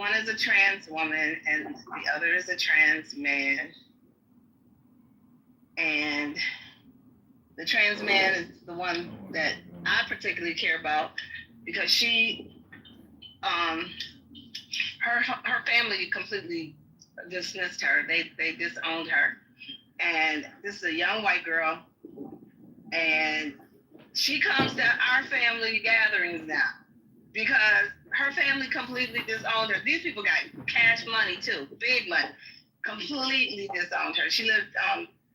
one is a trans woman and the other is a trans man. And the trans man is the one that I particularly care about because she, her family completely dismissed her. They disowned her. And this is a young white girl, and she comes to our family gatherings now because her family completely disowned her. These people got cash money too, big money, completely disowned her. She lived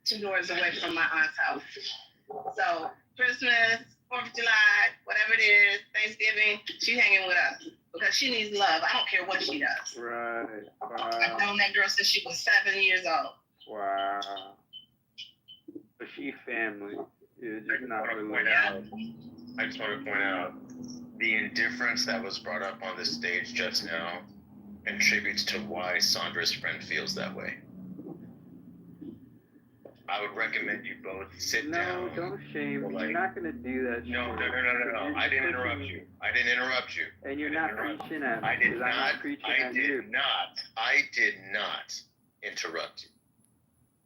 2 doors away from my aunt's house. So Christmas, 4th of July, whatever it is, Thanksgiving, she's hanging with us because she needs love. I don't care what she does. Right. Wow. I've known that girl since she was 7 years old. Wow. But she family. I just want to point out the indifference that was brought up on the stage just now contributes to why Sandra's friend feels that way. I would recommend you both sit down. No, don't shame. You're not going to do that. No. I didn't interrupt you. And you're not preaching at me. I did not interrupt you.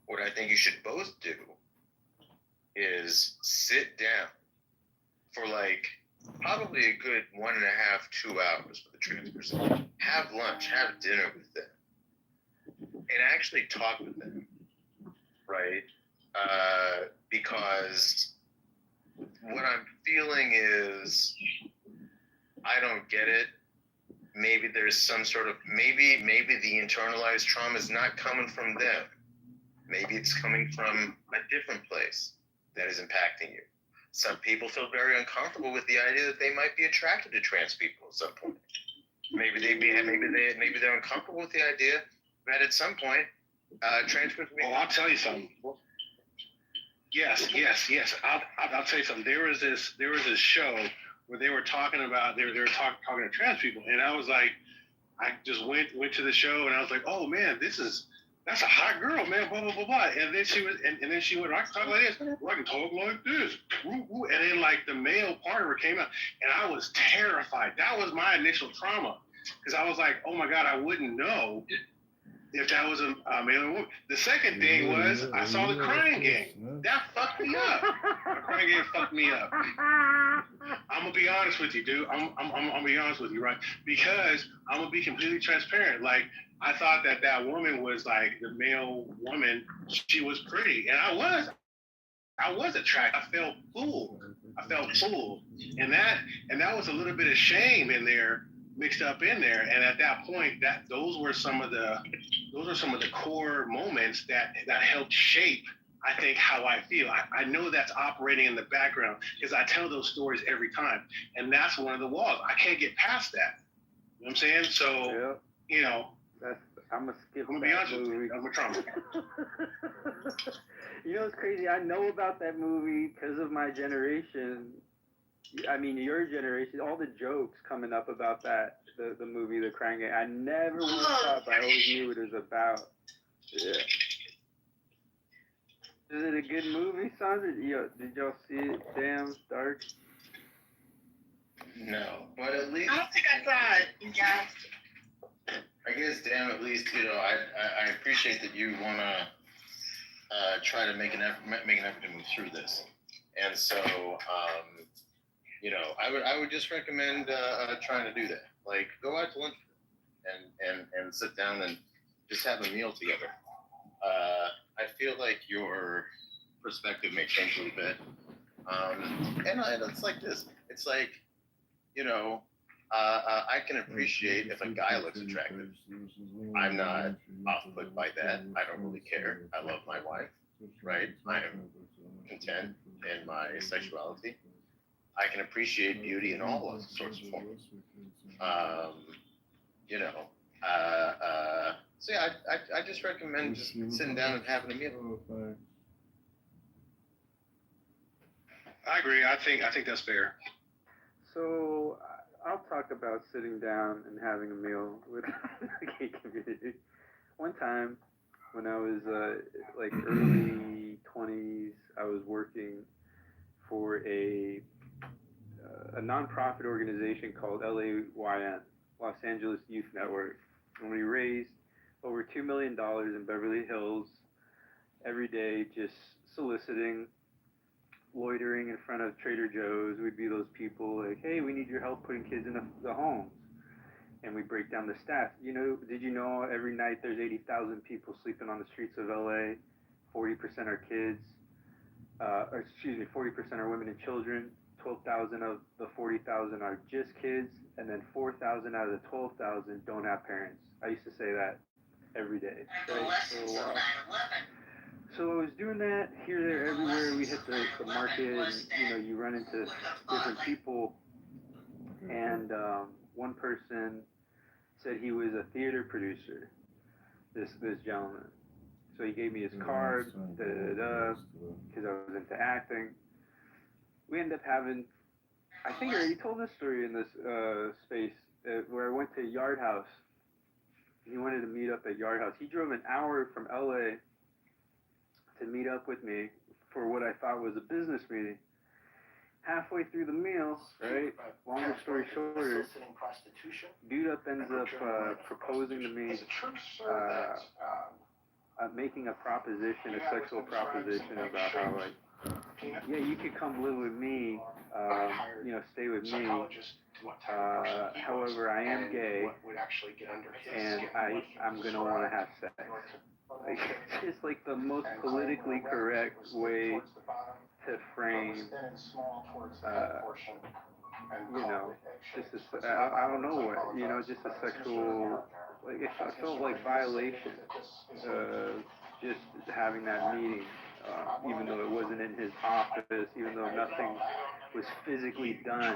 What I think you should both do is sit down for probably a good 1.5, 2 hours with the trans person. Have lunch, have dinner with them, and actually talk with them, right? Because what I'm feeling is I don't get it. Maybe there's some sort of, maybe the internalized trauma is not coming from them. Maybe it's coming from a different place that is impacting you. Some people feel very uncomfortable with the idea that they might be attracted to trans people at some point. Maybe they're uncomfortable with the idea that at some point trans people. Oh, I'll tell you something. Yes. I'll tell you something. There was this show where they were talking about they were talking to trans people, and I was like, I just went to the show, and I was like, oh man, that's a hot girl, man, blah, blah, blah, blah. And then she went, I can talk like this, I can talk like this. Woo, woo. And then the male part of her came out, and I was terrified. That was my initial trauma. Because I was like, oh my God, I wouldn't know if that was a male or woman. The second thing was, I saw the Crying Game. That fucked me up. The Crying Game fucked me up. I'm going to be honest with you, dude. I'm going to be honest with you, right? Because I'm going to be completely transparent. I thought that woman was the male woman. She was pretty, and I was attracted. I felt fooled. And that was a little bit of shame in there, mixed up in there. And at that point, those were some of the core moments that helped shape, I think, how I feel. I know that's operating in the background because I tell those stories every time, and that's one of the walls. I can't get past that. You know what I'm saying? So, yeah. I'm going to skip I'm going to be honest with you. I'm a trauma. You know what's crazy? I know about that movie because of my generation. I mean, your generation, all the jokes coming up about that, the movie, The Crying Game. I never once thought, but I always knew what it was about. Yeah. Is it a good movie, Sandra? Did y'all see it? Damn, dark? No, but at least... I don't think I saw it, guys. I guess, damn, at least, I appreciate that you want to try to make an effort to move through this. And so, I would just recommend trying to do that. Go out to lunch and sit down and just have a meal together. I feel like your perspective may change a little bit. And it's like this. It's like, I can appreciate if a guy looks attractive. I'm not off-put by that. I don't really care. I love my wife, right? I am content in my sexuality. I can appreciate beauty in all sorts of forms. So yeah, I just recommend just sitting down and having a meal. I agree. I think that's fair. So I'll talk about sitting down and having a meal with the gay community. One time when I was early 20s, I was working for a nonprofit organization called LAYN, Los Angeles Youth Network. And we raised over $2 million in Beverly Hills every day, just soliciting, loitering in front of Trader Joe's. We'd be those people like, hey, we need your help putting kids in the homes. And we break down the stats. Did you know every night there's 80,000 people sleeping on the streets of LA? 40% are kids. 40% are women and children. 12,000 of the 40,000 are just kids, and then 4,000 out of the 12,000 don't have parents. I used to say that every day. Right? So I was doing that here, there, everywhere. We hit the market, and you run into different people. And one person said he was a theater producer. This gentleman. So he gave me his card, because I was into acting. We ended up having, I think I already told this story in this space, where I went to Yard House. He wanted to meet up at Yard House. He drove an hour from LA to meet up with me for what I thought was a business meeting. Halfway through the meal, right, longer story shorter, dude ends up proposing to me, making a proposition, a sexual proposition about how, like, yeah, you could come live with me, stay with me. However, I am gay, and I'm gonna want to have sex. Like, it's just like the most politically correct way to frame, I don't know what, just a sexual, like, it felt like violation, just having that meeting. Even though it wasn't in his office, even though nothing was physically done,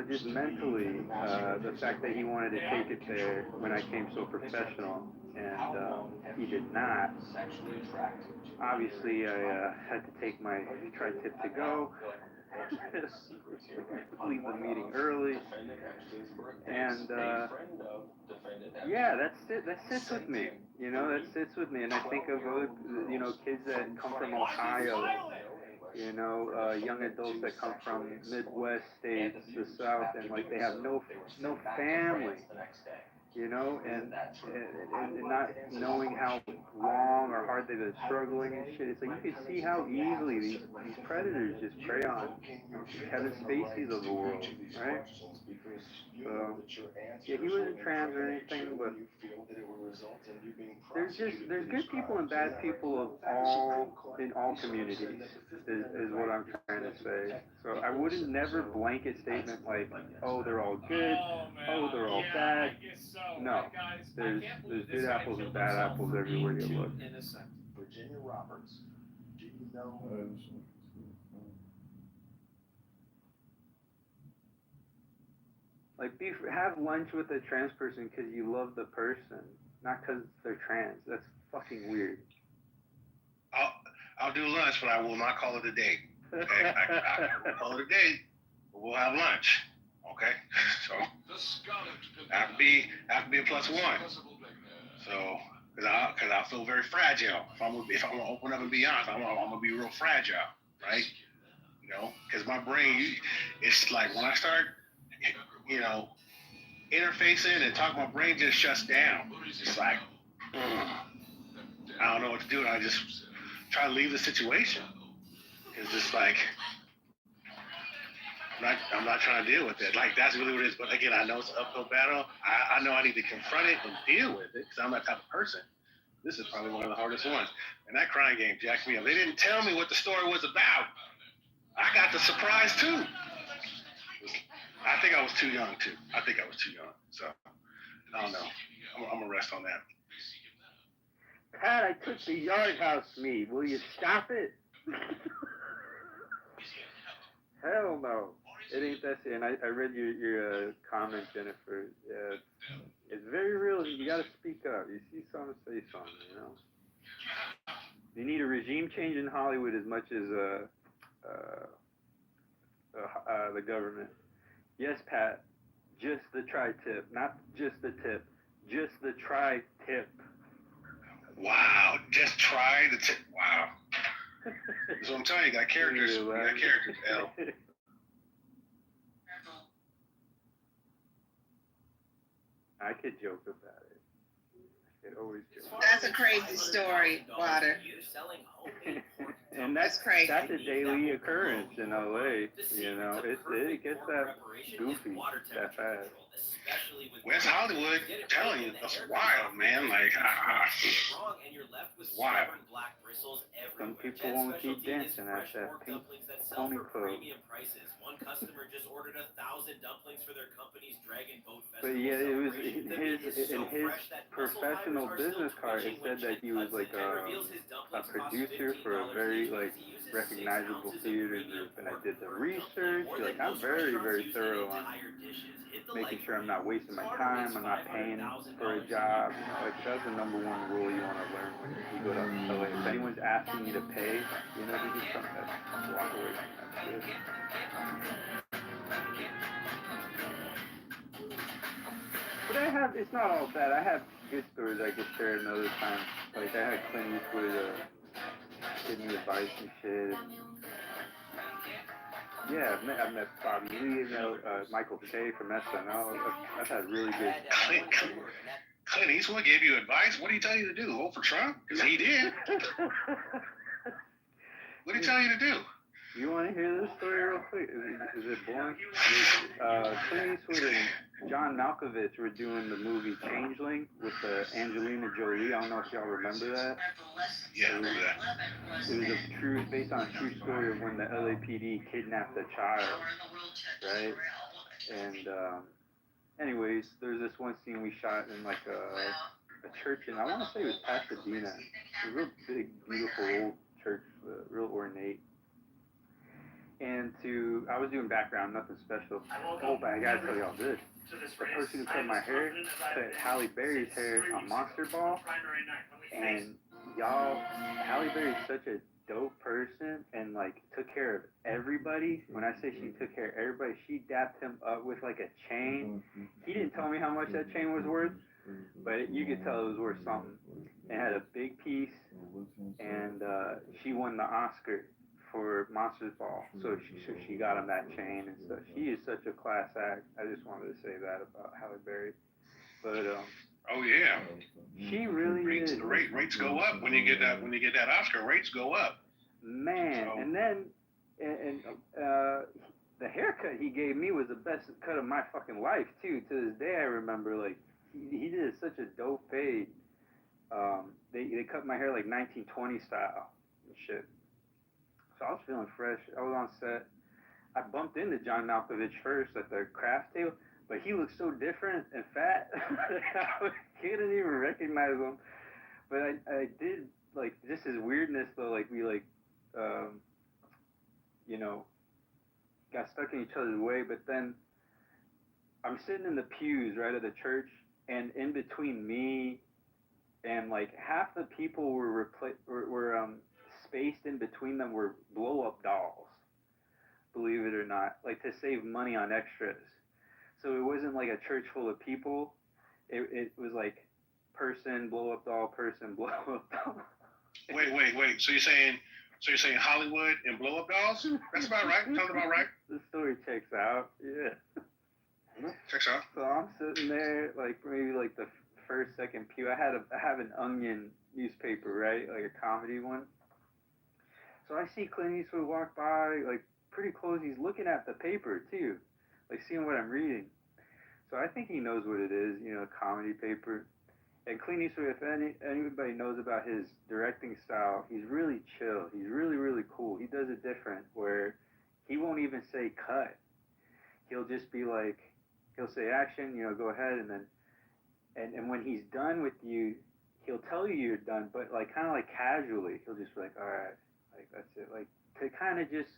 just mentally, the fact that he wanted to take it there when I came so professional, and he did not. Obviously, I had to take my tri-tip to go, leave the meeting early, and yeah, that sits with me. That sits with me, and I think of other, kids that come from Ohio, young adults that come from Midwest states, the South, and like they have no family, and not knowing how long or hard they've been struggling and shit. It's like you can see how easily these predators just prey on Kevin Spacey's of the world, right? So, yeah, he wasn't trans or anything, but there's good people and bad people in all communities, is what I'm trying to say. So I wouldn't never blanket statement like, oh, they're all good, oh, they're all bad. No, there's good apples and bad apples everywhere you look. Virginia Roberts, do you know? Like, have lunch with a trans person because you love the person, not because they're trans. That's fucking weird. I'll do lunch, but I will not call it a date. Okay, I will call it a date, but we'll have lunch. Okay, so I have to be a +1. So, because I feel very fragile. If I'm gonna open up and be honest, I'm gonna be real fragile, right? Because my brain, it's like when I start, interfacing and talking, my brain just shuts down. It's like, I don't know what to do, and I just try to leave the situation. Because it's like, I'm not trying to deal with it. Like, that's really what it is. But again, I know it's an uphill battle. I know I need to confront it and deal with it because I'm that type of person. This is probably one of the hardest ones. And that crying game jacked me up. They didn't tell me what the story was about. I got the surprise too. I think I was too young too. So, I don't know. I'm going to rest on that. Pat, I took the Yard House meet. Will you stop it? Hell no. It ain't that serious. And I read your comment, Jennifer. It's very real. You got to speak up. You see something, say something, You need a regime change in Hollywood as much as the government. Yes, Pat. Just the tri-tip. Not just the tip. Just the tri-tip. Wow. Just try the tip. Wow. So I'm telling you, you got characters. L. I could joke about it. I could always joke. That's a crazy story, Water. And That's crazy. That's a daily occurrence in LA. You know, it gets that goofy that fast. West Hollywood, telling you, that's wild, man. Like, wild. Some people won't keep dancing at that pink pony club. But yeah, it was in his professional business card. It said that he was like a producer for a very like recognizable theater group, and I did the research. Like I'm very thorough on making sure I'm not wasting my time. I'm not paying for a job. You know, like that's the number one rule you want to learn when you go to LA. If anyone's asking you to pay, you know, you just don't walk away from that shit. But it's not all bad. I have good stories I could share another time. Like I had Clint Eastwood give me advice and shit. Yeah, I've met Bobby Lee, Michael Che from SNL. I've had really good. Clint Eastwood gave you advice? What did he tell you to do? Vote for Trump? Because he did. What did he tell you to do? You want to hear this story real quick? Is it boring? Clint Eastwood and John Malkovich were doing the movie Changeling with Angelina Jolie. I don't know if y'all remember that. Yeah, I remember that. It was based on a true story of when the LAPD kidnapped a child, right? And anyways, there's this one scene we shot in like a church, and I want to say it was Pasadena. A real big, beautiful old church, real ornate. And I was doing background, nothing special. Oh, but I gotta tell y'all this. The person who cut my hair cut Halle Berry's hair on Monster Ball. And y'all, Halle Berry's such a dope person and like took care of everybody. When I say she took care of everybody, she dapped him up with like a chain. He didn't tell me how much that chain was worth, but you could tell it was worth something. It had a big piece, and she won the Oscar for Monsters Ball, so she got him that chain and stuff. She is such a class act. I just wanted to say that about Halle Berry. But oh yeah, she really is. Rates go up when you get that Oscar. Rates go up. Man, so. And then the haircut he gave me was the best cut of my fucking life too. To this day, I remember like he did such a dope fade. They cut my hair like 1920 style and shit. So I was feeling fresh. I was on set. I bumped into John Malkovich first at the craft table, but he looked so different and fat. I couldn't even recognize him. But I did, like, just his weirdness, though, like, we, like, you know, got stuck in each other's way. But then I'm sitting in the pews, right, at the church, and in between me and, like, half the people were spaced in between them were blow-up dolls, believe it or not, like to save money on extras. So it wasn't like a church full of people. It was like person, blow-up doll, person, blow-up doll. Wait. So you're saying Hollywood and blow-up dolls? That's about right. Sounds about right. The story checks out. Yeah. Checks out. So I'm sitting there, like maybe like the first, second pew. I have an Onion newspaper, right, like a comedy one. So I see Clint Eastwood walk by, like, pretty close. He's looking at the paper, too, like, seeing what I'm reading. So I think he knows what it is, you know, comedy paper. And Clint Eastwood, if anybody knows about his directing style, he's really chill. He's really, really cool. He does it different, where he won't even say cut. He'll just be like, he'll say action, you know, go ahead, and then, and when he's done with you, he'll tell you you're done, but, like, kind of like casually. He'll just be like, all right. Like, that's it. Like, to kind of just,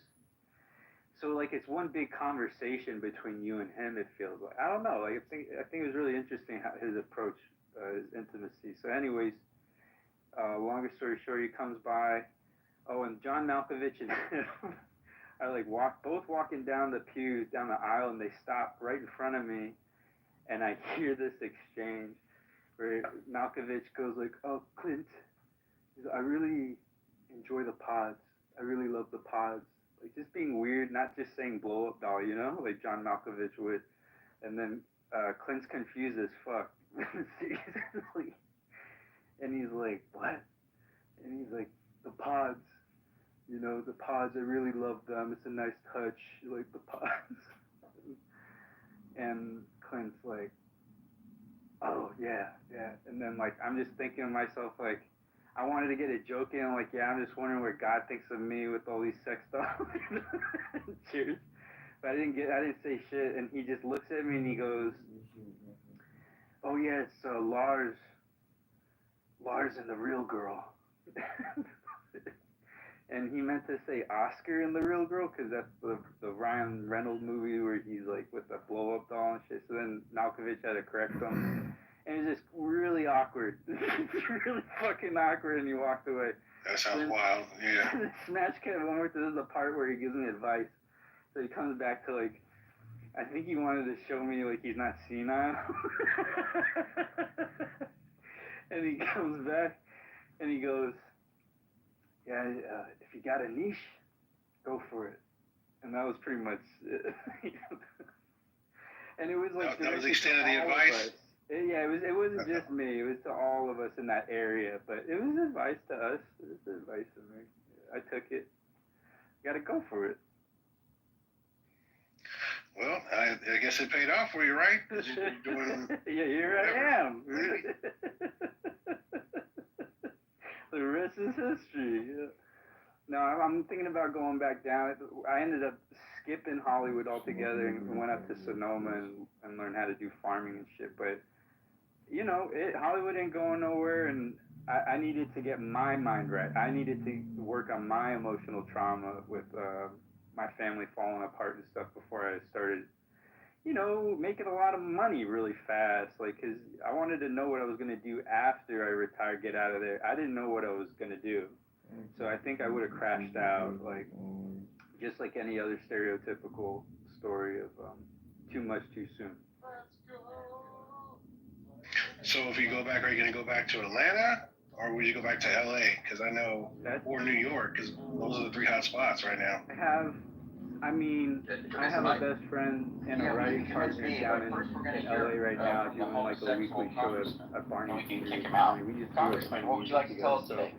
so, like, it's one big conversation between you and him, it feels like. I don't know. Like, I think it was really interesting how his approach, his intimacy. So, anyways, longer story short, he comes by. Oh, and John Malkovich and him are, like, both walking down the pews, down the aisle, and they stop right in front of me. And I hear this exchange where Malkovich goes, like, oh, Clint, I really enjoy the pods. I really love the pods. Like, just being weird, not just saying blow up doll, you know, like John Malkovich would. And then Clint's confused as fuck. Seriously. And he's like, what? And he's like, the pods. You know, the pods, I really love them. It's a nice touch, like the pods. And Clint's like, oh, yeah. And then, like, I'm just thinking to myself, like, I wanted to get a joke in, like, yeah, I'm just wondering what God thinks of me with all these sex dolls. Cheers. But I didn't say shit. And he just looks at me and he goes, oh, yeah, it's Lars and the real girl. And he meant to say Oscar and the real girl because that's the Ryan Reynolds movie where he's like with the blow up doll and shit. So then Malkovich had to correct him, and it was just really awkward. It's really fucking awkward, and he walked away. That sounds wild. Yeah. Smash Cat one more. This is the part where he gives me advice. So he comes back to like, I think he wanted to show me like he's not senile. And he comes back and he goes, yeah, if you got a niche, go for it. And that was pretty much it. And it was like that was the extent of the advice. It wasn't just me. It was to all of us in that area. But it was advice to us. It was advice to me. I took it. You got to go for it. Well, I guess it paid off for you, right? You're doing yeah, here whatever. I am. The rest is history. Yeah. No, I'm thinking about going back down. I ended up skipping Hollywood altogether and went up to Sonoma and learned how to do farming and shit. But, you know, Hollywood ain't going nowhere, and I needed to get my mind right. I needed to work on my emotional trauma with my family falling apart and stuff before I started, you know, making a lot of money really fast. Like, because I wanted to know what I was going to do after I retired, get out of there. I didn't know what I was going to do. So I think I would have crashed out, like, just like any other stereotypical story of too much too soon. So if you go back, are you going to go back to Atlanta? Or would you go back to LA? Because I know, or New York, because those are the three hot spots right now. I have a best friend and a writing partner down in LA right now doing like a weekly show at Barney. We can kick him out. We just Congressman, what would you like to tell us today?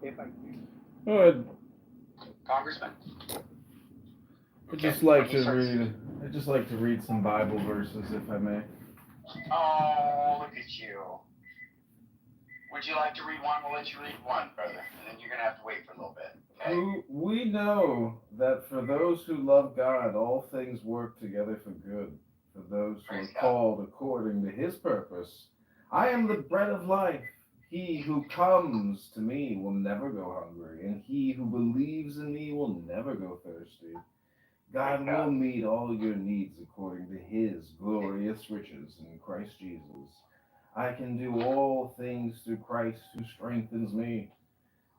If I can. Good. Congressman? I just like to read some Bible verses, if I may. Oh, look at you. Would you like to read one? We'll let you read one, brother. And then you're going to have to wait for a little bit. Okay? We know that for those who love God, all things work together for good. For those who are called according to his purpose. I am the bread of life. He who comes to me will never go hungry, and he who believes in me will never go thirsty. God will meet all your needs according to his glorious riches in Christ Jesus. I can do all things through Christ who strengthens me.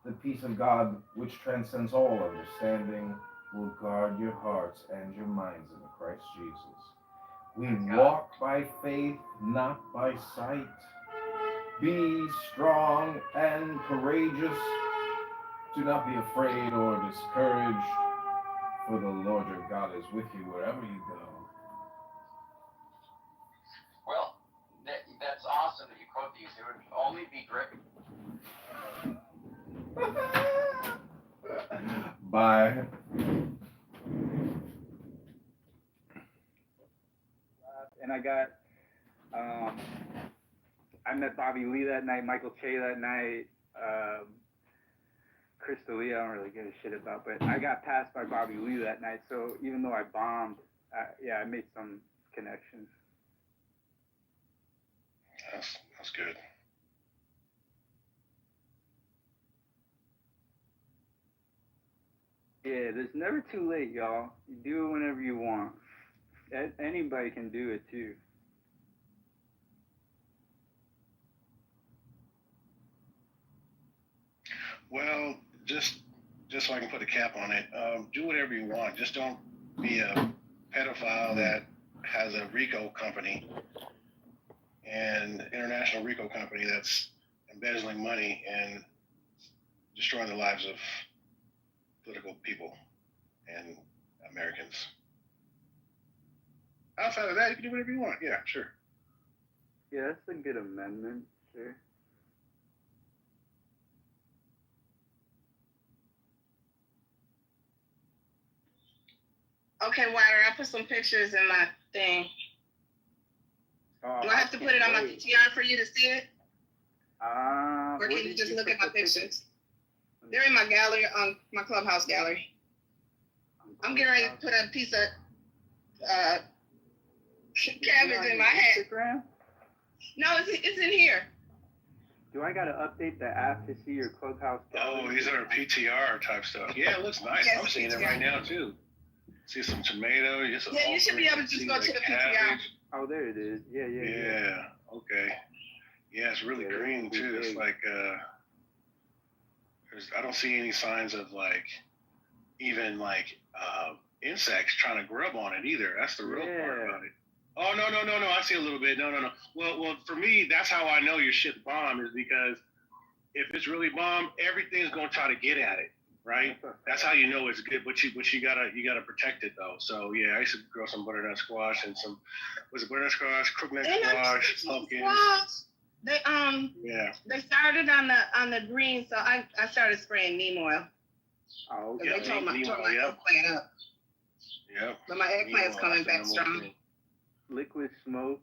The peace of God, which transcends all understanding, will guard your hearts and your minds in Christ Jesus. We walk by faith, not by sight. Be strong and courageous. Do not be afraid or discouraged, for the Lord your God is with you wherever you go. Well, that's awesome that you quote these. It would only be great. Bye. And I met Bobby Lee that night, Michael Che that night, Chris D'Elia, I don't really give a shit about, but I got passed by Bobby Lee that night, so even though I bombed, I made some connections. That's good. Yeah, there's never too late, y'all. You do it whenever you want. Anybody can do it too. Well, just so I can put a cap on it, do whatever you want. Just don't be a pedophile that has a RICO company, and international RICO company that's embezzling money and destroying the lives of political people and Americans. outside of that, you can do whatever you want. Yeah, sure. Yeah, that's a good amendment. Sure. Okay, Wilder, I put some pictures in my thing. Do I have to put it on my PTR for you to see it? Or can you just look at my pictures? They're in my gallery, on my Clubhouse gallery. I'm getting ready to put a piece of cabbage in my hat. Instagram? No, it's in here. Do I gotta update the app to see your Clubhouse gallery? Oh, these are PTR type stuff. Yeah, it looks nice. Yes, I'm seeing it PTR. right now too. See some tomato. Yeah, you should be able to just go to the PTR. Oh, there it is. Yeah. Yeah. Okay. Yeah, it's really Yeah, green that's too. It's big. like I don't see any signs of like even like insects trying to grub on it either. That's the real part about it. Oh no! I see a little bit. No. Well, for me, that's how I know your shit's bomb is because if it's really bomb, everything's gonna try to get at it, right? That's how you know it's good. But you gotta protect it though. So yeah, I used to grow some butternut squash and some butternut squash, crookneck squash, pumpkins. They Yeah. they started on the green, so I started spraying neem oil. Oh, Because okay. they told my neem oil, eggplant up. Yep. But my eggplant's coming back strong. Liquid smoke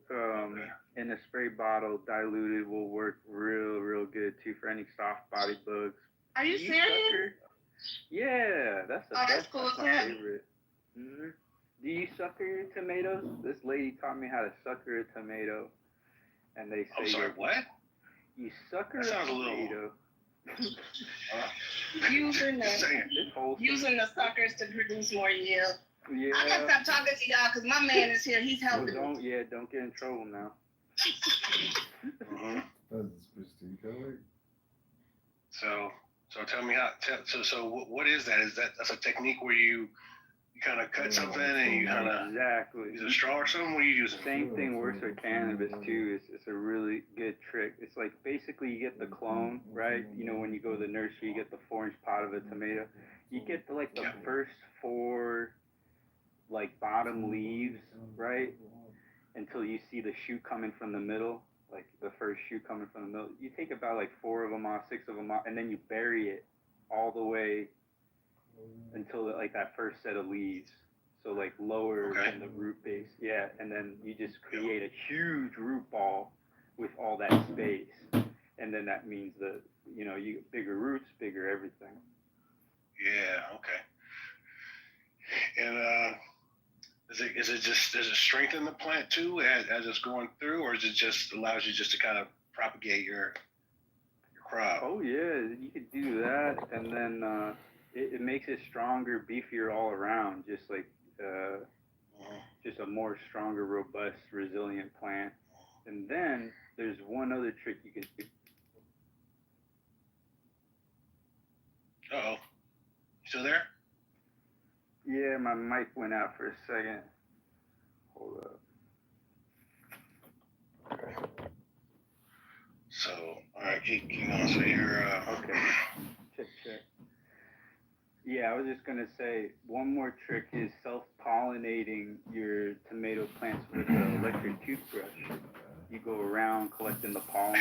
in a spray bottle diluted will work real good too for any soft body bugs. Are you serious? Sucker? Yeah, that's the That's best. cool That's as my hell. favorite. Mm-hmm. Do you sucker your tomatoes? This lady taught me how to sucker a tomato, and they say I'm sorry. What? you sucker That a sounds a little- tomato. Using Just the saying. This whole using the suckers to produce more yield. yeah. I gotta stop talking to y'all because my man is here. He's helping me. Don't get in trouble now. Mhm. That's Christine Kelly. So tell me how. So what is that? That's a technique where you kind of cut something and you kind of Exactly. use a straw or something? What are you using? Same thing works with cannabis too. It's a really good trick. It's like basically you get the clone, right? You know when you go to the nursery, you get the 4-inch pot of a tomato. You get the Yeah. first 4 like bottom leaves, right? Until you see the shoot coming from the middle, like the first shoot coming from the middle. You take about like 4 of them off, 6 of them off, and then you bury it all the way until like that first set of leaves. So like lower Okay. than the root base. Yeah, and then you just create a huge root ball with all that space. And then that means that, you know, you get bigger roots, bigger everything. Yeah. Okay. And is it just does it strengthen the plant too as it's going through, or is it just allows you just to kind of propagate your crop? Oh yeah, you could do that, and then it makes it stronger, beefier all around. Just like just a more stronger, robust, resilient plant. And then there's one other trick you can do. Uh-oh. You still there? Yeah, my mic went out for a second. Hold up. So, all right, keep going. So you're Okay. Check. Yeah, I was just gonna say one more trick is self-pollinating your tomato plants with an electric toothbrush. You go around collecting the pollen.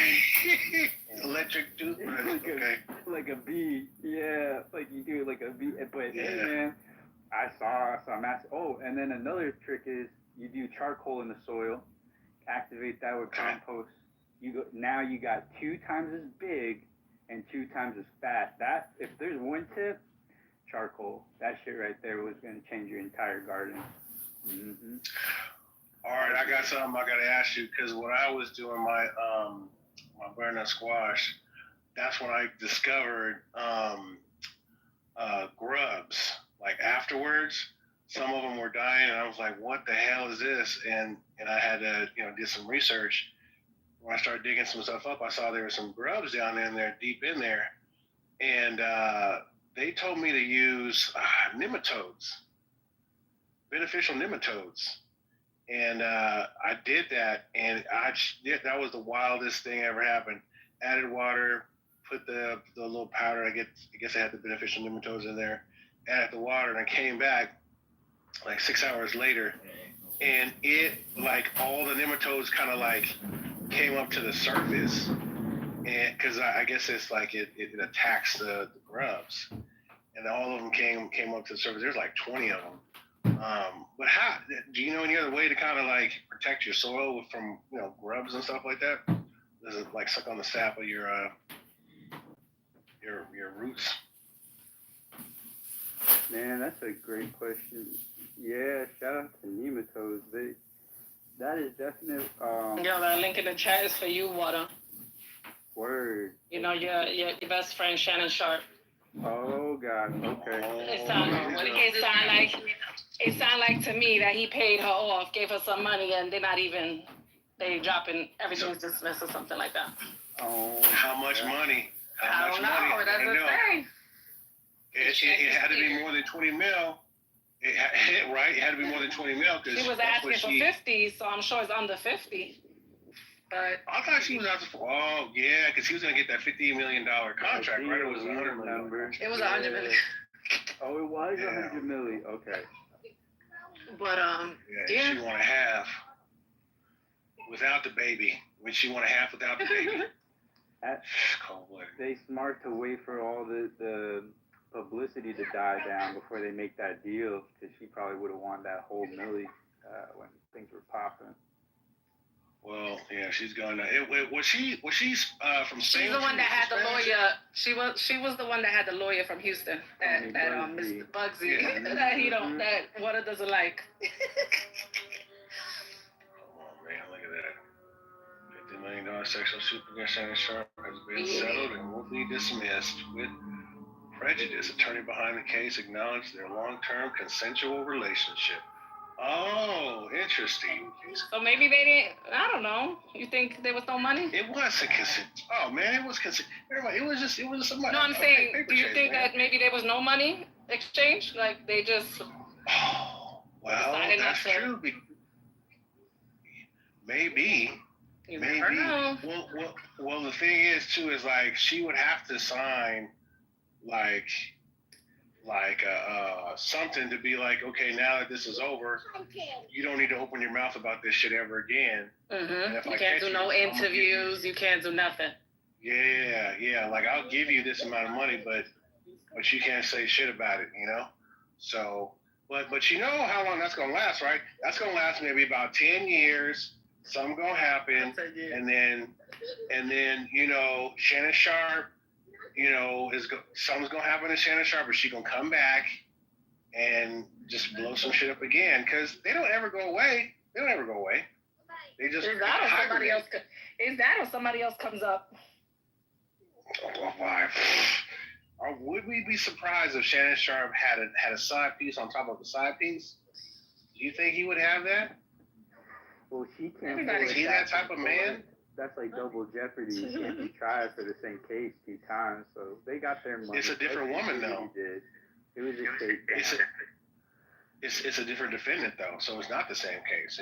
electric toothbrush. Okay. Like a bee. Yeah, like you do it like a bee. But Yeah. hey, man, I saw massive. Oh, and then another trick is you do charcoal in the soil, activate that with compost. Now you got 2 times as big and 2 times as fat. That if there's one tip, charcoal. That shit right there was gonna change your entire garden. Mm-hmm. All right, I got something I gotta ask you because when I was doing my butternut squash, that's when I discovered grubs. Like afterwards, some of them were dying, and I was like, "What the hell is this?" And I had to do some research. When I started digging some stuff up, I saw there were some grubs down in there, deep in there, and they told me to use nematodes, beneficial nematodes. And I did that, and that was the wildest thing ever happened. Added water, put the little powder. I guess I had the beneficial nematodes in there. Added the water, and I came back like 6 hours later, and it like all the nematodes kind of like came up to the surface, and because I guess it's like it attacks the grubs, and all of them came up to the surface. There's like 20 of them. But how do you know any other way to kind of like protect your soil from grubs and stuff like that? Does it like suck on the sap of your roots? Man, that's a great question. Yeah, shout out to nematodes. That is definite. Yo, the link in the chat is for you, Water. Word. You know your best friend Shannon Sharp. Oh God. Okay. It sound like to me that he paid her off, gave her some money, and they dropping everything's dismissed or something like that. Oh. How much money? I don't know. It doesn't say. It had to be more than 20 mil. It had to be more than 20 mil. She was asking for 50, so I'm sure it's under 50. But I thought she was asking for. Oh yeah, because he was gonna get that $50 million contract, right? It was $100 million. It was $100 million. Oh, it was $100 million. Okay. But yeah. She want a half without the baby. When she want a half without the baby. They smart to wait for all the publicity to die down before they make that deal, because she probably would have won that whole milli when things were popping. Well, yeah, she's gonna. Was she from? She's the one that had the lawyer. She was the one that had the lawyer from Houston. That Mr. Bugsy. Yeah. That Water doesn't like. Oh man, look at that. $50 million sexual suit against Shannon Sharp has been settled and will be dismissed with prejudice. Attorney behind the case acknowledged their long-term consensual relationship. Oh, interesting. So maybe they didn't. I don't know. You think there was no money? It wasn't consent. Oh man, it was consent. It was just some money. No, I'm saying, do you think that maybe there was no money exchange? Like they just. Oh, well, that's true. Maybe. You never know. Well, the thing is too is like she would have to sign like something to be like, okay, now that this is over, you don't need to open your mouth about this shit ever again. Mm-hmm. You can't do no interviews. You can't do nothing. Yeah. Like I'll give you this amount of money, but you can't say shit about it, So, but you know how long that's gonna last, right? That's gonna last maybe about 10 years. Something gonna happen, and then Shannon Sharp. Something's gonna happen to Shannon Sharp, but she's gonna come back and just blow some shit up again, because they don't ever go away. They just is that or somebody else comes up? Why? Or would we be surprised if Shannon Sharp had a side piece on top of the side piece? Do you think he would have that? Well, she can't. Is he that type of man? That's like double jeopardy. You can't be tried for the same case 2 times. So they got their money. It's a different woman, though. It was just it's a different defendant, though. So it's not the same case.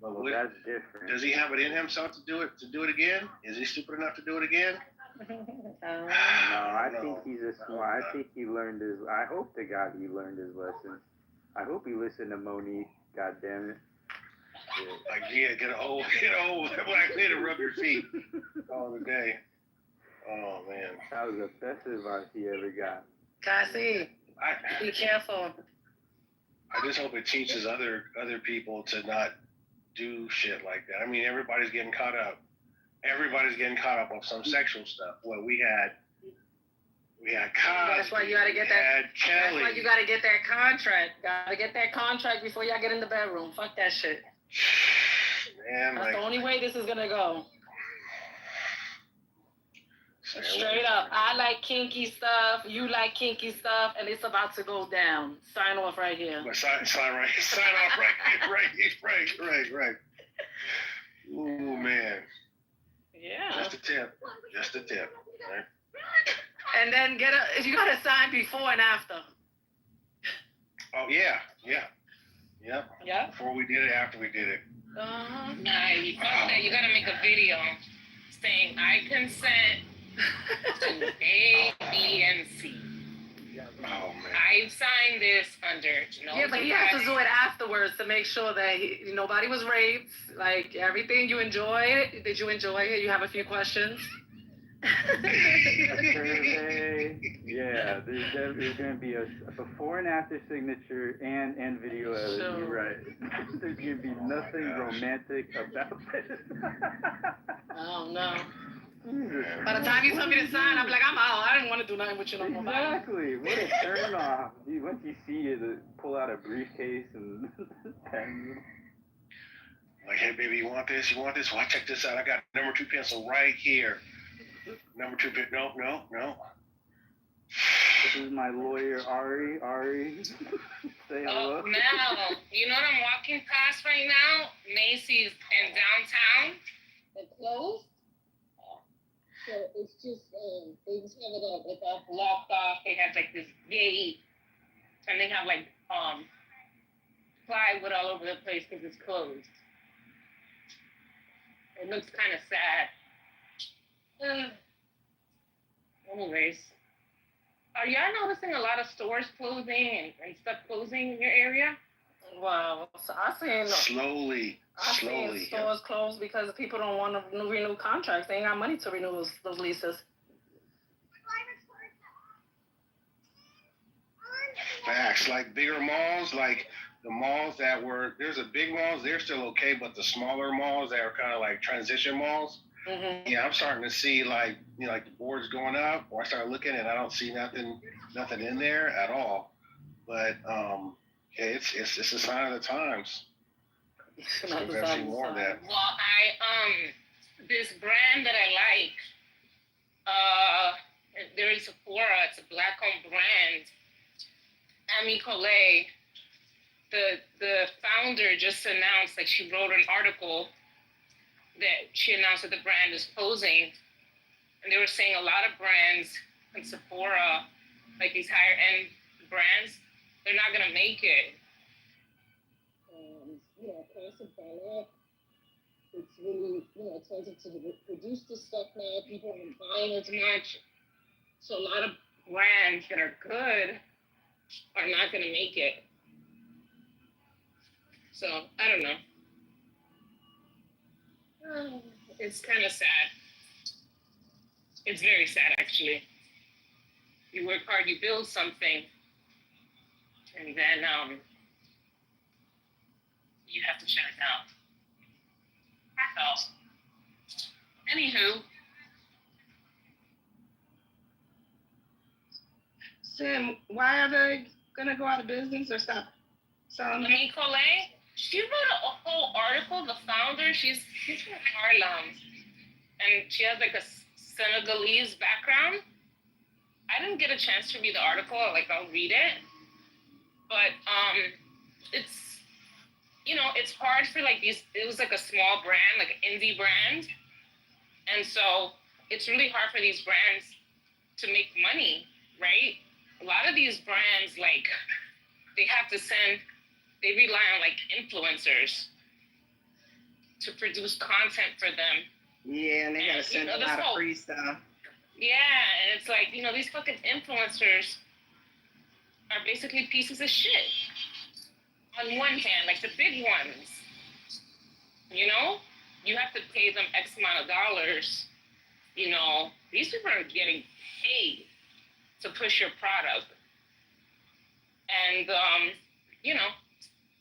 Well, that's different. Does he have it in himself to do it again? Is he stupid enough to do it again? No, I think he's smart. I think he learned his. I hope to God he learned his lesson. I hope he listened to Monique. God damn it. Like, get a old black man to rub your feet all the day. Oh man, that was the best advice he ever got. Cassie, be careful. I just hope it teaches other people to not do shit like that. I mean, everybody's getting caught up. Everybody's getting caught up on some sexual stuff. Well, we had Cosby. That's why you gotta get that. Kelly. That's why you gotta get that contract. Gotta get that contract before y'all get in the bedroom. Fuck that shit. Man, that's the only way this is gonna go. Straight up. I like kinky stuff. You like kinky stuff, and it's about to go down. Sign off right here. Sign off right. Ooh man. Yeah. Just a tip. Right? And then you gotta sign before and after. Oh yeah. Yeah. Before we did it, after we did it. Uh-huh. Nah, you gotta make a video saying I consent to A, B, and C. Oh man. I signed this under no. Yeah, but he has to do it afterwards to make sure that nobody was raped. Like everything you enjoyed. Did you enjoy it? You have a few questions. Survey. Yeah, there's going to be a before and after signature and video of it. Sure. You're right. There's going to be nothing romantic about this. Oh no. Jesus. By the time you tell me to sign, I'm like, I'm out. I didn't want to do nothing with you no more. Exactly. What a turn off. Once you see you pull out a briefcase and Like, hey, baby, you want this? You want this? Well, check this out. I got number 2 pencil right here. Number 2 pencil. No. This is my lawyer, Ari. Say hello. Oh, now, you know what I'm walking past right now? Macy's in downtown. They're closed. So it's just, they just have it all blocked off. They have like this gate, and they have like plywood all over the place because it's closed. It looks kind of sad. Anyways, are y'all noticing a lot of stores closing and stuff closing in your area? Wow. So I've seen Slowly. stores closed because people don't want to renew contracts. They ain't got money to renew those leases. Facts. Like bigger malls, like the malls that were, there's a big malls, they're still okay, but the smaller malls that are kind of like transition malls, yeah, I'm starting to see like, like the boards going up, or I start looking and I don't see nothing in there at all. But yeah, it's a sign of the times. We're see more of that. Well, this brand that I like, there is Sephora. It's a black-owned brand. Amy Collet, the founder, just announced, like she wrote an article that she announced that the brand is closing, and they were saying a lot of brands in Sephora, like these higher-end brands, they're not gonna make it. Prices gone up. It's really, expensive to produce this stuff now. People aren't buying as much. So a lot of brands that are good are not going to make it. So, I don't know. It's kind of sad. It's very sad, actually. You work hard, you build something, and then you have to shut it down. So, anywho. Sim, why are they gonna go out of business or stop selling? Amy Collet, she wrote a whole article. The founder, she's from Harlem, and she has like a Senegalese background. I didn't get a chance to read the article. I'll read it, but it's. It's hard for these, it was like a small brand, like an indie brand. And so it's really hard for these brands to make money, right? A lot of these brands, they rely on influencers to produce content for them. Yeah, and they gotta send a lot of free stuff. Yeah, and it's these fucking influencers are basically pieces of shit. On one hand, the big ones, you have to pay them X amount of dollars. These people are getting paid to push your product. And,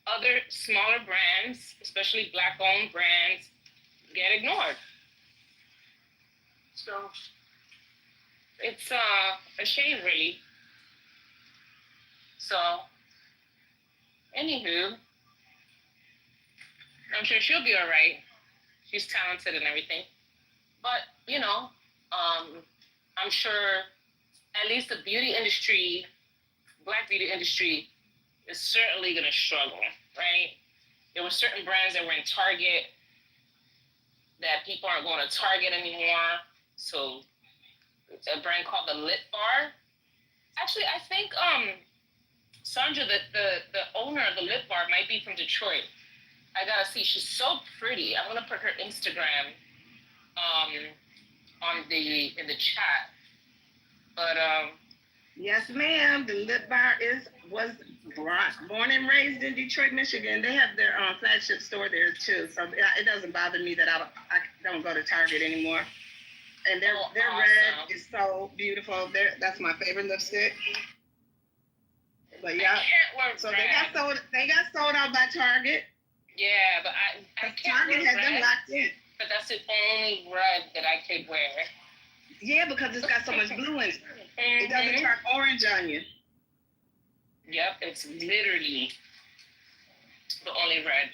other smaller brands, especially black-owned brands, get ignored. So it's a shame, really. So, anywho, I'm sure she'll be all right. She's talented and everything. But, I'm sure at least the beauty industry, black beauty industry, is certainly going to struggle, right? There were certain brands that were in Target that people aren't going to Target anymore. So, a brand called the Lip Bar. Actually, I think Sandra, the owner of the Lip Bar, might be from Detroit. I gotta see. She's so pretty. I'm gonna put her Instagram in the chat. But Yes, ma'am. The Lip Bar was born and raised in Detroit, Michigan. They have their flagship store there too, so it doesn't bother me that I don't go to Target anymore. And their red is so beautiful. That's my favorite lipstick. But yeah, I can't wear so red. they got sold out by Target. Yeah, but I can't Target wear had red. them locked in. But that's the only red that I could wear. Yeah, because it's got so much blue in it. It doesn't Mhm. turn orange on you. Yep, it's literally the only red.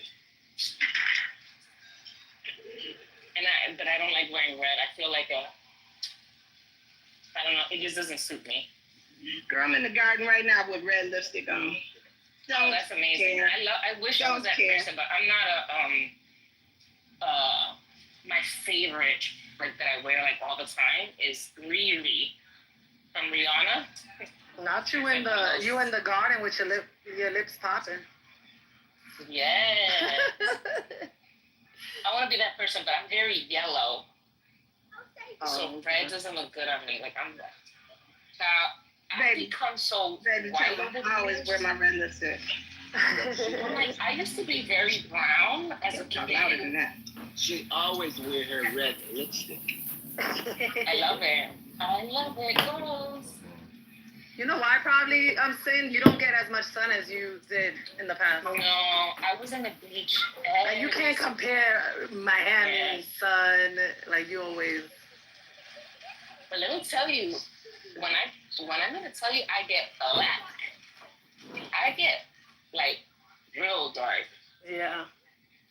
But I don't like wearing red. I feel like I don't know, it just doesn't suit me. Girl, I'm in the garden right now with red lipstick on. Oh, that's amazing. care. I wish I was that person, but I'm not my favorite like that I wear like all the time is Riri from Rihanna. Not you in the garden with your lips popping. Yes. I want to be that person, but I'm very yellow. So red doesn't look good on me. Like I've become so white. I always wear my red lipstick. I'm like, I used to be very brown as a Talk louder kid. than that. She always wear her red lipstick. I love it. I love it. Girls. You know why probably I'm saying you don't get as much sun as you did in the past. No, I was in the beach. Like you can't compare Miami sun like you always. But let me tell you, when I'm gonna tell you, I get black. I get like real dark. Yeah.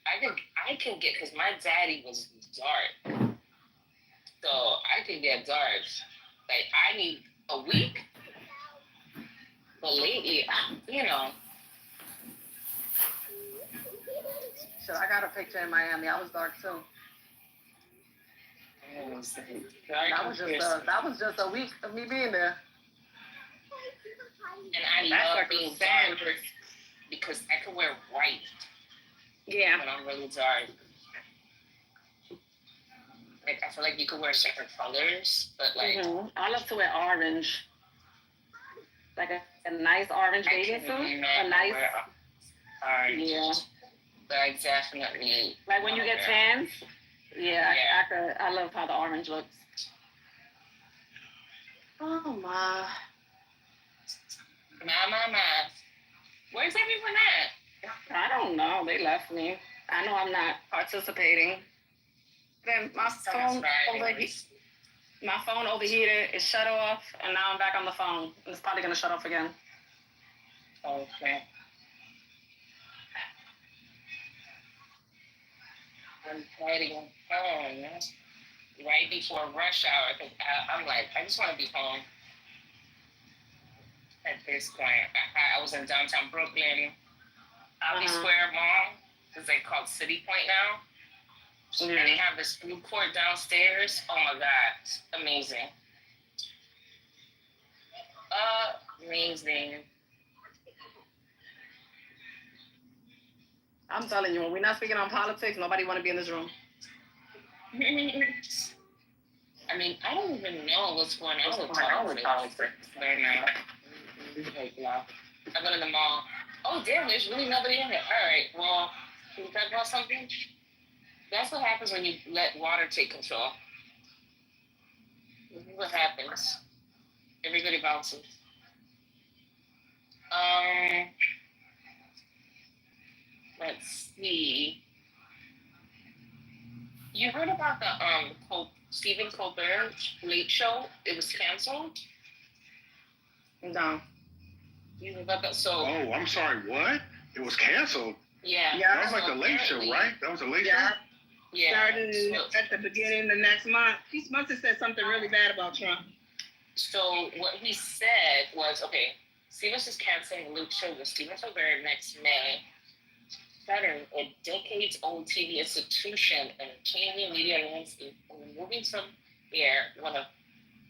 I can get because my daddy was dark, so I can get dark. Like I need a week, but lately, you know. So I got a picture in Miami. I was dark too. That was just a week of me being there. And I love being dark because I can wear white. Yeah. When I'm really dark. Like I feel like you could wear certain colors, but like I love to wear orange. Like a nice orange bathing suit. A nice orange. Yeah. But I definitely like when you get tans. Yeah. I love how the orange looks. Oh my. My. Where's everyone at? I don't know. They left me. I know I'm not participating. Then my phone overheated. It shut off, and now I'm back on the phone. It's probably gonna shut off again. Okay. I'm heading home right before rush hour. Cause I'm like, I just want to be home. At this point, I was in downtown Brooklyn, Abbey Square Mall, because they called City Point now. And they have this food court downstairs. Oh my God, amazing. Amazing. I'm telling you, when we're not speaking on politics, nobody want to be in this room. I mean, I don't even know what's going on with politics right now. I've been in the mall. Oh, damn, there's really nobody in here. All right, well, can we talk about something? That's what happens when you let water take control. This is what happens. Everybody bounces. Let's see. You heard about the Stephen Colbert Late Show? It was canceled. No. You heard about that? So. Oh, I'm sorry. What? It was canceled. Yeah. That was like the Late Show, right? That was a Late Show. Yeah. Starting at the beginning of next month. He must have said something really bad about Trump. So what he said was, okay, CBS is canceling Luke Show with Stephen Colbert next May. Starting a decades-old TV institution and changing media landscape and moving from air one of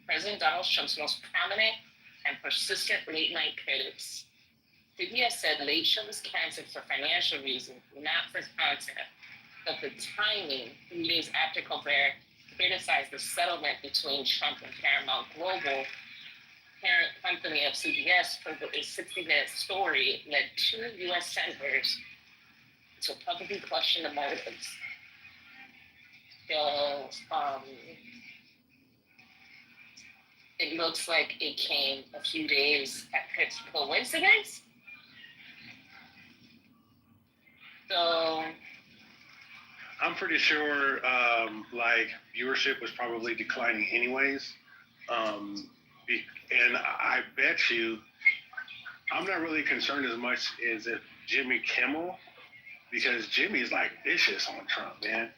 President Donald Trump's most prominent and persistent late-night critics. CBS said Late Show was canceled for financial reasons, not for content. But the timing, 3 days after Colbert criticized the settlement between Trump and Paramount Global, parent company of CBS for a 60-minute story led 2 U.S. senators to publicly question the motives. So, it looks like it came a few days after its coincidence. So I'm pretty sure like viewership was probably declining anyways. And I bet you, I'm not really concerned as much as if Jimmy Kimmel, because Jimmy's like vicious on Trump, man.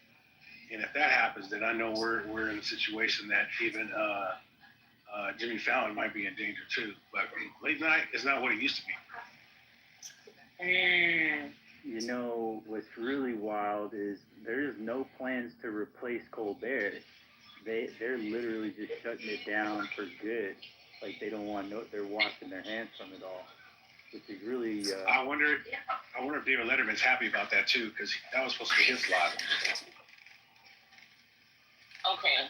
And if that happens, then I know we're in a situation that even Jimmy Fallon might be in danger too. But late night is not what it used to be. You know, what's really wild is there's no plans to replace Colbert. They're literally just shutting it down for good. Like they don't want they're washing their hands from it all, which is really. I wonder if David Letterman's happy about that too, because that was supposed to be his slot. okay,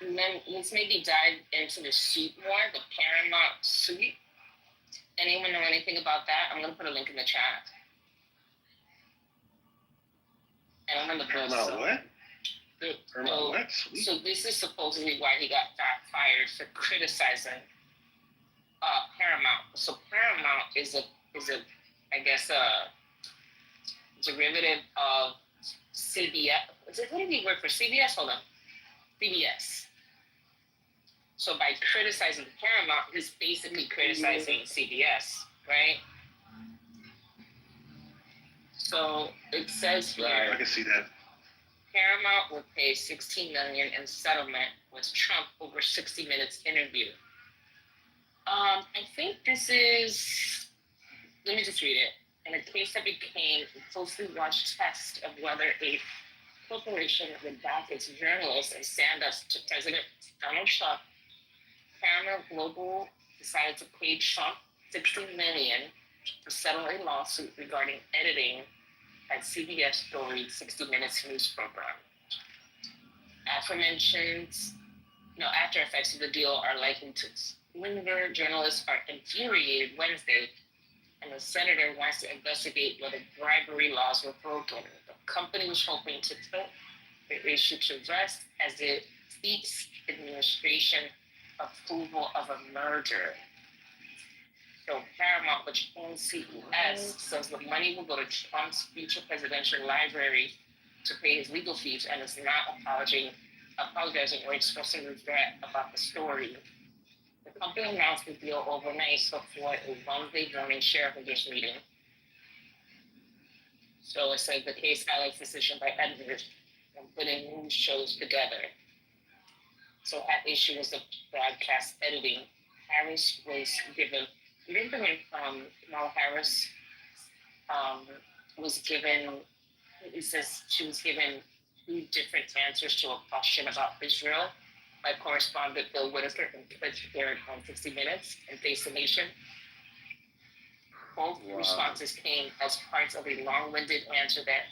and then let's maybe dive into the suit more, the Paramount suit. Anyone know anything about that? I'm gonna put a link in the chat. I don't remember Paramount what? Paramount what? So this is supposedly why he got fired for criticizing Paramount. So Paramount is a I guess a derivative of CBS. What did he work for? CBS? Hold on. CBS. So by criticizing Paramount, he's basically criticizing CBS, right? So it says here, I can see that. Paramount will pay $16 million in settlement with Trump over 60 Minutes interview. I think this is. Let me just read it. In a case that became a closely watched test of whether a corporation would back its journalists and stand up to President Donald Trump, Paramount Global decided to pay Trump $16 million to settle a lawsuit regarding editing at CBS storied 60 Minutes news program. Aforementioned, after effects of the deal are likely to linger. Journalists are infuriated Wednesday, and the senator wants to investigate whether bribery laws were broken. The company was hoping to put the issue to rest as it seeks administration approval of a merger. So Paramount, which owns CBS, says the money will go to Trump's future presidential library to pay his legal fees and is not apologizing or expressing regret about the story. The company announced the deal overnight before a Wednesday morning shareholders meeting. So it says the case highlights decision by editors when putting news shows together. So at issue was the broadcast editing. Harris was given. Remember when Kamala Harris was given, it says she was given 2 different answers to a question about Israel by correspondent Bill Whitaker and Chris Garrett on 60 Minutes and Face the Nation. Both responses came as parts of a long-winded answer that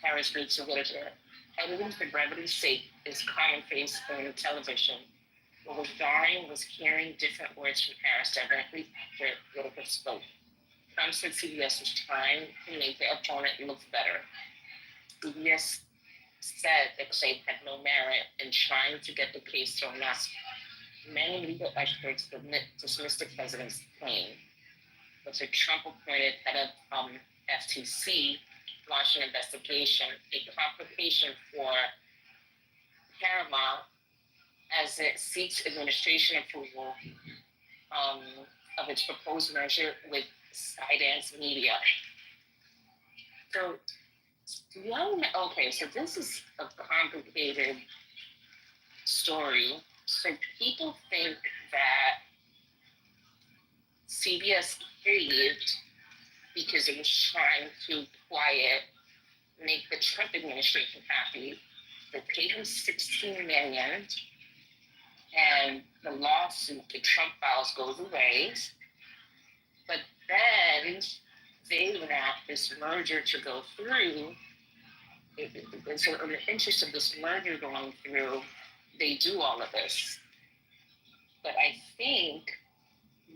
Harris gave to Whitaker. Editing for brevity's sake is commonplace in television. What was jarring was hearing different words from Harris directly after Whitaker spoke. Trump said CBS was trying to make the opponent look better. CBS said the claim had no merit in trying to get the case thrown out. Many legal experts dismissed the president's claim. But the Trump-appointed head of FTC launched an investigation, a complication for Paramount as it seeks administration approval of its proposed merger with Skydance Media. So, so this is a complicated story. So people think that CBS caved because it was trying to make the Trump administration happy. They paid him $16 million, and the lawsuit, the Trump files, goes away. But then they want this merger to go through. And so in the interest of this merger going through, they do all of this. but I think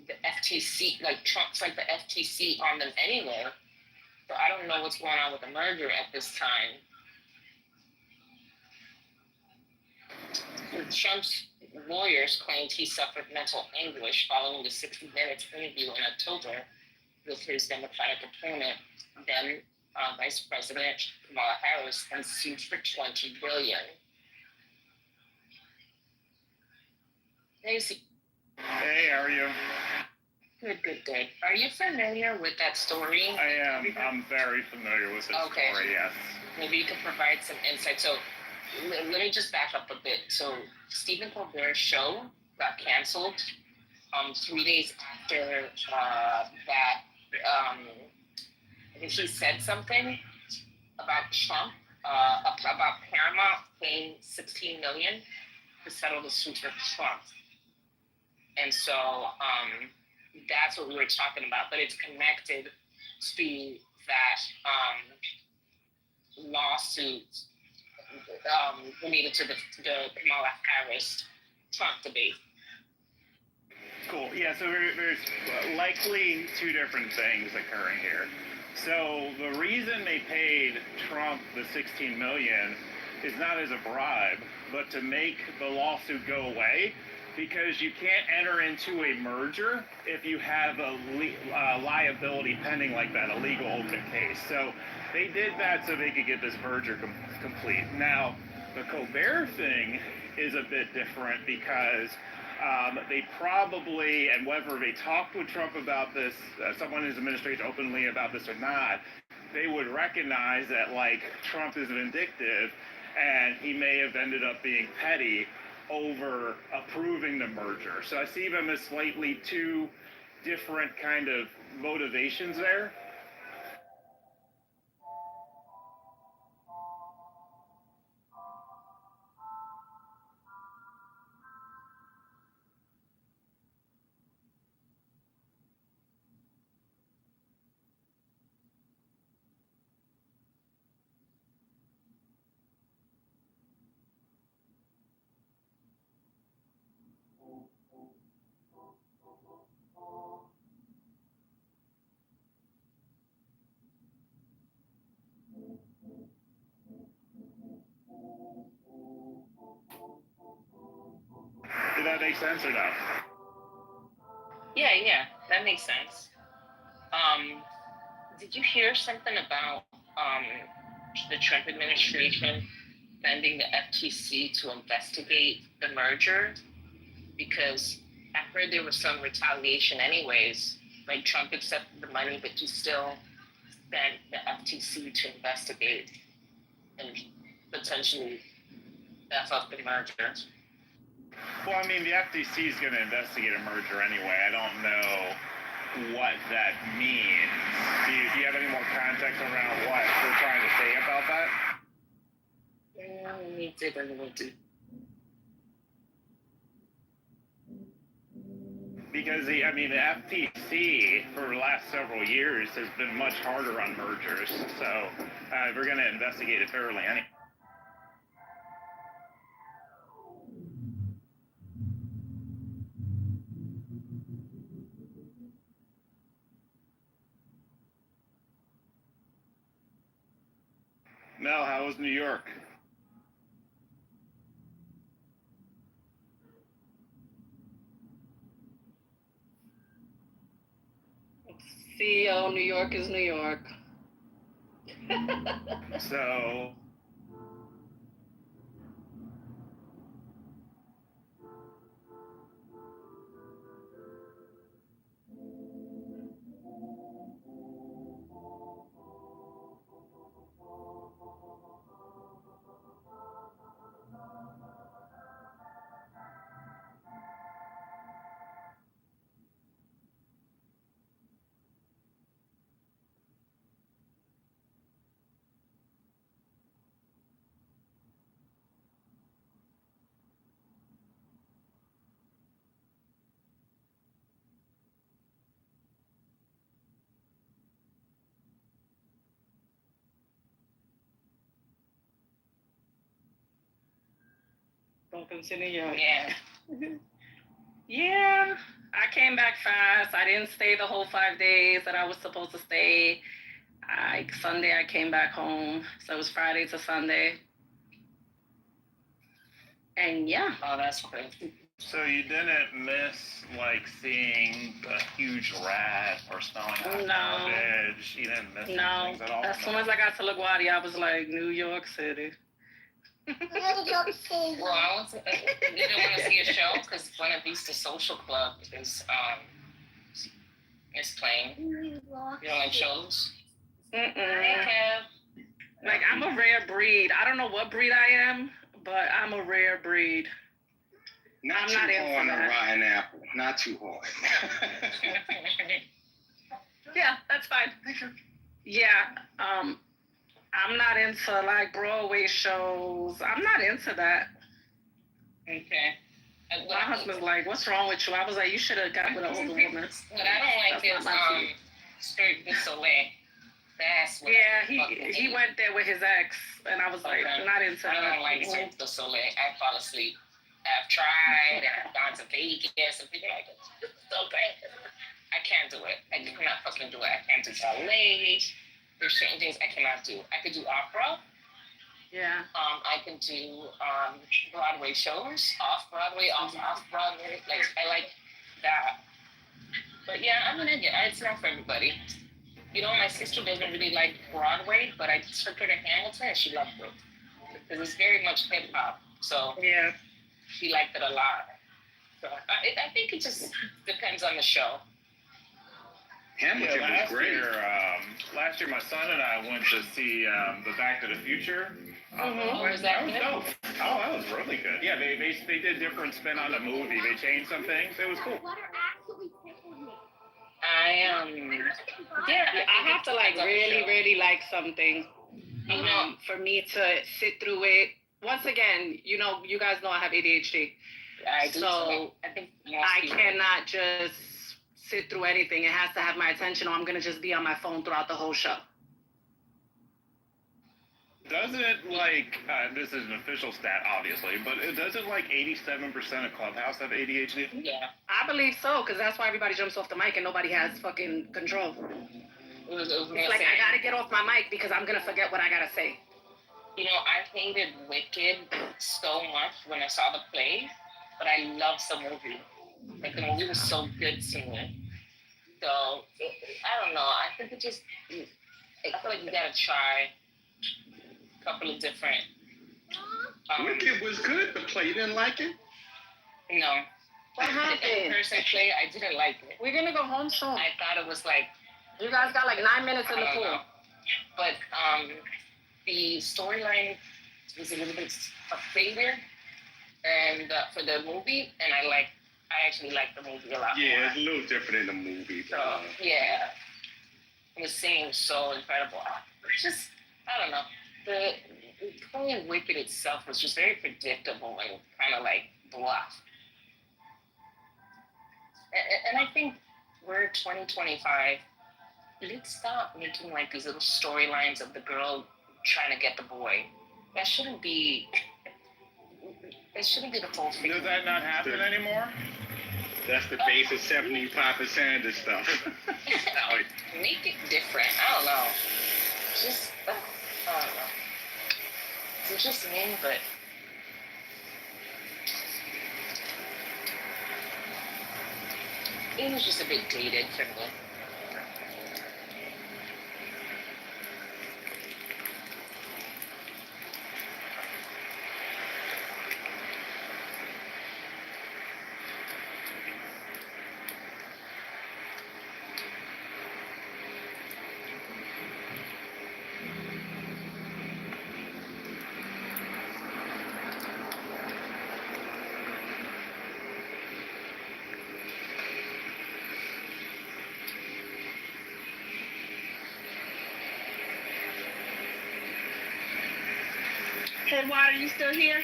the FTC, like Trump's like the FTC on them anyway. So I don't know what's going on with the merger at this time. Trump's lawyers claimed he suffered mental anguish following the 60 Minutes interview in October with his Democratic opponent, then Vice President Kamala Harris, and sued for $20 billion. Hey, how are you? Good. Are you familiar with that story? I am. I'm very familiar with this story, yes. Maybe you could provide some insight. So let me just back up a bit. So Stephen Colbert's show got canceled 3 days after that. I think he said something about Trump, about Paramount paying $16 million to settle the suit for Trump. And so that's what we were talking about, but it's connected to that lawsuit related to the Kamala Harris Trump debate. Cool. Yeah, so there's likely two different things occurring here. So the reason they paid Trump the $16 million is not as a bribe, but to make the lawsuit go away, because you can't enter into a merger if you have a liability pending like that, a legal open case. So they did that so they could get this merger complete. Now, the Colbert thing is a bit different because they probably, and whether they talked with Trump about this, someone in his administration openly about this or not, they would recognize that, like, Trump is vindictive and he may have ended up being petty over approving the merger. So I see them as slightly two different kind of motivations there. Did that make sense or no? Yeah, that makes sense. Did you hear something about the Trump administration sending the FTC to investigate the merger? Because I heard there was some retaliation anyways. Like Trump accepted the money, but he still sent the FTC to investigate and potentially F up the merger. Well, I mean, the FTC is going to investigate a merger anyway. I don't know what that means. Do you have any more context around what we're trying to say about that? Let me dig a little deep. Because the FTC for the last several years has been much harder on mergers, so we're going to investigate it thoroughly anyway. Mel, how was New York? CEO, New York is New York. So Welcome to New York. Yeah. Yeah, I came back fast. I didn't stay the whole 5 days that I was supposed to stay. Sunday I came back home, so it was Friday to Sunday. And yeah. Oh, that's great. So you didn't miss like seeing the huge rat or smelling hot garbage? You didn't miss these things at all? As soon as I got to LaGuardia, I was like, New York City. Well, I didn't want to see a show because Buena Vista Social Club is playing. You don't like shows? Like, I'm a rare breed. I don't know what breed I am, but I'm a rare breed. Not too hard on a rotten apple. Not too hard. Yeah, that's fine. Yeah, I'm not into like Broadway shows. I'm not into that. Okay. My husband's like, "What's wrong with you?" I was like, "You should have got with an older woman." What I don't like is Cirque du Soleil. That's what he went there with his ex, and I was like, not into that. I don't like Cirque du Soleil. I fall asleep. I've tried, and I've gone to Vegas, and people are like, it's so great. I can't do it. I cannot fucking do it. I can't do ballet. There's certain things I cannot do. I could do opera. Yeah. I can do Broadway shows, off-Broadway, off-Broadway. Like, I like that. But yeah, I mean, it's not for everybody. You know, my sister doesn't really like Broadway, but I took her to Hamilton, and she loved it. Because it's very much hip-hop. So yeah, she liked it a lot. So I think it just depends on the show. Hamilton was great. Last year, my son and I went to see the Back to the Future. Was that good? Oh, that was really good. Yeah, they did different spin on the movie. They changed some things. It was cool. I have to like really like something, for me to sit through it. Once again, you guys know I have ADHD, so I cannot just sit through anything. It has to have my attention, or I'm gonna just be on my phone throughout the whole show. Doesn't this is an official stat, obviously, but doesn't 87% of Clubhouse have ADHD? Yeah. I believe so, because that's why everybody jumps off the mic and nobody has fucking control. It's like, I gotta get off my mic because I'm gonna forget what I gotta say. You know, I hated Wicked so much when I saw the play, but I loved the movie. Like, the movie was so good to me. So, I don't know. I think I feel like you gotta try couple of different. Wicked was good. The play, you didn't like it? No. What happened? The in-person play, I didn't like it. We're gonna go home soon. I thought it was like. You guys got 9 minutes in the pool. Know. But the storyline was a little bit of failure, and for the movie, and I actually liked the movie a lot. Yeah, it's a little different in the movie. So yeah, the singing was so incredible. It's just, I don't know. The playing Wicked itself was just very predictable and kind of bluff. And I think we're 2025. Let's stop making these little storylines of the girl trying to get the boy. That shouldn't be the whole thing. Does that not happen anymore? That's the base of 75% of the stuff. Make it different. I don't know. Just, I don't know. It's just me, but it was just a bit dated for me. Headwater, you still here?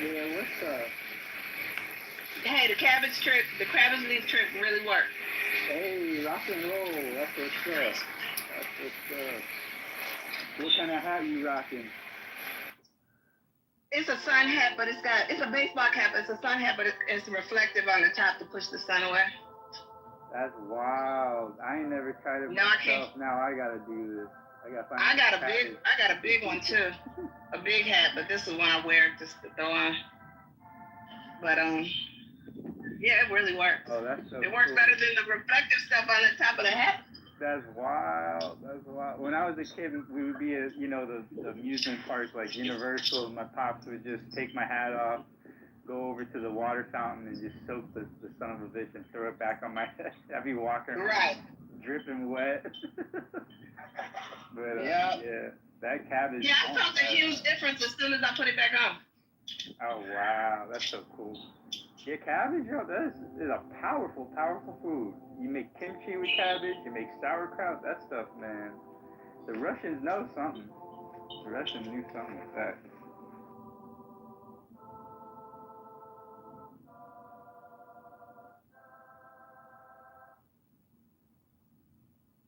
Yeah, what's up? Hey, the cabbage leaf trip really worked. Hey, rock and roll. That's what's up. That's what's up. What kind of hat you rocking? It's a sun hat, but it's a baseball cap. It's a sun hat, but it's reflective on the top to push the sun away. That's wild. I ain't never tried it No, I myself. can't. Now I gotta do this. I got a big one too, a big hat, but this is one I wear just to throw on. But yeah, it really works. Oh, that's so It works cool. better than the reflective stuff on the top of the hat. That's wild. That's wild. When I was a kid, we would be at, the amusement parks like Universal, and my pops would just take my hat off, go over to the water fountain and just soak the son of a bitch and throw it back on my head. I'd be walking around Right. dripping wet. But Yeah. yeah, that cabbage. Yeah, I felt a huge difference as soon as I put it back on. Oh wow, that's so cool. Yeah, cabbage, that is a powerful, powerful food. You make kimchi with cabbage, you make sauerkraut, that stuff, man. The Russians know something. The Russians knew something with that.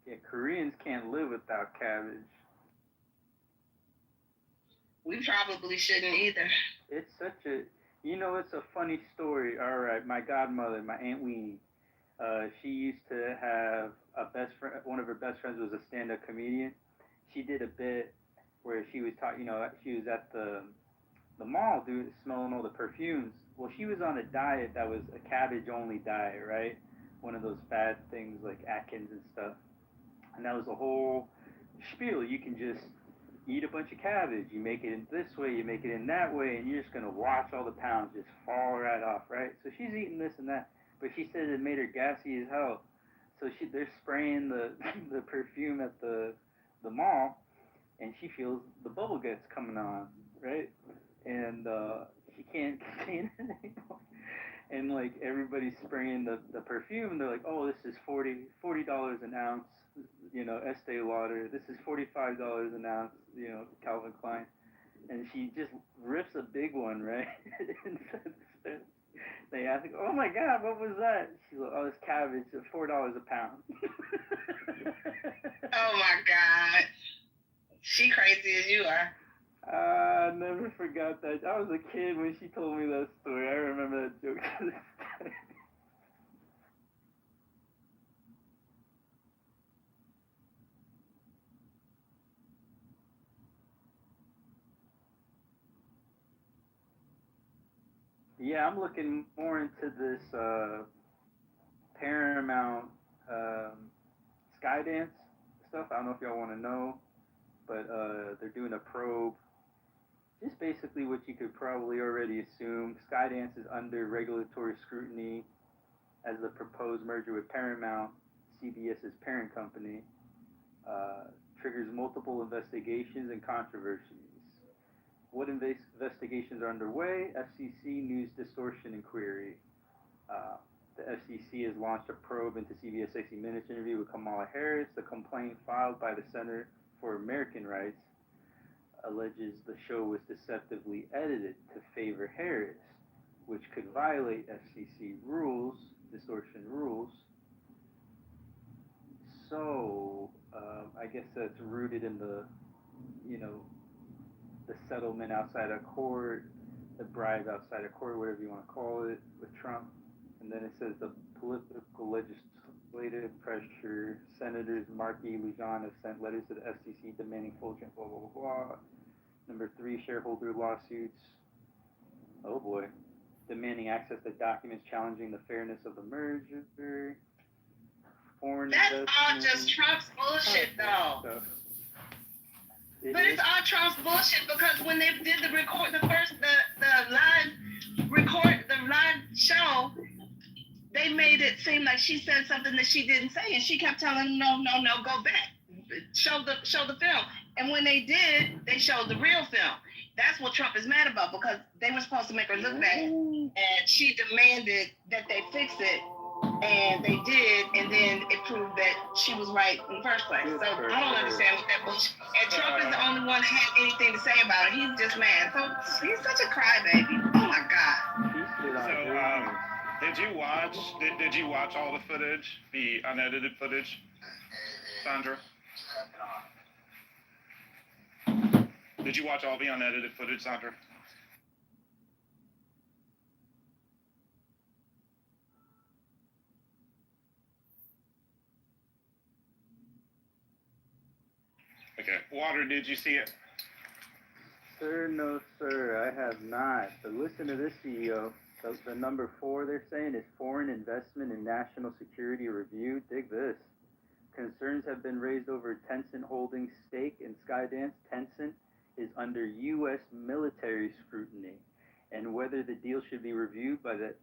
Yeah, Koreans can't live without cabbage. We probably shouldn't either. It's such a, it's a funny story. All right, my godmother, my Aunt Weenie, she used to have a best friend. One of her best friends was a stand-up comedian. She did a bit where she was talking, she was at the mall, smelling all the perfumes. Well, she was on a diet that was a cabbage-only diet, right? One of those fad things like Atkins and stuff. And that was a whole spiel. You can just eat a bunch of cabbage. You make it in this way, you make it in that way, and you're just going to watch all the pounds just fall right off, right? So she's eating this and that. But she said it made her gassy as hell. So they're spraying the perfume at the mall, and she feels the bubble guts coming on, right? And she can't contain it anymore. And like everybody's spraying the perfume, they're like, oh, this is $40 an ounce, Estee Lauder. This is $45 an ounce, Calvin Klein. And she just rips a big one, right? And they ask, oh my God, what was that? She's like, oh, it's cabbage, $4 a pound. Oh my God. She crazy as you are. I never forgot that. I was a kid when she told me that story. I remember that joke to this day. Yeah, I'm looking more into this Paramount Skydance stuff. I don't know if y'all want to know, but they're doing a probe. Just basically what you could probably already assume. Skydance is under regulatory scrutiny as the proposed merger with Paramount, CBS's parent company, triggers multiple investigations and controversies. What investigations are underway? FCC News Distortion Inquiry. The FCC has launched a probe into CBS 60 Minutes interview with Kamala Harris. The complaint filed by the Center for American Rights alleges the show was deceptively edited to favor Harris, which could violate FCC rules, distortion rules. So I guess that's rooted in the settlement outside of court, the bribe outside of court, whatever you want to call it, with Trump. And then it says the political legislative pressure. Senators Markey, Lujan have sent letters to the FCC demanding full blah, blah, blah, blah. Number 3, shareholder lawsuits. Oh boy. Demanding access to documents challenging the fairness of the merger. Foreign That's all just Trump's bullshit, though. Stuff. But it's all Trump's bullshit because when they did the live show, they made it seem like she said something that she didn't say, and she kept telling them, no, go back, show the film. And when they did, they showed the real film. That's what Trump is mad about because they were supposed to make her look bad, and she demanded that they fix it. And they did, and then it proved that she was right in the first place. So I don't understand what that bullshit. And Trump is the only one that had anything to say about it. He's just mad. So he's such a crybaby. Oh my God. So, did you watch all the footage, the unedited footage, Sandra? Did you watch all the unedited footage, Sandra? Okay. Water, did you see it? Sir, no, sir, I have not. But listen to this, CEO. The number 4 they're saying is foreign investment in national security review. Dig this. Concerns have been raised over Tencent Holdings' stake in Skydance. Tencent is under U.S. military scrutiny, and whether the deal should be reviewed by the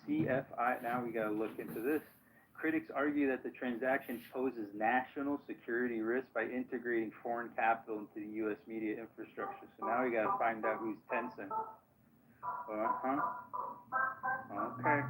CFI. Now we got to look into this. Critics argue that the transaction poses national security risk by integrating foreign capital into the U.S. media infrastructure. So now we got to find out who's Tencent. Okay.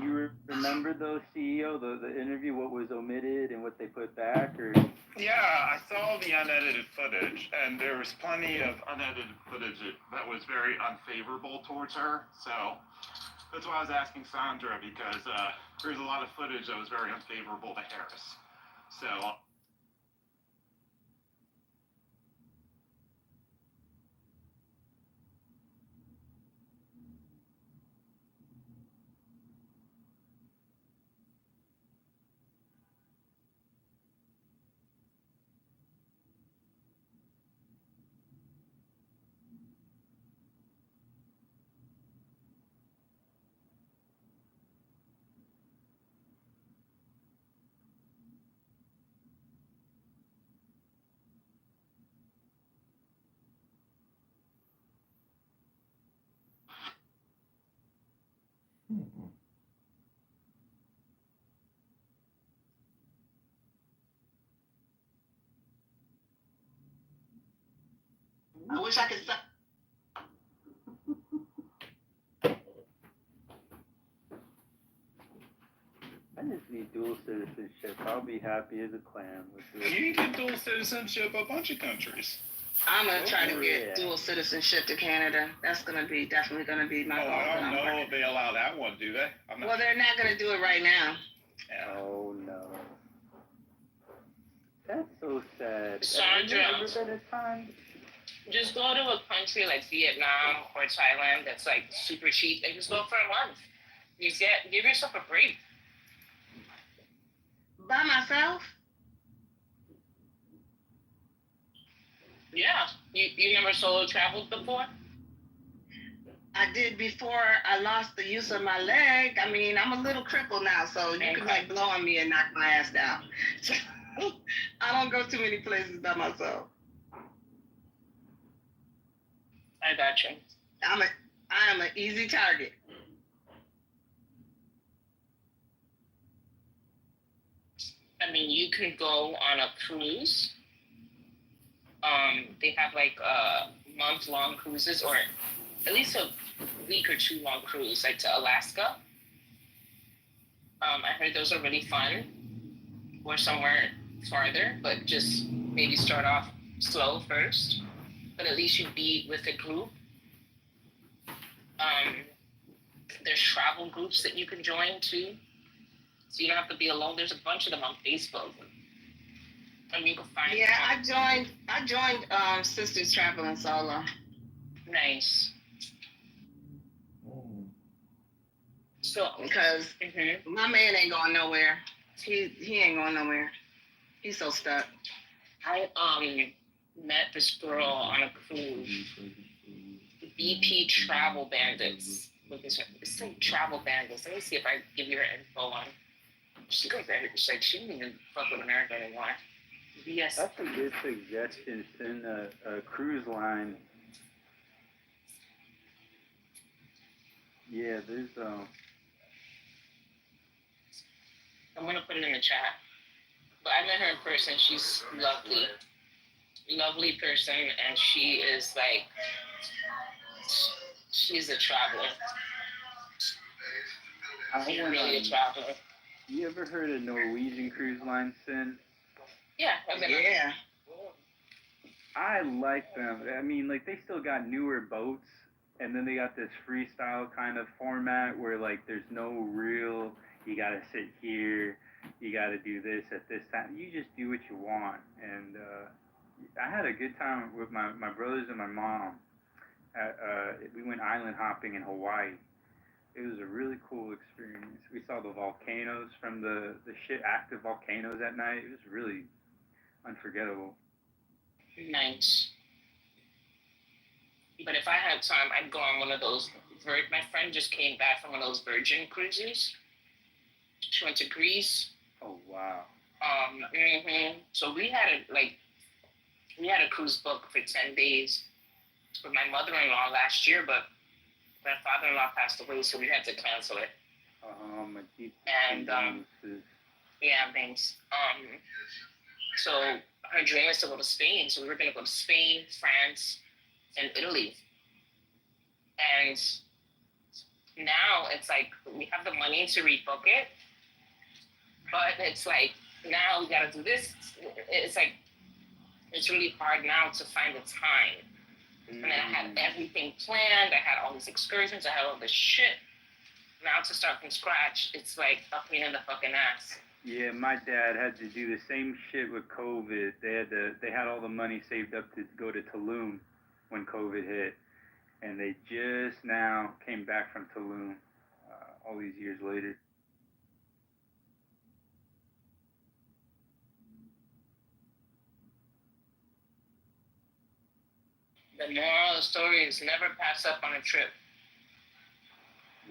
You remember though, CEO, the interview, what was omitted and what they put back, or? Yeah, I saw the unedited footage, and there was plenty of unedited footage that was very unfavorable towards her. So that's why I was asking Sandra, because there's a lot of footage that was very unfavorable to Harris. So. I wish I could. I just need dual citizenship. I'll be happy as a clam. You can get dual citizenship a bunch of countries. I'm gonna try to get dual citizenship to Canada. That's definitely gonna be my goal. I don't know if they allow that one, do they? Well, they're not gonna do it right now. Yeah. Oh no. That's so sad. Sandra, Time? just go to a country like Vietnam or Thailand that's like super cheap and just go for a month. Give yourself a break. By myself? Yeah. You never solo traveled before? I did before I lost the use of my leg. I mean, I'm a little crippled now, so you can like blow on me and knock my ass down. I don't go too many places by myself. I got you. I am an easy target. I mean, you can go on a cruise. They have like month-long cruises, or at least a week or 2 long cruise, like to Alaska. I heard those are really fun. Or somewhere farther, but just maybe start off slow first. But at least you'd be with a group. There's travel groups that you can join too, so you don't have to be alone. There's a bunch of them on Facebook. And you can find. Yeah, I joined Sisters Traveling Solo. Nice. So because my man ain't going nowhere. He ain't going nowhere. He's so stuck. I met this girl on a cruise. BP Travel Bandits. It's like Travel Bandits. Let me see if I give you her info on. She goes there. She's like, she doesn't even fuck with America anymore. Yes. That's a good suggestion. Send a cruise line. Yeah, there's I'm gonna put it in the chat. But I met her in person. She's lovely. Lovely person, and she is like, she's a traveler. She's really a traveler. You ever heard of Norwegian Cruise Line, Sin? Yeah, I've been on. Yeah. I like them. I mean, like, they still got newer boats, and then they got this freestyle kind of format where, like, there's no real, you gotta sit here, you gotta do this at this time. You just do what you want. And I had a good time with my brothers and my mom. We went island hopping in Hawaii. It was a really cool experience. We saw the volcanoes from the active volcanoes at night. It was really unforgettable. Nice. But if I had time, I'd go on one of those. My friend just came back from one of those Virgin cruises. She went to Greece. Oh wow. So we had a cruise book for 10 days with my mother-in-law last year, but my father-in-law passed away, so we had to cancel it. My deep And yeah, thanks. So her dream is to go to Spain, so we were gonna go to Spain, France, and Italy. And now it's like we have the money to rebook it, but it's like now we gotta do this. It's like it's really hard now to find the time. And then I had everything planned. I had all these excursions. I had all this shit. Now to start from scratch, it's like a pain in the fucking ass. Yeah, my dad had to do the same shit with COVID. They had all the money saved up to go to Tulum when COVID hit, and they just now came back from Tulum all these years later. The moral of the story is never pass up on a trip.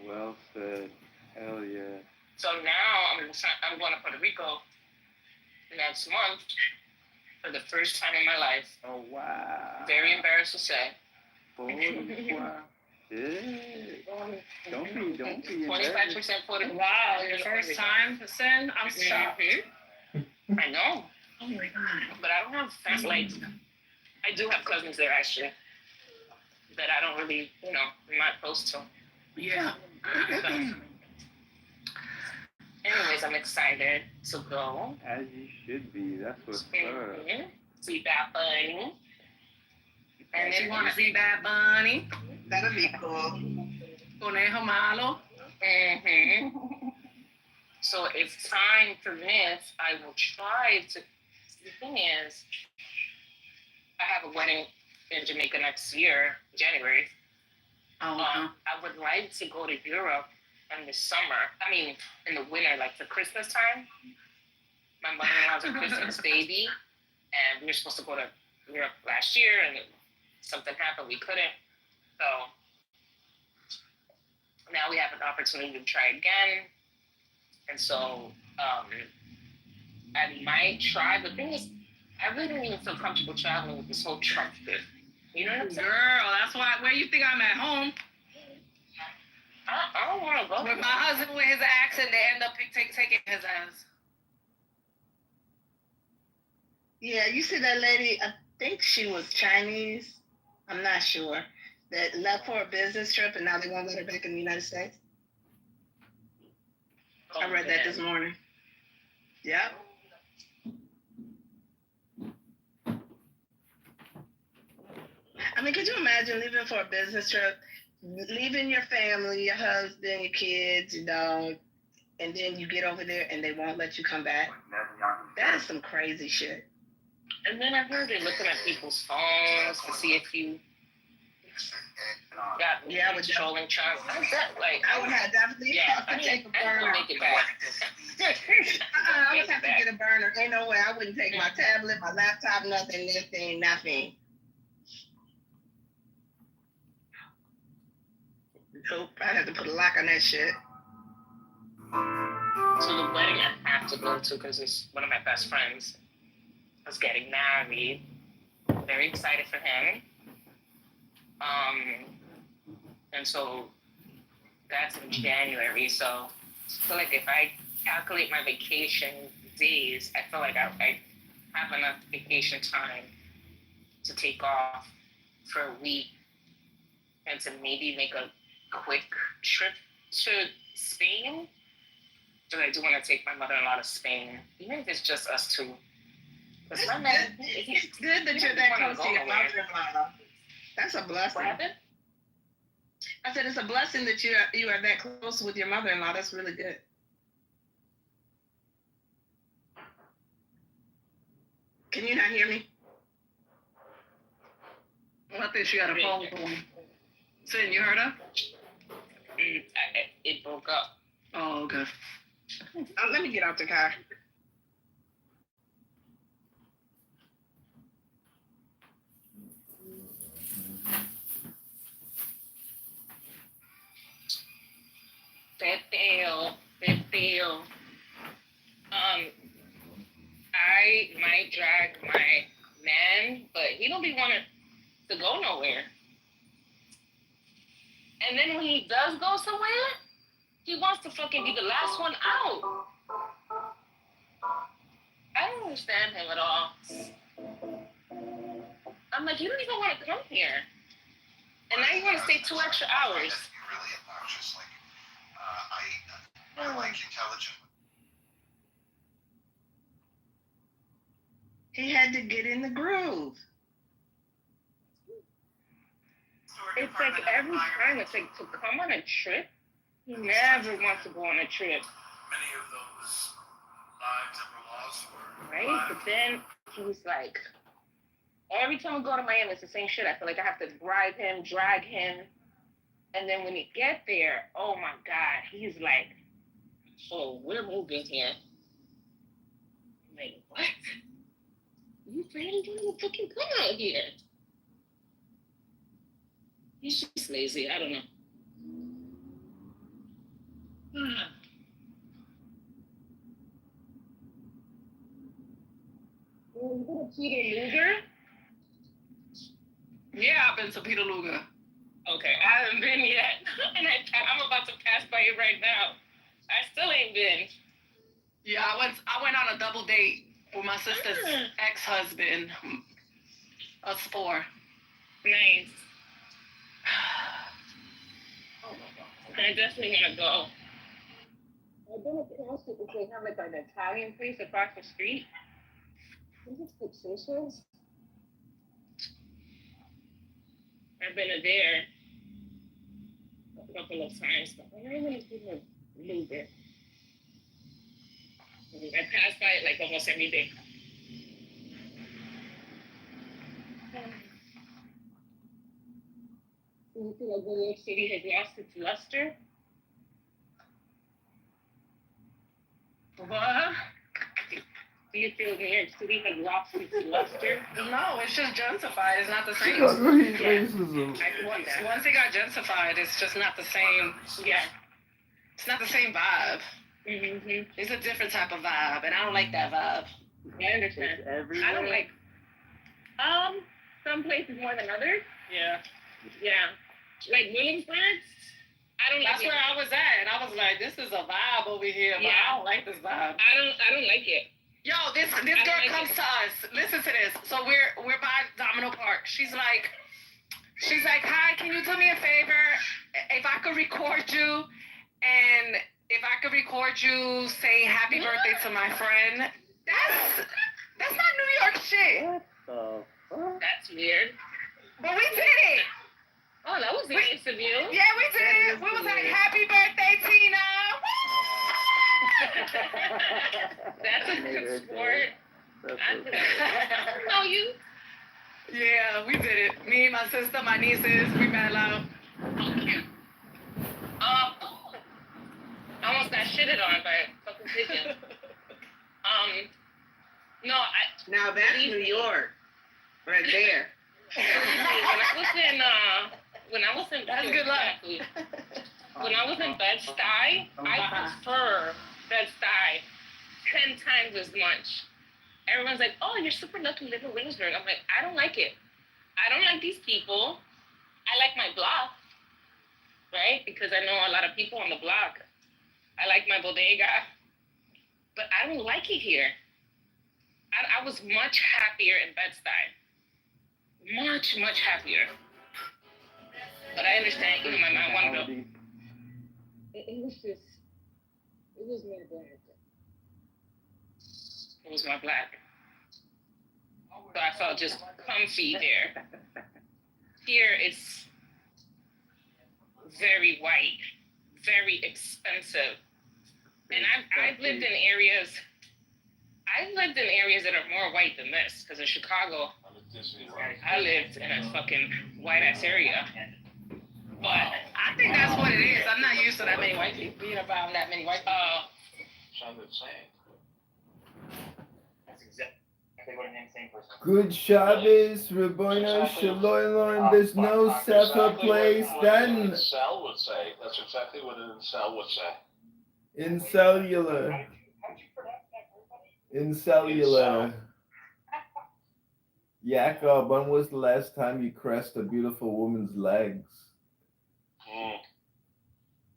Well said. Hell yeah. So now I'm going to Puerto Rico next month for the first time in my life. Oh wow. Very embarrassed to say. Wow. Shit. Don't be 25% Puerto Rico. Wow, your first time, Sin? I'm shocked. I know. Oh my God. But I don't have friends like, I do have cousins there actually that I don't really, I'm not close to. Yeah. But anyways, I'm excited to go. As you should be. That's what's up. See Bad Bunny. And She then want to see Bad Bunny. That'll be cool. Conejo Malo. So if time permits, I will try to. The thing is, I have a wedding in Jamaica next year, January. I would like to go to Europe in the summer. I mean, in the winter, like for Christmas time. My mother-in-law's a Christmas baby, and we were supposed to go to Europe last year, and something happened, we couldn't. So now we have an opportunity to try again. And so I might try. The thing is, I really don't even feel comfortable traveling with this whole Trump thing. You know what I'm saying? Girl, that's why. Where you think I'm at home? I don't want to go. With my husband with his accent, they end up taking his ass. Yeah, you see that lady, I think she was Chinese, I'm not sure, that left for a business trip and now they won't let her back in the United States. I read that this morning. Yep. I mean, could you imagine leaving for a business trip, leaving your family, your husband, your kids, your dog, and then you get over there and they won't let you come back? That is some crazy shit. And then I heard they're looking at people's phones to see if you got controlling Trump. I would have definitely have to take a burner. Make it back. I would have to get a burner. Ain't no way I wouldn't take my tablet, my laptop, nothing. Nope, I'd have to put a lock on that shit. So the wedding I have to go to because it's one of my best friends is getting married. Very excited for him. And so that's in January. So I feel like if I calculate my vacation days, I feel like I have enough vacation time to take off for a week and to maybe make a quick trip to Spain. But I do want to take my mother-in-law to Spain, even if it's just us two. Because my man, It's good that you're that close to your mother-in-law. That's a blessing. What happened? I said it's a blessing that you are that close with your mother-in-law. That's really good. Can you not hear me? Well, I think she got a phone call. Sin, you heard her? It broke up. Oh, okay. Let me get out the car. Feo. I might drag my man, but he don't be wanting to go nowhere. And then when he does go somewhere, he wants to fucking be the last one out. I don't understand him at all. I'm like, you don't even want to come here. And now you want to stay 2 extra hours. Really obnoxious. Like, I like intelligent. He had to get in the groove. It's like every time it's like to come on a trip, he never wants to go on a trip. Many of those lives that were lost were Right? But then he's like, every time we go to Miami, it's the same shit. I feel like I have to bribe him, drag him. And then when he get there, oh my God, he's like, oh, we're moving here. I'm like, what? You barely don't even fucking come out here. He's just lazy. I don't know. You go to Peter Luger? Yeah, I've been to Peter Luger. Okay, I haven't been yet. And I'm about to pass by it right now. I still ain't been. Yeah, I went on a double date with my sister's ex-husband. Us four. Nice. I definitely want to go. I've been across it because they have like an Italian place across the street. I think it's Patricia's. I've been there a couple of times, but I don't want to do a Luger. I pass by it like almost every day. Do you feel like New York City has lost its luster? What? Do you feel New York City has lost its luster? No, it's just gentrified. It's not the same. Racism. I want that. Once it got gentrified, it's just not the same. Yeah. It's not the same vibe. Mm-hmm. It's a different type of vibe, and I don't like that vibe. I understand. It's everywhere. I don't like. Some places more than others. Yeah. Yeah. Like Williamsburg. I don't like That's it. where I was at, and I was like, this is a vibe over here, but Yeah. I don't like this vibe. I don't like it. Yo, this don't girl like comes it. to us. Listen to this. So we're by Domino Park. She's like, hi, can you do me a favor? If I could record you, and if I could record you saying happy birthday to my friend, that's not New York shit. What the fuck? That's weird. But we did it. Oh, that was nice of you. Yeah, we did it. We was like, happy birthday, Tina. That's a good sport. I know you. Yeah, we did it. Me, my sister, my nieces, we mad loud. I almost got shitted on by a fucking pigeon. No, Now that's New York, right there. when I was in That's good luck. exactly. When I was in Bed-Stuy, I prefer Bed-Stuy 10 times as much. Everyone's like, oh, you're super lucky to live in Williamsburg. I'm like, I don't like it. I don't like these people. I like my block, right? Because I know a lot of people on the block. I like my bodega, but I don't like it here. I was much happier in Bed-Stuy. Much, much happier. But I understand, you know, my mom wanted to. It It was my black. It was my black. So I felt just comfy there. Here it's very white, very expensive. And I've lived in areas that are more white than this. Because in Chicago, I lived in a fucking white ass area. But I think that's what it is. I'm not used to that many white people being around that many white people. That's exactly what an insane person. Good Shabbos, Rabbeinu Shalom. There's no safer place than incel would say. That's exactly what an incel would say. in cellular. How'd you pronounce that word? In cellular. Jacob, when was the last time you caressed a beautiful woman's legs?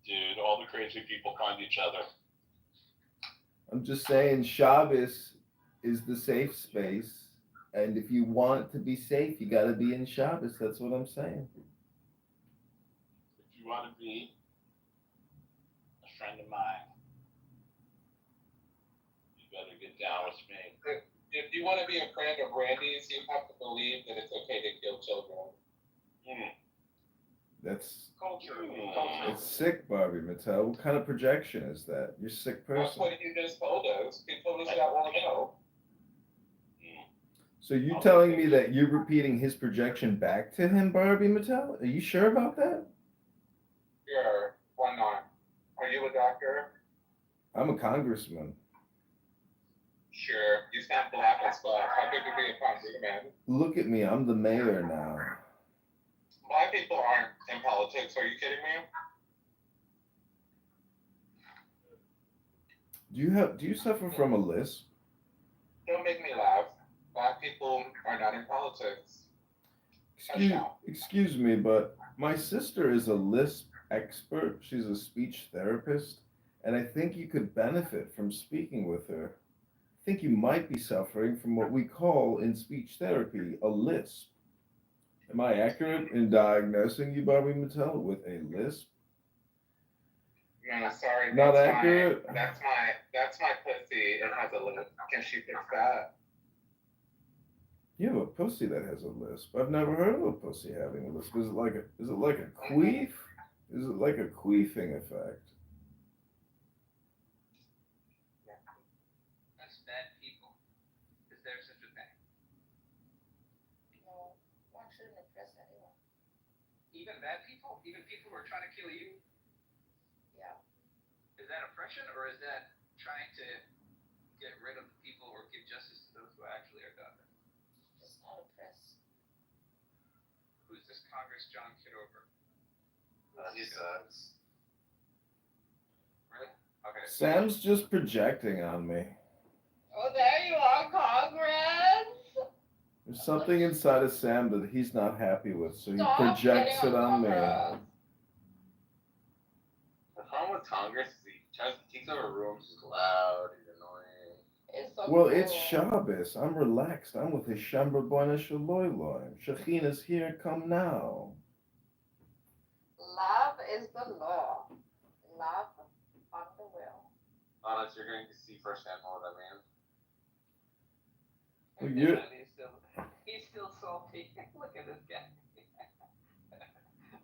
Dude, all the crazy people find each other. I'm just saying, Shabbos is the safe space. And if you want to be safe, you got to be in Shabbos. That's what I'm saying. If you want to be a friend of mine, you better get down with me. If you want to be a friend of Randy's, you have to believe that it's okay to kill children. That's Culture. it's sick, Barbie Mattel. What kind of projection is that? You're a sick That's person. what you just told us. You told us that long ago. So you telling me that you're repeating his projection back to him, Barbie Mattel? Are you sure about that? Sure. Why not? Are you a doctor? I'm a congressman. Sure. You sound black as fuck. How could you be a congressman? Look at me, I'm the mayor now. Black people aren't in politics. Are you kidding me? Do you suffer from a lisp? Don't make me laugh. Black people are not in politics. Excuse me, but my sister is a lisp expert. She's a speech therapist, and I think you could benefit from speaking with her. I think you might be suffering from what we call in speech therapy a lisp. Am I accurate in diagnosing you, Barbie Mattel, with a lisp? No, sorry. Not accurate? That's my pussy. It has a lisp. Can she fix that? You have a pussy that has a lisp. I've never heard of a pussy having a lisp. Is it like a queef? Is it like a queefing effect? That's bad people. Is there such a thing? No, one shouldn't oppress anyone. Even bad people? Even people who are trying to kill you? Yeah. Is that oppression, or is that trying to get rid of the people or give justice to those who actually are done? Just not oppress. Who's this Congress John Kitover? He sucks. Really? Okay. Sam's just projecting on me. Oh, there you are, Congress. There's something inside of Sam that he's not happy with, so he Stop projects it getting on me. Congress. The problem with Congress is he takes over rooms, he's loud, he's annoying. It's so Well, cool. it's Shabbos. I'm relaxed. I'm with his Shem Rabbeinu Shalom. Shekhinah's here. Come now. Love is the law. Love on the will. Honest, you're going to see firsthand what I mean. Well, you- He's still salty. Look at this guy.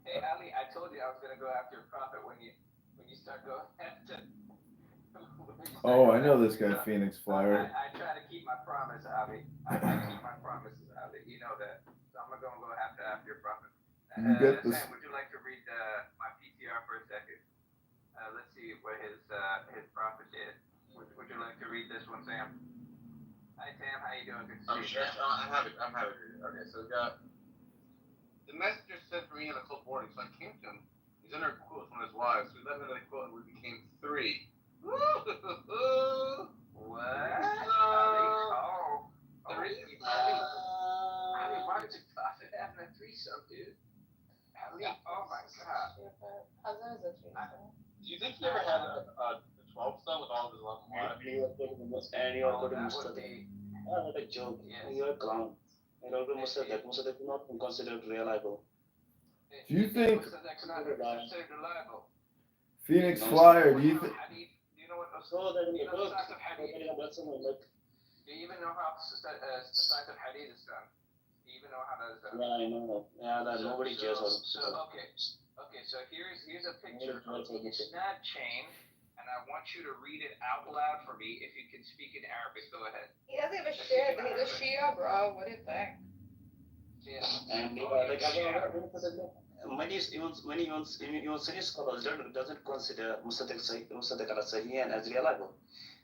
Hey, Ali, I told you I was going to go after a prophet when you start going after. Oh, I know this guy, Phoenix Flyer. I try to keep my promise, Avi. I keep my promises, Avi. You know that. So I'm going to go after your prophet. You get this. Sam, would you like to read my PTR for a second? Let's see what his prophet did. Would you like to read this one, Sam? Hi, Sam. How you doing? Good to see you. I'm happy to read it. Okay, so we got the messenger sent for me in a close morning, so I came to him. He's in our quotes from his wives. We left another quote and we became three. What? Oh, three? Ali, why did you prophet having a threesome, dude? Ali, oh my god. Other is a threesome. Do you think he ever had a 12 son with all of his 11 wives? And you are going to That Mr. would be, Not a joke. yes. You are a clown. And also Mr. That Mr. That not considered reliable. Do you think That's not considered reliable. Phoenix Flyer? Do you think? Do you know what So that you in the know the book, science of hadith? that's something like, Do you even know how the science of hadith is done? Do you even know how that is done? yeah, I know. Yeah, that nobody cares about it. So okay. So here's a picture of the isnad chain, and I want you to read it out loud for me. If you can speak in Arabic, go ahead. He doesn't give a shit. He's a Shia, bro. What do you think? Yeah. And like many Sunni scholars doesn't consider Musaddiq al-Sahihan as reliable.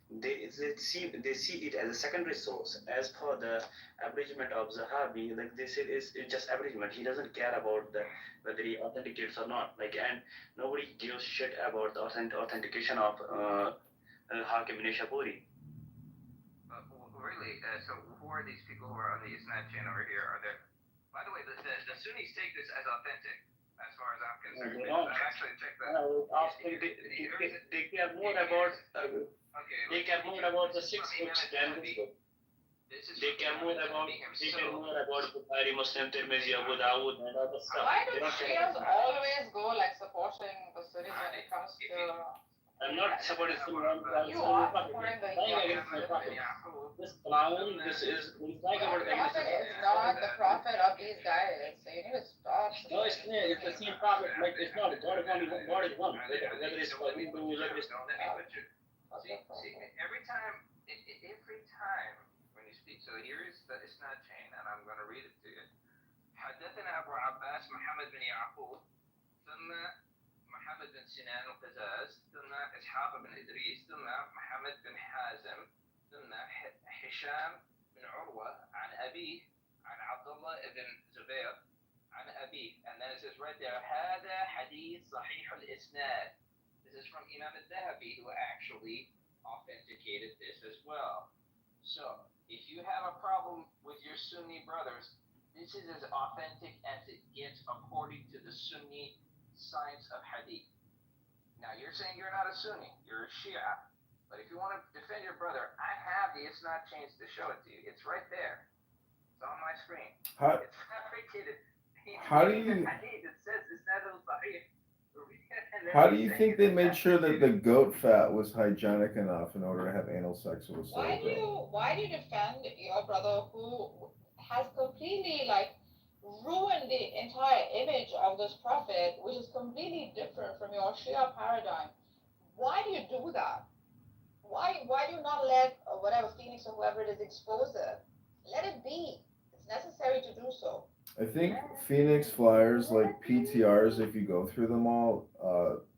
They see it as a secondary source. As for the abridgment of Zahabi, like they said, it's just abridgment. He doesn't care about whether he authenticates or not. Like, and nobody gives shit about the authentication of Hakim Nishaburi. Really? So who are these people who are on the Isnad chain over here? Are there? By the way, the Sunnis take this as authentic, as far as I'm concerned. I've actually checked that. They care more about. They care more about the 6 books than this book. They care more about Bukhari, Muslim, Tirmidhi, Abu Dawud, and other stuff. Why do Shias always go like supporting the Sunnis when it comes to? I'm not supporting someone. You are supporting the This clown, he's like about the prophet is not the prophet of these guys. So you need to stop. No, it's the same prophet. Like, it's not. God is one. Whether it's for Hindu, whether it's See, every time when you speak, so here is the Isnad chain, and I'm going to read it to you. حدثنا أبو عباس محمد بن يعقوب ثم محمد بن سنان وقزاز ثم إسحاق بن إدريس ثم محمد بن حازم ثم هشام بن عروة عن أبيه عن عبد الله بن زبير عن أبيه, and then it says right there هذا حديث صحيح الإسناد. This is from Imam al-Dhahabi, who actually authenticated this as well. So, if you have a problem with your Sunni brothers, this is as authentic as it gets according to the Sunni science of Hadith. Now, you're saying you're not a Sunni, you're a Shia, but if you want to defend your brother, I have the Isnad chains to show it to you. It's right there. It's on my screen. It's fabricated. How do you? It says Isnad al-Sahih. How do you think they made sure that the goat fat was hygienic enough in order to have anal sex with a slave girl? Why do you defend your brother who has completely ruined the entire image of this prophet, which is completely different from your Shia paradigm? Why do you do that? Why do you not let whatever Phoenix or whoever it is expose it? Let it be. It's necessary to do so. I think Phoenix Flyers, like PTRs, if you go through them all,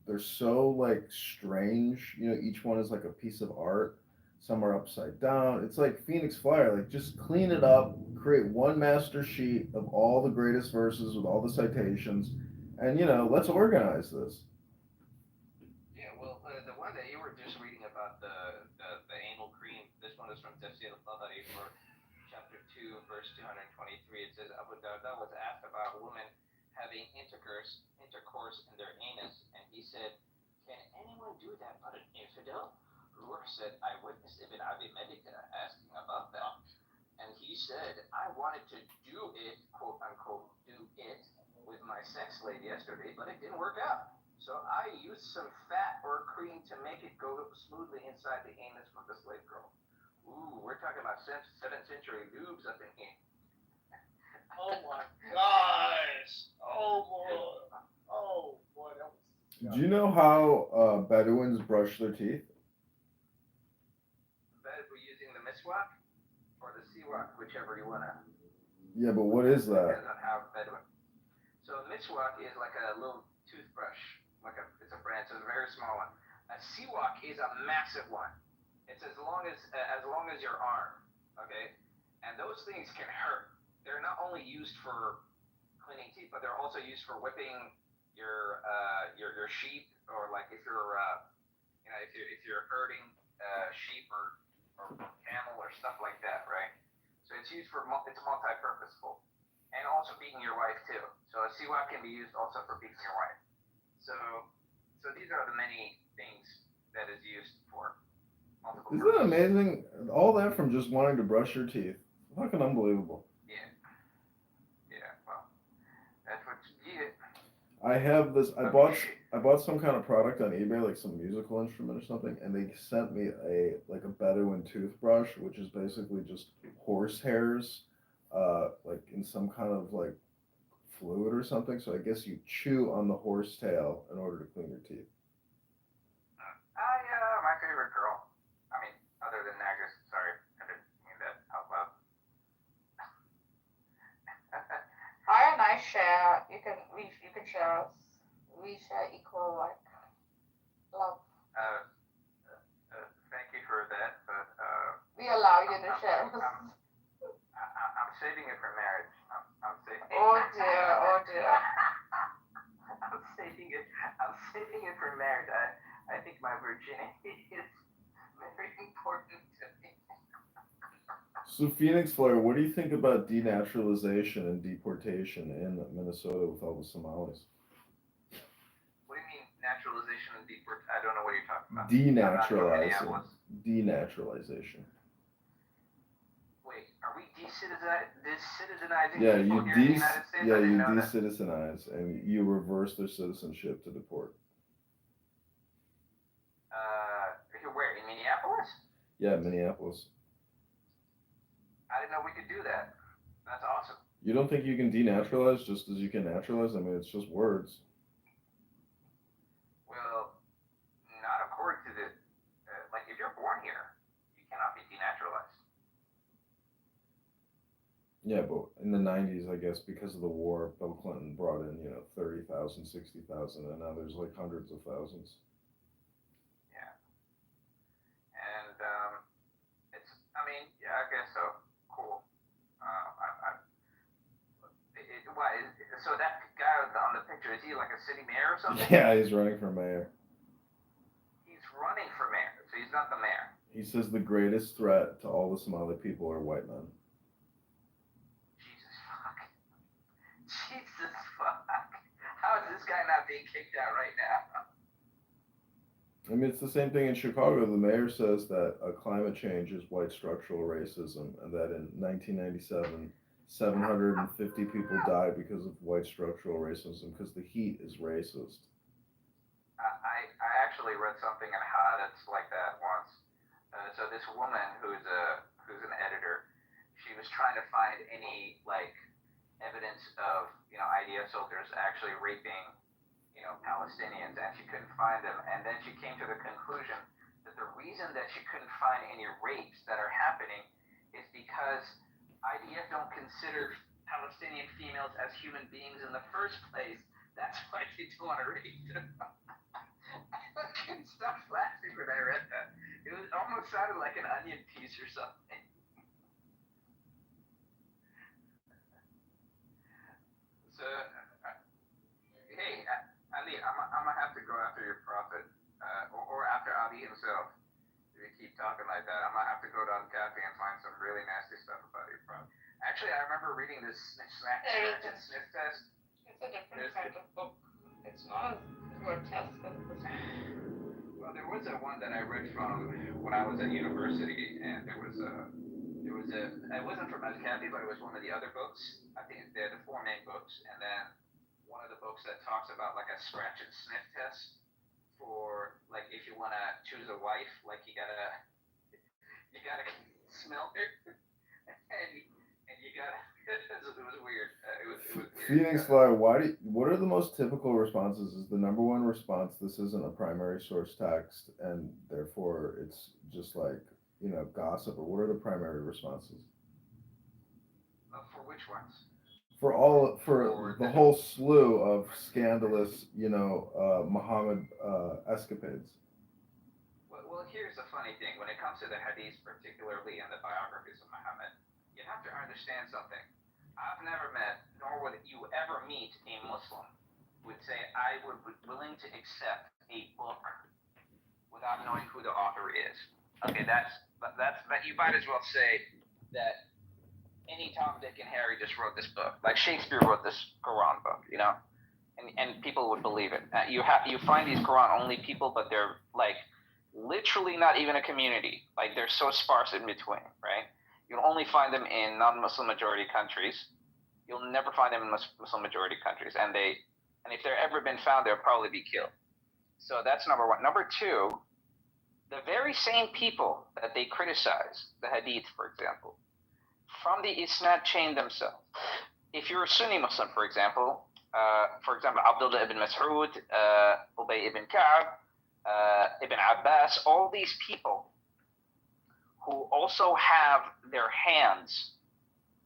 they're so strange. You know, each one is like a piece of art. Some are upside down. It's like Phoenix Flyer, just clean it up, create one master sheet of all the greatest verses with all the citations, and let's organize this. Yeah, well, the one that you were just reading about the anal cream, this one is from Tafsir al-Tabari for chapter 2, verse 223. It says, Abu Darda was asked about a woman having intercourse in their anus, and he said, can anyone do that but an infidel? Ruh said, I witnessed Ibn Abi Malika asking about that, and he said, I wanted to do it, quote unquote, do it with my sex slave yesterday, but it didn't work out. So I used some fat or cream to make it go smoothly inside the anus of the slave girl. Ooh, we're talking about 7th century lubes up in here. Oh my gosh! Oh boy, that was. Do you know how Bedouins brush their teeth? We're using the miswak or the siwak, whichever you want to. Yeah, but what is that? Depends on how Bedouin. So miswak is like a little toothbrush, it's a brand, so it's a very small one. A siwak is a massive one. It's as long as your arm, okay? And those things can hurt. They're not only used for cleaning teeth, but they're also used for whipping your sheep, or if you're if you're herding sheep or camel or stuff like that, right? So it's used it's multi-purposeful, and also beating your wife too. So a siwak can be used also for beating your wife. So these are the many things that is used for. Isn't that amazing? All that from just wanting to brush your teeth. Fucking unbelievable. Yeah. Well, that's what you get. I have this. I bought some kind of product on eBay, like some musical instrument or something, and they sent me a Bedouin toothbrush, which is basically just horse hairs, like in some kind of like fluid or something. So I guess you chew on the horse tail in order to clean your teeth. My favorite girl. I mean, other than Nagus, sorry, I didn't mean that out loud. I and I share. You can share us. We share equal like love. Thank you for that, but We allow you to share us. I'm saving it for marriage. I'm saving. Oh dear, oh dear. I'm saving it. I'm saving it for marriage. I think my virginity is very important to me. So Phoenix Flare, what do you think about denaturalization and deportation in Minnesota with all the Somalis? What do you mean naturalization and deport? I don't know what you're talking about. Denaturalization. Wait, are we decitizenizing Yeah, people here in the United States? yeah, you decitizenize and you reverse their citizenship to deport. Where, in Minneapolis? Yeah, Minneapolis. I didn't know we could do that. That's awesome. You don't think you can denaturalize just as you can naturalize? I mean, it's just words. Well, not according to the, like if you're born here, you cannot be denaturalized. Yeah, but in the 90s, I guess, because of the war, Bill Clinton brought in, 30,000, 60,000, and now there's like hundreds of thousands. Yeah. And, I guess so. Cool. So that guy on the picture, is he like a city mayor or something? Yeah, he's running for mayor. He's running for mayor, so he's not the mayor. He says the greatest threat to all the Somali people are white men. Jesus fuck. How is this guy not being kicked out right now? I mean, it's the same thing in Chicago. The mayor says that climate change is white structural racism, and that in 1997, 750 people died because of white structural racism, because the heat is racist. I actually read something on how that's like that once. So this woman who's an editor, she was trying to find any like evidence of IDF soldiers actually raping Palestinians, and she couldn't find them. And then she came to the conclusion that the reason that she couldn't find any rapes that are happening is because IDF don't consider Palestinian females as human beings in the first place. That's why they don't want to rape them. I couldn't stop laughing when I read that. It almost sounded like an onion piece or something. So, hey, Ali, I'm gonna have to go after your prophet, or after Ali himself. If you keep talking like that, I'm gonna have to go down to cafe and find some really nasty stuff about your prophet. Actually, I remember reading this sniff test. It's a different kind of book. It's not as grotesque as this one. Well, there was one that I read from when I was at university, and it wasn't from El Capi, but it was one of the other books. I think they're the four main books, and then one of the books that talks about like a scratch and sniff test for like if you want to choose a wife, like you gotta smell her, and you gotta. It was weird. It was weird. Phoenix Flyer, what are the most typical responses? Is the number one response this isn't a primary source text and therefore it's just like gossip, or what are the primary responses? For which ones? For the whole slew of scandalous, Muhammad escapades. Well, here's the funny thing. When it comes to the hadiths, particularly in the biographies of Muhammad, you have to understand something. I've never met, nor would you ever meet a Muslim who would say, I would be willing to accept a book without knowing who the author is. Okay, that's you might as well say that any Tom, Dick, and Harry just wrote this book. Like Shakespeare wrote this Quran book, and people would believe it. You find these Quran only people, but they're like literally not even a community. Like they're so sparse in between, right? You'll only find them in non-Muslim majority countries. You'll never find them in Muslim majority countries, and And if they're ever been found, they'll probably be killed. So that's number one. Number two, the very same people that they criticize, the Hadith, for example, from the Isnad chain themselves. If you're a Sunni Muslim, for example, Abdullah ibn Mas'ud, Ubay ibn Ka'b, Ibn Abbas, all these people who also have their hands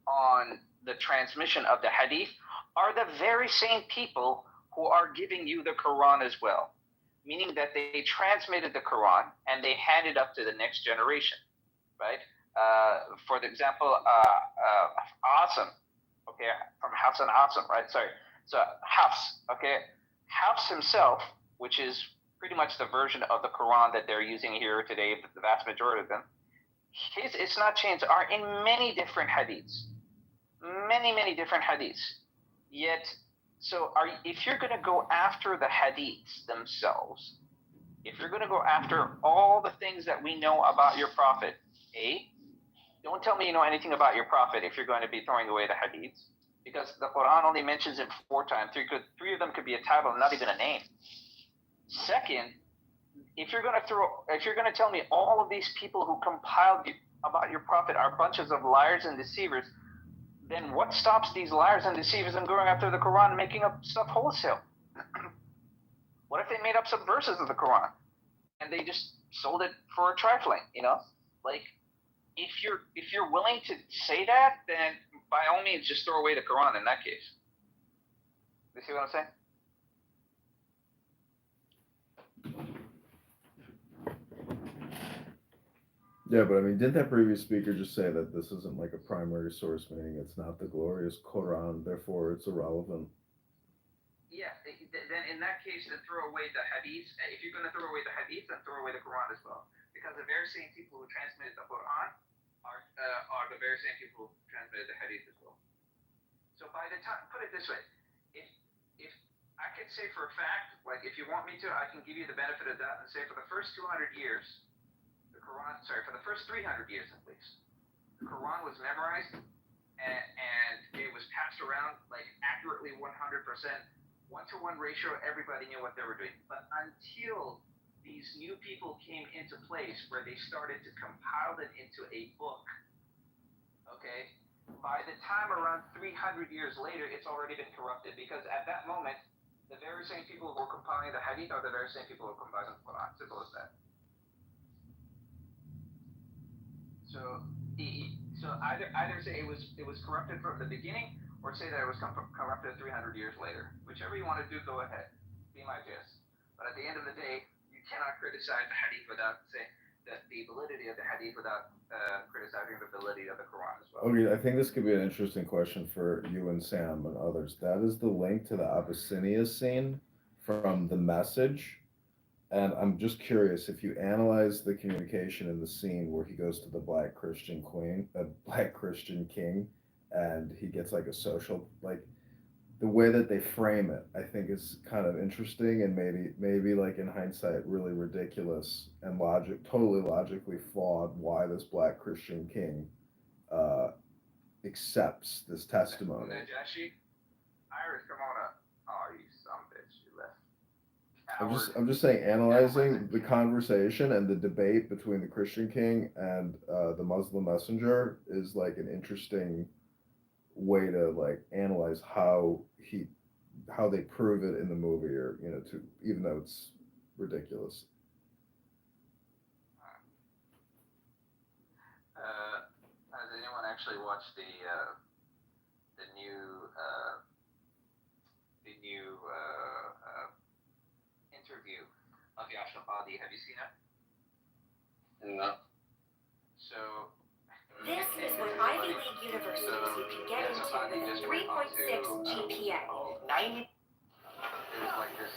on the transmission of the Hadith are the very same people who are giving you the Quran as well. Meaning that they transmitted the Quran and they handed up to the next generation, right? For the example, Asim, okay, from Hafs and Asim, right? Sorry. So Hafs, okay, Hafs himself, which is pretty much the version of the Quran that they're using here today, the vast majority of them, his Isnad chains are in many different hadiths, many different hadiths. Yet, if you're going to go after the hadiths themselves, if you're going to go after all the things that we know about your prophet, don't tell me you know anything about your prophet if you're going to be throwing away the hadiths, because the Quran only mentions him 4 times. Three of them could be a title, not even a name. Second, if you're going to tell me all of these people who compiled about your prophet are bunches of liars and deceivers, then what stops these liars and deceivers from going after the Quran and making up stuff wholesale? What if they made up some verses of the Quran and they just sold it for a trifling? Like, if you're willing to say that, then by all means just throw away the Quran in that case. You see what I'm saying? Yeah, but I mean, didn't that previous speaker just say that this isn't like a primary source, meaning it's not the glorious Quran, therefore it's irrelevant? Yeah, then in that case, then throw away the hadiths. If you're going to throw away the hadiths, then throw away the Quran as well. Because the very same people who transmitted the Quran are the very same people who transmitted the hadith as well. So by the time, put it this way, if I could say for a fact, like if you want me to, I can give you the benefit of that and say for the first 200 years, for the first 300 years at least, the Quran was memorized and it was passed around like accurately 100%, 1-to-1 ratio, everybody knew what they were doing. But until these new people came into place where they started to compile it into a book, okay, by the time around 300 years later, it's already been corrupted, because at that moment, the very same people who were compiling the hadith are the very same people who are compiling the Quran. Simple as that. So either say it was corrupted from the beginning, or say that it was corrupted 300 years later. Whichever you want to do, go ahead. Be my guest. But at the end of the day, you cannot criticize the hadith without saying that the validity of the hadith without criticizing the validity of the Quran as well. Okay, I think this could be an interesting question for you and Sam and others. That is the link to the Abyssinia scene from The Message. And I'm just curious, if you analyze the communication in the scene where he goes to the Black Christian king, and he gets like a social, like the way that they frame it, I think is kind of interesting, and maybe like in hindsight, really ridiculous and totally logically flawed. Why this Black Christian king accepts this testimony? Najashi, Iris, come on up. Oh, you son of a bitch, you left. I'm just saying, analyzing the conversation and the debate between the Christian king and the Muslim messenger is like an interesting way to like analyze how they prove it in the movie, or even though it's ridiculous. Has anyone actually watched the new interview of Yashar Badi? Have you seen it? No. So this is what Ivy League universities you can get into with a 3.6 GPA. 90. There's like this.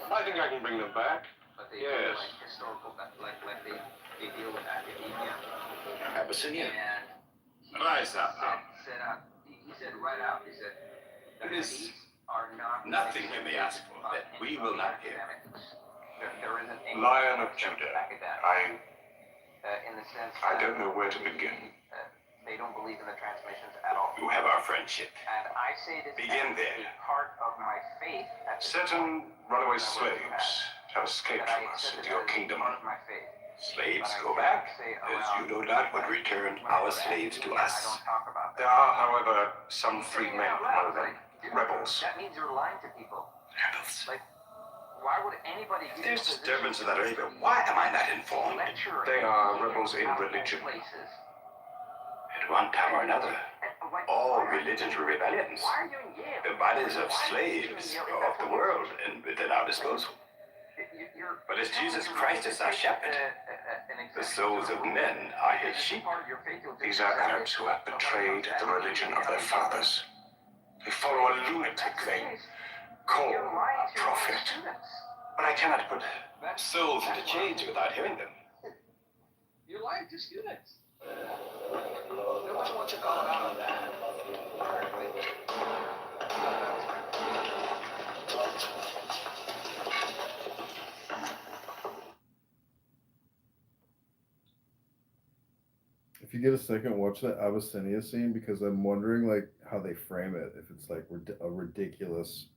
I think I can bring them back. But they do like historical, like they deal with academia. Abyssinia. And Rise up. He said right out. He said the hadiths are not. Nothing can be asked for that we will not give. There isn't any Lion of Judah, in the sense I don't know where to begin. they don't believe in the transmissions at all. You have our friendship. And I say this Begin as there. a part of my faith. Certain runaway slaves have escaped from us into your kingdom. Part of my faith. Slaves go back, as you no doubt would return our slaves to us. I don't talk about that. There are, however, some free men among them. Rebels. That means you're lying to people. Rebels. Like, why would anybody give There's you a disturbance in position that area. Why am I not informed? lecturer They are rebels in religion. places? At one time or another, all religions were rebellions. Why are you in Yale? The bodies of slaves are of the world and within our disposal. But as Jesus Christ is our shepherd, the souls of men are his sheep. These are Arabs who have betrayed the religion of their fathers. They follow a lunatic they call a prophet. But I cannot put souls into chains without hearing them. You're lying to students. Nobody wants to call out on that. If you get a second, watch that Abyssinia scene because I'm wondering like how they frame it. If it's like a ridiculous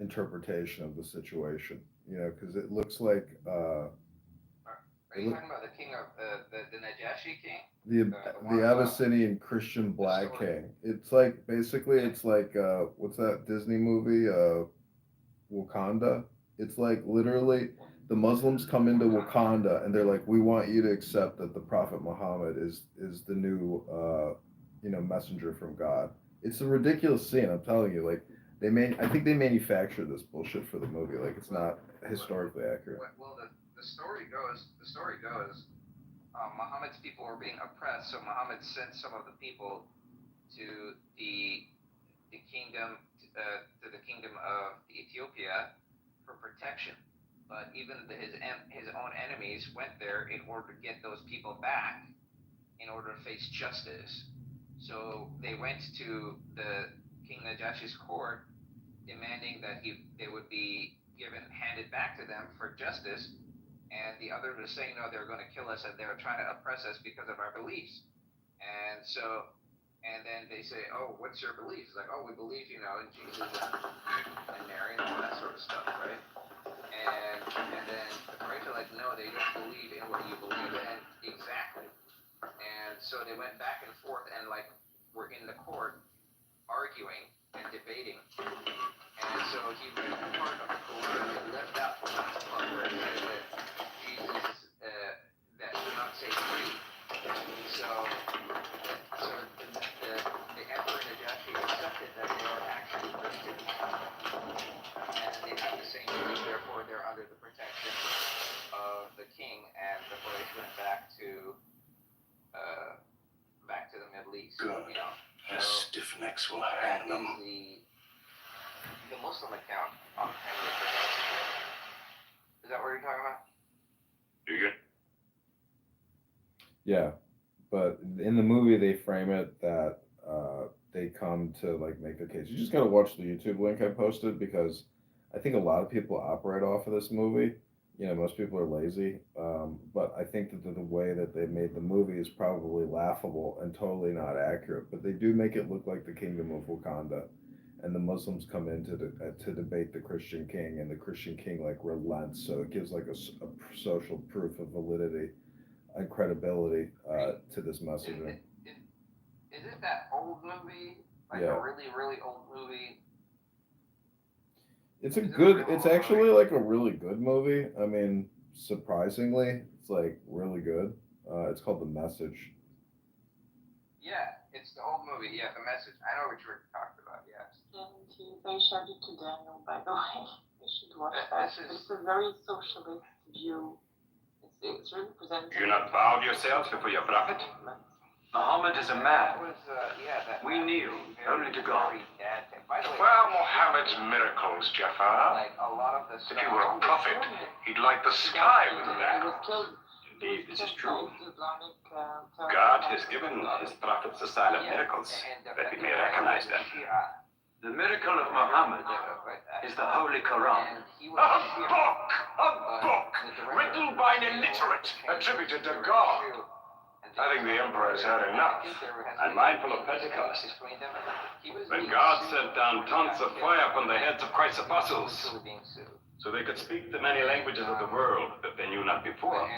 interpretation of the situation, you know, because it looks like. Are you talking about the king of the Najashi king? The Abyssinian Christian Black King. It's like basically it's like what's that Disney movie Wakanda? It's like literally the Muslims come into Wakanda and they're like, we want you to accept that the Prophet Muhammad is the new messenger from God. It's a ridiculous scene. I'm telling you, like I think they manufactured this bullshit for the movie. Like it's not historically accurate. Well, the story goes, Muhammad's people were being oppressed, so Muhammad sent some of the people to the kingdom of Ethiopia for protection. But even his own enemies went there in order to get those people back, in order to face justice. So they went to the King Najashi's court, demanding that they would be handed back to them for justice. And the others were saying, no, they're going to kill us and they're trying to oppress us because of our beliefs. And then they say, oh, what's your belief? It's like, oh, we believe, in Jesus and Mary and all that sort of stuff, right? And then the Quraysh are like, no, they don't believe in what you believe in exactly. And so they went back and forth and were in the court arguing and debating. And so he read a part of the Quran and left out the last part where it said that Jesus that do not say free. So the Emperor Najashi accepted that they are actually Christians. And they have the same belief, therefore they're under the protection of the king, and the Quraysh went back to the Middle East. Good. Their stiff necks will hang them. The Muslim account on Henry the First. Is that what you're talking about? Yeah, but in the movie they frame it that they come to make their case. You just gotta watch the YouTube link I posted because I think a lot of people operate off of this movie. Most people are lazy, but I think that the way that they made the movie is probably laughable and totally not accurate. But they do make it look like the Kingdom of Wakanda, and the Muslims come in to debate the Christian king, and the Christian king relents. So it gives a social proof of validity and credibility to this messaging. Is it that old movie? Yeah. A really, really old movie? It's actually a really good movie. I mean, surprisingly, it's really good. It's called The Message. Yeah, it's the old movie. Yeah, The Message. I know what you're talking about. Yes. And they showed it to Daniel, by the way. You should watch that. It's a very socialist view. It's really presented. You not bowed yourselves before your prophet? Muhammad is a man. We kneel only to God. Well, Muhammad's miracles, Jafar. If he were a prophet, he'd light the sky with that. Indeed, this is true. God has given his prophets a sign of miracles, that we may recognize them. The miracle of Muhammad is the Holy Quran. A book, written by an illiterate, attributed to God. I think the emperor has had enough. And mindful of Pentecost. When God sent down tons of fire from the heads of Christ's apostles, so they could speak the many languages of the world that they knew not before.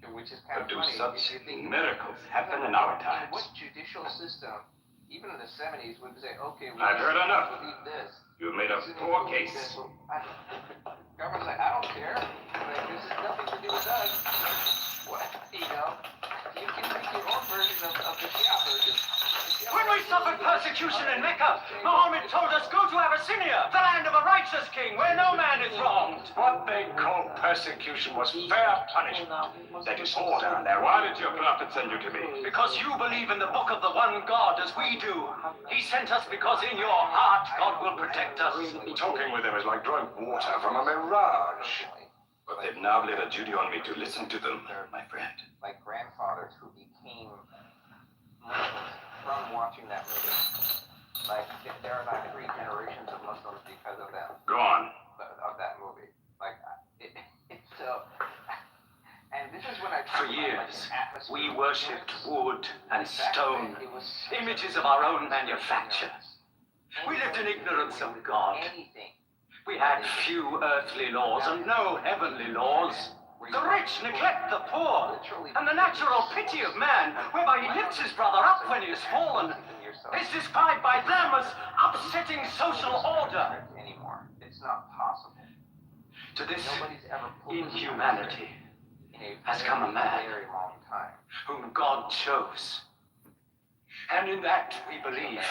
But do such miracles happen in our times? What judicial system, even in the 70s, would say, okay, I've heard enough. Believe this. You've made a poor case. Government's like, I don't care. Like, this has nothing to do with us. What, you know? You can make your own version of the Shia version. When we suffered persecution in Mecca, Muhammad told us, go to Abyssinia, the land of a righteous king, where no man is wronged. What they called persecution was fair punishment. That is order. Now, why did your prophet send you to me? Because you believe in the book of the one God as we do. He sent us because in your heart God will protect us. Talking with them is like drawing water from a mirage. But they've now laid a duty on me to listen to them, my friend. Like grandfathers who became Muslims from watching that movie. Like, there are like 3 generations of Muslims because of them. Go on. Of that movie. Like, it's so... And this is when I... For years, we worshipped wood and stone, images of our own manufacture. We lived in ignorance of God. We had few earthly laws and no heavenly laws. The rich neglect the poor, and the natural pity of man, whereby he lifts his brother up when he has fallen, is described by them as upsetting social order. Anymore. It's not possible. To this inhumanity has come a man whom God chose. And in that we believe.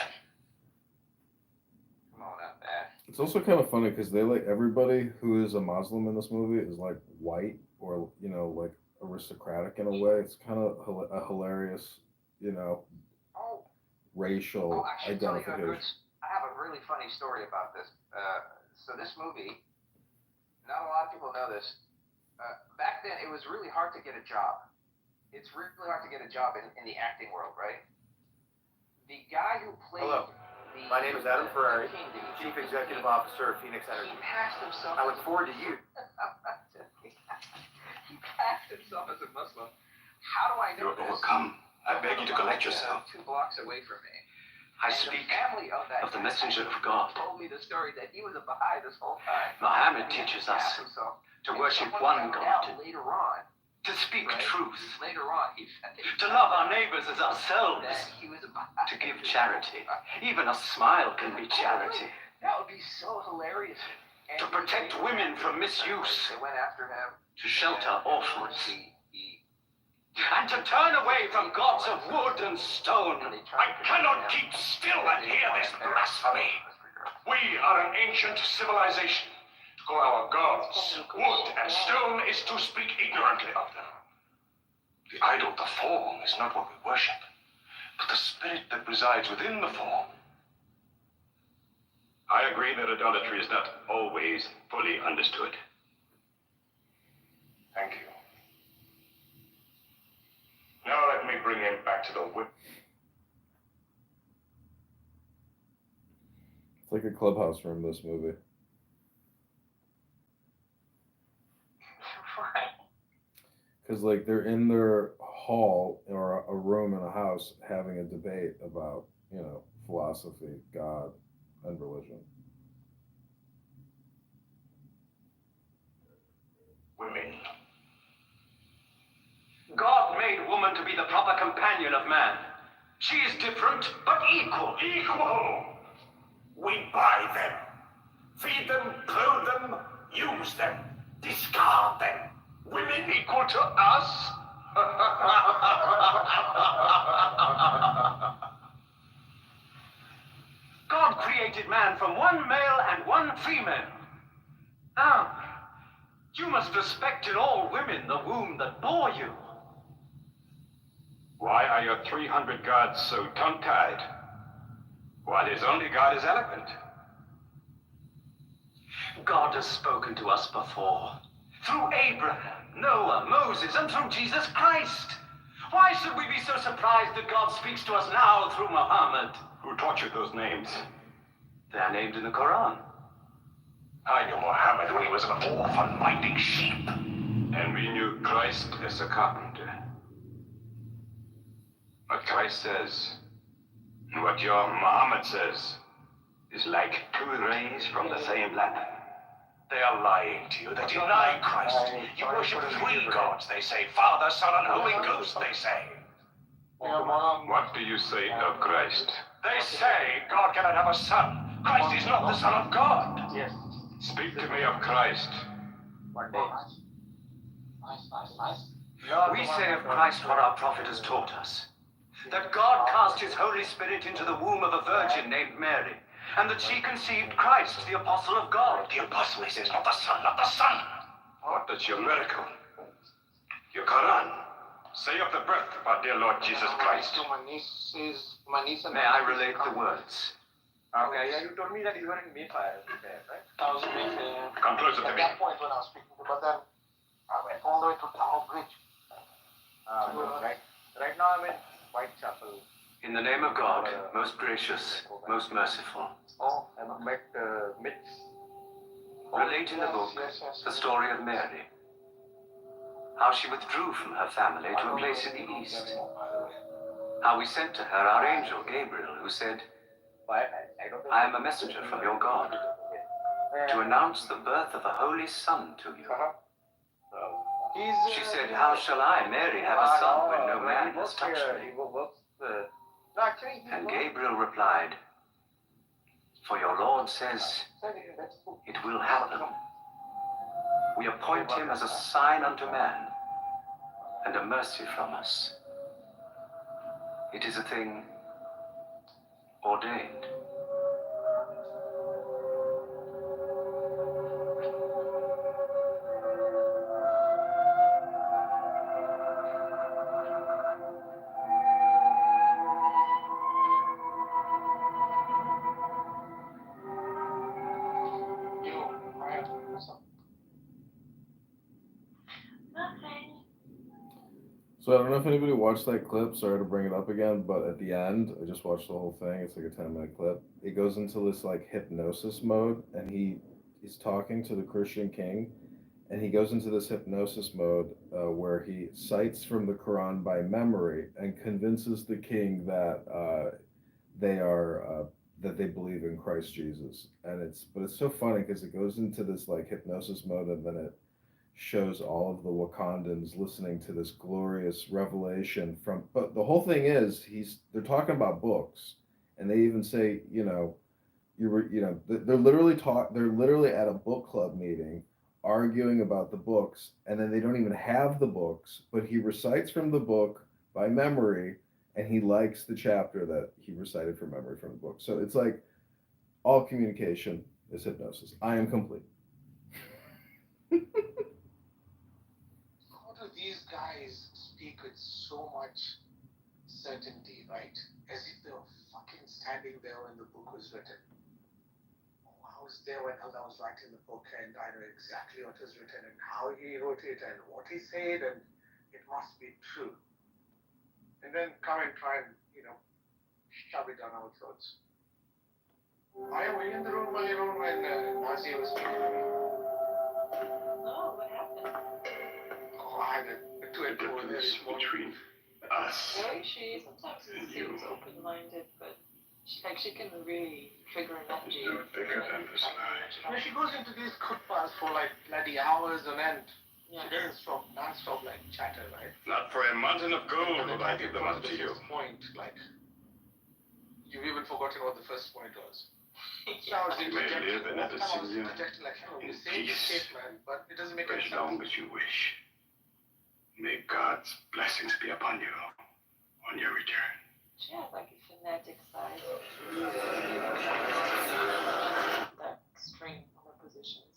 Come on up, man. It's also kind of funny because they like everybody who is a Muslim in this movie is like white or, you know, like aristocratic in a way. It's kind of a hilarious, you know, racial identification. I have a really funny story about this. So this movie, not a lot of people know this. Back then, it was really hard to get a job. It's really hard to get a job in the acting world, right? The guy who played... Hello. My name is Adam Ferrari, Chief Executive Officer of Phoenix Energy. He passed himself... I look forward to you. He passed himself as a Muslim. How do I know You're overcome. I beg you to collect yourself. 2 blocks away from me. I speak of the messenger of God. Told me the story that he was a Baha'i this whole time. Muhammad teaches us to worship one God, later on, to speak truth, later on, he said to love our neighbors as ourselves, that he was a Baha'i. to give charity. Even a smile can be charity. That would be so hilarious. And to protect women from misuse, they went after him. to shelter orphans, and to turn away from gods of wood and stone. I cannot keep still and hear this blasphemy. We are an ancient civilization. To call our gods wood and stone is to speak ignorantly of them. The idol, the form, is not what we worship, but the spirit that resides within the form. I agree that idolatry is not always fully understood. Thank you. Now let me bring him back to the whip. It's like a clubhouse room, this movie. Because like they're in their hall or a room in a house having a debate about, you know, philosophy, God, and religion. Women. God made woman to be the proper companion of man. She is different, but equal. Equal! We buy them, feed them, clothe them, use them, discard them. Women equal to us? God created man from one male and one female. Now, you must respect in all women the womb that bore you. Why are your 300 gods so tongue-tied? While his only god is eloquent. God has spoken to us before. Through Abraham, Noah, Moses, and through Jesus Christ. Why should we be so surprised that God speaks to us now through Muhammad? Who taught you those names? They are named in the Quran. I knew Muhammad when he was an orphan minding sheep. And we knew Christ as a carpenter. What Christ says, and what your Muhammad says, is like two rays from the same lamp. They are lying to you. They deny Christ. You worship three gods, they say. Father, Son, and Holy Ghost, they say. What do you say of Christ? They say God cannot have a son. Christ is not the Son of God. Yes. Speak to me of Christ. One day. We say of Christ what our prophet has taught us. That God cast his Holy Spirit into the womb of a virgin named Mary, and that she conceived Christ, the apostle of God. The apostle, he says, not the Son, not the Son. What does your miracle, your Quran, say of the birth of our dear Lord Jesus Christ? May I relate the words? Okay, yeah, you told me that you were in Mayfair, right? I was in Mayfair. Come closer to At me. that point when I was speaking to, but then I went all the way to Tower Bridge. Right now I'm in Whitechapel. In the name of God, most gracious, most merciful. Oh, I've met Mitch. Relate in the book the story of Mary. How she withdrew from her family to a place in the east. How we sent to her our angel Gabriel, who said, I am a messenger from your God, to announce the birth of a holy son to you. She said, how shall I, Mary, have a son when no man has touched me? And Gabriel replied, for your Lord says, it will happen. We appoint him as a sign unto man, and a mercy from us. It is a thing ordained. So I don't know if anybody watched that clip. Sorry to bring it up again, but at the end, I just watched the whole thing. It's like a 10-minute clip. It goes into this like hypnosis mode, and he's talking to the Christian king, and he goes into this hypnosis mode where he cites from the Quran by memory and convinces the king that they believe in Christ Jesus. And it's so funny because it goes into this like hypnosis mode, and then it shows all of the Wakandans listening to this glorious revelation from, but the whole thing is they're talking about books, and they even say, they're literally at a book club meeting arguing about the books, and then they don't even have the books, but he recites from the book by memory, and he likes the chapter that he recited from memory from the book. So it's like all communication is hypnosis. I am complete. These guys speak with so much certainty, right? As if they were fucking standing there when the book was written. I was there when Allah was writing the book, and I know exactly what was written and how he wrote it and what he said, and it must be true. And then come and try and, shove it down our throats. I were in the room earlier on when Nazia was speaking to me. No, what happened? I had a two-and-four this between us. Really, she sometimes seems open-minded, but she can really trigger an energy. You're bigger than this life. She goes into these khutbahs for like bloody hours on end. Yeah. She doesn't stop, non-stop like chatter, right? Not for a mountain of gold will I give them unto you. Point, like, you've even forgotten what the first point was. You may live in Abyssinia We in say this peace statement, but it doesn't make for any as long sense. as you wish. May God's blessings be upon you on your return. She has like a fanatic side. That extreme on her positions.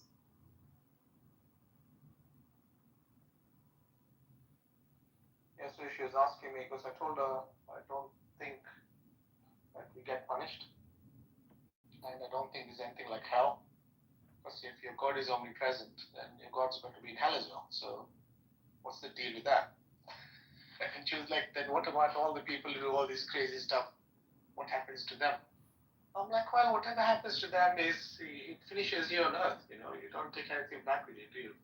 Yeah, so she was asking me, because I told her I don't think that we get punished. And I don't think there's anything like hell. Because if your God is omnipresent, then your God's going to be in hell as well. So what's the deal with that? And she was like, then what about all the people who do all this crazy stuff? What happens to them? I'm like, well, whatever happens to them is, it finishes here on earth. You don't take anything back with you, do you?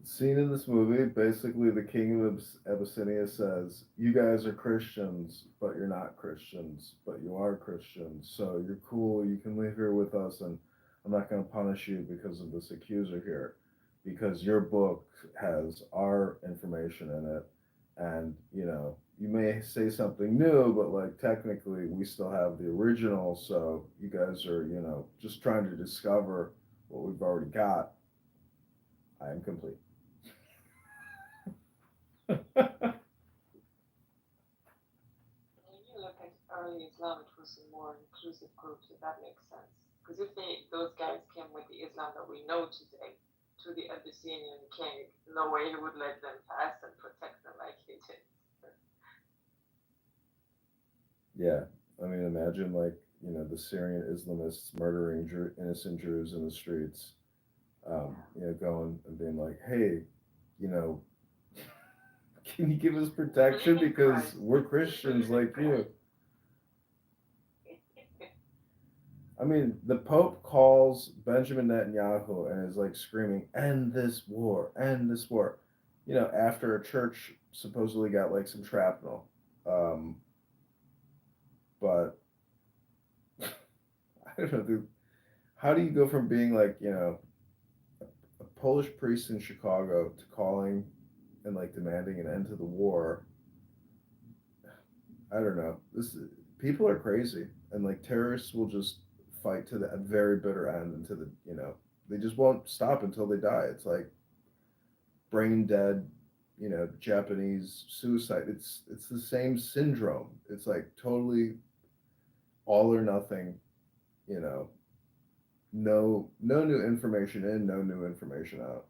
Scene in this movie, basically the king of Abyssinia says, "You guys are Christians, but you're not Christians, but you are Christians. So you're cool. You can live here with us, and I'm not going to punish you because of this accuser here, because your book has our information in it, and you may say something new, but like technically we still have the original. So you guys are just trying to discover what we've already got. I am complete." When you look at early Islam, it was a more inclusive group, so that makes sense. Because if those guys came with the Islam that we know today to the Abyssinian king, no way he would let them pass and protect them like he did. Yeah, I mean, imagine like the Syrian Islamists murdering innocent Jews in the streets. Going and being like, "Hey, you know, can you give us protection because we're Christians like you?" I mean, the Pope calls Benjamin Netanyahu and is like screaming, "End this war! End this war!" After a church supposedly got like some shrapnel. Um, but I don't know, dude. How do you go from being like, a Polish priest in Chicago to calling and like demanding an end to the war? I don't know. People are crazy, and like terrorists will just fight to the very bitter end until they just won't stop until they die. It's like brain dead, Japanese suicide. It's the same syndrome. It's like totally all or nothing. You know, no new information in, no new information out.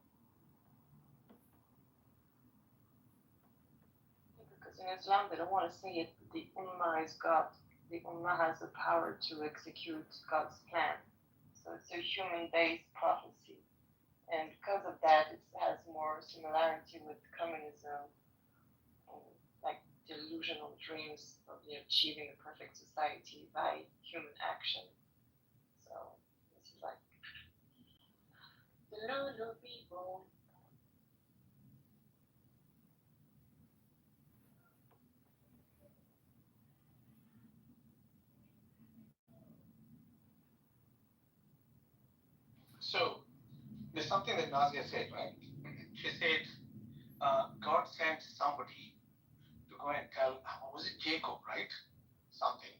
Because in Islam, they don't want to say it, but the Ummah is God. The Ummah has the power to execute God's plan. So it's a human-based prophecy. And because of that, it has more similarity with communism, and like delusional dreams of achieving a perfect society by human action. So this is like the Lulu people. So there's something that Nazia said, right? She said God sent somebody to go and tell, was it Jacob, right? Something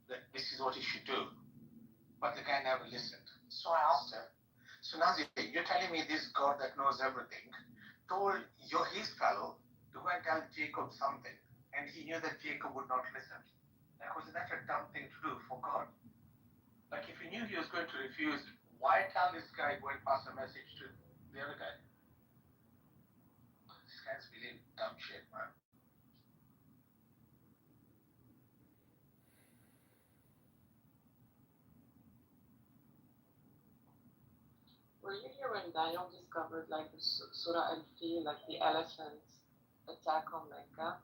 that this is what he should do, but the guy never listened. So I asked her, so Nazia, you're telling me this God that knows everything told his fellow to go and tell Jacob something, and he knew that Jacob would not listen. Like, wasn't that a dumb thing to do for God? Like, if he knew he was going to refuse, why tell this guy go and pass a message to the other guy? This guy's really dumb shit, man. Were you here when Daniel discovered like the Surah al-Fil, like the elephant attack on Mecca?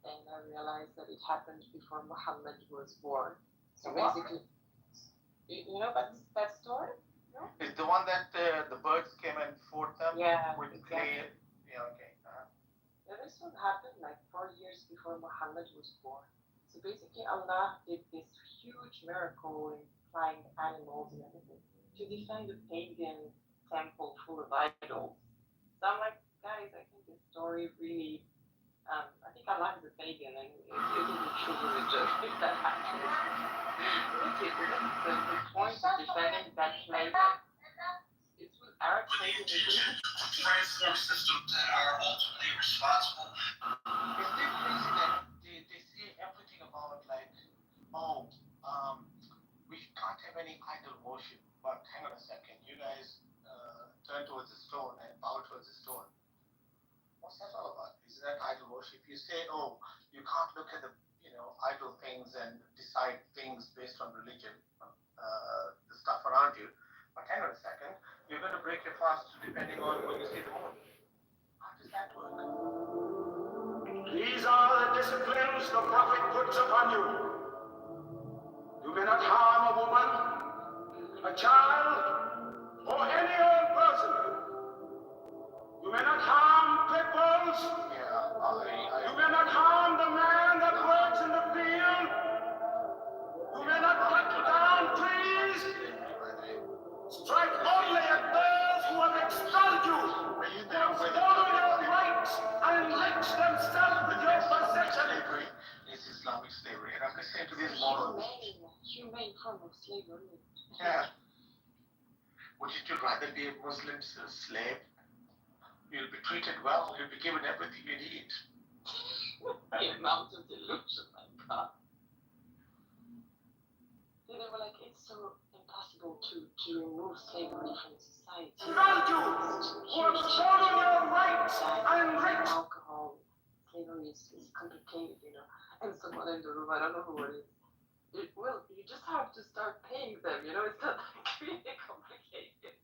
And I realized that it happened before Muhammad was born. So basically, you know about that story? No? Is the one that the birds came and fought them? Yeah, with exactly. clay? Yeah, okay. Yeah, this one happened like 4 years before Muhammad was born. So basically, Allah did this huge miracle in flying animals and everything to defend a pagan temple full of idols. So I'm like, guys, I think this story really I think Allah is a pagan and it isn't a true religion if that happens. The point of defending that clay, it's with Arab paganism. Transform systems that are ultimately responsible. Is it crazy that they say everything about like, oh, we can't have any idol worship, but hang on a second, you guys turn towards the stone and bow towards the stone. What's that all about? Is that idol worship? You say, oh, you can't look at the idol things and decide things based on religion, the stuff around you. But hang on a second, you're going to break your fast depending on when you see the moon. How does that work? These are the disciplines the prophet puts upon you. You cannot harm a woman, a child, or any old person. form of slavery. Yeah. Wouldn't you rather be a Muslim slave? You'll be treated well. You'll be given everything you need. The amount of delusion, my God. They were like, it's so impossible to remove slavery from society. Alcohol, slavery is complicated, you know. And someone in the room, I don't know who it is. Well, you just have to start paying them, you know. It's not like really complicated.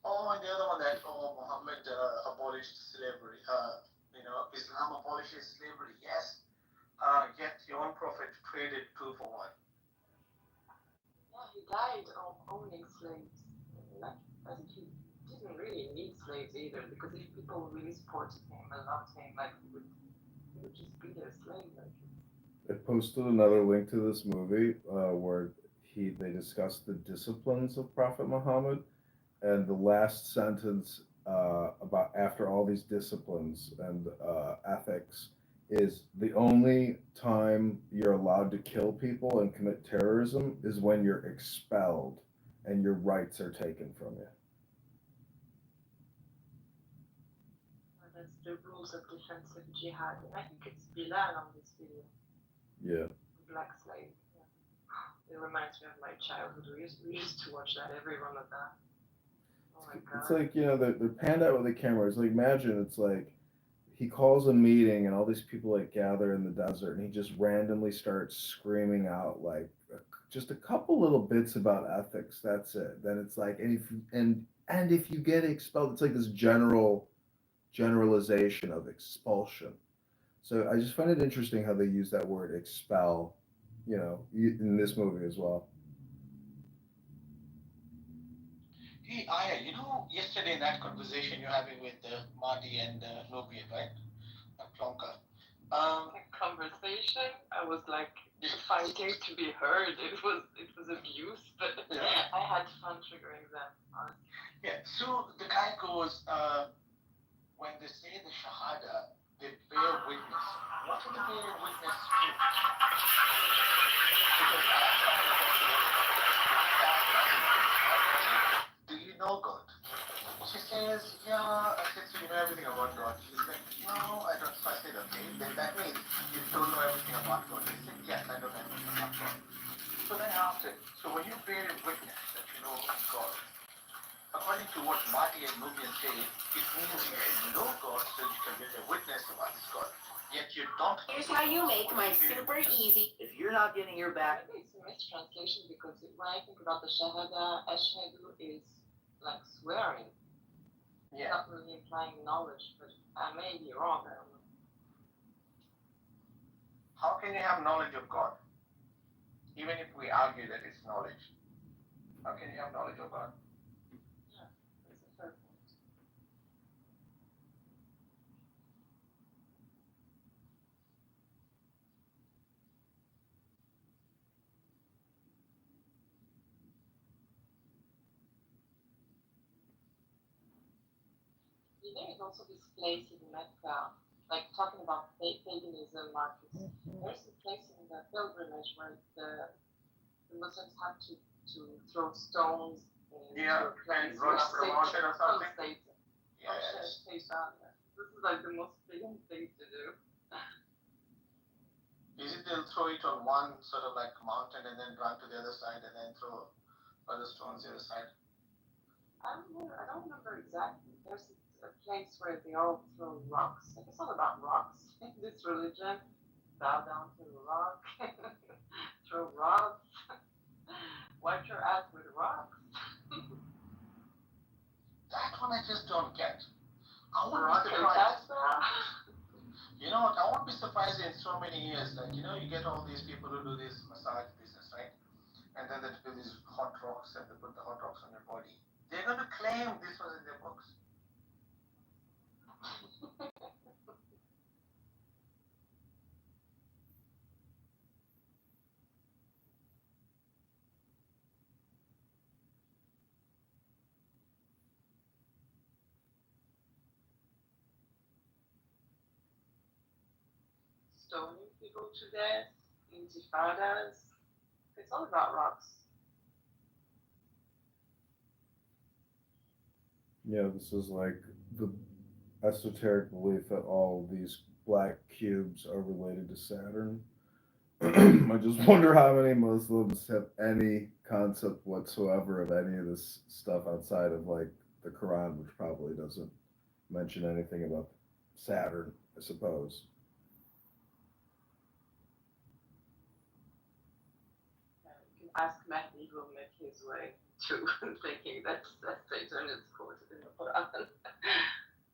Oh, and the other one that Muhammad abolished slavery. Islam abolishes slavery. Yes. Yet your own prophet traded 2 for 1. Yeah, he died owning slaves. Like, I think he didn't really need slaves either, because if people really supported him and loved him, like he would just be their slave. Like. I posted another link to this movie where they discuss the disciplines of Prophet Muhammad, and the last sentence about after all these disciplines and ethics is the only time you're allowed to kill people and commit terrorism is when you're expelled and your rights are taken from you. Well, that's the rules of defensive jihad. And I think it's Bilal on this video. Yeah. The black slave. Yeah. It reminds me of my childhood. We used to watch that every Ramadan. Oh my God. It's like, they're panned out with the camera. It's like, imagine it's like he calls a meeting and all these people like gather in the desert and he just randomly starts screaming out like just a couple little bits about ethics. That's it. Then it's like, and if you get expelled, it's like this generalization of expulsion. So I just find it interesting how they use that word expel, in this movie as well. Hey, Aya, yesterday in that conversation you're having with Marty and Nubian, right? Plonka. Conversation, I was like fighting to be heard. It was abuse, but yeah. I had fun triggering them, honestly. Yeah, so the guy goes, when they say the Shahada, they bear witness. What do they bear witness to? Because do you know God? She says, yeah. I said, so you know everything about God? She's like, no, I don't. So I said, okay, then that means you don't know everything about God. She said, yes, I don't know everything about God. So then I asked her, so when you bear witness that you know God, according to what Marty and Nubian say, it means you should know God so you can bear witness about this God. Yet you don't. Here's how you make my super easy. If you're not getting your back. Maybe it's a mistranslation, because when I think about the Shahada, Ashhadu is like swearing. Yeah. Not really implying knowledge, but I may be wrong. I don't know. How can you have knowledge of God? Even if we argue that it's knowledge, how can you have knowledge of God? Yeah, that's a fair point. There is also this place in Mecca, like talking about paganism, Marcus. There's a place in the pilgrimage where the Muslims have to throw stones into a place where promotion or something. Yes. This is like the most pagan thing to do. Is it they'll throw it on one sort of like mountain and then run to the other side and then throw other stones the other side? I don't remember exactly. There's a place where they all throw rocks. Like, it's all about rocks in this religion. Bow down to the rock, throw rocks, wipe your ass with rocks. That one I just don't get. I won't be surprised. You know what? I won't be surprised in so many years. Like, you get all these people who do this massage business, right? And then they do these hot rocks and they put the hot rocks on your body. They're going to claim this was in their books. Stoning people to death, intifadas, It's all about rocks. Yeah, this is like the esoteric belief that all these black cubes are related to Saturn. I just wonder how many Muslims have any concept whatsoever of any of this stuff outside of like the Quran, which probably doesn't mention anything about Saturn, I suppose. You can ask Mahdi who make his way to thinking that Satan is quoted in the Quran.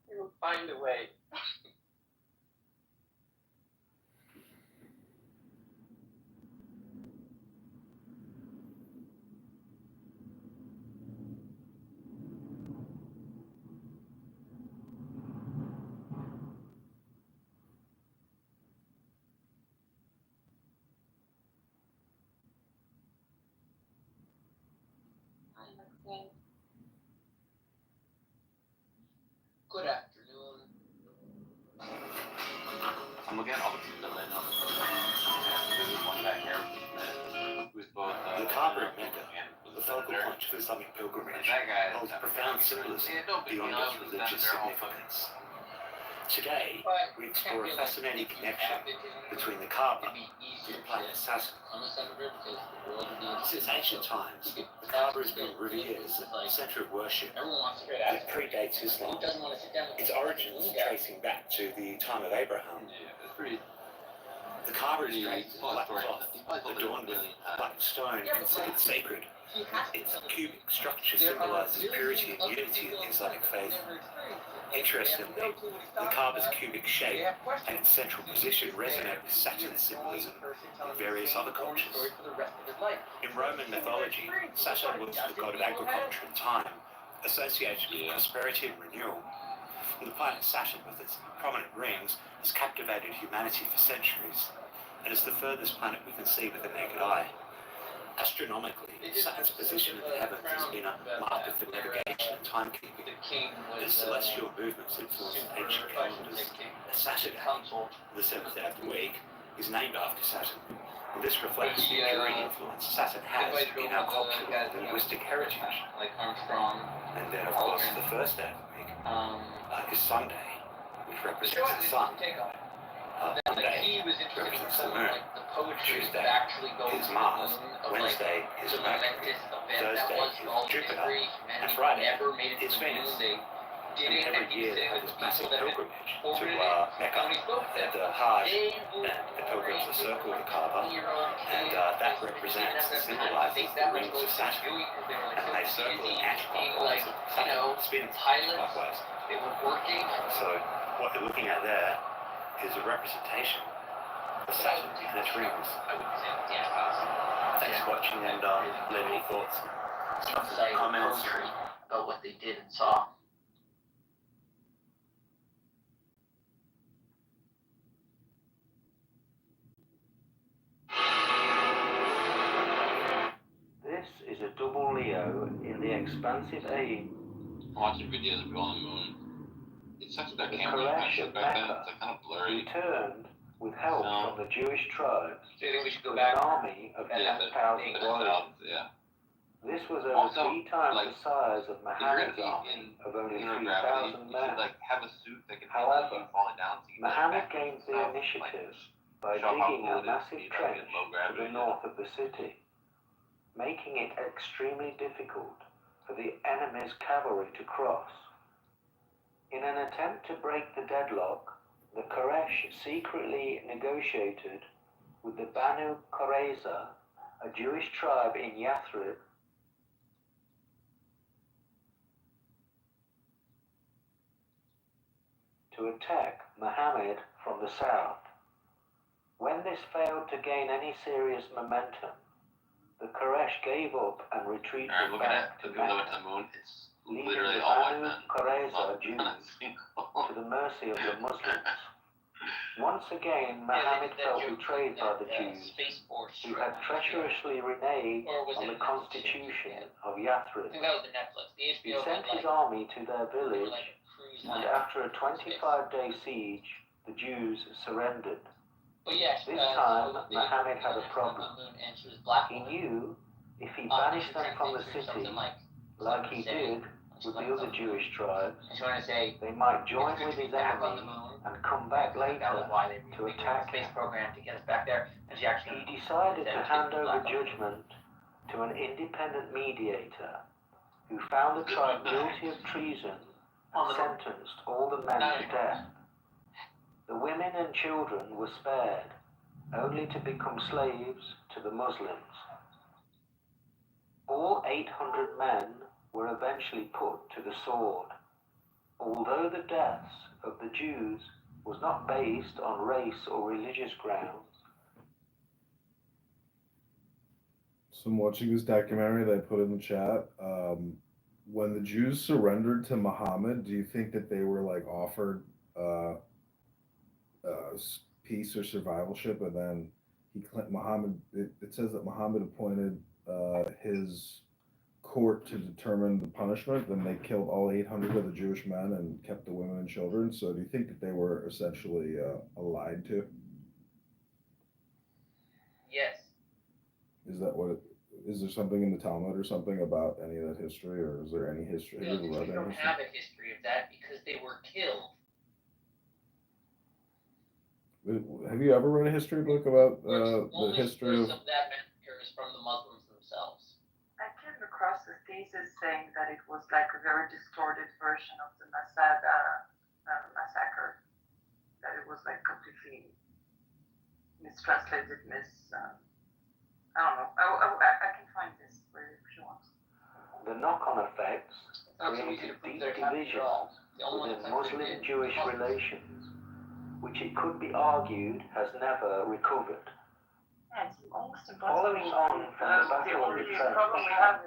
He will find a way. Good afternoon. I'm looking at all the people that I know. There's one guy here who's both The Kaaba in Mecca, the focal point of the Islamic pilgrimage, holds profound symbolism beyond its religious significance. Today, we explore a fascinating connection between the Kaaba and the planet Saturn. Since ancient times, the Kaaba has been revered as the center of worship. It predates Islam. Its origins tracing back to the time of Abraham. The Kaaba is draped in black cloth, adorned with black stone considered sacred. Its cubic structure symbolizes purity and unity in the Islamic faith. Interestingly, the Kaaba's cubic shape and its central position resonate with Saturn's symbolism in various other cultures. In Roman mythology, Saturn was the god of agriculture and time, associated with prosperity and renewal. And the planet Saturn, with its prominent rings, has captivated humanity for centuries, and is the furthest planet we can see with the naked eye. Astronomically, Saturn's position in the heavens has been a marker for navigation and timekeeping. As celestial movements influence ancient calendars, a Saturday, the seventh day of the week, is named after Saturn. And this reflects the enduring influence Saturn has in our cultural and linguistic heritage. And then, of course, the first day of the week is Sunday, which represents the sun. Monday represents the moon. Tuesday is Mars. Wednesday is Mercury. Thursday is Jupiter. And Friday is Venus. And every year they have this massive pilgrimage to Mecca and Hajj, and the pilgrims circle the Kaaba, and that represents and symbolizes the rings of Saturn. And they circle in anti-clockwise, Saturn spins clockwise. So what you're looking at there is a representation of Saturn and its rings. Thanks for watching, and leave any thoughts, comments, about what they did and saw. This is a double Leo in the expansive age. Watching videos of people on the moon. It's such a The camera Quraysh of Mecca it's kind of blurry. returned with help from the Jewish tribes So you think we should go with back? an army of 10,000 warriors. Yeah. This was over Also, 3 times like, the size of If you're Muhammad's gonna army be of only in zero gravity, 3,000 you should men. like have a suit that can handle you However, falling down. So you can Muhammad back gained the yourself, initiative like, by show how digging cool a it is to massive be, like, trench in low to gravity, the north of the city, making it extremely difficult for the enemy's cavalry to cross. In an attempt to break the deadlock, the Quraysh secretly negotiated with the Banu Qurayza, a Jewish tribe in Yathrib, to attack Muhammad from the south. When this failed to gain any serious momentum, the Quraysh gave up and retreated Alright, looking back at the to people that Mecca, went to the moon, it's leaving literally the all white Banu men. Qurayza Jews to the mercy of the Muslims. Once again, Muhammad felt betrayed by the Jews, who had treacherously reneged on the constitution of Yathrib. He sent his army to their village, and after a 25-day siege, the Jews surrendered. But yeah, This time, Muhammad had a problem. And she was black. He knew if he banished them from the city, like he did with the other Jewish tribes, they might join with his enemy and come back later to attack him. He decided to hand over judgment to an independent mediator who found the tribe guilty of treason and sentenced all the men to death. The women and children were spared, only to become slaves to the Muslims. All 800 men were eventually put to the sword, although the deaths of the Jews was not based on race or religious grounds. So I'm watching this documentary that I put in the chat. When the Jews surrendered to Muhammad, do you think that they were like offered peace or survivalship, and then Muhammad? It says that Muhammad appointed his court to determine the punishment. Then they killed all 800 of the Jewish men and kept the women and children. So do you think that they were essentially lied to? Yes. Is that what? Is there something in the Talmud or something about any of that history, or is there any history? No, we don't have a history of that because they were killed. Have you ever read a history book about the history of? Most of that massacre is from the Muslims themselves. I came across a thesis saying that it was like a very distorted version of the massacre. That it was like completely mistranslated, I don't know. I can find this for you if you want. The knock-on effects created deep division within Muslim-Jewish relations, which it could be argued has never recovered. Following on from the Battle of the Trench,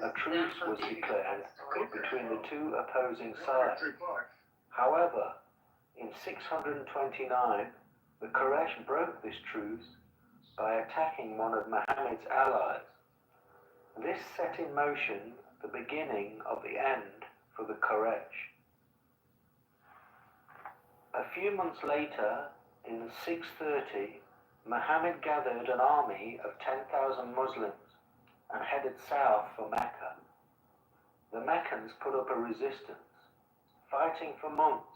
a truce was declared between the two opposing sides. However, in 629, the Quraysh broke this truce by attacking one of Muhammad's allies. This set in motion the beginning of the end for the Quraysh. A few months later, in 630, Muhammad gathered an army of 10,000 Muslims and headed south for Mecca. The Meccans put up a resistance, fighting for months,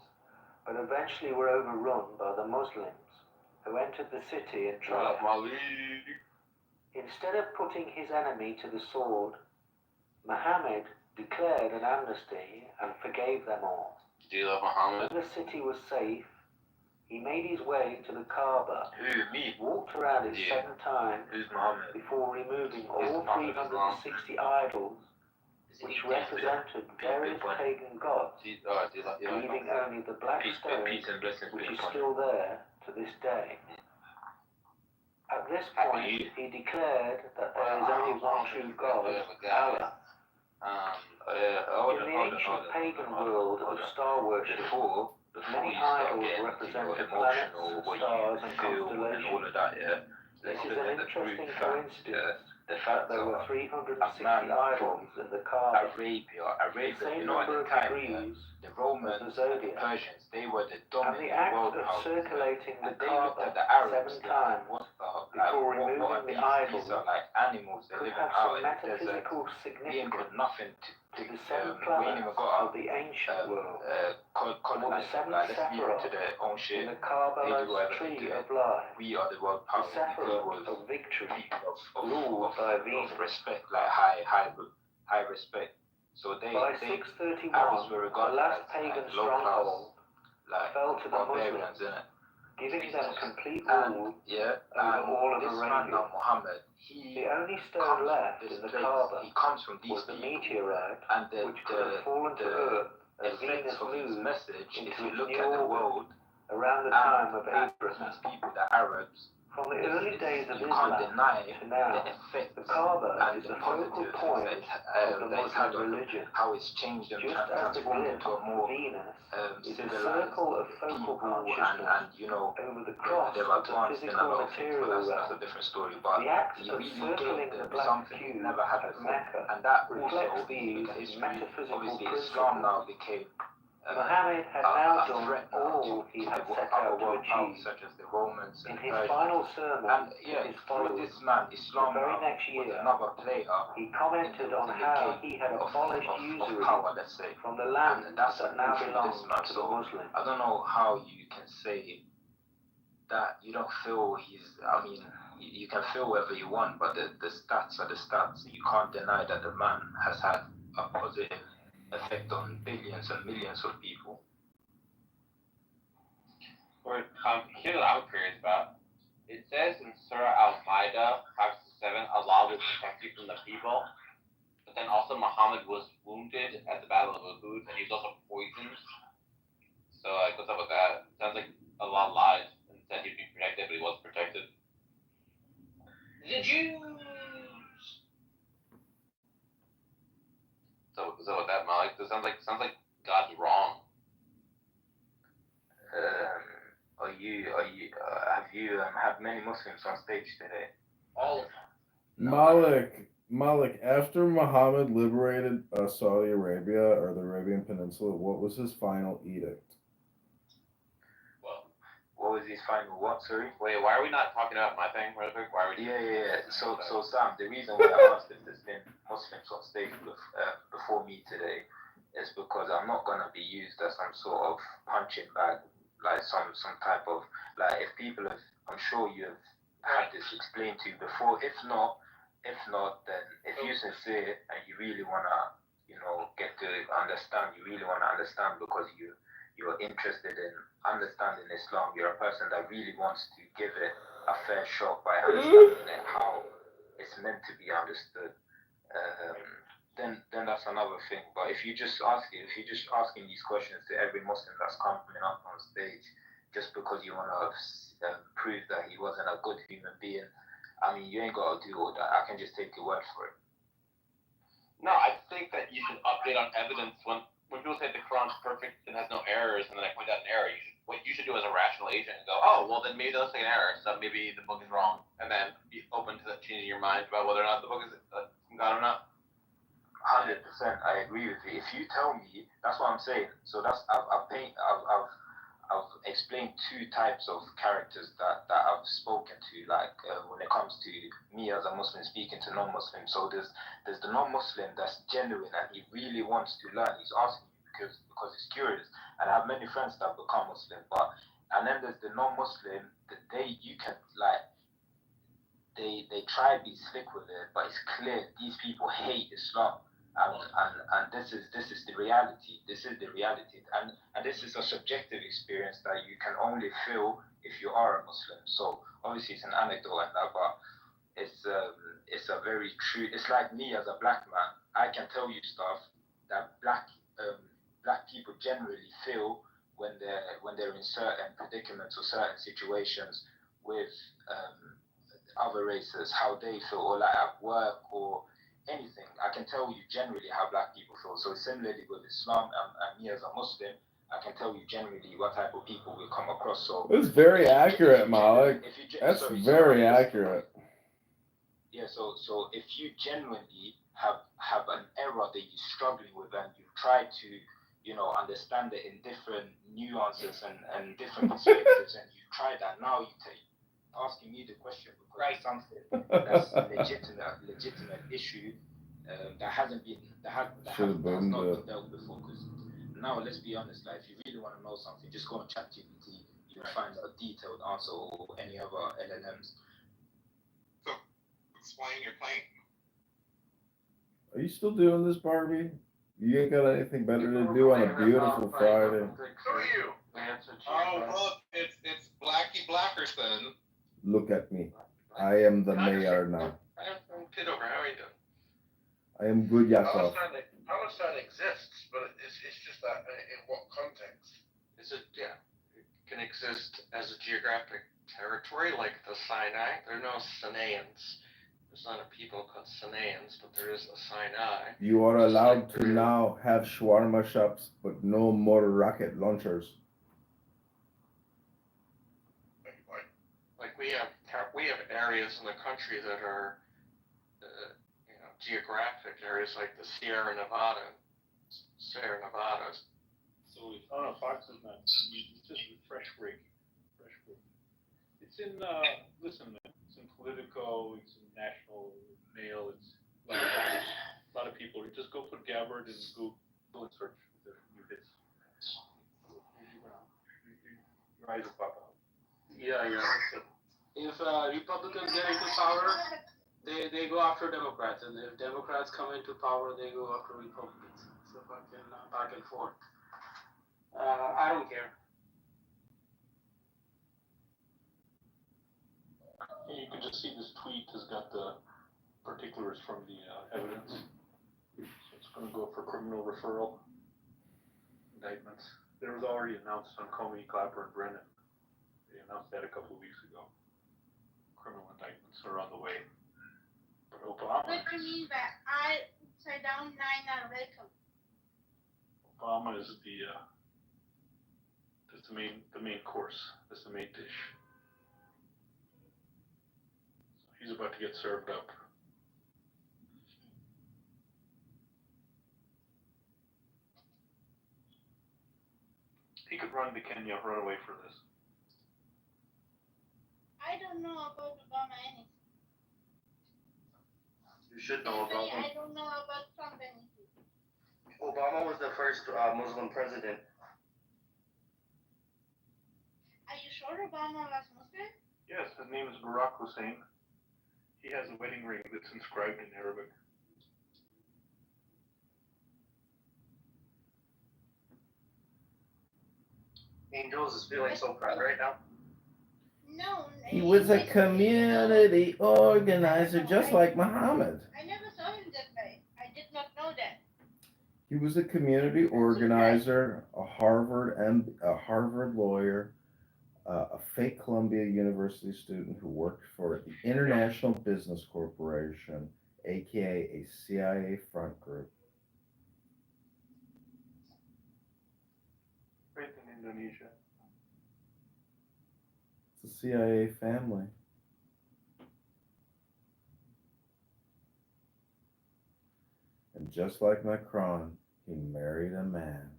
but eventually were overrun by the Muslims, who entered the city and triumphed. Instead of putting his enemy to the sword, Muhammad declared an amnesty and forgave them all. Do you love Muhammad? When the city was safe, he made his way to the Kaaba, walked around it 7 times before removing all 360 idols, which represented various pagan gods, leaving only the black stone, which is still there to this day. At this point, he declared that there is only one true God, Allah. In the ancient pagan world of star worship, many idols represented planets, stars, and constellations. This is an interesting coincidence. The fact there were 360 idols in the Kaaba, the same number of degrees the Romans, as the zodiac, the Persians, they were the and dominant the act world of powers. circulating the And they looked Kaaba at the Arabs 7 times before removing what the these idols are like animals that could live have out some in the desert. metaphysical We ain't significance got nothing to the 7 we ain't planets even got of the ancient world, or the colonize 7 like, let's leave it to Sephiroth their own in shit. the They do Kabbalah's whatever they tree do. of life, We are the world the power. Sephiroth of victory, ruled by Venus. Of respect, like high respect. So By they 631, Arabs were the regarded last as pagan like low class, stronghold like fell to the barbarians, Muslims, innit? giving them complete And rule yeah, over all of this man Arabia. now, Muhammad, he The only comes stone from left this in the place. Kaaba He comes from these was the people, meteorite, and which could have fallen to Earth as Venus effects of his moved message, if into you its look new at the orbit world, around the time of and Abraham. these people, the Arabs, From the early days of you can't Islam deny to now, the effect the Kaaba and is the the focal positive point effect of the that it's had Muslim on religion. how it's changed and Just as the transformed glyph into a for more Venus is a civilized circle of focal people, consciousness and you know, over the cross they've of the advanced in a physical lot of things, but material that's realm. a different story. But The act he of really circling gave the them black something they cube never had at before, Mecca and that reflects also, these the history, metaphysical obviously principles. Islam now became Muhammad had now done all he had set out to achieve. Such as the Romans In and his Persians. final sermon And to yeah, his through followers, this man, Islam the very next was year, another player he commented on how he had abolished of usury power, let's say. from the land And that's that now unusual, belongs this man. to the So Muslims. I don't know how you can say that you don't feel he's, I mean, you can feel whatever you want, but the stats are the stats. You can't deny that the man has had a positive effect on billions and millions of people. Here's what I'm curious about. It says in Surah Al-Ma'idah 5-7, Allah will protect you from the people. But then also Muhammad was wounded at the Battle of Uhud, and he was also poisoned. So like, what's up with that? Sounds like Allah lied and said he'd be protected, but he wasn't protected. The Jews. So with that, Malik, it sounds like God's wrong. Have you had many Muslims on stage today? All of them. Malik, after Muhammad liberated Saudi Arabia or the Arabian Peninsula, what was his final edict? What was his final what, sorry? Wait, why are we not talking about my thing real quick? Why are we? Yeah. So Sam, the reason why I asked if there's been Muslims on stage before me today is because I'm not gonna be used as some sort of punching bag, like some type of, like, if people have, I'm sure you've had this explained to you before. If not, then if you're sincere and you really wanna, get to understand, you really wanna understand because you're interested in understanding Islam, you're a person that really wants to give it a fair shot by understanding it, how it's meant to be understood, then that's another thing. But if you're just asking these questions to every Muslim that's coming up on stage, just because you want to prove that he wasn't a good human being, I mean, you ain't got to do all that. I can just take your word for it. No, I think that you should update on evidence when people say the Quran's perfect and has no errors, and then I point out an error. What you should do as a rational agent and go, oh, well, then maybe they'll say an error, so maybe the book is wrong, and then be open to changing your mind about whether or not the book is from God or not. 100%, I agree with you. If you tell me, that's what I'm saying. So that's I've explained two types of characters that I've spoken to, like when it comes to me as a Muslim speaking to non-Muslims. So there's the non-Muslim that's genuine and he really wants to learn. He's asking you because he's curious. And I have many friends that become Muslim, and then there's the non-Muslim that you can, like, they try to be slick with it, but it's clear these people hate Islam. And this is the reality. This is the reality, and this is a subjective experience that you can only feel if you are a Muslim. So obviously it's an anecdote and that, but it's a very true. It's like me as a black man. I can tell you stuff that black people generally feel when they're in certain predicaments or certain situations with other races, how they feel, or like at work or anything. I can tell you generally how black people feel. So similarly with Islam and me as a Muslim, I can tell you generally what type of people we come across. So it's very accurate, Malik. That's very accurate. Yeah, so if you genuinely have an error that you're struggling with and you've tried to, understand it in different nuances and different perspectives, and you've tried that, now you're asking me the question because it's something that's legitimate issue that has not been dealt before. Because now, let's be honest, like, if you really want to know something, just go on ChatGPT. You'll find a detailed answer, or any other LLMs. So, explain your claim. Are you still doing this, Barbie? You ain't got anything better to do on a beautiful Friday. Who are you? Oh, look, it's Blackie Blackerson. Look at me. I am the mayor now. I'm from Kitover. How are you doing? I am good, Yakov. Palestine exists, but it's just that in what context? It can exist as a geographic territory like the Sinai. There are no Sinaeans. There's not a people called Sinaeans, but there is a Sinai. You are allowed to now have shawarma shops, but no more rocket launchers. Like we have areas in the country that are, geographic areas like the Sierra Nevadas. So if Oh no, Fox is not. It's just fresh breaking. Fresh breaking. It's in. Listen, man. It's in Politico. It's in National Mail. It's a lot of people. Just go put Gabbard and Google and search the new hits. Your eyes will pop out. Yeah, yeah. If Republicans get into power, they go after Democrats, and if Democrats come into power, they go after Republicans. So fucking back and forth. I don't care. And you can just see this tweet has got the particulars from the evidence. So it's going to go for criminal referral indictments. There was already announced on Comey, Clapper, and Brennan. They announced that a couple of weeks ago. Criminal indictments are on the way. But Obama. What do you mean by I upside down 9 are welcome? Obama is that's the main course. That's the main dish. So he's about to get served up. He could run to Kenya, run away for this. I don't know about Obama anything. You should know about him. I don't know about Trump anything. Obama was the first Muslim president. Are you sure Obama was Muslim? Yes, his name is Barack Hussein. He has a wedding ring that's inscribed in Arabic. Angels is feeling so proud right now. No. He was a community organizer, just like Muhammad. I never saw him that way. I did not know that. He was a community organizer, a Harvard lawyer, a fake Columbia University student who worked for the International Business Corporation, aka a CIA front group. Right in Indonesia. It's a CIA family. And just like Macron, he married a man.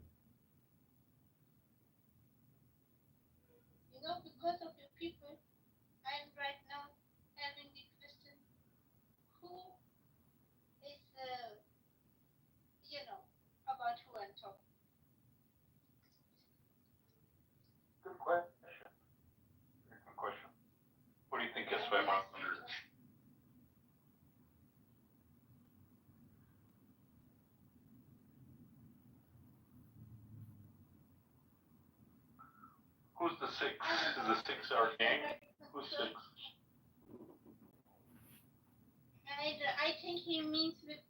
You know, because of your people, I am right now having the question, who is, about who I'm talking. Good question. Very good question. What do you think, Esfema? Who's the six? Is the six our gang? Who's six? I think he means with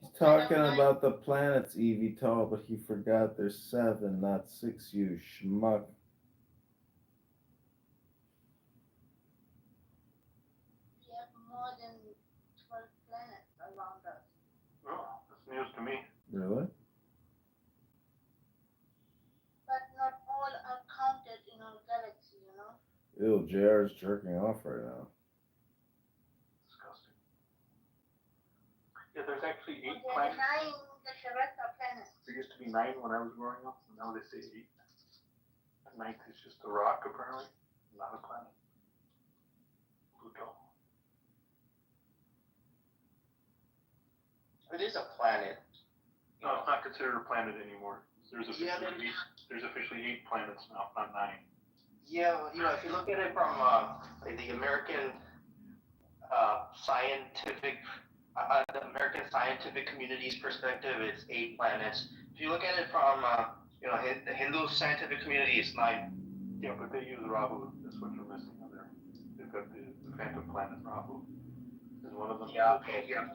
He's talking about the planets, Evital, but he forgot there's 7, not 6, you schmuck. We have more than 12 planets around us. Oh, that's news to me. Really? But not all are counted in our galaxy, you know? Ew, JR's jerking off right now. Disgusting. Yeah, there's actually 8 There's planets. 9 that the rest are planets. There used to be 9 when I was growing up, and now they say 8. The 9th is just a rock, apparently, not a planet. Pluto. It is a planet. No, it's not considered a planet anymore. There's officially 8 planets now, not 9. Yeah, if you look at it from like the American scientific community's perspective, it's 8 planets. If you look at it from the Hindu scientific community, it's 9. Yeah, but they use Rahu. That's what you're missing on there. They've got the phantom planet Rahu. Is one of them. Yeah, okay, yeah.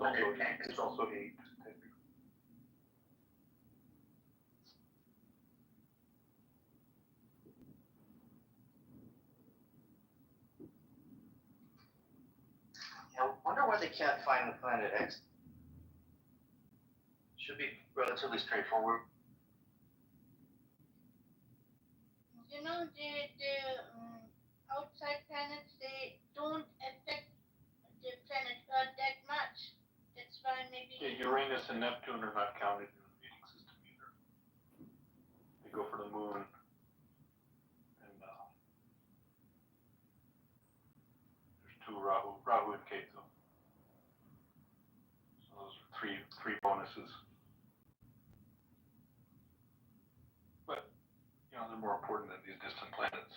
It's also 8. I wonder why they can't find the planet X. Should be relatively straightforward. You know, the outside planets, they don't affect the planet Earth that much. That's why maybe... Yeah, Uranus and Neptune are not counted in the meeting system either. addresses. But, you know, they're more important than these distant planets.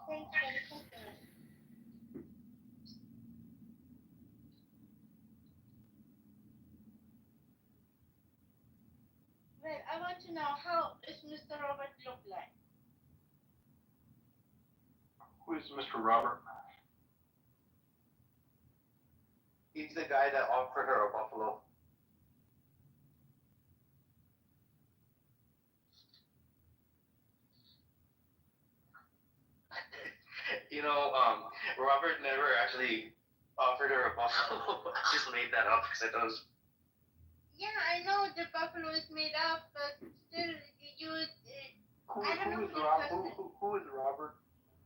Thanks for the compliment. Well, I want to know, how does Mr. Robert look like? Who is Mr. Robert? He's the guy that offered her a buffalo. You know, Robert never actually offered her a buffalo. I just made that up because I thought it was. Yeah, I know the buffalo is made up, but still, you. I don't know Who is Robert?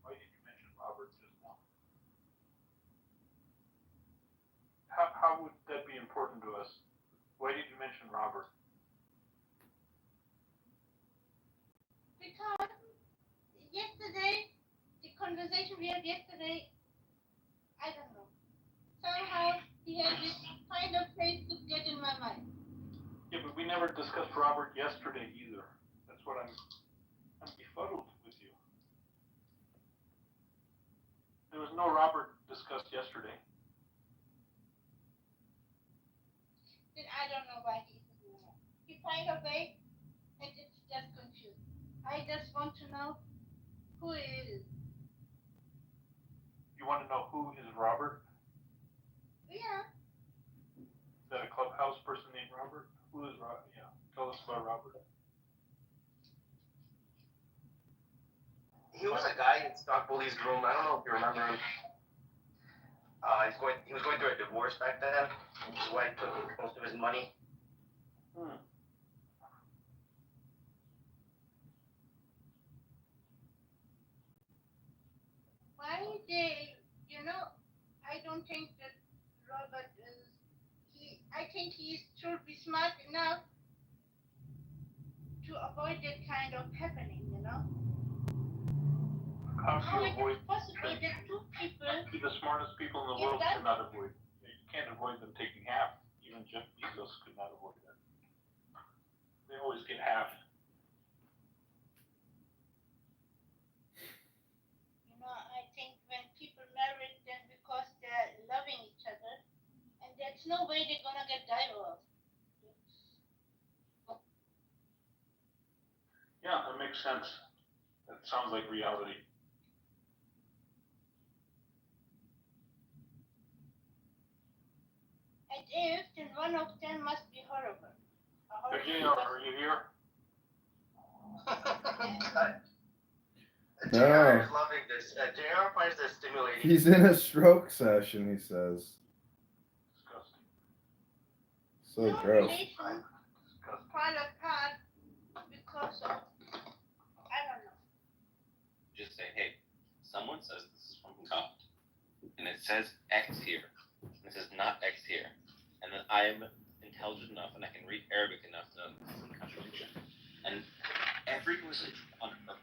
Why did you mention Robert just now? How would that be important to us? Why did you mention Robert? Because yesterday, the conversation we had yesterday, I don't know. Somehow he had this kind of place to get in my mind. Yeah, but we never discussed Robert yesterday either. That's what I'm befuddled with you. There was no Robert discussed yesterday. Then I don't know why he's doing that. He kind of vague, and it's just confused. I just want to know who it is. You want to know who is Robert? Yeah. Is that a clubhouse person named Robert? Who is Robert? Yeah, tell us about Robert. He was a guy in Stock Bully's room. I don't know if you remember him. He was going through a divorce back then. His wife took most of his money. Why I don't think that Robert is, I think he should be smart enough to avoid that kind of happening, How do you avoid? It's possible that two people. The smartest people in the world cannot avoid. You can't avoid them taking half. Even Jeff Bezos could not avoid that. They always get half. I think when people marry them because they're loving each other, and there's no way they're gonna get divorced. Yeah, that makes sense. That sounds like reality. And if, then one of them must be horrible. Are you here? JR is loving this. JR finds this stimulating. He's in a stroke session, he says. Disgusting. So gross. Relations fall apart because of, I don't know. Just say, hey, someone says this is from God, and it says X here, and it says not X here, and then I am intelligent enough and I can read Arabic enough to know this is a contradiction. And every Muslim on earth.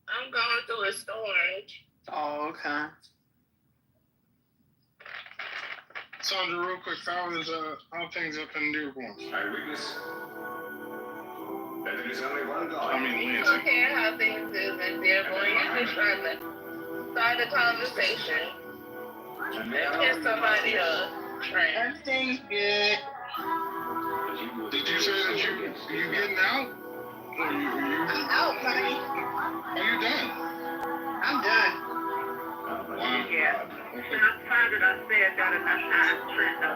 I'm going through a storage. Oh, okay. Sandra, real quick, how things up in Dearborn? I witness that there is only one God. I mean, You don't care how things is in Dearborn. You just trying to start a conversation and piss somebody up. Everything's good. Did you say that you getting out? Or you I'm out, honey. Are you done? I'm done. Wow. Yeah. I'm tired that I said that enough times, Trent. No,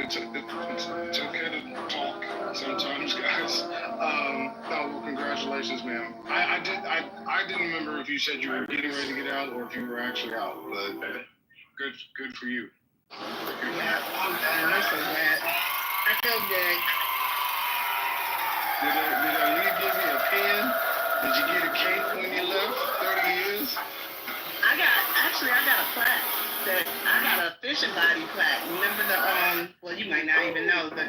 It's okay to talk sometimes, guys. Well, congratulations, ma'am. I didn't remember if you said you were getting ready to get out or if you were actually out, but good for you. Yeah, I'm done. I'm so glad. I feel good. Did Ali give you a pen? Did you get a cake when you left 30 years? I got a plaque. I got a fishing body plaque. Remember the well, you might not even know the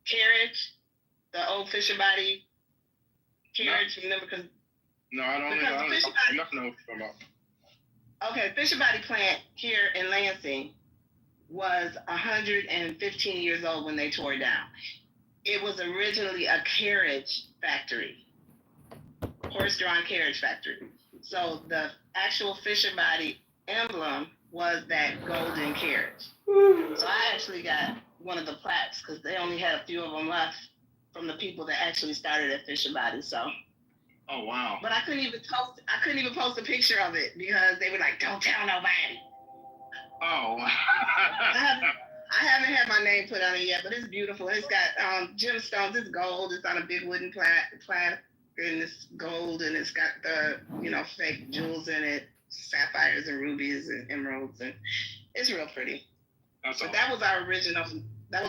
carriage The old Fisher Body carriage, remember? No, I don't know what you're talking about. Okay, Fisher Body plant here in Lansing was 115 years old when they tore it down. It was originally a carriage factory, horse-drawn carriage factory. So the actual Fisher Body emblem was that golden carriage. So I actually got one of the plaques because they only had a few of them left from the people that actually started at Fisher Body. So. Oh wow! But I couldn't even post a picture of it because they were like, "Don't tell nobody." Oh. I haven't had my name put on it yet, but it's beautiful. It's got gemstones. It's gold. It's on a big wooden plaque, and it's gold, and it's got the fake jewels in it, sapphires and rubies and emeralds, and it's real pretty. That's awesome. That was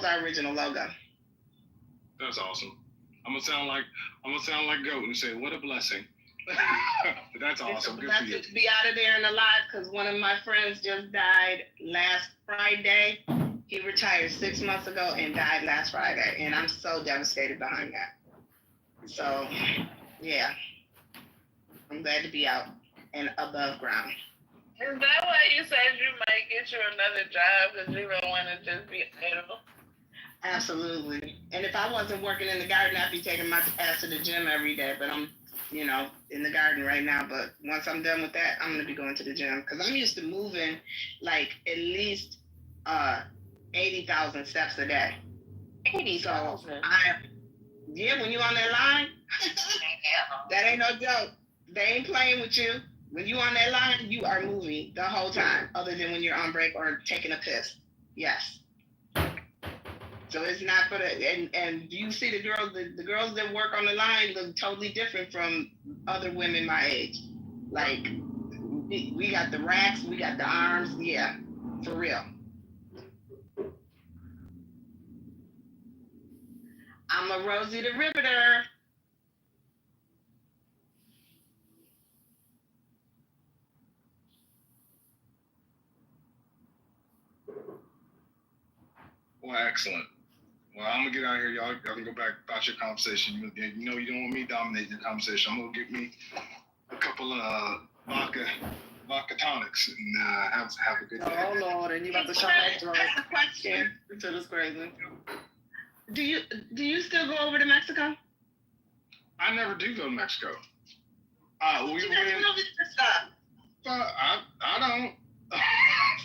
our original logo. That's awesome. I'm gonna sound like Goat and say, "What a blessing." That's awesome. Good for you. To be out of there and alive, because one of my friends just died last Friday. He retired 6 months ago and died last Friday, and I'm so devastated behind that. So, yeah, I'm glad to be out and above ground. Is that why you said you might get you another job because you don't want to just be idle? Absolutely. And if I wasn't working in the garden, I'd be taking my ass to the gym every day. But I'm, in the garden right now. But once I'm done with that, I'm going to be going to the gym. Because I'm used to moving like at least 80,000 steps a day. 80,000? So when you're on that line, that ain't no joke. They ain't playing with you. When you on that line, you are moving the whole time, other than when you're on break or taking a piss. Yes. So it's not for and you see the girls that work on the line look totally different from other women my age. Like, we got the racks, we got the arms, yeah, for real. I'm a Rosie the Riveter. Well, excellent. Well, I'm gonna get out of here. Y'all can go back about your conversation. You know you don't want me dominating the conversation. I'm gonna get me a couple of vodka tonics and have a good day. Oh Lord, and you about to shop that drug. That's a question. Until it's crazy. Do you still go over to Mexico? I never do go to Mexico. We went. I don't.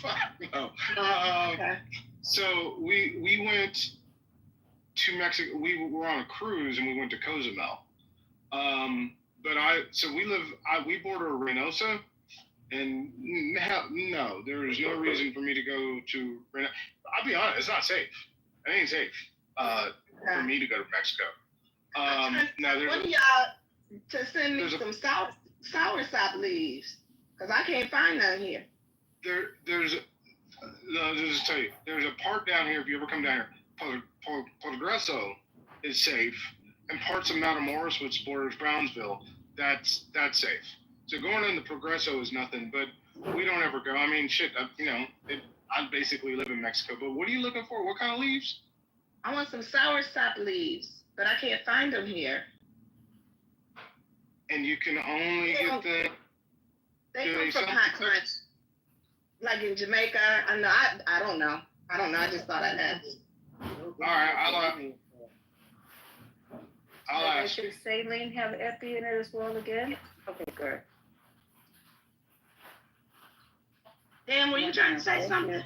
Fuck no. Okay. So we went to Mexico. We were on a cruise and we went to Cozumel. We border Reynosa, and no, there is no reason for me to go to Reynosa. I'll be honest, it's not safe. It ain't safe for me to go to Mexico. What do y'all to send me some sour sop leaves? Because I can't find none here. I'll just tell you, there's a part down here, if you ever come down here, Progreso is safe, and parts of Matamoros, which borders Brownsville, that's safe. So going into Progreso is nothing, but we don't ever go. I mean, shit, I basically live in Mexico, but what are you looking for? What kind of leaves? I want some sour sop leaves, but I can't find them here. And you can only get them... They come from hot climates. Like in Jamaica, I don't know. I just thought I'd ask. All right, I'll ask. Should saline have epi in it as well again? Okay, good. Dan, were you trying to say something?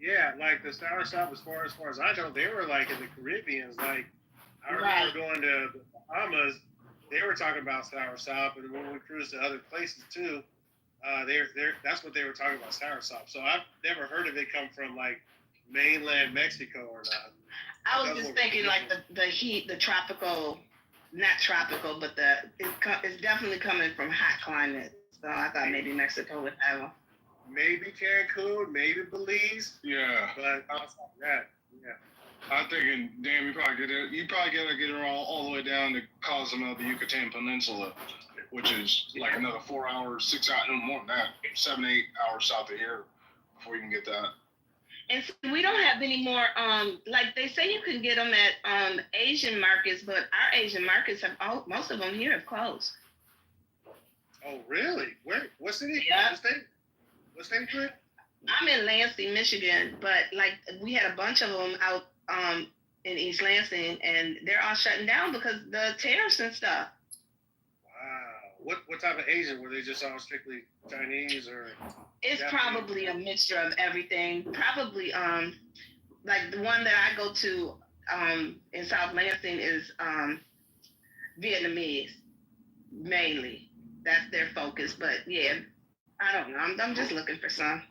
Yeah, like the sour sop, as far as I know, they were like in the Caribbean. Like I remember going to the Bahamas, they were talking about sour sop, and when we cruised to other places too, that's what they were talking about, sour sop. So I've never heard of it come from like mainland Mexico or not. I was just thinking like the heat, the tropical, not tropical, but it's definitely coming from hot climates. So I thought maybe Mexico would have them. Maybe Cancun, maybe Belize. Yeah. But outside that, yeah. I'm thinking, damn, you probably gotta get her all the way down to Cozumel, the Yucatan Peninsula, which is like another 4 hours, 6 hours, no more than that, 7, 8 hours south of here before you can get that. And so we don't have any more, like they say you can get them at Asian markets, but our Asian markets most of them here have closed. Oh, really? Where? What city? Yeah. What state? What state you in? I'm in Lansing, Michigan, but like we had a bunch of them out in East Lansing, and they're all shutting down because the tariffs and stuff. Wow. What type of Asian? Were they just all strictly Chinese or? It's Japanese? probably a mixture of everything. Probably like the one that I go to in South Lansing is Vietnamese mainly. That's their focus. But yeah, I don't know. I'm just looking for some.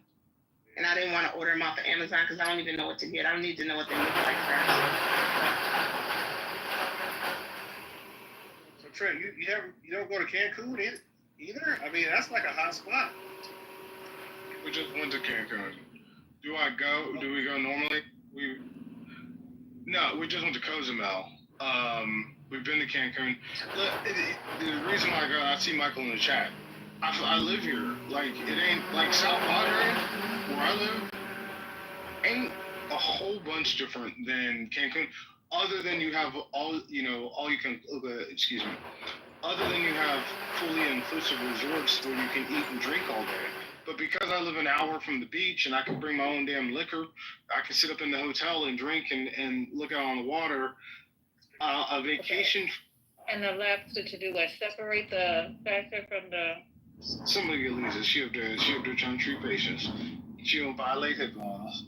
And I didn't want to order them off of Amazon because I don't even know what to get. I don't need to know what they look like first. So Trey, you don't go to Cancun either? I mean, that's like a hot spot. We just went to Cancun. Do I go? Do we go normally? No, we just went to Cozumel. We've been to Cancun. The reason why I go, I see Michael in the chat. I live here. Like, it ain't like South Padre, where I live, ain't a whole bunch different than Cancun. Other than you have all you can. Other than you have fully inclusive resorts where you can eat and drink all day. But because I live an hour from the beach and I can bring my own damn liquor, I can sit up in the hotel and drink and look out on the water. A vacation. And the last to do what? Separate the factor from the. Somebody get Lisa. She up there trying to treat patients. She don't violate HIPAA laws.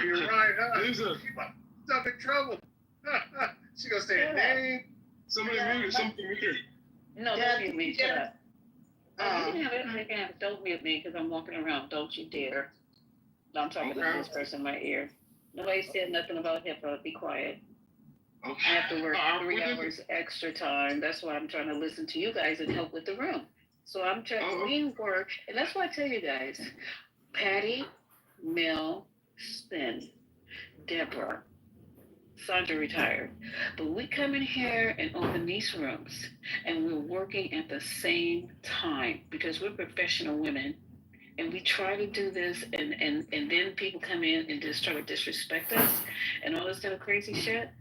You're right, huh? Lisa. She's up in trouble. She gonna say a name. Somebody muted. No, don't mute me. Shut up. You can have it. You can have it. Don't mute me because I'm walking around. Don't you dare. I'm talking to this person in my ear. Nobody said nothing about HIPAA. Be quiet. Okay. I have to work 3 hours extra time. That's why I'm trying to listen to you guys and help with the room. So I'm trying to work. And that's why I tell you guys, Patty, Mel, Spin, Deborah, Sandra retired. But we come in here and open these rooms and we're working at the same time because we're professional women. And we try to do this and then people come in and just try to disrespect us and all this kind of crazy shit.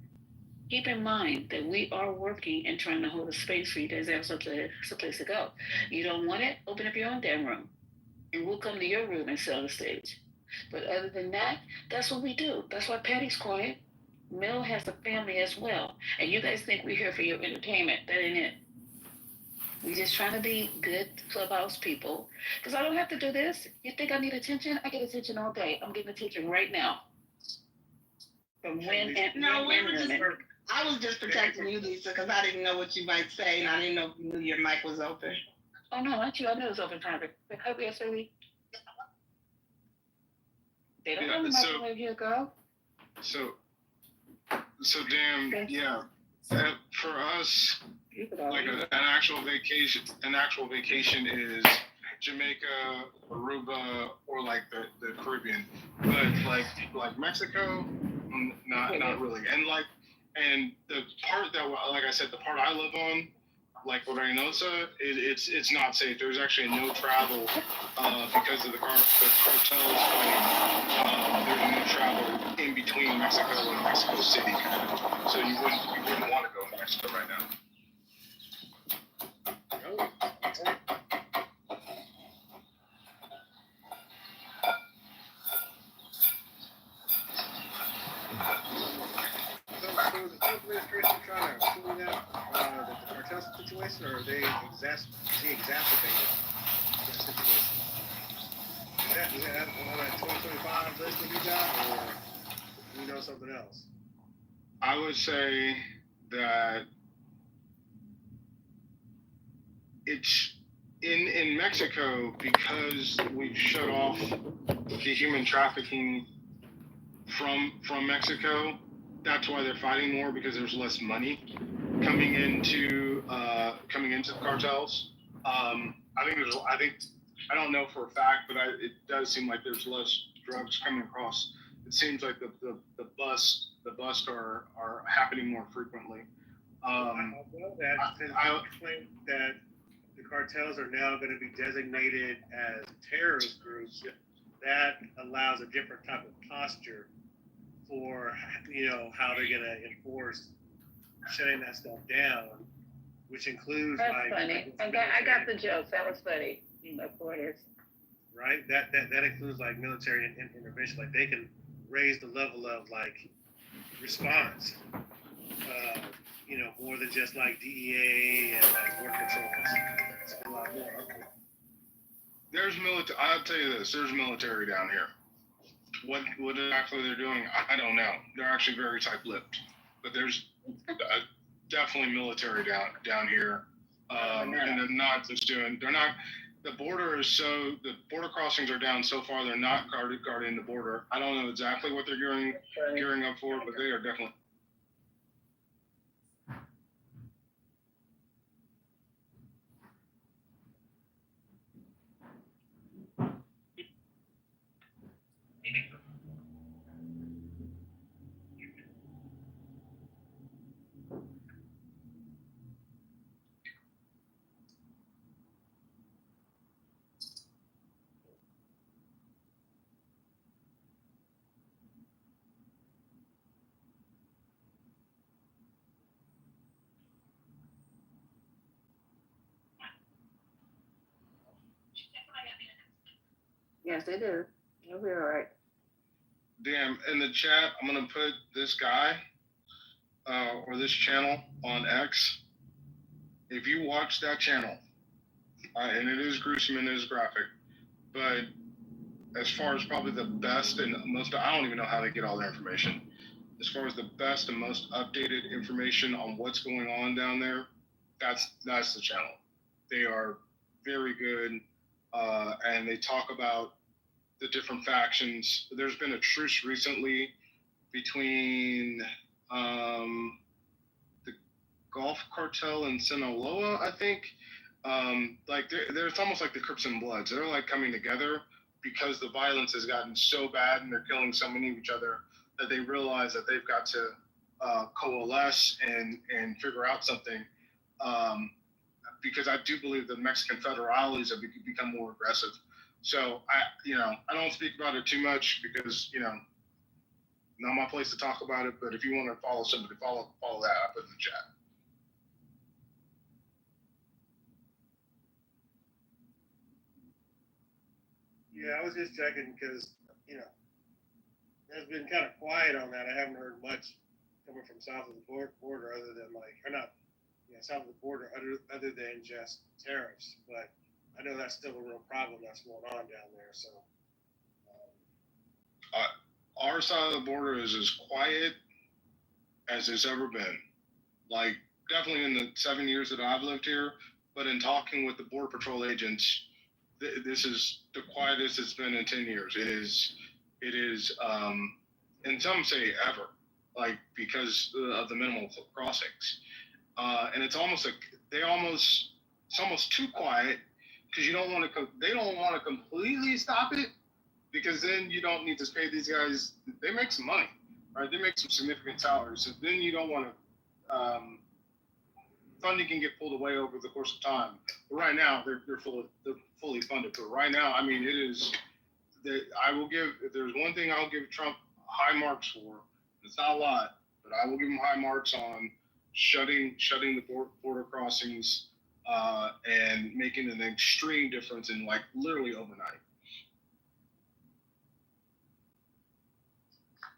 Keep in mind that we are working and trying to hold a space for you guys to have someplace to go. You don't want it? Open up your own damn room. And we'll come to your room and sell the stage. But other than that, that's what we do. That's why Patty's quiet. Mel has a family as well. And you guys think we're here for your entertainment. That ain't it. We're just trying to be good clubhouse people. Because I don't have to do this. You think I need attention? I get attention all day. I'm getting attention right now. From when and women. I was just protecting you, Lisa, because I didn't know what you might say, and I didn't know if you knew your mic was open. Oh, no, not you. I knew it was open time. But hope you silly. They don't have a microwave here, girl. So damn, yeah. For us, like an actual vacation is Jamaica, Aruba, or like the Caribbean. But like Mexico, not really. And the part that, like I said, the part I live on, like Reynosa, it's not safe. There's actually no travel because of the cartels. There's no travel in between Mexico and Mexico City, so you wouldn't want to go to Mexico right now. So is the Trump administration trying to clean up the cartel situation, or are they exacerbating that situation? Is that on that 2025 list that you got, or do you know something else? I would say that it's in Mexico because we've shut off the human trafficking from Mexico. That's why they're fighting more, because there's less money coming into the cartels. I don't know for a fact, but it does seem like there's less drugs coming across. It seems like the busts are happening more frequently. I claim that the cartels are now going to be designated as terrorist groups that allows a different type of posture for, how they're going to enforce shutting that stuff down, which includes That's funny. I got the jokes. That was funny. Borders. Right? That includes like military intervention. Like they can raise the level of like response, more than just like DEA and like border control. It's a lot more. There's military. I'll tell you this. There's military down here. What exactly they're doing, I don't know. They're actually very tight-lipped, but there's definitely military down here, and they're not just doing. They're not. The border crossings are down so far. They're not guarding the border. I don't know exactly what they're gearing up for, but they are definitely. Yes, they do. You'll be all right. Damn, in the chat, I'm going to put this guy or this channel on X. If you watch that channel, and it is gruesome and it is graphic, but as far as probably the best and most, I don't even know how they get all their information. As far as the best and most updated information on what's going on down there, that's the channel. They are very good, and they talk about the different factions. There's been a truce recently between the Gulf Cartel and Sinaloa, I think. There's almost like the Crips and Bloods. They're like coming together because the violence has gotten so bad and they're killing so many of each other that they realize that they've got to coalesce and figure out something. Because I do believe the Mexican federales have become more aggressive. So I don't speak about it too much because not my place to talk about it. But if you want to follow somebody, follow that. I put in the chat. Yeah, I was just checking because it's been kind of quiet on that. I haven't heard much coming from south of the border other than south of the border other than just tariffs. But I know that's still a real problem that's going on down there. So our side of the border is as quiet as it's ever been. Like definitely in the 7 years that I've lived here, but in talking with the Border Patrol agents, this is the quietest it's been in 10 years. It is, and some say ever, like because of the minimal crossings. And it's almost like it's almost too quiet because they don't want to completely stop it because then you don't need to pay these guys. They make some money, right? They make some significant salaries. So then you don't want to, funding can get pulled away over the course of time. But right now they're fully funded. But right now, I mean, it is that I will give, if there's one thing I'll give Trump high marks for, it's not a lot, but I will give him high marks on shutting the border crossings and making an extreme difference in like literally overnight.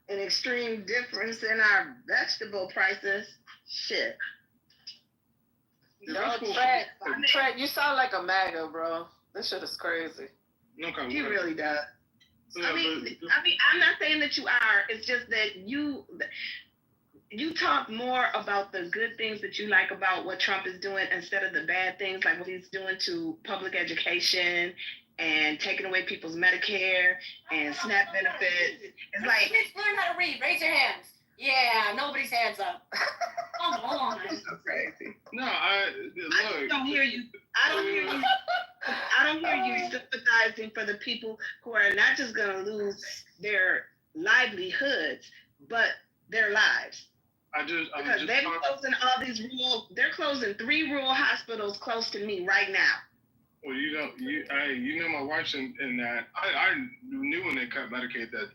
An extreme difference in our vegetable prices. Shit. Trent, you sound like a MAGA, bro. This shit is crazy. Okay, he really does. I mean, I'm not saying that you are. It's just that you talk more about the good things that you like about what Trump is doing instead of the bad things, like what he's doing to public education and taking away people's Medicare and SNAP benefits. It's like, learn how to read. Raise your hands. Yeah, nobody's hands up. Come on. That's so crazy. No, I don't hear you. I don't hear you sympathizing for the people who are not just going to lose their livelihoods, but their lives. Because they're closing 3 rural hospitals close to me right now. Well, you know my wife's in that. I knew when they cut Medicaid that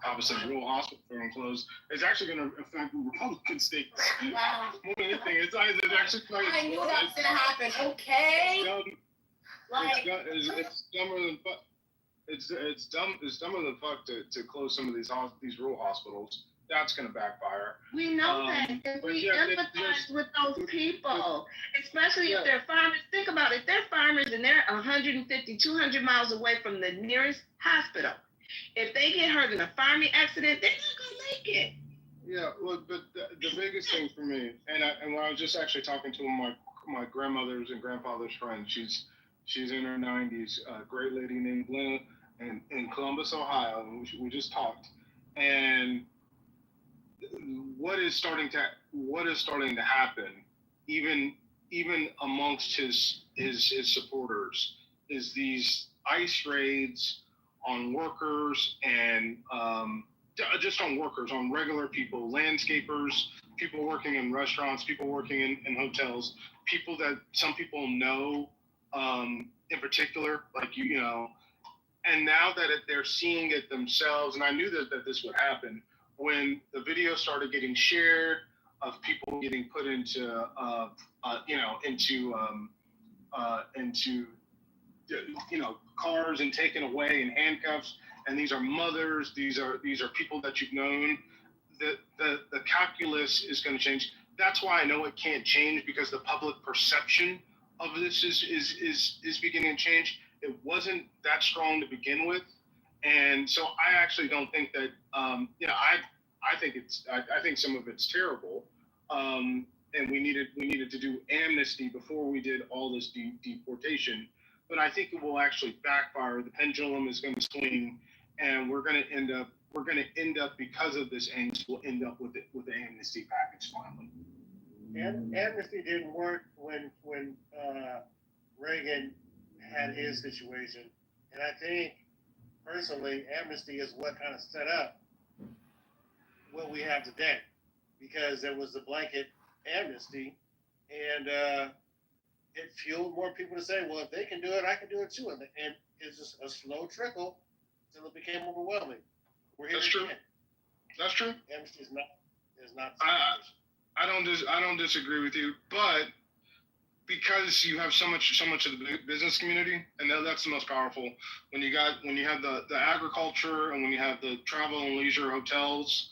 obviously rural hospitals are going to close. It's actually going to affect Republican states Wow. more than anything. It's actually like, I knew that was gonna happen. Okay. It's dumber than fuck. It's dumber than fuck to close some of these rural hospitals. That's going to backfire. We know that, and we empathize with those people, especially if they're farmers. Think about it. They're farmers, and they're 150, 200 miles away from the nearest hospital. If they get hurt in a farming accident, they're not going to make it. Yeah, well, but the biggest thing for me, and when I was just actually talking to my grandmother's and grandfather's friend, she's in her 90s, a great lady named Glenna, in Columbus, Ohio, and we just talked, and what is starting to happen, even amongst his supporters, is these ICE raids on workers and just on workers, on regular people, landscapers, people working in restaurants, people working in hotels, people that some people know in particular, like you know. And now that they're seeing it themselves, and I knew that this would happen, when the video started getting shared of people getting put into cars and taken away in handcuffs, and these are mothers, these are people that you've known, the calculus is going to change. That's why I know it can't change, because the public perception of this is beginning to change. It wasn't that strong to begin with, and so I actually don't think that. I think some of it's terrible, and we needed to do amnesty before we did all this deportation. But I think it will actually backfire. The pendulum is going to swing, and we're going to end up because of this angst. We'll end up with the amnesty package finally. Amnesty didn't work when Reagan had his situation, and I think personally, amnesty is what kind of set up what we have today, because there was the blanket amnesty, and it fueled more people to say, well, if they can do it, I can do it too, and it's just a slow trickle until it became overwhelming. That's true. That's true. Amnesty is not. I don't disagree with you, but because you have so much of the business community, and that's the most powerful. When you have the agriculture, and when you have the travel and leisure hotels,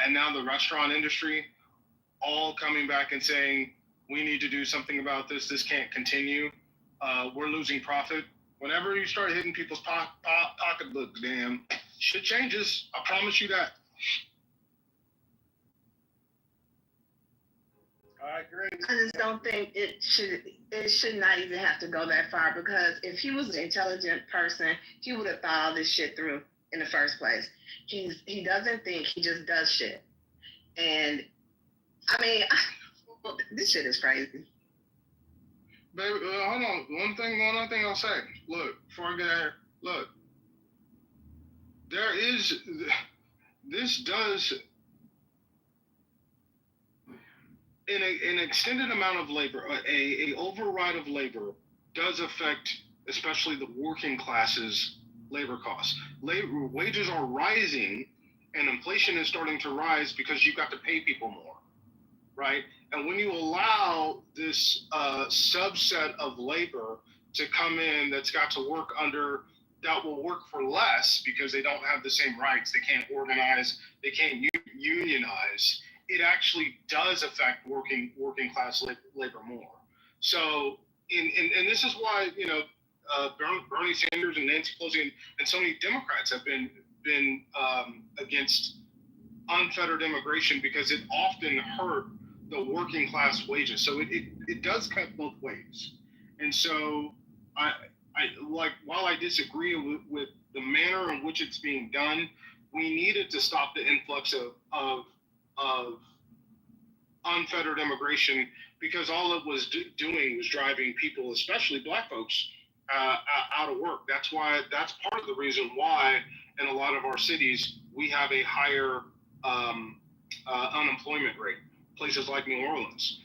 and now the restaurant industry, all coming back and saying, we need to do something about this. This can't continue. We're losing profit. Whenever you start hitting people's pocketbooks, damn, shit changes. I promise you that. I agree. I just don't think it should not even have to go that far, because if he was an intelligent person, he would have thought all this shit through in the first place. He doesn't think, he just does shit. And I mean, this shit is crazy. Baby, hold on. One other thing I'll say. Look, before I get out here, look, this does, in an extended amount of labor, a override of labor does affect especially the working classes' labor costs. Wages are rising, and inflation is starting to rise because you've got to pay people more, right? And when you allow this subset of labor to come in that will work for less because they don't have the same rights, they can't organize, they can't unionize, it actually does affect working class labor more. So, and this is why, Bernie Sanders and Nancy Pelosi and so many Democrats have been against unfettered immigration, because it often hurt the working class wages. So it does cut both ways. And so while I disagree with the manner in which it's being done, we needed to stop the influx of unfettered immigration, because all it was doing was driving people, especially Black folks, out of work. That's part of the reason why in a lot of our cities we have a higher unemployment rate. Places like New Orleans,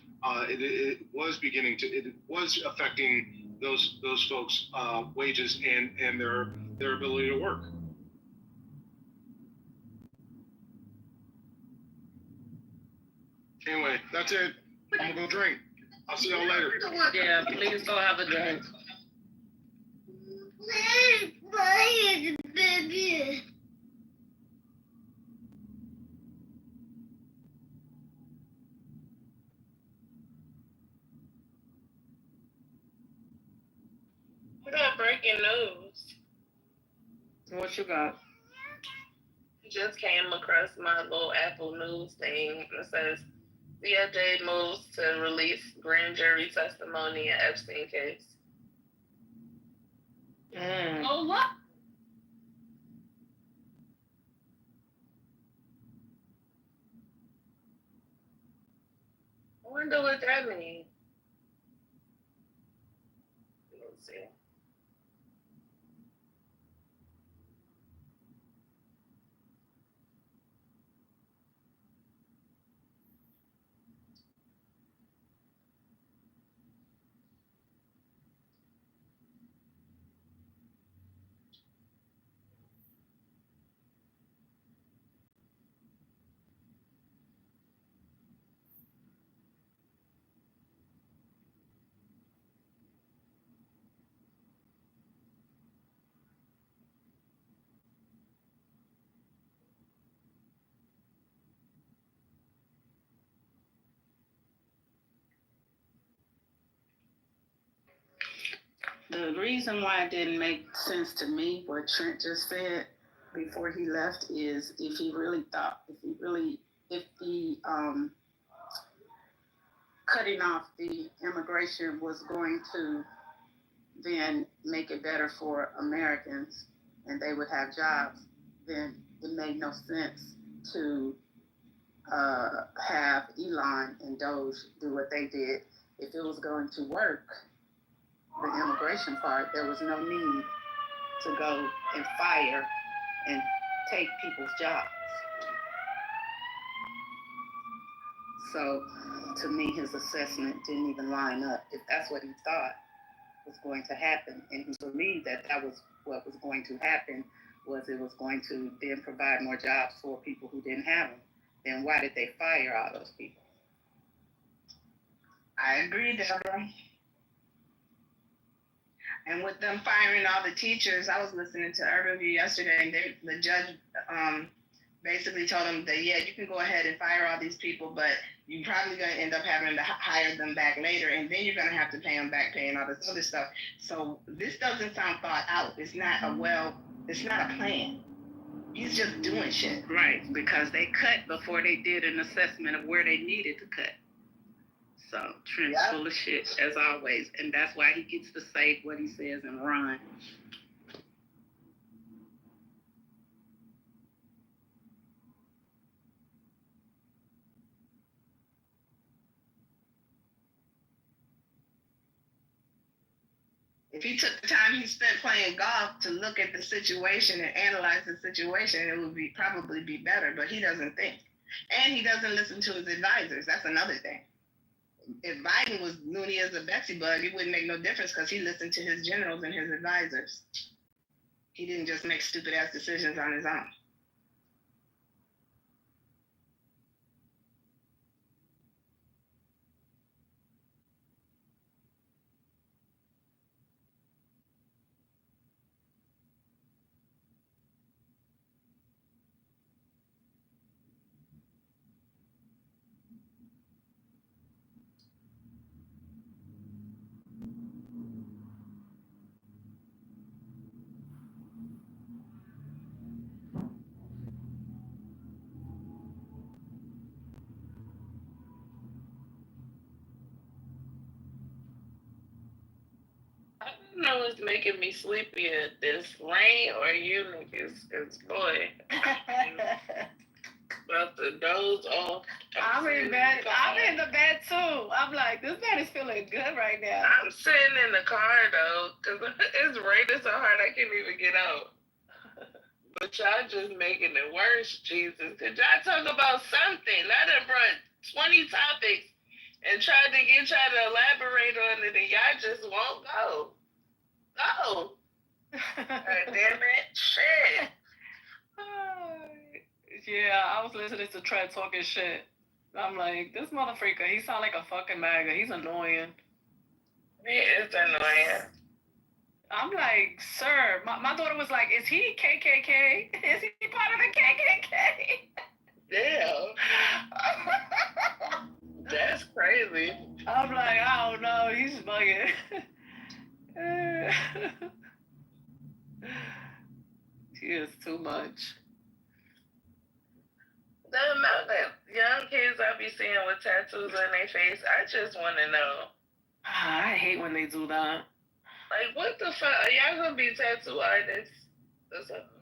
it was beginning to, it was affecting those folks' wages and their ability to work. Anyway, that's it. I'm gonna go drink. I'll see y'all later. Yeah, please go have a drink. Baby. We got breaking news. What you got? Just came across my little Apple News thing. It says DOJ moves to release grand jury testimony in Epstein case. Oh, look. I wonder what that means. Let's see. The reason why it didn't make sense to me, what Trent just said before he left, is if he cutting off the immigration was going to then make it better for Americans and they would have jobs, then it made no sense to have Elon and Doge do what they did. If it was going to work, the immigration part, there was no need to go and fire and take people's jobs. So to me, his assessment didn't even line up. If that's what he thought was going to happen, and he believed that that was what was going to happen, was it was going to then provide more jobs for people who didn't have them, then why did they fire all those people? I agree, Deborah. And with them firing all the teachers, I was listening to our review yesterday, and the judge basically told them that, yeah, you can go ahead and fire all these people, but you're probably going to end up having to hire them back later, and then you're going to have to pay them back, paying all this other stuff. So this doesn't sound thought out. It's not a plan. He's just doing shit. Right, because they cut before they did an assessment of where they needed to cut. So Trent's full of shit, as always, and that's why he gets to say what he says and run. If he took the time he spent playing golf to look at the situation and analyze the situation, it would probably be better, but he doesn't think. And he doesn't listen to his advisors. That's another thing. If Biden was loony as a Betsy bug, it wouldn't make no difference because he listened to his generals and his advisors. He didn't just make stupid ass decisions on his own. I don't know what's making me sleepy at this rain or you niggas, because boy, about to doze off. I'm in bed. I'm in the bed too. I'm like, this bed is feeling good right now. I'm sitting in the car though, because it's raining so hard I can't even get out. But y'all just making it worse, Jesus. Could y'all talk about something? I done brought 20 topics, and tried to get y'all to elaborate on it, and y'all just won't go. Go. God damn it. Shit. Yeah, I was listening to Trent talking shit. I'm like, this motherfucker, he sound like a fucking MAGA. He's annoying. He is annoying. I'm like, sir, my daughter was like, is he KKK? Is he part of the KKK? Damn. That's crazy. I'm like, I don't know. He's bugging. He is too much. The amount that young kids I be seeing with tattoos on their face, I just want to know. I hate when they do that. Like, what the fuck? Are y'all going to be tattoo artists or something?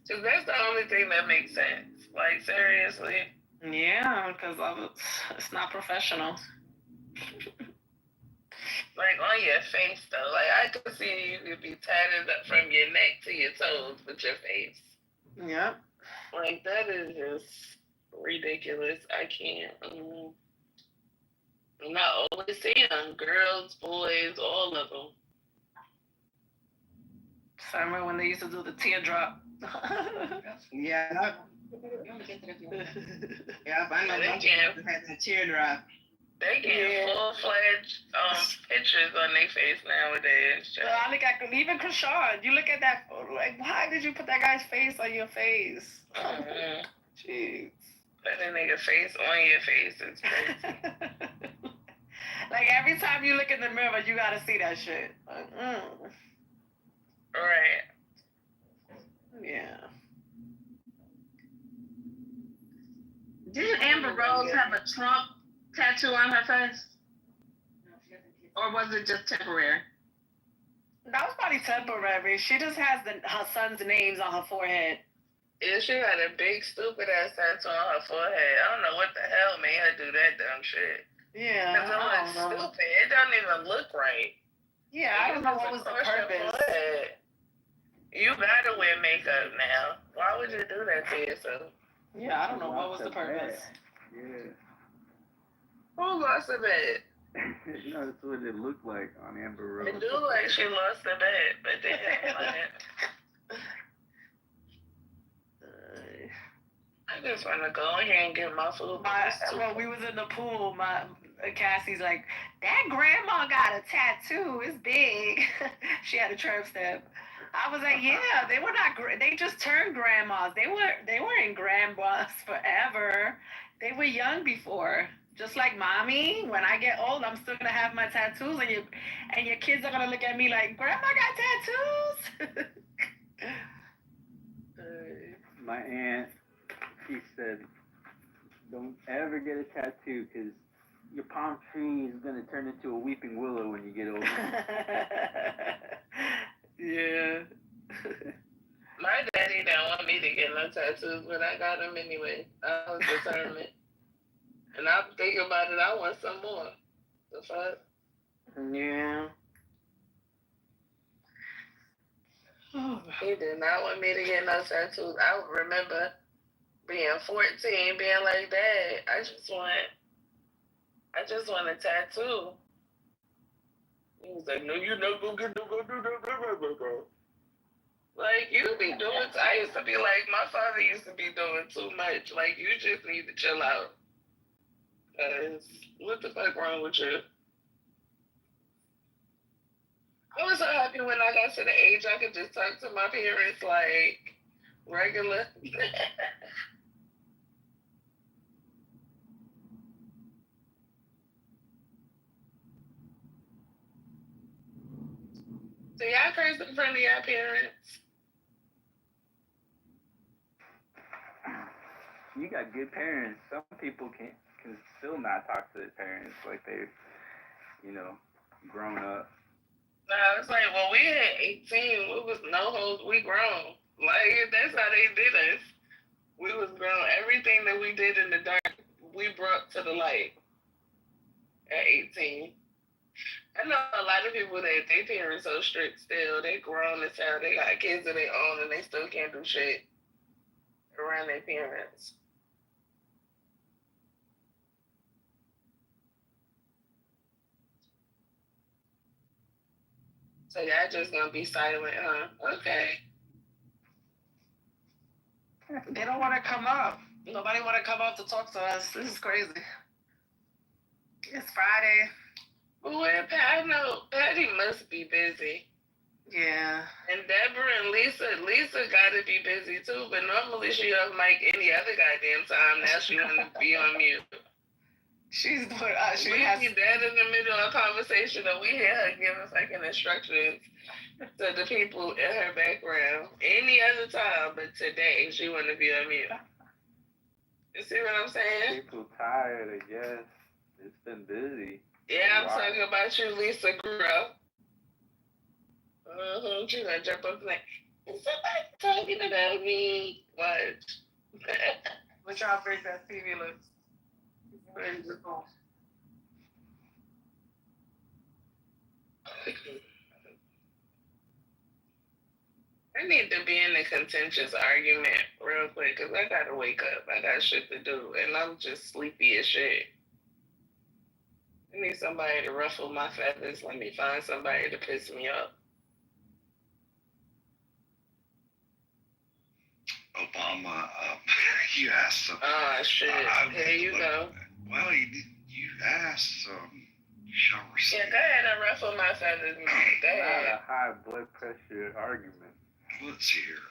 Because that's the only thing that makes sense. Like, seriously. Yeah, because it's not professional. Like, on your face, though. Like, I could see you could be tatted up from your neck to your toes with your face. Yep. Like, that is just ridiculous. I can't. And I always see them. Girls, boys, all of them. I remember when they used to do the teardrop. Yeah. Yep, I know my kids had that teardrop. They get full-fledged pictures on their face nowadays. I think I could, even Krishan, you look at that photo, like, why did you put that guy's face on your face? Jeez. Put a nigga face on your face, it's crazy. Like, every time you look in the mirror, you gotta see that shit. Like, Right. Yeah. Didn't Amber Rose have a Trump tattoo on her face? Or was it just temporary? That was probably temporary. She just has her son's names on her forehead. Yeah, she had a big stupid ass tattoo on her forehead. I don't know what the hell made her do that dumb shit. Yeah, Because it looks stupid. It doesn't even look right. Yeah, I don't know what was the purpose. You gotta wear makeup now. Why would you do that to yourself? Yeah, I don't know what was the purpose. Yeah. Who lost a bet? No, that's what it looked like on Amber Rose. It do like she lost a bet, but then I just want to go in here and get my food. Well, we was in the pool. Cassie's like, that grandma got a tattoo. It's big. She had a tramp stamp. I was like, yeah, they were not. They just turned grandmas. They weren't grandmas forever. They were young before. Just like mommy, when I get old, I'm still gonna have my tattoos, and your kids are gonna look at me like, grandma got tattoos. My aunt, she said, don't ever get a tattoo because your palm tree is gonna turn into a weeping willow when you get older. Yeah. My daddy didn't want me to get no tattoos, but I got them anyway. I was determined. And I'm thinking about it, I want some more. The fuck? Yeah. He did not want me to get no tattoos. I remember being 14, being like, Dad, I just want a tattoo. He was like, no, you're not gonna get no. Like, you be doing, I used to be like, my father used to be doing too much. Like, you just need to chill out. Cause what the fuck wrong with you? I was so happy when I got to the age I could just talk to my parents like regular. So y'all curse in front of your parents? You got good parents. Some people can still not talk to their parents like they're, grown up. No, it's like, well, we had 18. We was no holds. We grown. Like, that's how they did us. We was grown. Everything that we did in the dark, we brought to the light at 18. I know a lot of people that their parents so strict still. They grown as hell. They got kids of their own and they still can't do shit around their parents. So y'all just gonna be silent, huh? Okay. They don't want to come up. Nobody want to come up to talk to us. This is crazy. It's Friday. Well, I know Patty must be busy. Yeah. And Deborah and Lisa gotta be busy too, but normally she off mic any other goddamn time. Now she wanna be on mute. She's doing, We be dead in the middle of a conversation and we hear her giving fucking instructions to the people in her background. Any other time, but today she wanna be on mute. You see what I'm saying? People tired, I guess. It's been busy. Yeah, I'm talking about you, Lisa Girl. She's gonna jump up like, is somebody talking about me? What? Which y'all bring that TV looks. I need to be in a contentious argument real quick because I gotta wake up. I got shit to do, and I'm just sleepy as shit. I need somebody to ruffle my feathers. Let me find somebody to piss me off. Obama, you asked some. Oh, shit. Here you go. Well, you asked, you shall receive. Yeah, go ahead and ruffle my feathers, man. Go ahead. Not a high blood pressure argument. Let's see here.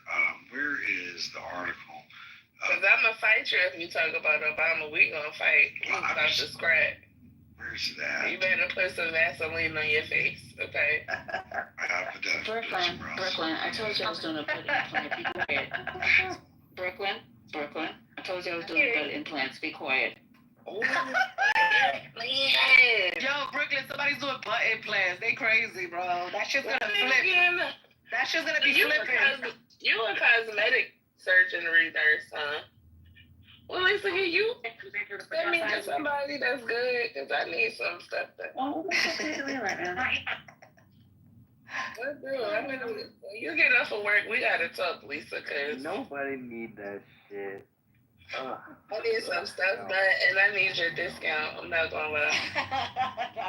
Where is the article? Because I'm going to fight you if you talk about Obama. We going to fight. We about to scrap. Where's that? You better put some Vaseline on your face, okay? Brooklyn, I told you I was doing a butt implant. Be quiet. Brooklyn, I told you I was doing butt implants. Be quiet. Yo, Brooklyn, somebody's doing butt implants. They crazy, bro. That shit's gonna flip. That shit's gonna be flipping. You a cosmetic surgeon nurse, huh? Well, Lisa, can you send me to somebody that's good? Because I need some stuff. Oh, what's doing right now? You get up for work, we gotta talk, Lisa, because nobody need that shit. I need some stuff done, and I need your discount. I'm not gonna lie. I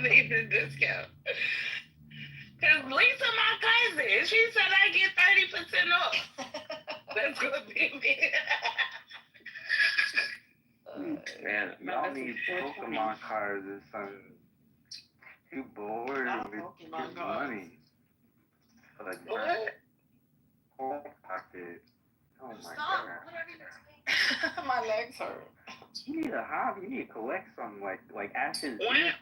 need the discount. Because Lisa, my cousin, she said I get 30% off. That's gonna be me. Man, y'all need Pokemon cards or something. Too bored with money. Like what? Pocket. Oh my god. My legs hurt. You need a hobby. You need to collect some like ashes. When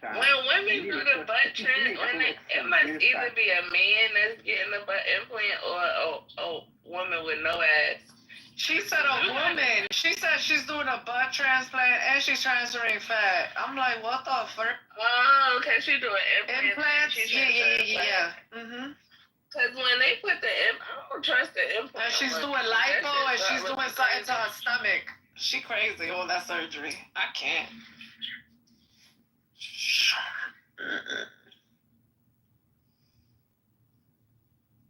women do the butt trim, it must either be a man that's getting a butt implant or a woman with no ass. She said a woman. She said she's doing a butt transplant and she's transferring fat. I'm like, what the fuck? Oh, okay, she doing implants. Yeah. Mhm. Because when they put the I don't trust the implant. And she's doing lipo and she's doing something to her stomach. She crazy, all that surgery. I can't.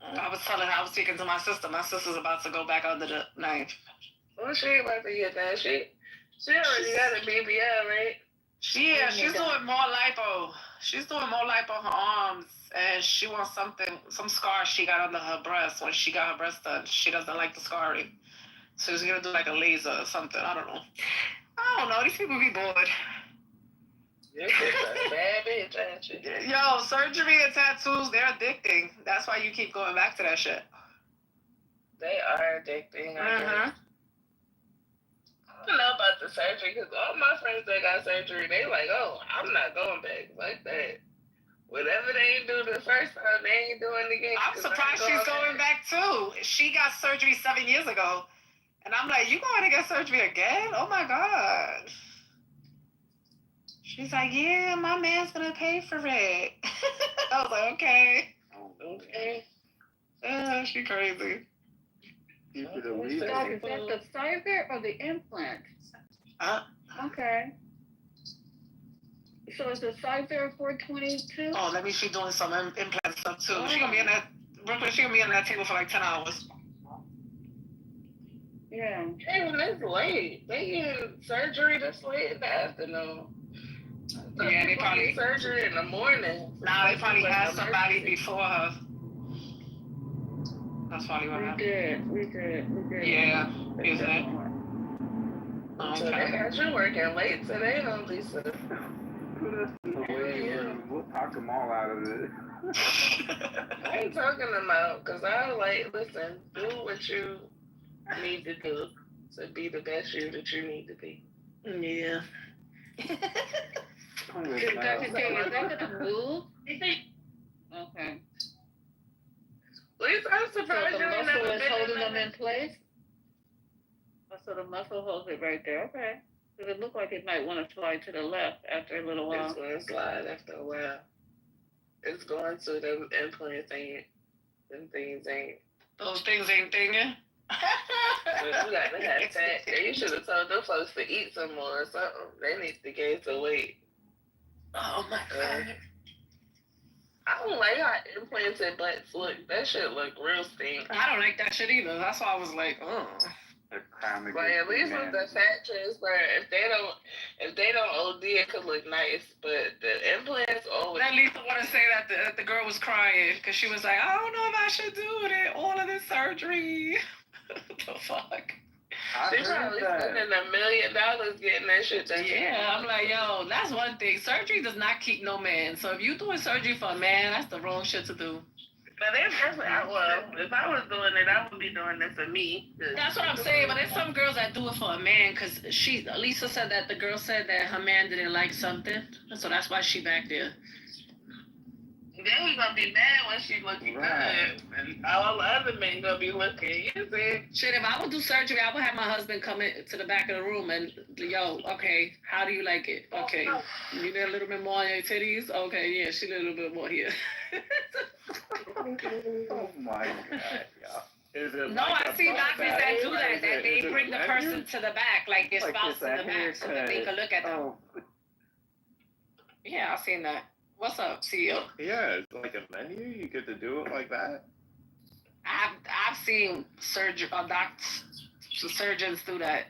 I was speaking to my sister. My sister's about to go back under the knife. Well, she ain't about to get that. She already got a BBL, right? Yeah, she's doing more lipo. She's doing more lipo on her arms, and she wants some scar she got under her breast when she got her breast done. She doesn't like the scarring. So she's gonna do like a laser or something. I don't know. These people be bored. Bad bitch, ain't you? Yo, surgery and tattoos, they're addicting. That's why you keep going back to that shit. They are addicting. I don't know about the surgery because all my friends that got surgery, they like, oh, I'm not going back like that. Whatever they ain't do the first time, they ain't doing it again. I'm surprised she's going back too. She got surgery 7 years ago. And I'm like, you going to get surgery again? Oh my God. She's like, yeah, my man's going to pay for it. I was like, okay. Okay. She crazy. Is that the cyber or the implant? Okay. So it's the cyber 422? Oh, let me. She's doing some implant stuff too. Oh. She gonna be in that table for like 10 hours. Yeah. Hey, when it's late, they get surgery this late in the afternoon. Yeah, they probably surgery in the morning. Nah, they probably had somebody before her. That's probably what happened. We good. Yeah, isn't it? So they had you working late today, though, Lisa. Put us in the waiting room. We'll talk them all out of it. I ain't talking them out, because I like, listen, do what you need to do to be the best you that you need to be. Yeah. Dr. Taylor, is that gonna move? Okay. Lisa, I'm surprised So the you ain't muscle never is been holding in them in place? So the muscle holds it right there. Okay. Because it looked like it might want to slide to the left after a little while. It's going to slide after a while. It's going to. Them implants ain't. Them things ain't. Those things ain't thinking. You got to have that. You should have told them folks to eat some more or something. They need to gain some weight. Oh my God. I don't like how implanted butts look. That shit look real stink. I don't like that shit either. That's why I was like, oh. But at least with the fat transfer, if they don't OD, it could look nice. But the implants always. At least I want to say that the girl was crying because she was like, I don't know if I should do it. All of this surgery. The fuck. They probably spending $1 million getting that shit done. Yeah, I'm like, yo, that's one thing. Surgery does not keep no man. So if you doing surgery for a man, that's the wrong shit to do. But if I was doing it, I would be doing it for me. That's what I'm saying. But there's some girls that do it for a man because Lisa said that the girl said that her man didn't like something. So that's why she back there. Then we gonna be mad when she looking good, and all the other men gonna be looking. You see? Shit, if I would do surgery, I would have my husband come in to the back of the room and, yo, okay, how do you like it? Okay, you need a little bit more on your titties? Okay, yeah, she need a little bit more here. Oh my God, yeah. Is it No, like I see doctors that do that. That they is it bring the person to the back, like their Like spouse it's to a the back, so that they can look at them. Oh, Yeah, I've seen that. What's up, CEO? Yeah, it's like a menu. You get to do it like that. I've seen surgeons do that.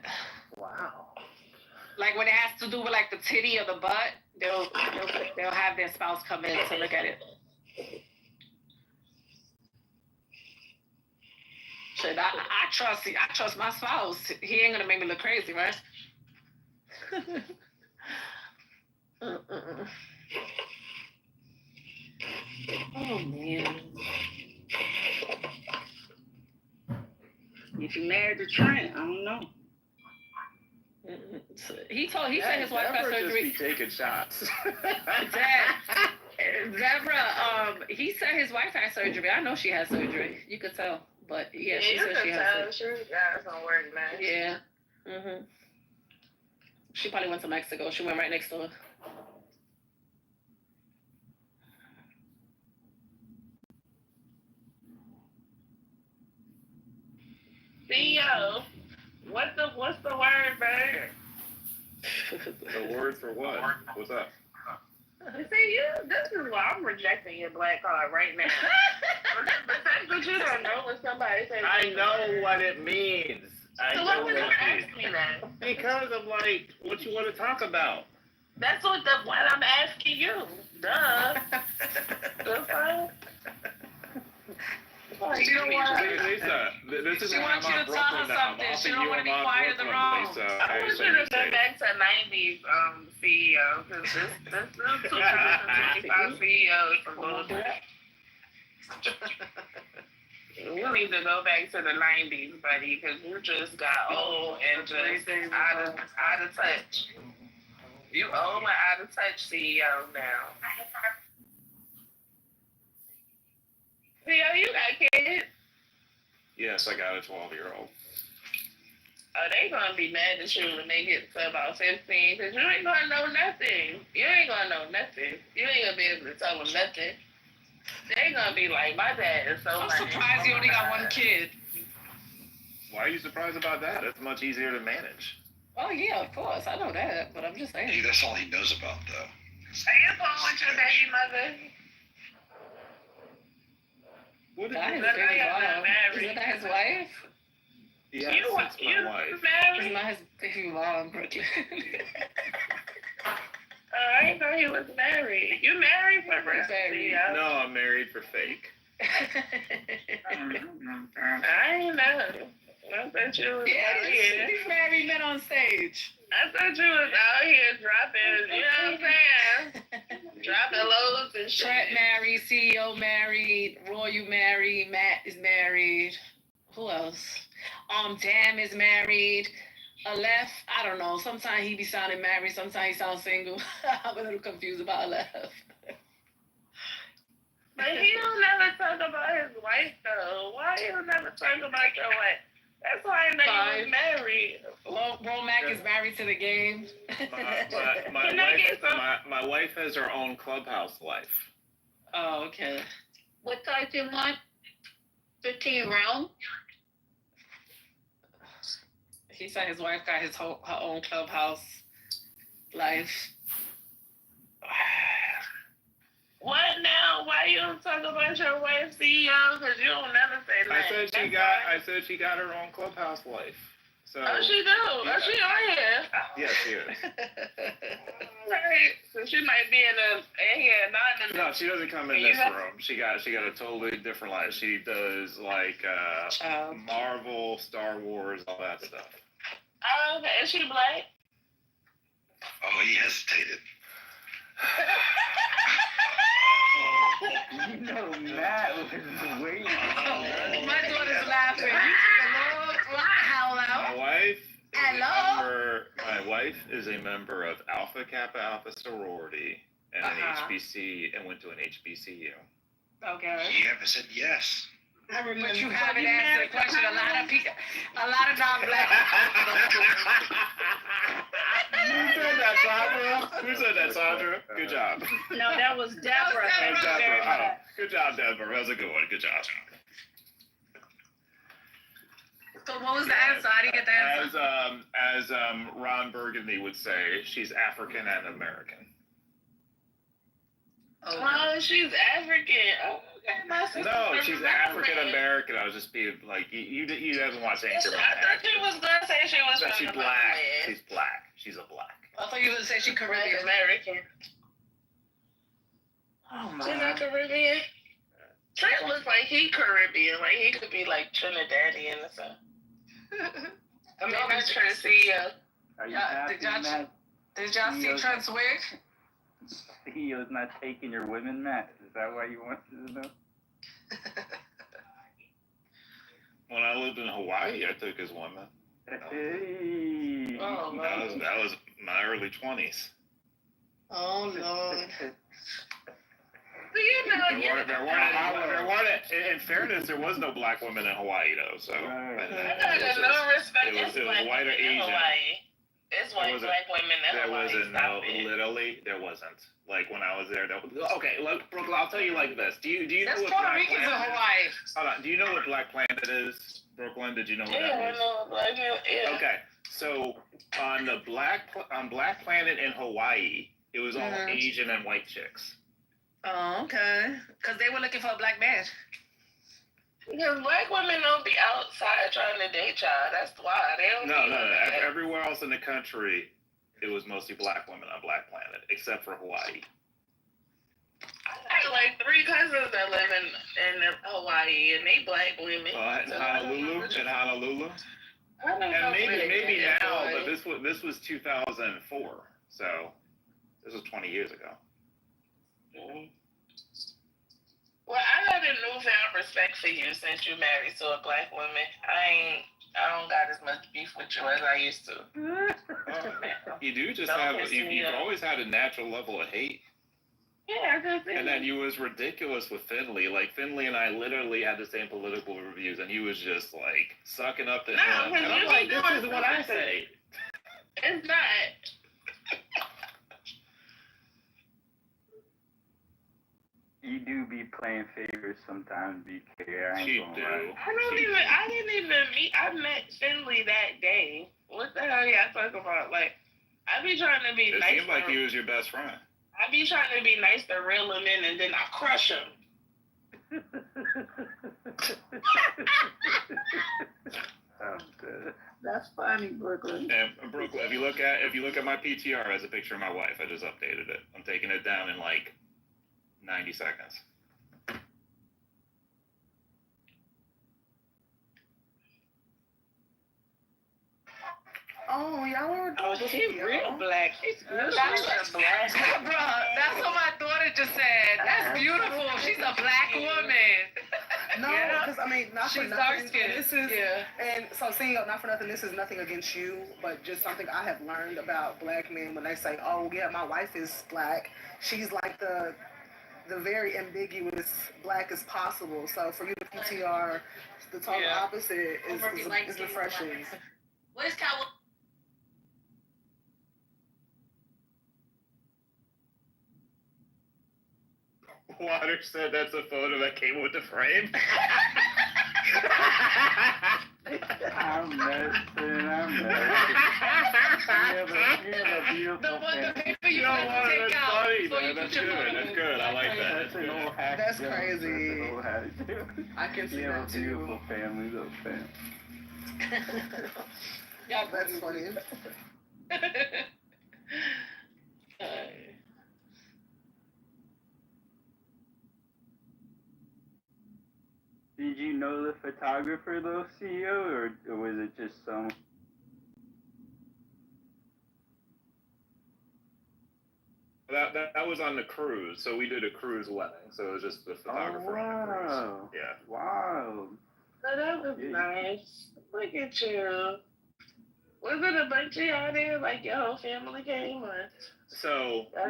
Wow. Like when it has to do with like the titty or the butt, they'll have their spouse come in to look at it. Shit, I trust my spouse. He ain't gonna make me look crazy, right? Oh man. If you married to Trent, I don't know. He said his wife got surgery. Just be taking shots. Deborah, he said his wife had surgery. I know she had surgery. You could tell, but yeah, she said she had surgery. She got some work, man. Yeah. Mhm. She probably went to Mexico. She went right next door. CEO, what's the word, man? The word for what? What's up? See, this is why I'm rejecting your black card right now. The fact that you don't know what somebody says. I know what it means. So why would you ask me that? Because of like what you want to talk about. That's what I'm asking you. Duh. The fuck? She don't want Lisa, this is she wants you to tell her something. She don't want to be quiet in the room. I want you to go back to 90s CEO, because this is 2025 CEOs from bullshit. We need to go back to the 90s, buddy, because you just got old and just out of touch. You old and out of touch CEO now. CEO, you got kids? Yes, I got a 12-year-old. Oh, they gonna be mad at you when they get to about 15, because you ain't gonna know nothing. You ain't gonna know nothing. You ain't gonna be able to tell them nothing. They gonna be like, my dad is so I'm funny. surprised you only got one kid. Why are you surprised about that? It's much easier to manage. Oh yeah, of course. I know that, but I'm just saying. Hey, that's all he knows about, though. Are you going with your baby mother? What is That his that? baby mom. Isn't that his wife? Yes, it's my wife. It's not his baby mom, Brooklyn. I didn't know he was married. You married for Brazil? No, I'm married for fake. I didn't know. I thought you was out here. These married men on stage. I thought you was out here dropping, you know what I'm saying? Dropping loads and shit. Trent married, CEO married, Roy you married, Matt is married. Who else? Dan is married. Aleph, I don't know. Sometimes he be sounding married, sometimes he sounds single. I'm a little confused about Aleph. But he don't never talk about his wife though. Why you never talk about your wife? That's why I know you was married. Womack is married to the game. My wife has her own clubhouse life. Oh, okay. What size do you want? 15 round? He said his wife got her own clubhouse life. What now? Why you don't talk about your wife, CEO? Because you don't never say that. I said she got her own clubhouse life. So. Oh, she do. Yeah. Oh, she on here. Yes, she is. Right. So she might be in here, not in the. No, she doesn't come in this room. She got a totally different life. She does like Marvel, Star Wars, all that stuff. Oh, okay. Is she black? Oh, he hesitated. You know, Matt was waiting. My daughter's laughing. You took a long howl out. My wife is a member of Alpha Kappa Alpha sorority and an HBC and went to an HBCU. Okay. He haven't said yes. I remember. But you haven't answered the question. A lot of non-black. Who said that, Sandra? Good job. No, that was Deborah. Deborah. Good job, Deborah. That was a good one. Good job. So what was the answer? I didn't get the answer. As Ron Burgundy would say, she's African and American. Oh, she's African. Oh, okay. No, she's African American. I was just being like, you haven't watched Anchorman. I thought she was gonna say she was. She's black. She's black. She's a black. I thought you were gonna say she's Caribbean. American. Oh my. She's not Caribbean. Trent looks like he Caribbean. Like he could be like Trinidadian or something. I mean, that's Trent CEO. Are you happy, Matt? Did y'all see Trent's wig? CEO's not taking your women, Matt. Is that why you wanted to know? When I lived in Hawaii, I took his women. Hey. Oh, that was my early 20s. Oh, Lord. There weren't. In fairness, there was no black women in Hawaii, though. So it was white or Asian. Hawaii. It's white black women in Hawaii. There wasn't. Like when I was there. Okay, look, Brooklyn. I'll tell you like this. Do you know what Puerto Ricans in Hawaii. Hold on. Do you know what Black Planet is, Brooklyn? Did you know what that I was? know Black Planet. Yeah. Okay, so on Black Planet in Hawaii, it was all Asian and white chicks. Oh, okay. Because they were looking for a black man. Because black women don't be outside trying to date y'all. That's why they don't. No. Everywhere else in the country, it was mostly black women on Black Planet, except for Hawaii. I got like 3 cousins that live in Hawaii, and they black women. In Honolulu. I don't know. And maybe now, but this was 2004, so this was 20 years ago. Mm-hmm. Well, I got a newfound respect for you since you married to a black woman. I don't got as much beef with you as I used to. You do just you've always had a natural level of hate. Yeah, I and then you was ridiculous with Finley. Like Finley and I literally had the same political reviews, and he was just like sucking up to him. And I'm like, this is what I say. It's not. You do be playing favorites sometimes, BK. I met Finley that day. What the hell y'all talking about? Like, I be trying to be nice. It seemed like he was your best friend. I be trying to be nice to reel him in, and then I crush him. I'm good. That's funny, Brooklyn. And Brooklyn, if you look at my PTR as a picture of my wife, I just updated it. I'm taking it down in like 90 seconds. Oh, y'all are. Oh, she's real black. She's beautiful. That's black. Bro, that's what my daughter just said. That's beautiful. She's a black woman. No, because I mean, not for She's nothing. dark skinned. This is, and so seeing, not for nothing, this is nothing against you, but just something I have learned about black men when they say, oh, yeah, my wife is black. She's like the very ambiguous black as possible. So for you to PTR, the total opposite is refreshing. What is cowboy? Water said that's a photo that came with the frame. I'm messing. You have a beautiful family. You don't want to take out. Funny, man. That's good. That's good. I like that. That's an old hack. That's crazy. I can see you have that a beautiful too. family, though, fam. Yeah, that's funny. Did you know the photographer, though, CEO, or was it just some? That was on the cruise, so we did a cruise wedding, so it was just the photographer on the cruise. Yeah. Wow. Oh, that was nice. Look at you. Was it a bunch of y'all there? Like your whole family came? Or? So I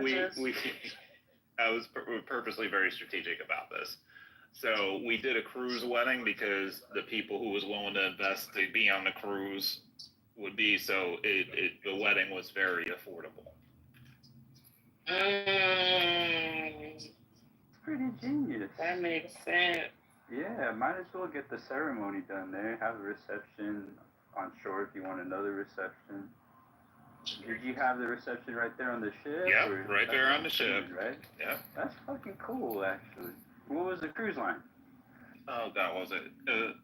was purposely very strategic about this. So we did a cruise wedding because the people who was willing to invest to be on the cruise would be, so the wedding was very affordable. It's pretty genius. That makes sense. Yeah, might as well get the ceremony done there. Have a reception on shore if you want another reception. Did you have the reception right there on the ship? Yeah, right there on the ship. Right? Yeah. That's fucking cool, actually. What was the cruise line? Oh, God, was it?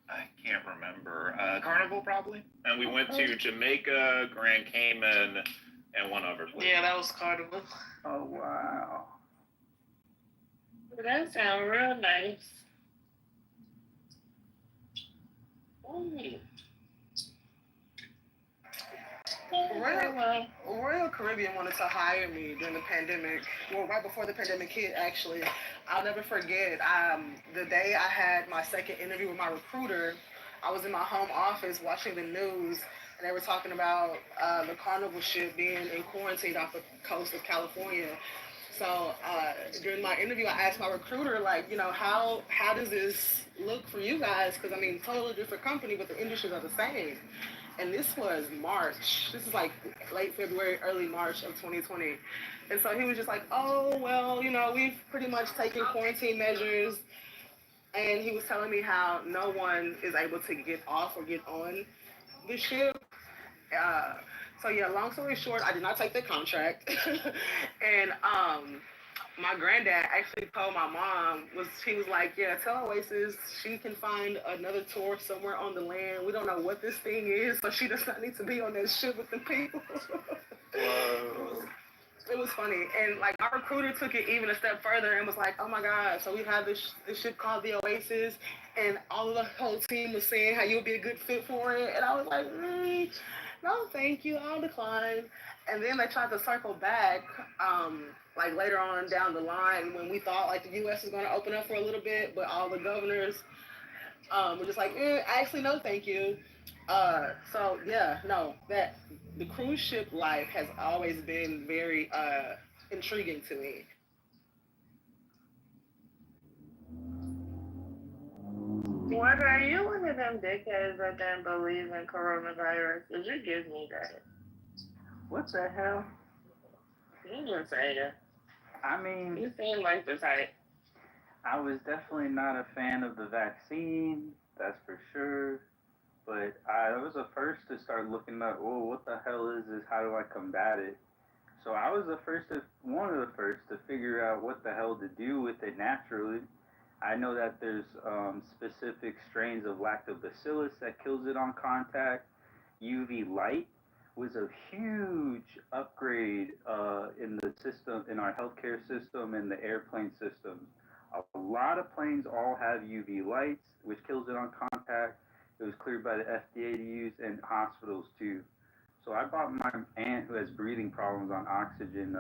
I can't remember. Carnival, probably? And we went to Jamaica, Grand Cayman, and one other place. Yeah, that was Carnival. Oh, wow. That sounds real nice. Royal Caribbean wanted to hire me during the pandemic. Well, right before the pandemic hit, actually. I'll never forget. The day I had my second interview with my recruiter, I was in my home office watching the news, and they were talking about the Carnival ship being in quarantine off the coast of California. So during my interview, I asked my recruiter, like, you know, how does this look for you guys? Because, I mean, totally different company, but the industries are the same. And this was March. This is like late February, early March of 2020. And so he was just like, oh, well, you know, we've pretty much taken quarantine measures. And he was telling me how no one is able to get off or get on the ship. So yeah, long story short, I did not take the contract. And my granddad actually told my mom, he was like, yeah, tell Oasis she can find another tour somewhere on the land. We don't know what this thing is, so she does not need to be on that ship with the people. Whoa. It was funny. And like our recruiter took it even a step further and was like, oh my God, so we have this ship called the Oasis, and all of the whole team was saying how you'll be a good fit for it. And I was like, no, thank you, I'll decline. And then they tried to circle back, like later on down the line when we thought like the U.S. was going to open up for a little bit, but all the governors were just like, actually, no, thank you. So yeah, no, that the cruise ship life has always been very intriguing to me. What, are you one of them dickheads that don't believe in coronavirus? Did you give me that? What the hell? You just say it. I mean, you seem like the type. I was definitely not a fan of the vaccine, that's for sure. But I was the first to start looking up, oh, what the hell is this? How do I combat it? So I was one of the first to figure out what the hell to do with it naturally. I know that there's specific strains of lactobacillus that kills it on contact. UV light was a huge upgrade in the system, in our healthcare system and the airplane systems. A lot of planes all have UV lights, which kills it on contact. It was cleared by the FDA to use, and hospitals too. So I bought my aunt who has breathing problems on oxygen,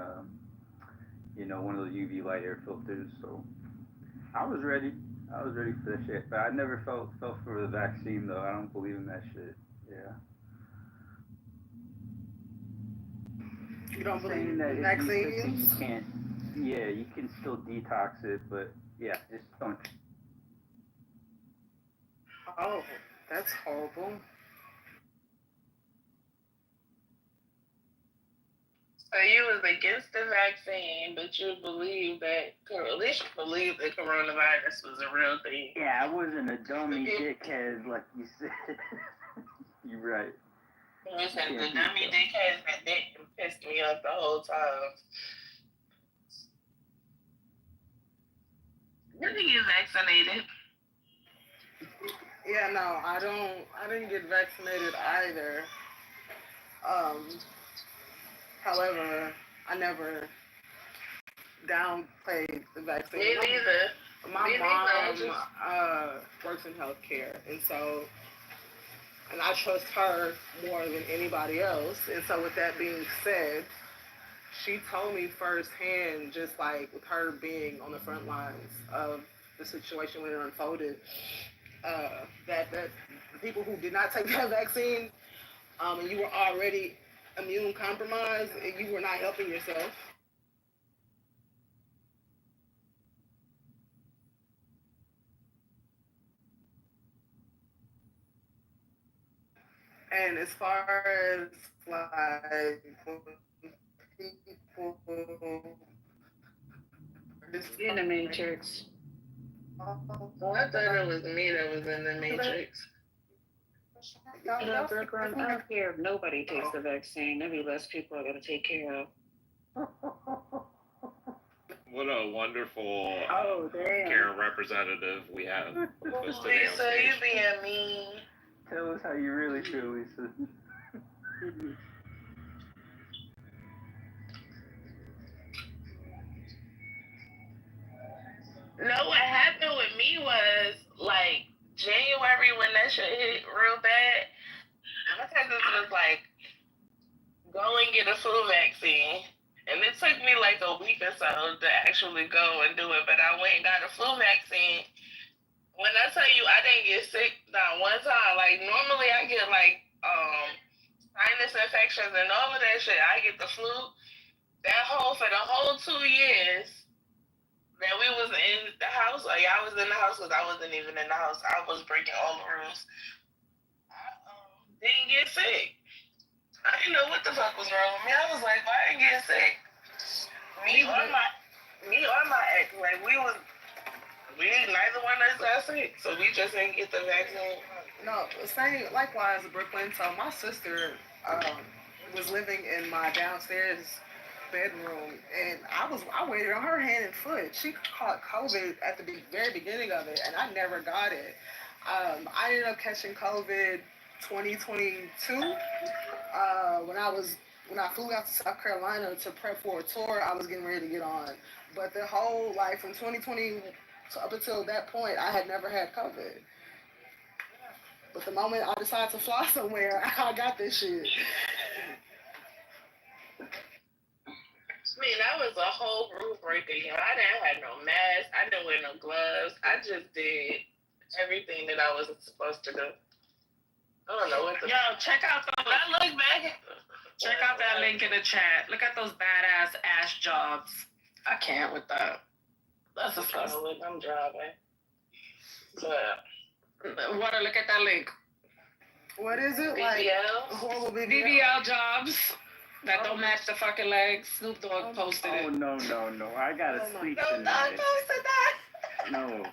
one of those UV light air filters. So I was ready. I was ready for that shit. But I never felt for the vaccine though. I don't believe in that shit. Yeah. You don't believe Saying in that vaccines? You can't. Yeah, you can still detox it, but yeah, just don't. Oh, that's horrible. So you was against the vaccine, but you believe that, at least you believe that coronavirus was a real thing. Yeah, I wasn't a dummy dickhead like you said. You're right. You said the dummy dickhead that didn't piss me off the whole time. You didn't get vaccinated. Yeah, no, I didn't get vaccinated either. However, I never downplayed the vaccine. Me neither. My mom works in healthcare, and I trust her more than anybody else. And so with that being said, she told me firsthand, just like with her being on the front lines of the situation when it unfolded, that the people who did not take that vaccine, and you were already immune compromised, you were not helping yourself. And as far as like people in the Matrix. I thought it was me that was in the Matrix. I don't care if nobody takes the vaccine. There'll be less people I gotta take care of. What a wonderful damn. care representative we have with us today on Lisa, stage. you being mean. Tell us how you really feel, Lisa. No, what happened with me was like January when that shit hit real bad. My cousin was like, go and get a flu vaccine. And it took me like a week or so to actually go and do it, but I went and got a flu vaccine. When I tell you I didn't get sick not one time, like normally I get like sinus infections and all of that shit. I get the flu. For the whole 2 years that we was in the house, or y'all was in the house, because I wasn't even in the house. I was breaking all the rules. I didn't get sick. I didn't know what the fuck was wrong with me. I was like, why I didn't get sick? Me or my ex, like neither one of us got sick, so we just didn't get the vaccine. No, same. Likewise, Brooklyn. So my sister was living in my downstairs bedroom, and I waited on her hand and foot. She caught COVID at the very beginning of it, and I never got it. I ended up catching COVID 2022 when I flew out to South Carolina to prep for a tour I was getting ready to get on. But the whole from 2020 up until that point, I had never had COVID. But the moment I decided to fly somewhere, I got this shit. I mean, that was a whole rule breaker. I didn't have no mask. I didn't wear no gloves. I just did everything that I was supposed to do. I don't know what the... Yo, check out When I look back... Check out that link in the chat. Look at those badass ass jobs. I can't with that. That's the kind of look I'm driving. But... Water, look at that link. What is it? BBL? Horrible BBL? BBL jobs that don't match the fucking legs. Snoop Dogg posted it. Oh, no. I gotta sleep Snoop tonight. Dogg posted that. No.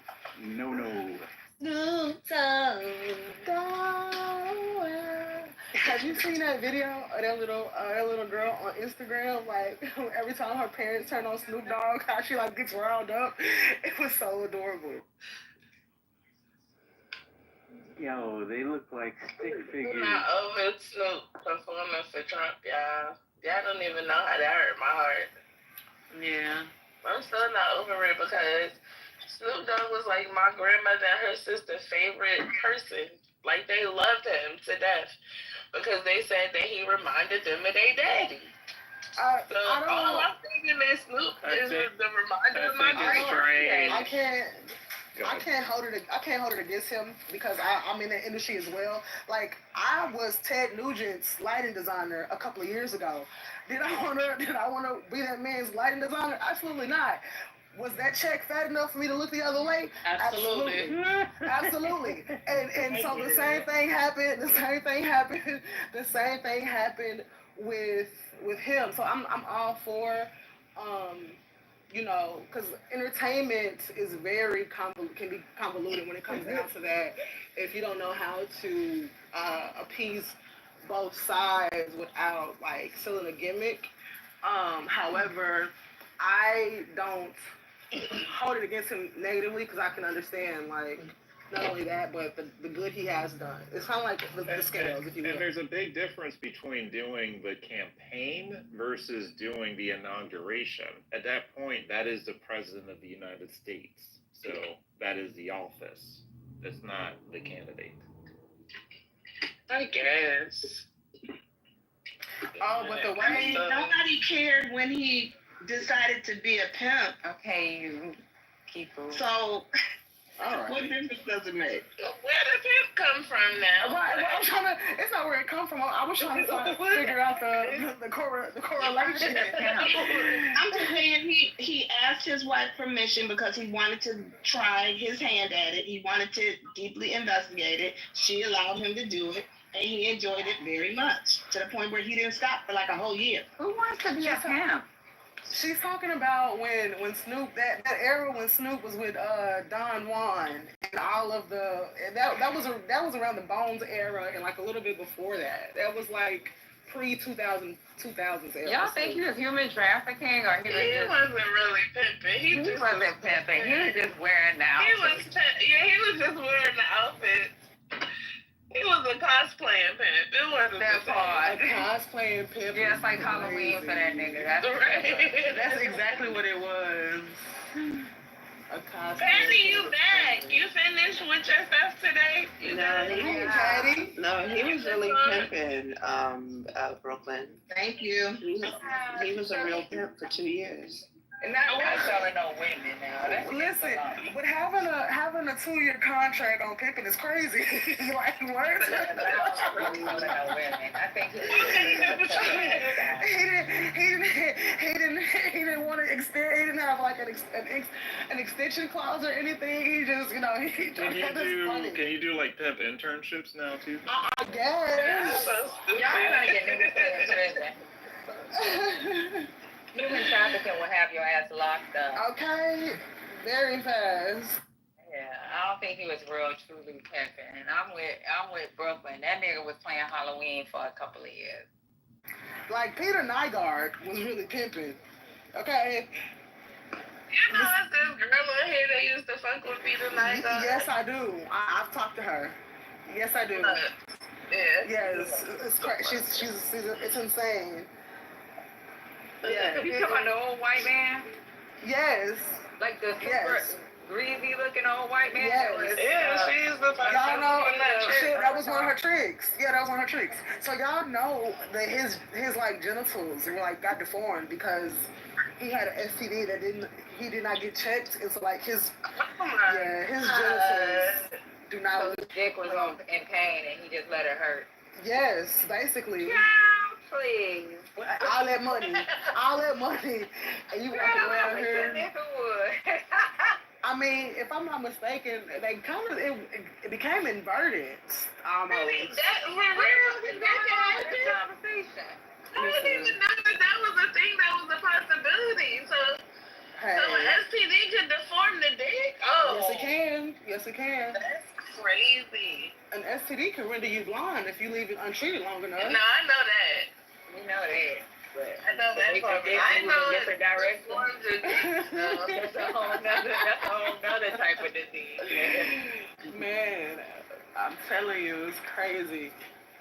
Snoop Dogg. Have you seen that video of that little girl on Instagram? Like every time her parents turn on Snoop Dogg, how she gets riled up. It was so adorable. Yo, they look like stick figures. Not over Snoop performing for Trump, y'all. Y'all don't even know how that hurt my heart. Yeah. I'm still not over it because Snoop Dogg was like my grandmother and her sister's favorite person. Like, they loved him to death because they said that he reminded them of their daddy. So all I'm thinking is Snoop is the reminder of my grandmother. I can't hold it against him because I'm in the industry as well. Like, I was Ted Nugent's lighting designer a couple of years ago. Did I wanna be that man's lighting designer? Absolutely not. Was that check fat enough for me to look the other way? Absolutely. Absolutely. And so the same thing happened. The same thing happened with him. So I'm all for because entertainment is very can be convoluted when it comes down to that. If you don't know how to appease both sides without like selling a gimmick. However, I don't hold it against him negatively because I can understand like not only that but the good he has done. It's kind of like the scales, if you will. And there's a big difference between doing the campaign versus doing the inauguration. At that point, that is the president of the United States. So that is the office. It's not the candidate. I guess. Oh, but the way nobody cared when he decided to be a pimp. Okay, you keep moving. So, all right. What difference does it make? Where did pimp come from now? Right. Well, it's not where it comes from. I was trying to figure out the correlation. I'm just saying he asked his wife permission because he wanted to try his hand at it. He wanted to deeply investigate it. She allowed him to do it. And he enjoyed it very much, to the point where he didn't stop for like a whole year. Who wants to be a pimp? She's talking about when Snoop, that era when Snoop was with Don Juan and all of that was around the Bones era and like a little bit before that. That was like pre-2000s era. Y'all think he was human trafficking or he wasn't really pimping. He just wasn't pimping. He was just wearing the outfit. He was just wearing the outfit. He was a cosplaying pimp. It wasn't that part. A cosplaying pimp. Yeah, it's like Halloween for that nigga. That's exactly what it was. A cosplay. Patty, you back? You finished with your stuff today? No, he was really pimping Brooklyn. Thank you. He was a real pimp for 2 years. And not selling no women now. Listen, but having a 2-year contract on pimping is crazy. Like what? I think he didn't want to extend. He didn't have like an extension clause or anything. He just Can you do like pimp internships now too? I guess. Y'all not getting into human trafficking will have your ass locked up. Okay, very fast. Yeah, I don't think he was real truly pimping. And I'm with Brooklyn. That nigga was playing Halloween for a couple of years. Like Peter Nygaard was really pimping. Okay. You know it's this girl on here that used to fuck with Peter Nygaard? Yes, I do. I've talked to her. Yes, I do. Yes, it's crazy. It's insane. Yeah. You talking about the old white man? Yes. Like the super greasy looking old white man? Yes. She's the first. Y'all know that was one of her tricks. Yeah, that was one of her tricks. So y'all know that his like genitals were like got deformed because he had an STD that he did not get checked. It's like his genitals do not. So his dick was in pain and he just let it hurt. Yes, basically. Please. All that money, and you walk around here. I mean, if I'm not mistaken, they kind of it became inverted almost. Really? That was a conversation. I didn't even know that was a thing. That was a possibility. So an STD could deform the dick. Oh, yes, it can. Yes, it can. That's crazy. An STD can render you blind if you leave it untreated long enough. No, I know that. We know that. But I know that part. I know different directions. That's a whole nother type of disease. Man, I'm telling you, it's crazy.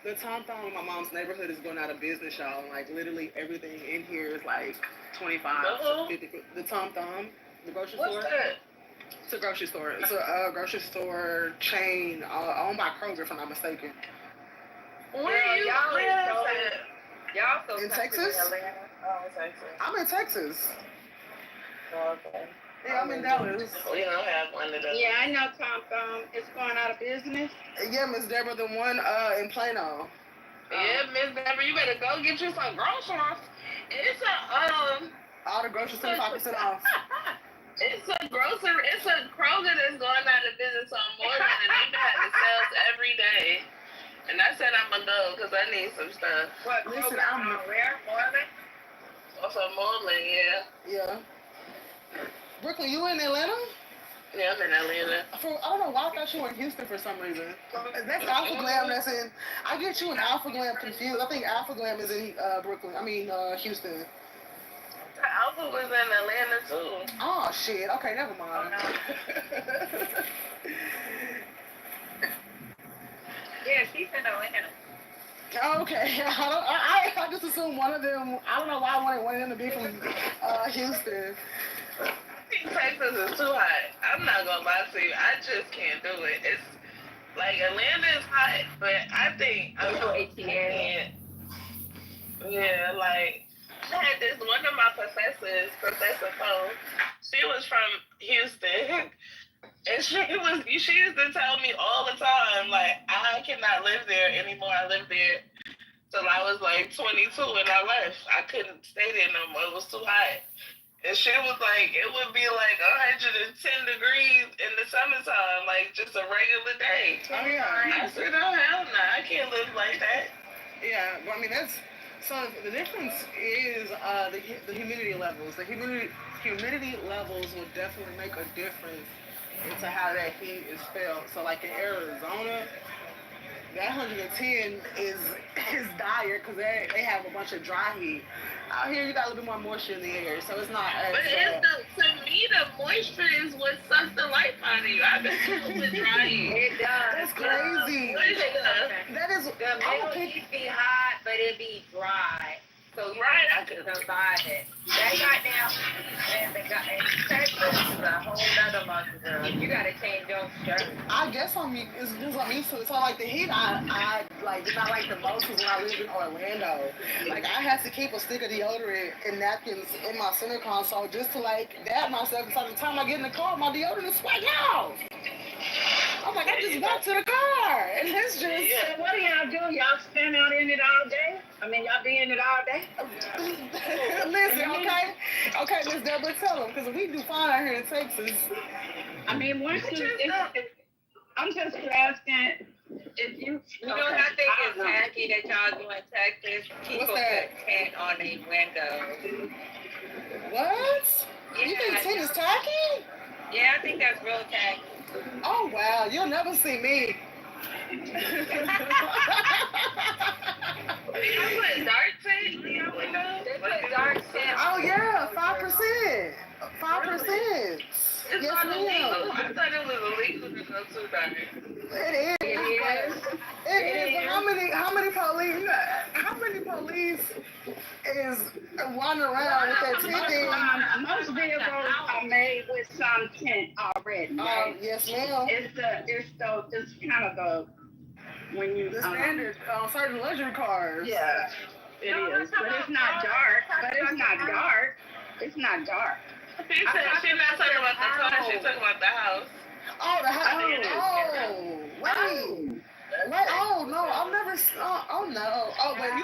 The Tom Thumb in my mom's neighborhood is going out of business, y'all. Like literally everything in here is like 25 to 50. The Tom Thumb, the grocery store. What's that? It's a grocery store. It's a grocery store chain owned by Kroger, if I'm not mistaken. Where you live? Y'all so in Texas? Oh, Texas. I'm in Texas. Oh, okay. Yeah, I'm in Dallas. We don't have one of those. Yeah, I know Tom Thumb is going out of business. Yeah, Miss Deborah, the one in Plano. Yeah, Miss Deborah, you better go get you some groceries. It's all the groceries 25% off. It's a Kroger that's going out of business on Morgan, and they've been having sales every day. And I said I'm gonna go because I need some stuff. What? Listen, I'm where? Moreland? Also Moreland, yeah. Yeah. Brooklyn, you in Atlanta? Yeah, I'm in Atlanta. I don't know why I thought you were in Houston for some reason. That's Alpha Glam that's in. I get you and Alpha Glam confused. I think Alpha Glam is in Brooklyn. Houston. Alpha was in Atlanta too. Oh shit. Okay, never mind. Yeah, she's in Atlanta. Okay, I just assumed one of them. I don't know why I wanted one of them to be from Houston. Texas is too hot. I'm not gonna lie to you. I just can't do it. It's like Atlanta is hot, but I think I'm yeah, like I had this one of my professors, Professor Poe. She was from Houston. And she used to tell me all the time, like, I cannot live there anymore. I lived there till I was like 22 and I left. I couldn't stay there no more. It was too hot. And she was like, it would be like 110 degrees in the summertime, like just a regular day. Oh yeah. I said, oh hell no, I can't live like that. Yeah, well, I mean so the difference is the humidity levels. The humidity levels will definitely make a difference into how that heat is felt. So like in Arizona, that 110 is dire because they have a bunch of dry heat. Out here, you got a little bit more moisture in the air, so it's not as. But to me, the moisture is what sucks the life out of you. I've been dealing with dry heat. It does. That's crazy. That is. The middle heat be hot, but it be dry. So you have to survive it. That goddamn and Texas is a whole nother monster. You gotta change your shirt. I guess it's just I'm used to it. So like the heat I like did not like the most was when I lived in Orlando. Like I had to keep a stick of deodorant and napkins in my center console just to like dab myself because by the time I get in the car my deodorant is sweating out. I'm like, I just walked to the car and it's just So what do y'all do? Y'all stand out in it all day? I mean, y'all be in it all day? Listen, okay, Miss Deborah, tell them, because we do fine out here in Texas. I mean, I'm just asking if you. You know what I think is tacky that y'all do in Texas? People put tent on their windows. What? Yeah, you think tent is tacky? Yeah, I think that's real tacky. Oh wow, you'll never see me. You put dark tent on your window? They put dark tent. Oh yeah, 5%. 5%. It's not illegal. I thought it was illegal to go too dark. It is. But how many police is running around with that tent? Most vehicles are made with some tent already. Right? Yes, ma'am. It's kind of the when you the standard certain luxury cars. Yeah, it is, but it's not dark. It's not dark. She said she's not talking about the car. She's talking about the house. Oh, the house. Oh, wait. Oh no, I've never. Oh no. Oh wait, are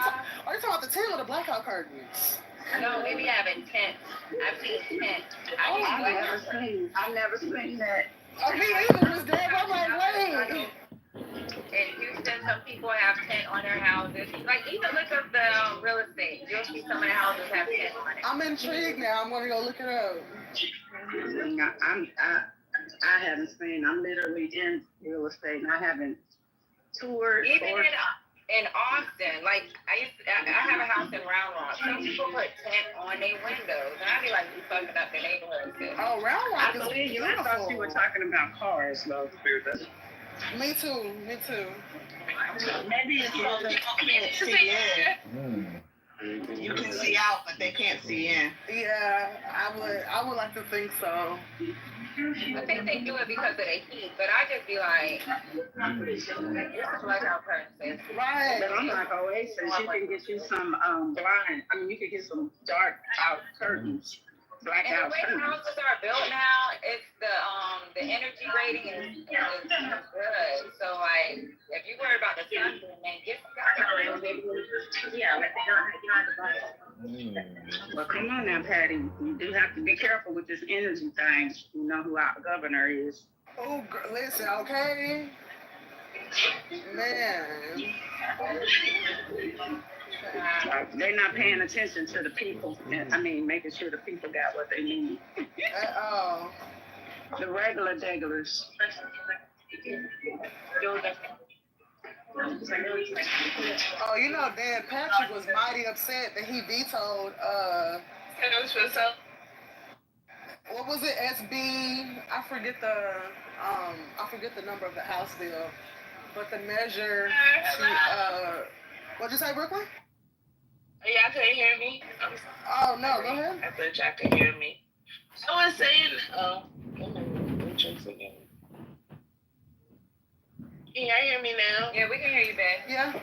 you talking about the tent or the blackout curtains? No, we be having tents. I've seen tents. I've never seen that. Oh, me either, Miss Deb. I'm like, wait. In Houston, some people have tent on their houses. Like, even look up the real estate. You'll see some of the houses have tent on it. I'm intrigued now. I'm gonna go look it up. I haven't seen. I'm literally in real estate, and I haven't toured. Even in Austin, like I have a house in Round Rock. Some people put tent on their windows, and I be like, you fucking up the neighborhood. Oh, Round Rock I believe you. I thought you were talking about cars, though. Me too. Maybe it's because people can't see in. You can see out, but they can't see in. Yeah, I would like to think so. I think they do it because of the heat, but I just be like, this is blackout curtains. Right. But I'm like Oasis, you can get you some blind. I mean, you could get some dark out curtains. Blackout and the way houses are built now, it's the energy rating is good. So like, if you worry about the sun, then get some blackout. Yeah, but they don't have to buy it. Well, come on now, Patty. You do have to be careful with this energy thing. You know who our governor is. Oh, listen, okay, man. They're not paying attention to the people. I mean, making sure the people got what they need. Oh. The regular degglers. Oh, you know, Dan Patrick was mighty upset that he vetoed, what was it, SB? I forget the number of the House bill, but the measure to, what'd you say, Brooklyn? Y'all couldn't hear me? Oh, no, go ahead. I thought y'all could hear me. I was saying, can y'all hear me now? Yeah, we can hear you, babe. Yeah.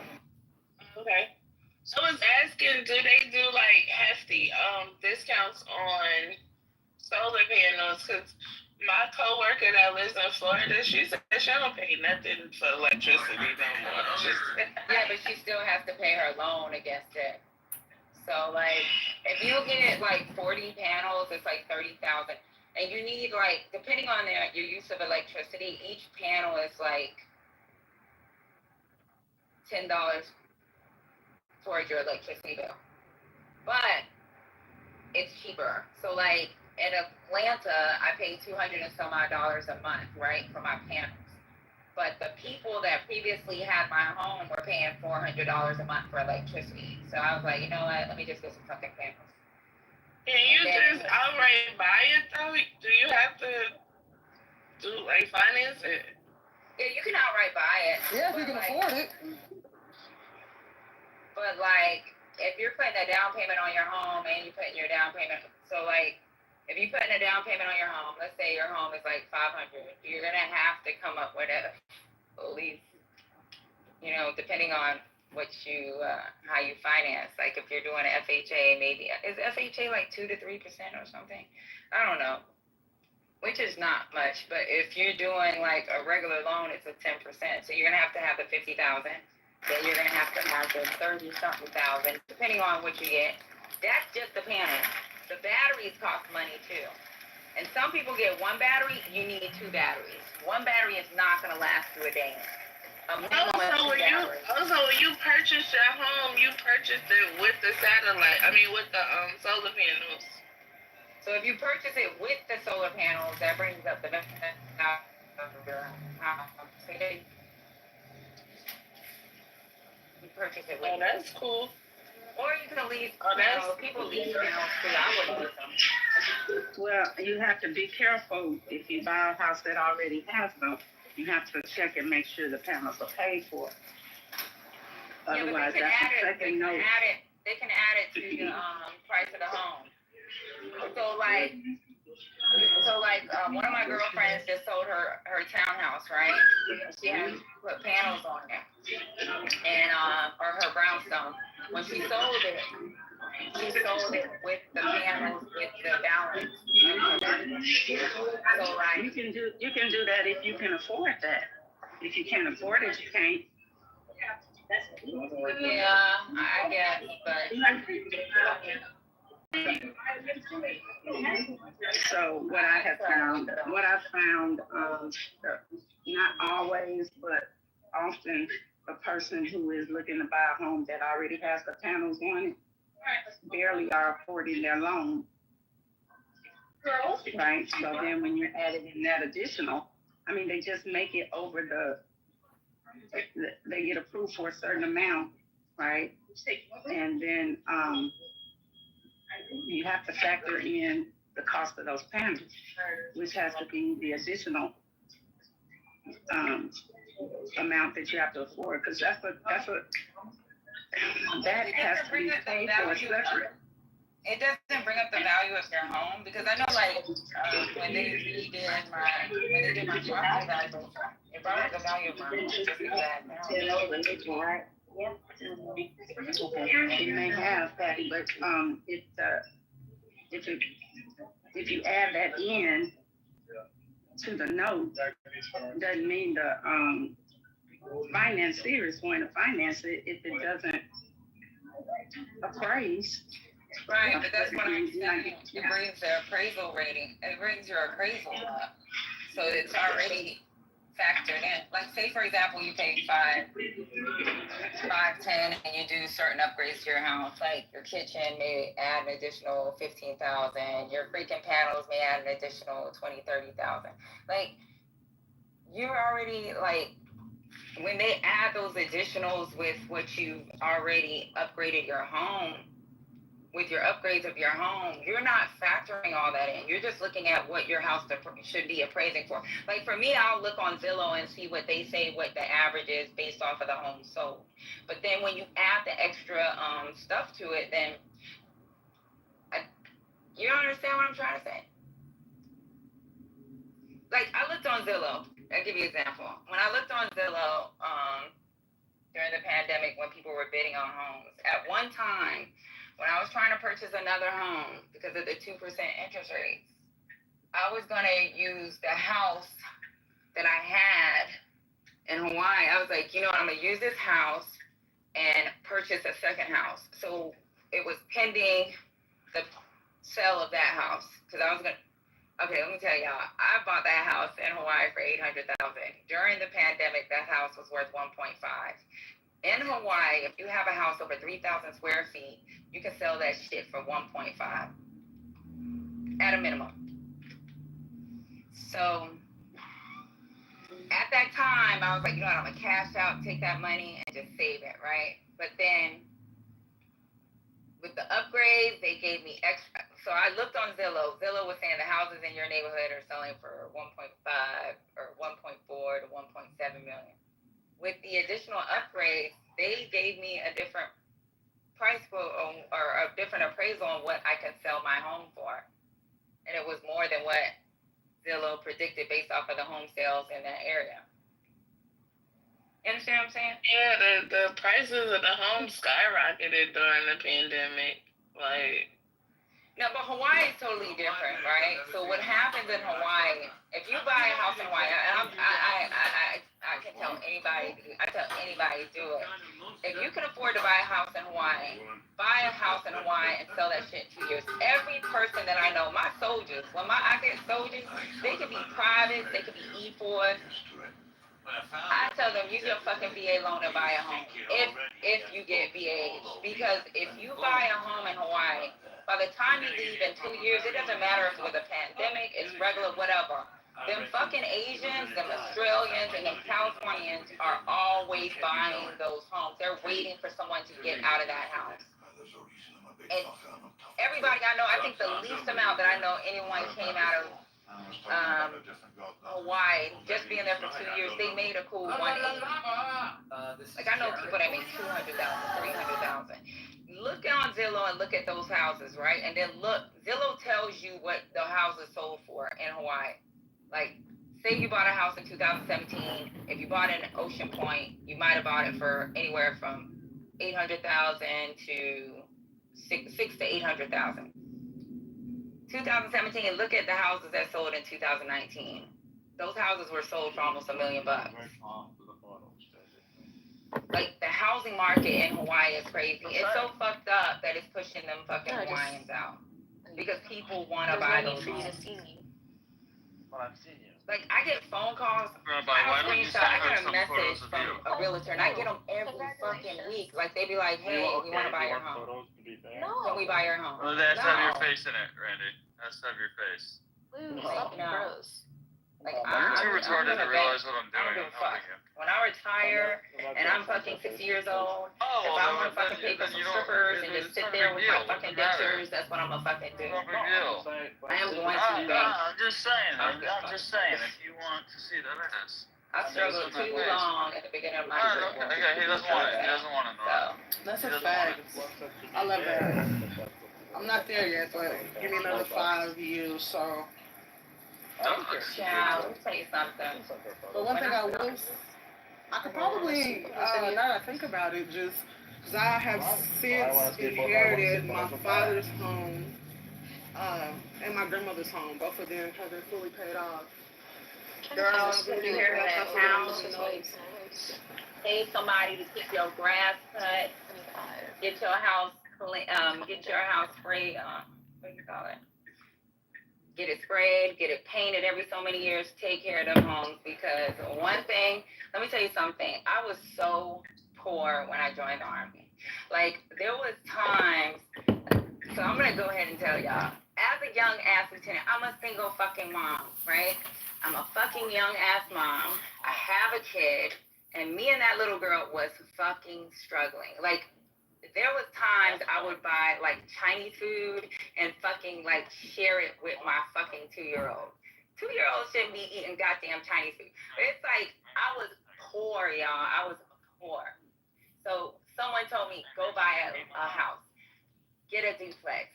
Okay. I was asking, do they do like hefty discounts on solar panels? Because my coworker that lives in Florida, she said she don't pay nothing for electricity no more. Yeah, but she still has to pay her loan against it. So like, if you get like 40 panels, it's like 30,000, and you need like, depending on your use of electricity, each panel is like $10 towards your electricity bill. But it's cheaper. So like in Atlanta, I pay $200 and some odd a month, right, for my panels. But the people that previously had my home were paying $400 a month for electricity. So I was like, you know what? Let me just get some fucking panels. Can you just outright buy it though? Do you have to finance it? Yeah, you can outright buy it. Yeah, if you can afford it. But like, if you're putting a down payment on your home and you're putting your down payment, so like, if you're putting a down payment on your home, let's say your home is like $500, you're gonna have to come up with at least, depending on what how you finance. Like if you're doing an FHA, maybe is FHA like 2 to 3% or something? I don't know, which is not much. But if you're doing like a regular loan, it's a 10%. So you're gonna have to have the 50,000. Then you're gonna have to have the 30-something thousand, depending on what you get. That's just the panel. The batteries cost money too. And some people get one battery, you need 2 batteries. One battery is not gonna last through a day. So when you purchase your home, you purchased it with the with the solar panels. So if you purchase it with the solar panels, that brings up the house. You purchase it with. Oh, that's cool. Or you can lease people lease panels too. I wouldn't lease them. Well, you have to be careful if you buy a house that already has them. You have to check and make sure the panels are paid for. Otherwise, that's a second note. They can add it to the price of the home. So one of my girlfriends just sold her townhouse, right? She had put panels on there, and or her brownstone. When she sold it with the panels with the balance. So like you can do that if you can afford that. If you can't afford it, you can't. Yeah, I guess, but. So what I found, not always, but often, a person who is looking to buy a home that already has the panels on it barely are affording their loan. Right? So then when you're adding in that additional, they just make it over they get approved for a certain amount, right? And then you have to factor in the cost of those panels, which has to be the additional amount that you have to afford, because that has to be paid for separate. It doesn't bring up the value of their home, because I know, like, when they did my property valuation, it brought up the value of my home. Just that now. You may have, Patty, but if you add that in to the note, doesn't mean the financier is going to finance it if it doesn't appraise. Right, but that's what I'm saying. It brings the appraisal rating. It brings your appraisal up. So it's already factored in. Like, say, for example, you pay $510, and you do certain upgrades to your house. Like, your kitchen may add an additional $15,000. Your freaking panels may add an additional $20,000, $30,000. Like, you're already, like, when they add those additionals with what you've already upgraded your home, with your upgrades of your home, you're not factoring all that in. You're just looking at what your house should be appraising for. Like, for me, I'll look on Zillow and see what they say, what the average is based off of the home sold. But then when you add the extra stuff to it, then you don't understand what I'm trying to say. Like, I looked on Zillow. I'll give you an example. When I looked on Zillow during the pandemic, when people were bidding on homes, at one time, when I was trying to purchase another home because of the 2% interest rates, I was going to use the house that I had in Hawaii. I was like, you know what, I'm going to use this house and purchase a second house. So it was pending the sale of that house. Because I was going to, okay, let me tell y'all, I bought that house in Hawaii for $800,000. During the pandemic, that house was worth 1.5. In Hawaii, if you have a house over 3,000 square feet, you can sell that shit for 1.5 at a minimum. So at that time, I was like, you know what, I'm gonna cash out, take that money, and just save it, right? But then with the upgrades, they gave me extra. So I looked on Zillow. Zillow was saying the houses in your neighborhood are selling for 1.5 or 1.4 to 1.7 million. With the additional upgrades, they gave me a different price quote or a different appraisal on what I could sell my home for. And it was more than what Zillow predicted based off of the home sales in that area. You understand what I'm saying? Yeah, the prices of the homes skyrocketed during the pandemic. Like, no, but Hawaii is totally different, right? So what happens in Hawaii, if you buy a house in Hawaii, I can tell anybody, to do it. If you can afford to buy a house in Hawaii, buy a house in Hawaii and sell that shit in 2 years. Every person that I know, my soldiers, I get soldiers, they could be private, they could be E4s. I tell them, use your fucking VA loan to buy a home. If you get VA, because if you buy a home in Hawaii, by the time you leave in 2 years, it doesn't matter if it was a pandemic, it's regular, whatever. Them fucking Asians, them Australians, and them Californians are always buying those homes. They're waiting for someone to get out of that house. And everybody I know, I think the least amount that I know anyone came out of Hawaii, just being there for 2 years, they made a cool 180. Like, I know people that make 200,000, 300,000. Look on Zillow and look at those houses, right? And then look, Zillow tells you what the houses sold for in Hawaii. Like, say you bought a house in 2017. If you bought it in Ocean Point, you might have bought it for anywhere from $800,000 to $600,000 to $800,000. 2017, look at the houses that sold in 2019. Those houses were sold for almost $1 million. Like, the housing market in Hawaii is crazy. It's so fucked up that it's pushing them fucking Hawaiians out. Because people want to buy those homes. Like, I get phone calls, I get a message from a realtor, and I get them every fucking week. Like, they be like, hey, we want to buy your home. Can we buy your home? Well, that's have your face in it, Randy. That's have your face. Gross. Like, I'm too retarded to realize what I'm doing. When I retire and I'm fucking 60 years old, if I want to fucking pay for some strippers and just sit there with my fucking pictures, that's what I'm gonna fucking do. No big deal. I am going to. I'm just saying. I'm just saying. If you want to see that, it is. I struggled too long at the beginning of my career. Okay, he doesn't want it. He doesn't want it. That's a fact. I love that. I'm not there yet, but give me another 5 years, so. Child, let me tell you something. But one thing I could probably, now that I think about it, just because I have since inherited my father's home and my grandmother's home. Both of them have been fully paid off. Girl, you hear that house? Pay somebody to keep your grass cut. Get your house clean. Get your house sprayed. What do you call it? Get it sprayed. Get it painted every so many years. Take care of them homes, because one thing. Let me tell you something. I was so poor when I joined the Army. Like, there was times. So I'm gonna go ahead and tell y'all. As a young ass lieutenant, I'm a single fucking mom, right? I'm a fucking young ass mom. I have a kid, and me and that little girl was fucking struggling. Like, there was times I would buy like Chinese food and fucking like share it with my fucking 2-year-old. 2-year-olds shouldn't be eating goddamn Chinese food. It's like, I was poor, y'all. I was poor. So someone told me, go buy a house. Get a duplex.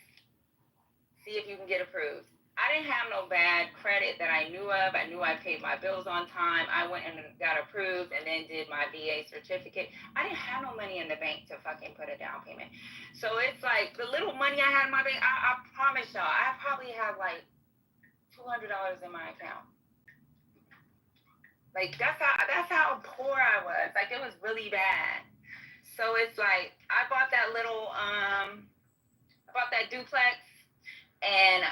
See if you can get approved. I didn't have no bad credit that I knew of. I knew I paid my bills on time. I went and got approved and then did my VA certificate. I didn't have no money in the bank to fucking put a down payment. So it's like the little money I had in my bank, I promise y'all, I probably have like $200 in my account. Like, that's how poor I was. Like, it was really bad. So it's like, I bought that little, duplex, and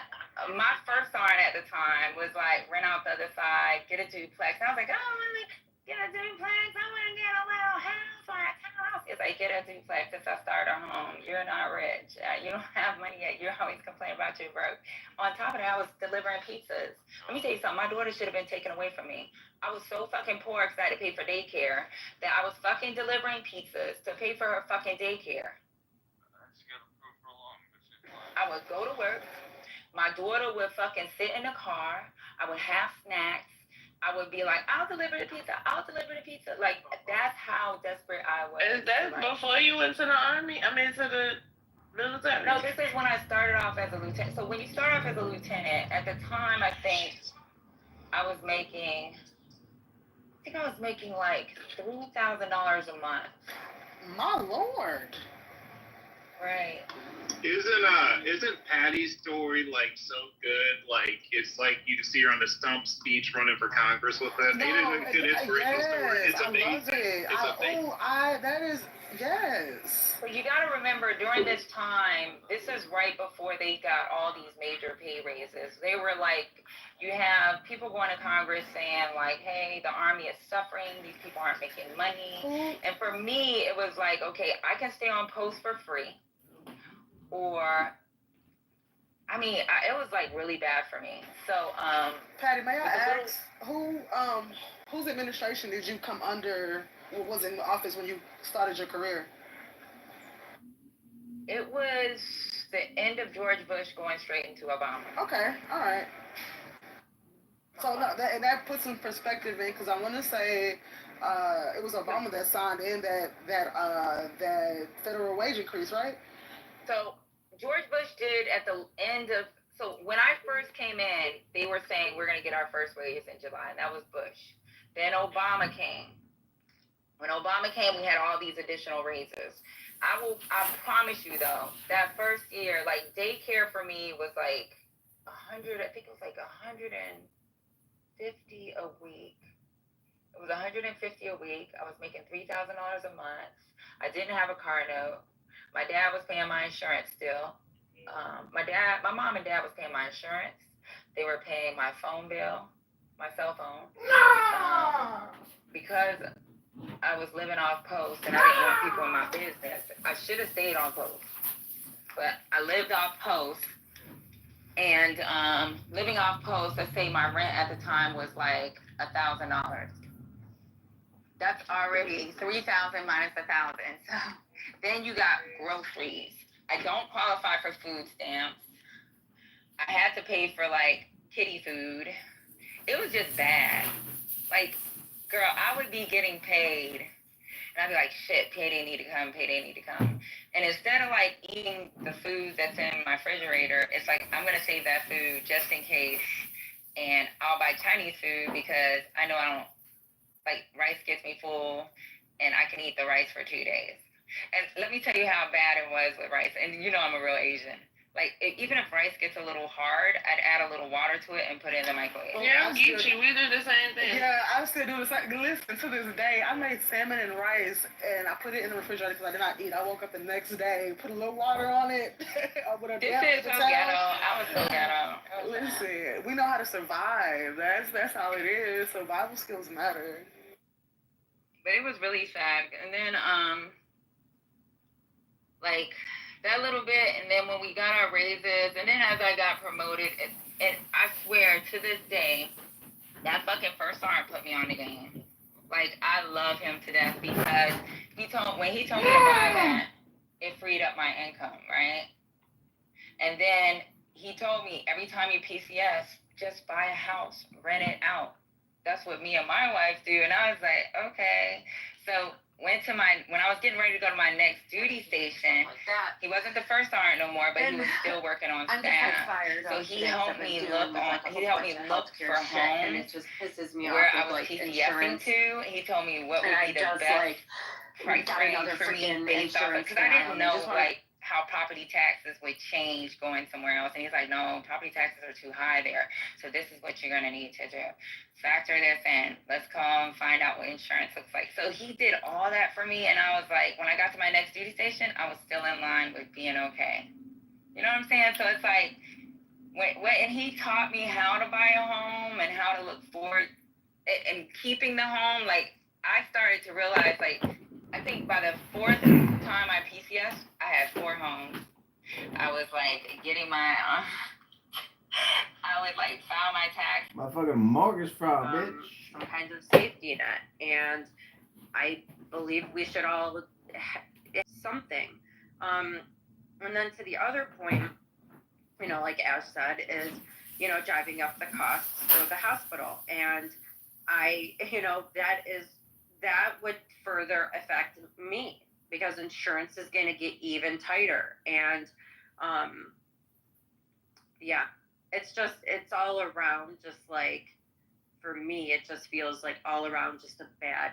my first thought at the time was like, rent out the other side, get a duplex. And I was like, I don't want to get a duplex. I want to get a little house or a townhouse. It's like, get a duplex. It's a starter home. You're not rich. You don't have money yet. You're always complaining about your broke. On top of that, I was delivering pizzas. Let me tell you something. My daughter should have been taken away from me. I was so fucking poor because I had to pay for daycare that I was fucking delivering pizzas to pay for her fucking daycare. I would go to work. My daughter would fucking sit in the car. I would have snacks. I would be like, I'll deliver the pizza. I'll deliver the pizza. Like, that's how desperate I was. Is that before you went to the Army? I mean, to the military? No, this is when I started off as a lieutenant. So when you start off as a lieutenant, at the time, I think I was making like $3,000 a month. My Lord. Right. Isn't Patty's story like so good? Like, it's like you see her on the stump speech running for Congress with it. No, it is a good inspirational story. It's amazing. That is, yes. So you got to remember, during this time, this is right before they got all these major pay raises. They were like, you have people going to Congress saying like, hey, the Army is suffering. These people aren't making money. And for me, it was like, okay, I can stay on post for free. Or, I mean, it was like really bad for me. So, Patty, may I ask whose administration did you come under? What was in the office when you started your career? It was the end of George Bush going straight into Obama. Okay, all right. So no, that puts some perspective in, because I want to say it was Obama that signed in that federal wage increase, right? So George Bush did at the end of, so when I first came in, they were saying we're going to get our first wages in July, and that was Bush. Then Obama came. When Obama came, we had all these additional raises. I promise you though, that first year, like daycare for me was like I think it was like $150 a week. It was $150 a week. I was making $3,000 a month. I didn't have a car note. My dad was paying my insurance still. My mom and dad was paying my insurance. They were paying my phone bill, my cell phone. Because I was living off post and I didn't want people in my business. I should have stayed on post. But I lived off post. And living off post, let's say my rent at the time was like $1,000. That's already $3,000 minus $1,000. So then you got groceries. I don't qualify for food stamps. I had to pay for like kitty food. It was just bad. Like, girl, I would be getting paid. And I'd be like, shit, payday need to come, payday need to come. And instead of like eating the food that's in my refrigerator, it's like, I'm going to save that food just in case. And I'll buy Chinese food because I know I don't, like, rice gets me full and I can eat the rice for 2 days. And let me tell you how bad it was with rice. And you know I'm a real Asian. Like, even if rice gets a little hard, I'd add a little water to it and put it in the microwave. Yeah, I'm Geechee. We do the same thing. Yeah, I still do the same. Listen, to this day, I made salmon and rice, and I put it in the refrigerator because I did not eat. I woke up the next day, put a little water on it. This is so ghetto. I was so ghetto. Listen, we know how to survive. That's all it is. Survival skills matter. But it was really sad. And then, like, that little bit, and then when we got our raises, and then as I got promoted, and I swear to this day, that fucking first sergeant put me on the game. Like, I love him to death because when he told me to buy that, it freed up my income, right? And then he told me every time you PCS, just buy a house, rent it out. That's what me and my wife do. And I was like, okay. So when I was getting ready to go to my next duty station, he wasn't the first sergeant no more, but he was still working on staff. So he helped me look for homes, and it just pisses me where I was PCSing to. He told me what would be the best price range for me based off of, because I didn't know like how property taxes would change going somewhere else. And he's like, no, property taxes are too high there. So this is what you're going to need to do. Factor this in. Let's come find out what insurance looks like. So he did all that for me. And I was like, when I got to my next duty station, I was still in line with being okay. You know what I'm saying? So it's like, and he taught me how to buy a home and how to look forward and keeping the home. Like, I started to realize, like, I think by the fourth time I PCS, I had 4 homes. I was like getting my, I would like file my tax. My fucking mortgage fraud, bitch. Some kind of safety net, and I believe we should all have something. And then to the other point, you know, like Ash said, is, you know, driving up the costs for the hospital, and that would further affect me because insurance is going to get even tighter. And it's all around just like, for me, it just feels like all around just a bad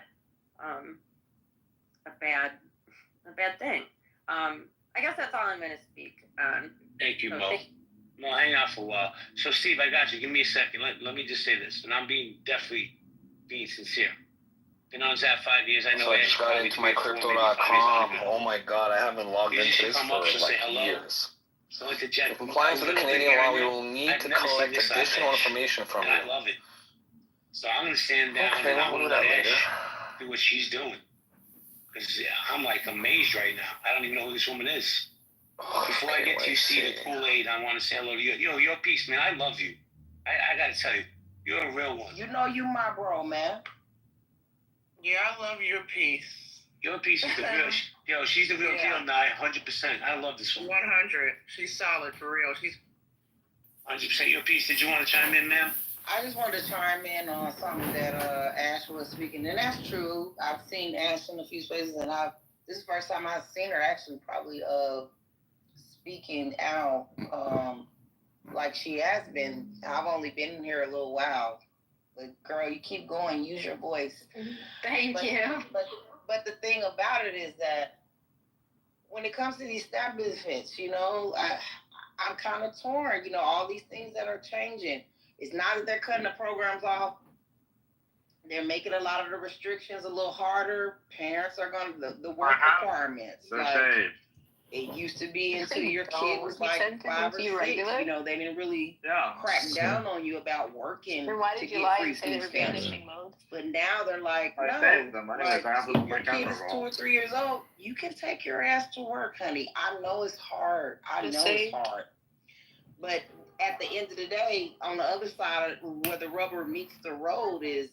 thing. I guess that's all I'm going to speak on. Thank you, Mo. Mo, hang out for a while. So, Steve, I got you. Give me a second. Let me just say this, and I'm definitely being sincere. Been on Zap 5 years. I know. So I just got into my crypto.com. Oh my god, I haven't logged into this for like years. So to Jen, compliance with the Canadian law, we will need to collect additional information from you. I love it. So I'm gonna stand down and I'm gonna let Ash do what she's doing. Because I'm like amazed right now. I don't even know who this woman is. Before I get to see the Kool-Aid, I want to say hello to you. Yo, you're a piece, man. I love you. I gotta tell you, you're a real one. You know you my bro, man. Yeah, I love your piece. Your piece is the real. Yo, she's the real deal, Nye. 100%. I love this one. 100. She's solid for real. She's 100% your piece. Did you want to chime in, ma'am? I just wanted to chime in on something that Ash was speaking, and that's true. I've seen Ash in a few spaces, and this is the first time I've seen her actually probably speaking out like she has been. I've only been in here a little while. But girl, you keep going. Use your voice. Thank you. But the thing about it is that when it comes to these staff benefits, you know, I'm kind of torn. You know, all these things that are changing. It's not that they're cutting the programs off. They're making a lot of the restrictions a little harder. Parents are going to the work requirements. It used to be until your kid was like 5 or 6. You know, they didn't really crack down on you about working to get free food stamps. But now they're like, no, your kid is 2 or 3 years old. You can take your ass to work, honey. I know it's hard. It's hard. But at the end of the day, on the other side, where the rubber meets the road is,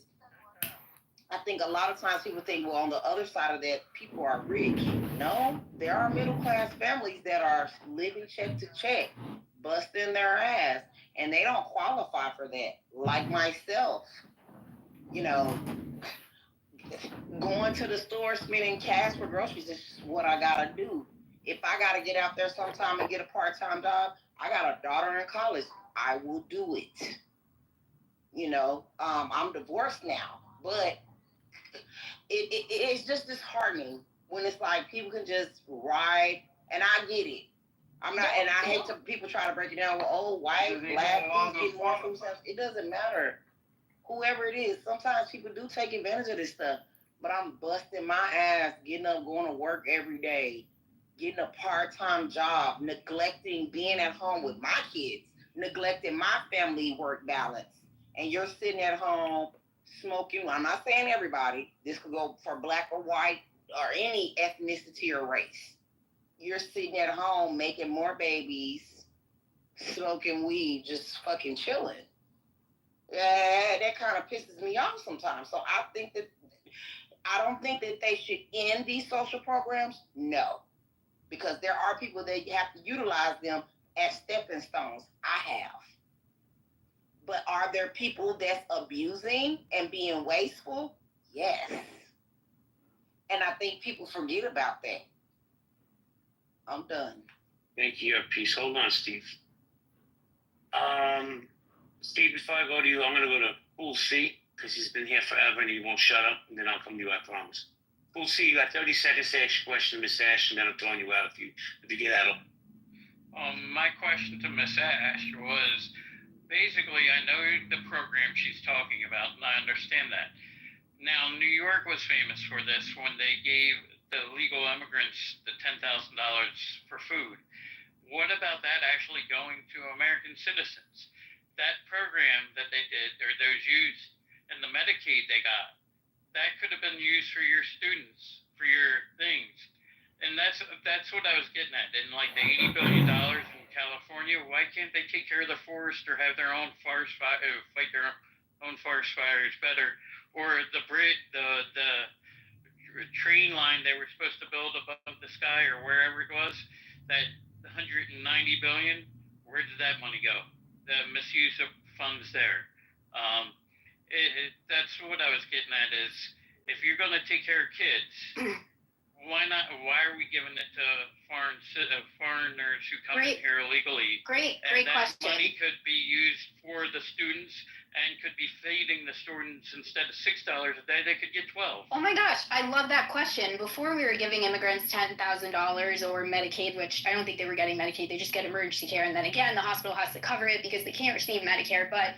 I think a lot of times people think, well, on the other side of that, people are rich. No, there are middle-class families that are living check to check, busting their ass, and they don't qualify for that. Like myself, you know, going to the store, spending cash for groceries is what I gotta do. If I gotta get out there sometime and get a part-time job, I got a daughter in college. I will do it. You know, I'm divorced now, but it's just disheartening when it's like people can just ride, and I get it. I'm not, and I hate to people try to break it down. Well, oh, white, black, who's getting more food stamps? It doesn't matter. Whoever it is, sometimes people do take advantage of this stuff. But I'm busting my ass, getting up, going to work every day, getting a part-time job, neglecting being at home with my kids, neglecting my family work balance. And you're sitting at home smoking. I'm not saying everybody. This could go for black or white or any ethnicity or race. You're sitting at home making more babies, smoking weed, just fucking chilling. Yeah, that kind of pisses me off sometimes. So I don't think that they should end these social programs. No, because there are people that have to utilize them as stepping stones. I have. But are there people that's abusing and being wasteful? Yes. And I think people forget about that. I'm done. Thank you. Peace. Hold on, Steve. Steve, before I go to you, I'm going to go to Pool C, because he's been here forever and he won't shut up, and then I'll come to you, I promise. Pool C, you got 30 seconds to ask your question, Miss Ash, and then I'm throwing you out if you get out of. My question to Miss Ash was, basically, I know the program she's talking about, and I understand that. Now, New York was famous for this when they gave the legal immigrants the $10,000 for food. What about that actually going to American citizens? That program that they did, or those used, and the Medicaid they got, that could have been used for your students, for your things. And that's what I was getting at. And like the $80 billion in California, why can't they take care of the forest or have their own forest fight their own forest fires better? Or the train line they were supposed to build above the sky or wherever it was, that $190 billion, where did that money go? The misuse of funds there. That's what I was getting at is, if you're going to take care of kids, why not? Why are we giving it to foreigners who come in here illegally? Great question. question. Money could be used for the students and could be feeding the students instead of $6 a day. They could get 12. Oh my gosh, I love that question. Before we were giving immigrants $10,000 or Medicaid, which I don't think they were getting Medicaid, they just get emergency care, and then again, the hospital has to cover it because they can't receive Medicare. But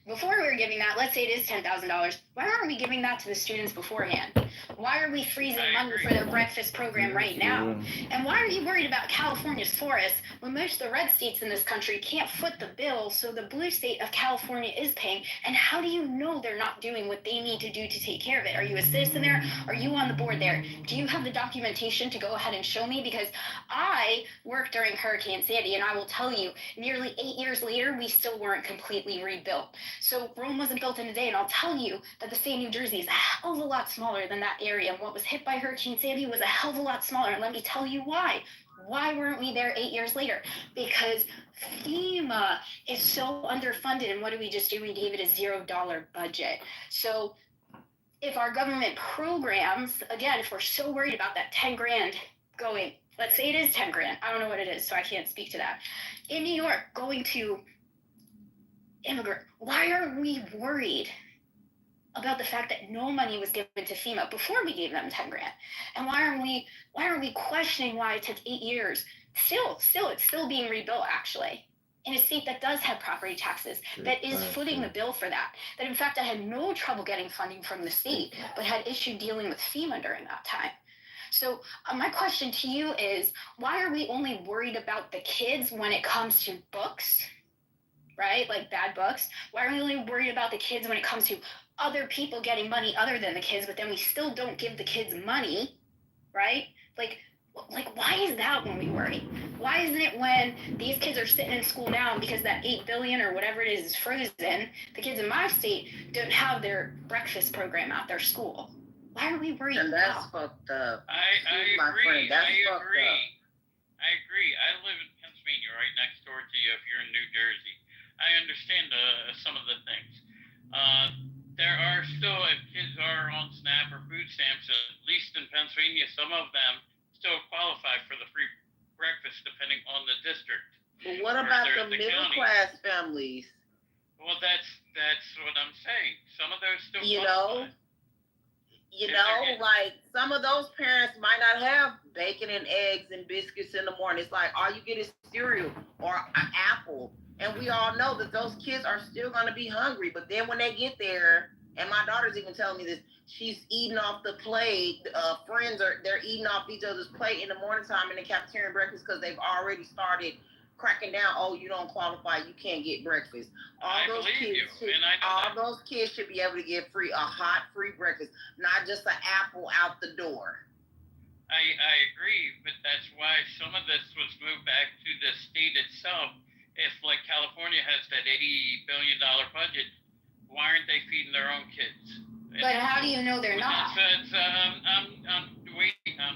before we were giving that, let's say it is $10,000, why aren't we giving that to the students beforehand? Why are we freezing money for their breakfast program right now? And why are you worried about California's forests when most of the red states in this country can't foot the bill, so the blue state of California is paying? And how do you know they're not doing what they need to do to take care of it? Are you a citizen there? Are you on the board there? Do you have the documentation to go ahead and show me? Because I worked during Hurricane Sandy, and I will tell you, nearly 8 years later, we still weren't completely rebuilt. So Rome wasn't built in a day, and I'll tell you that the state of New Jersey is a hell of a lot smaller than that area. And what was hit by Hurricane Sandy was a hell of a lot smaller. And let me tell you why. Why weren't we there 8 years later? Because FEMA is so underfunded. And what did we just do? We gave it a $0 budget. So if our government programs, again, if we're so worried about that 10 grand going, let's say it is 10 grand. I don't know what it is, so I can't speak to that. In New York, going to immigrant, why are we worried about the fact that no money was given to FEMA before we gave them 10 grand? And why are we questioning why it took 8 years? Still, it's still being rebuilt, actually, in a state that does have property taxes, that is footing the bill for that. That, in fact, I had no trouble getting funding from the state, but had issue dealing with FEMA during that time. So my question to you is, why are we only worried about the kids when it comes to books, right? Like bad books. Why are we only worried about the kids when it comes to other people getting money other than the kids, but then we still don't give the kids money, right? Like why is that when we worry? Why isn't it when these kids are sitting in school now, and because that $8 billion or whatever it is frozen, the kids in my state don't have their breakfast program at their school? Why are we worried? And that's fucked up. I agree. I agree. I live in Pennsylvania, right next door to you if you're in New Jersey. I understand some of the things. There are are still, if kids are on SNAP or food stamps, at least in Pennsylvania, some of them still qualify for the free breakfast depending on the district. But what about the middle class families? Well, that's what I'm saying. Some of those still qualify. Like some of those parents might not have bacon and eggs and biscuits in the morning. It's like all you get is cereal or an apple. And we all know that those kids are still going to be hungry. But then when they get there, and my daughter's even telling me this, she's eating off the plate. They're eating off each other's plate in the morning time in the cafeteria and breakfast because they've already started cracking down. Oh, you don't qualify. You can't get breakfast. All those kids should be able to get a hot free breakfast, not just an apple out the door. I agree, but that's why some of this was moved back to the state itself. If like California has that $80 billion budget, why aren't they feeding their own kids? But how do you know they're not? I'm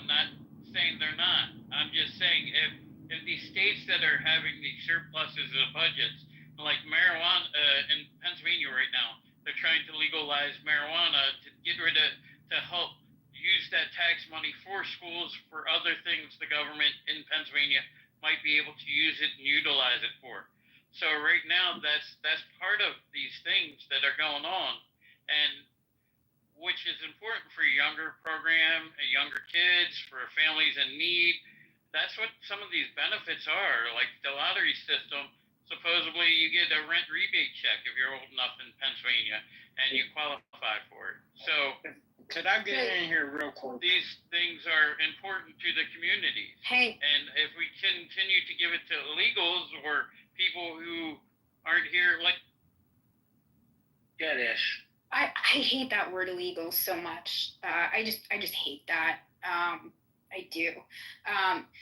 not saying they're not. I'm just saying if these states that are having these surpluses of budgets, like marijuana in Pennsylvania right now, they're trying to legalize marijuana to get rid of, to help use that tax money for schools, for other things the government in Pennsylvania might be able to use it and utilize it for. So right now, that's part of these things that are going on, and which is important for a younger program, younger kids, for families in need. That's what some of these benefits are, like the lottery system. Supposedly, you get a rent rebate check if you're old enough in Pennsylvania, and you qualify for it. So, could I get in here real quick? These things are important to the communities. Hey. And if we continue to give it to illegals or people who aren't here, like. Yeah, Ash. I hate that word illegal so much. I just hate that. I do.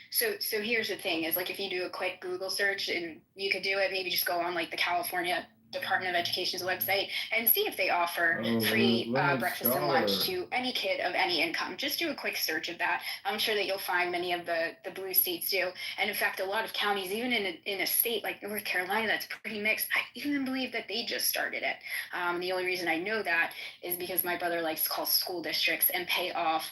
So here's the thing is like if you do a quick Google search and you could do it, maybe just go on like the California Department of Education's website and see if they offer free breakfast and lunch to any kid of any income. Just do a quick search of that. I'm sure that you'll find many of the blue states do. And in fact, a lot of counties, even in a state like North Carolina, that's pretty mixed. I even believe that they just started it. The only reason I know that is because my brother likes to call school districts and pay off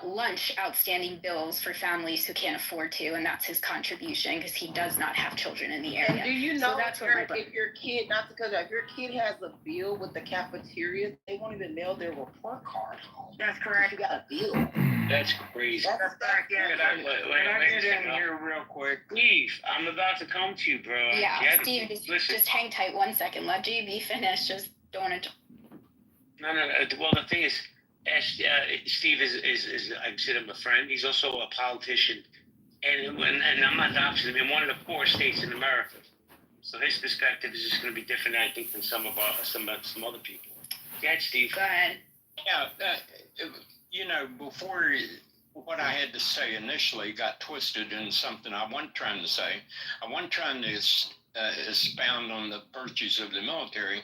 lunch outstanding bills for families who can't afford to, and that's his contribution because he does not have children in the area. And do you know so that's if your kid, not to cut you off, if your kid has a bill with the cafeteria, they won't even mail their report card home. That's correct. You got a bill. That's crazy. That's correct. Yeah. Can I get in here real quick? Steve, I'm about to come to you, bro. Yeah, Steve, just hang tight 1 second. Let JB finish. Just don't want to. No. Well, the thing is, Steve is I consider him a friend. He's also a politician, and I'm not the opposite. I mean, one of the poorest states in America. So his perspective is just going to be different, I think, than some other people. Go ahead, Steve. Go ahead. Yeah, before what I had to say initially got twisted into something I wasn't trying to say. I wasn't trying to expound on the virtues of the military.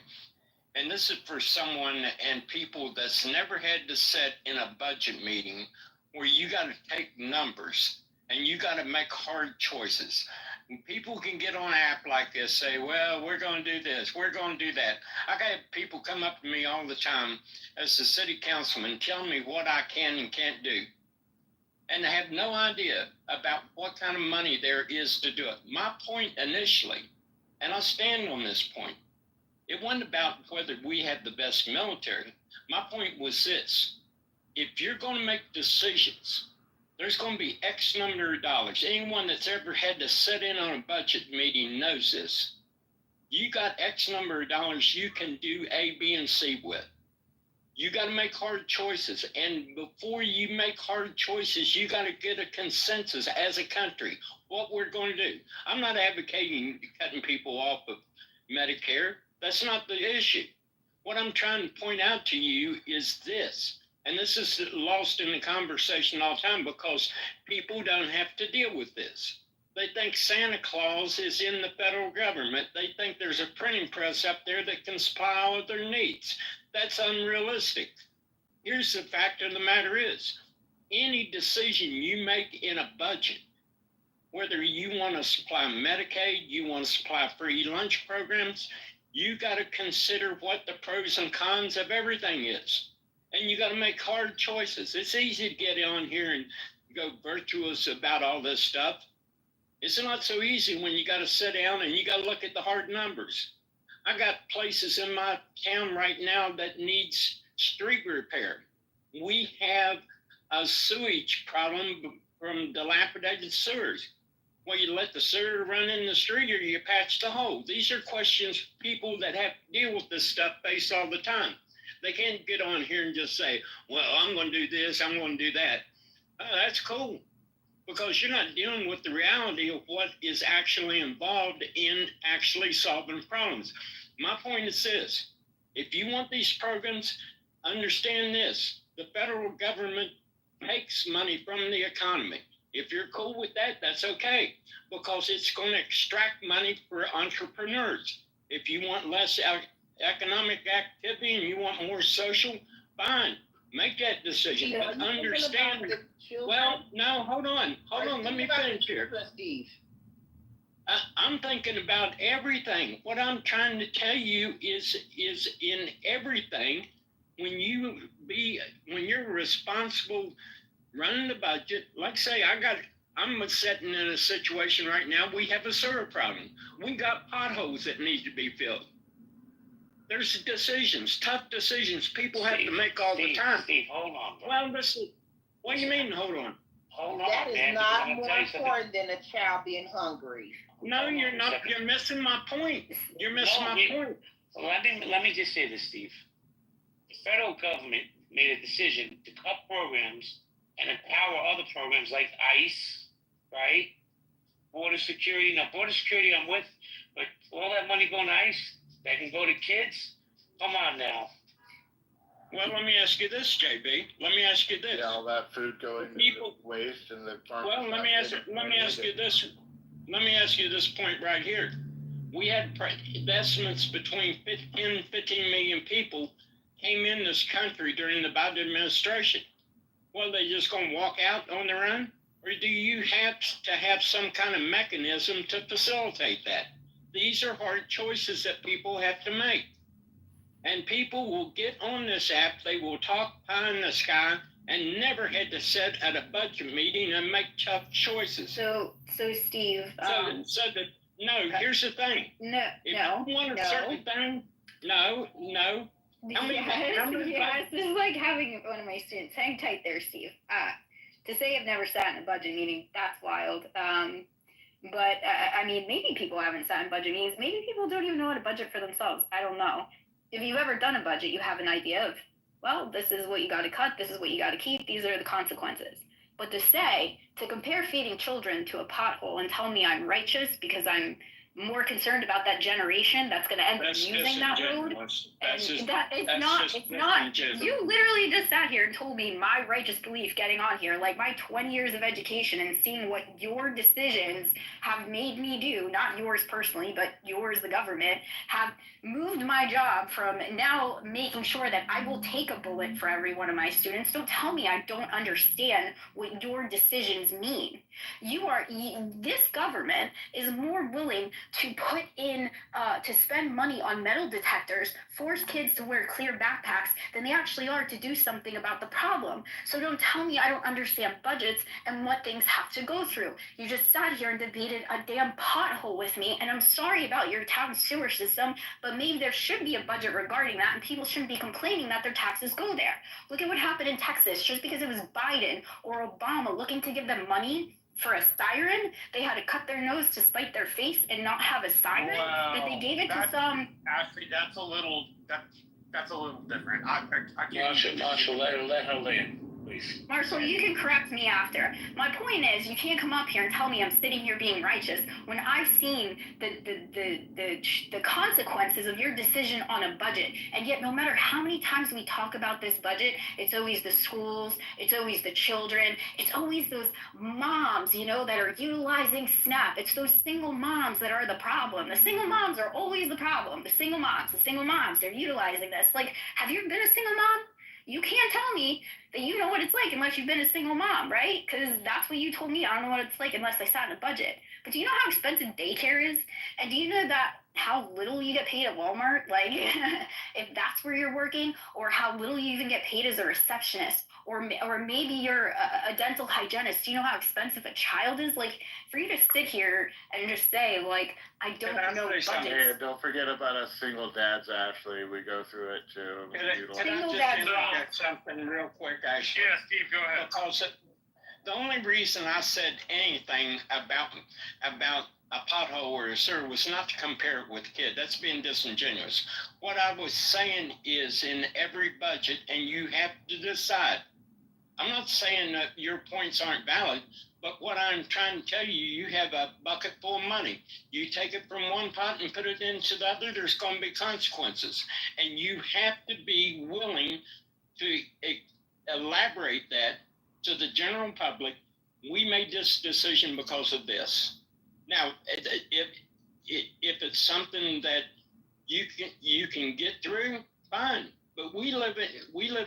And this is for someone and people that's never had to sit in a budget meeting where you got to take numbers and you got to make hard choices. And people can get on an app like this, say, well, we're going to do this, we're going to do that. I got people come up to me all the time as a city councilman telling me what I can and can't do. And they have no idea about what kind of money there is to do it. My point initially, and I'll stand on this point, it wasn't about whether we had the best military. My point was this. If you're going to make decisions, there's going to be X number of dollars. Anyone that's ever had to sit in on a budget meeting knows this. You got X number of dollars you can do A, B, and C with. You got to make hard choices. And before you make hard choices, you got to get a consensus as a country, what we're going to do. I'm not advocating cutting people off of Medicare. That's not the issue. What I'm trying to point out to you is this, and this is lost in the conversation all the time because people don't have to deal with this. They think Santa Claus is in the federal government. They think there's a printing press up there that can supply all of their needs. That's unrealistic. Here's the fact of the matter is, any decision you make in a budget, whether you want to supply Medicaid, you want to supply free lunch programs, You got to consider what the pros and cons of everything is. And you got to make hard choices. It's easy to get on here and go virtuous about all this stuff. It's not so easy when you got to sit down and you got to look at the hard numbers. I got places in my town right now that needs street repair. We have a sewage problem from dilapidated sewers. Well, you let the sewer run in the street or you patch the hole. These are questions people that have to deal with this stuff face all the time. They can't get on here and just say, well, I'm going to do this, I'm going to do that. That's cool, because you're not dealing with the reality of what is actually involved in actually solving problems. My point is this: if you want these programs, understand this. The federal government takes money from the economy. If you're cool with that, that's okay, because it's going to extract money for entrepreneurs. If you want less economic activity and you want more social, fine, make that decision. Yeah, but understand. Well, no, hold on, let me finish here. Steve? I'm thinking about everything. What I'm trying to tell you is in everything, when you're responsible running the budget, like say I'm sitting in a situation right now, we have a sewer problem. We got potholes that need to be filled. There's decisions, tough decisions people have to make all the time. Steve, hold on. Bro. Well, listen, what do you mean, hold on? Hold on, That is man, not more important than a child being hungry. No, you're not. You're missing my point. You're missing my point. Let me just say this, Steve. The federal government made a decision to cut programs and empower other programs like ICE, right? Border security. Now, border security I'm with, but all that money going to ICE, that can go to kids? Come on now. Well, let me ask you this, JB. Let me ask you this. Yeah, all that food going to waste and the farmers. Well, let me ask you this. Let me ask you this point right here. We had investments between 15 million people came in this country during the Biden administration. Well, they just going to walk out on their own? Or do you have to have some kind of mechanism to facilitate that? These are hard choices that people have to make. And people will get on this app, they will talk pie in the sky, and never had to sit at a budget meeting and make tough choices. So Steve. Here's the thing. If you want a certain thing, no. Yes, this is like having one of my students. Hang tight there, Steve. To say I've never sat in a budget meeting, that's wild. But I mean, maybe people haven't sat in budget meetings. Maybe people don't even know how to budget for themselves. I don't know. If you've ever done a budget, you have an idea of, well, this is what you got to cut, this is what you got to keep, these are the consequences. But to compare feeding children to a pothole and tell me I'm righteous because I'm more concerned about that generation that's going to end up using that road. It's not. You literally just sat here and told me my righteous belief getting on here, like my 20 years of education and seeing what your decisions have made me do, not yours personally, but yours, the government, have moved my job from now making sure that I will take a bullet for every one of my students. Don't tell me I don't understand what your decisions mean. This government is more willing to put in, to spend money on metal detectors, force kids to wear clear backpacks than they actually are to do something about the problem. So don't tell me I don't understand budgets and what things have to go through. You just sat here and debated a damn pothole with me, and I'm sorry about your town sewer system, but maybe there should be a budget regarding that, and people shouldn't be complaining that their taxes go there. Look at what happened in Texas. Just because it was Biden or Obama looking to give them money for a siren, they had to cut their nose to spite their face and not have a siren. But they gave it to some. Actually, that's a little different. I can't. Marshall, let her land, please. Marshall, you can correct me after. My point is, you can't come up here and tell me I'm sitting here being righteous when I've seen the consequences of your decision on a budget. And yet, no matter how many times we talk about this budget, it's always the schools, it's always the children, it's always those moms, that are utilizing SNAP. It's those single moms that are the problem. The single moms are always the problem. The single moms, they're utilizing this. Like, have you been a single mom? You can't tell me that you know what it's like unless you've been a single mom, right? Because that's what you told me. I don't know what it's like unless I sat in a budget. do you know how expensive daycare is? And do you know that how little you get paid at Walmart? Like, if that's where you're working, or how little you even get paid as a receptionist, or maybe you're a dental hygienist. Do you know how expensive a child is? Like, for you to sit here and just say, like, I don't know budgets. Here, don't forget about us single dads, Ashley. We go through it too. Can I just interject something real quick, Ashley? Yeah, Steve, go ahead. Because the only reason I said anything about a pothole or a sewer was not to compare it with a kid. That's being disingenuous. What I was saying is in every budget, and you have to decide. I'm not saying that your points aren't valid, but what I'm trying to tell you, you have a bucket full of money. You take it from one pot and put it into the other, there's going to be consequences. And you have to be willing to elaborate that to the general public. We made this decision because of this. Now, if it's something that you can get through, fine. But we live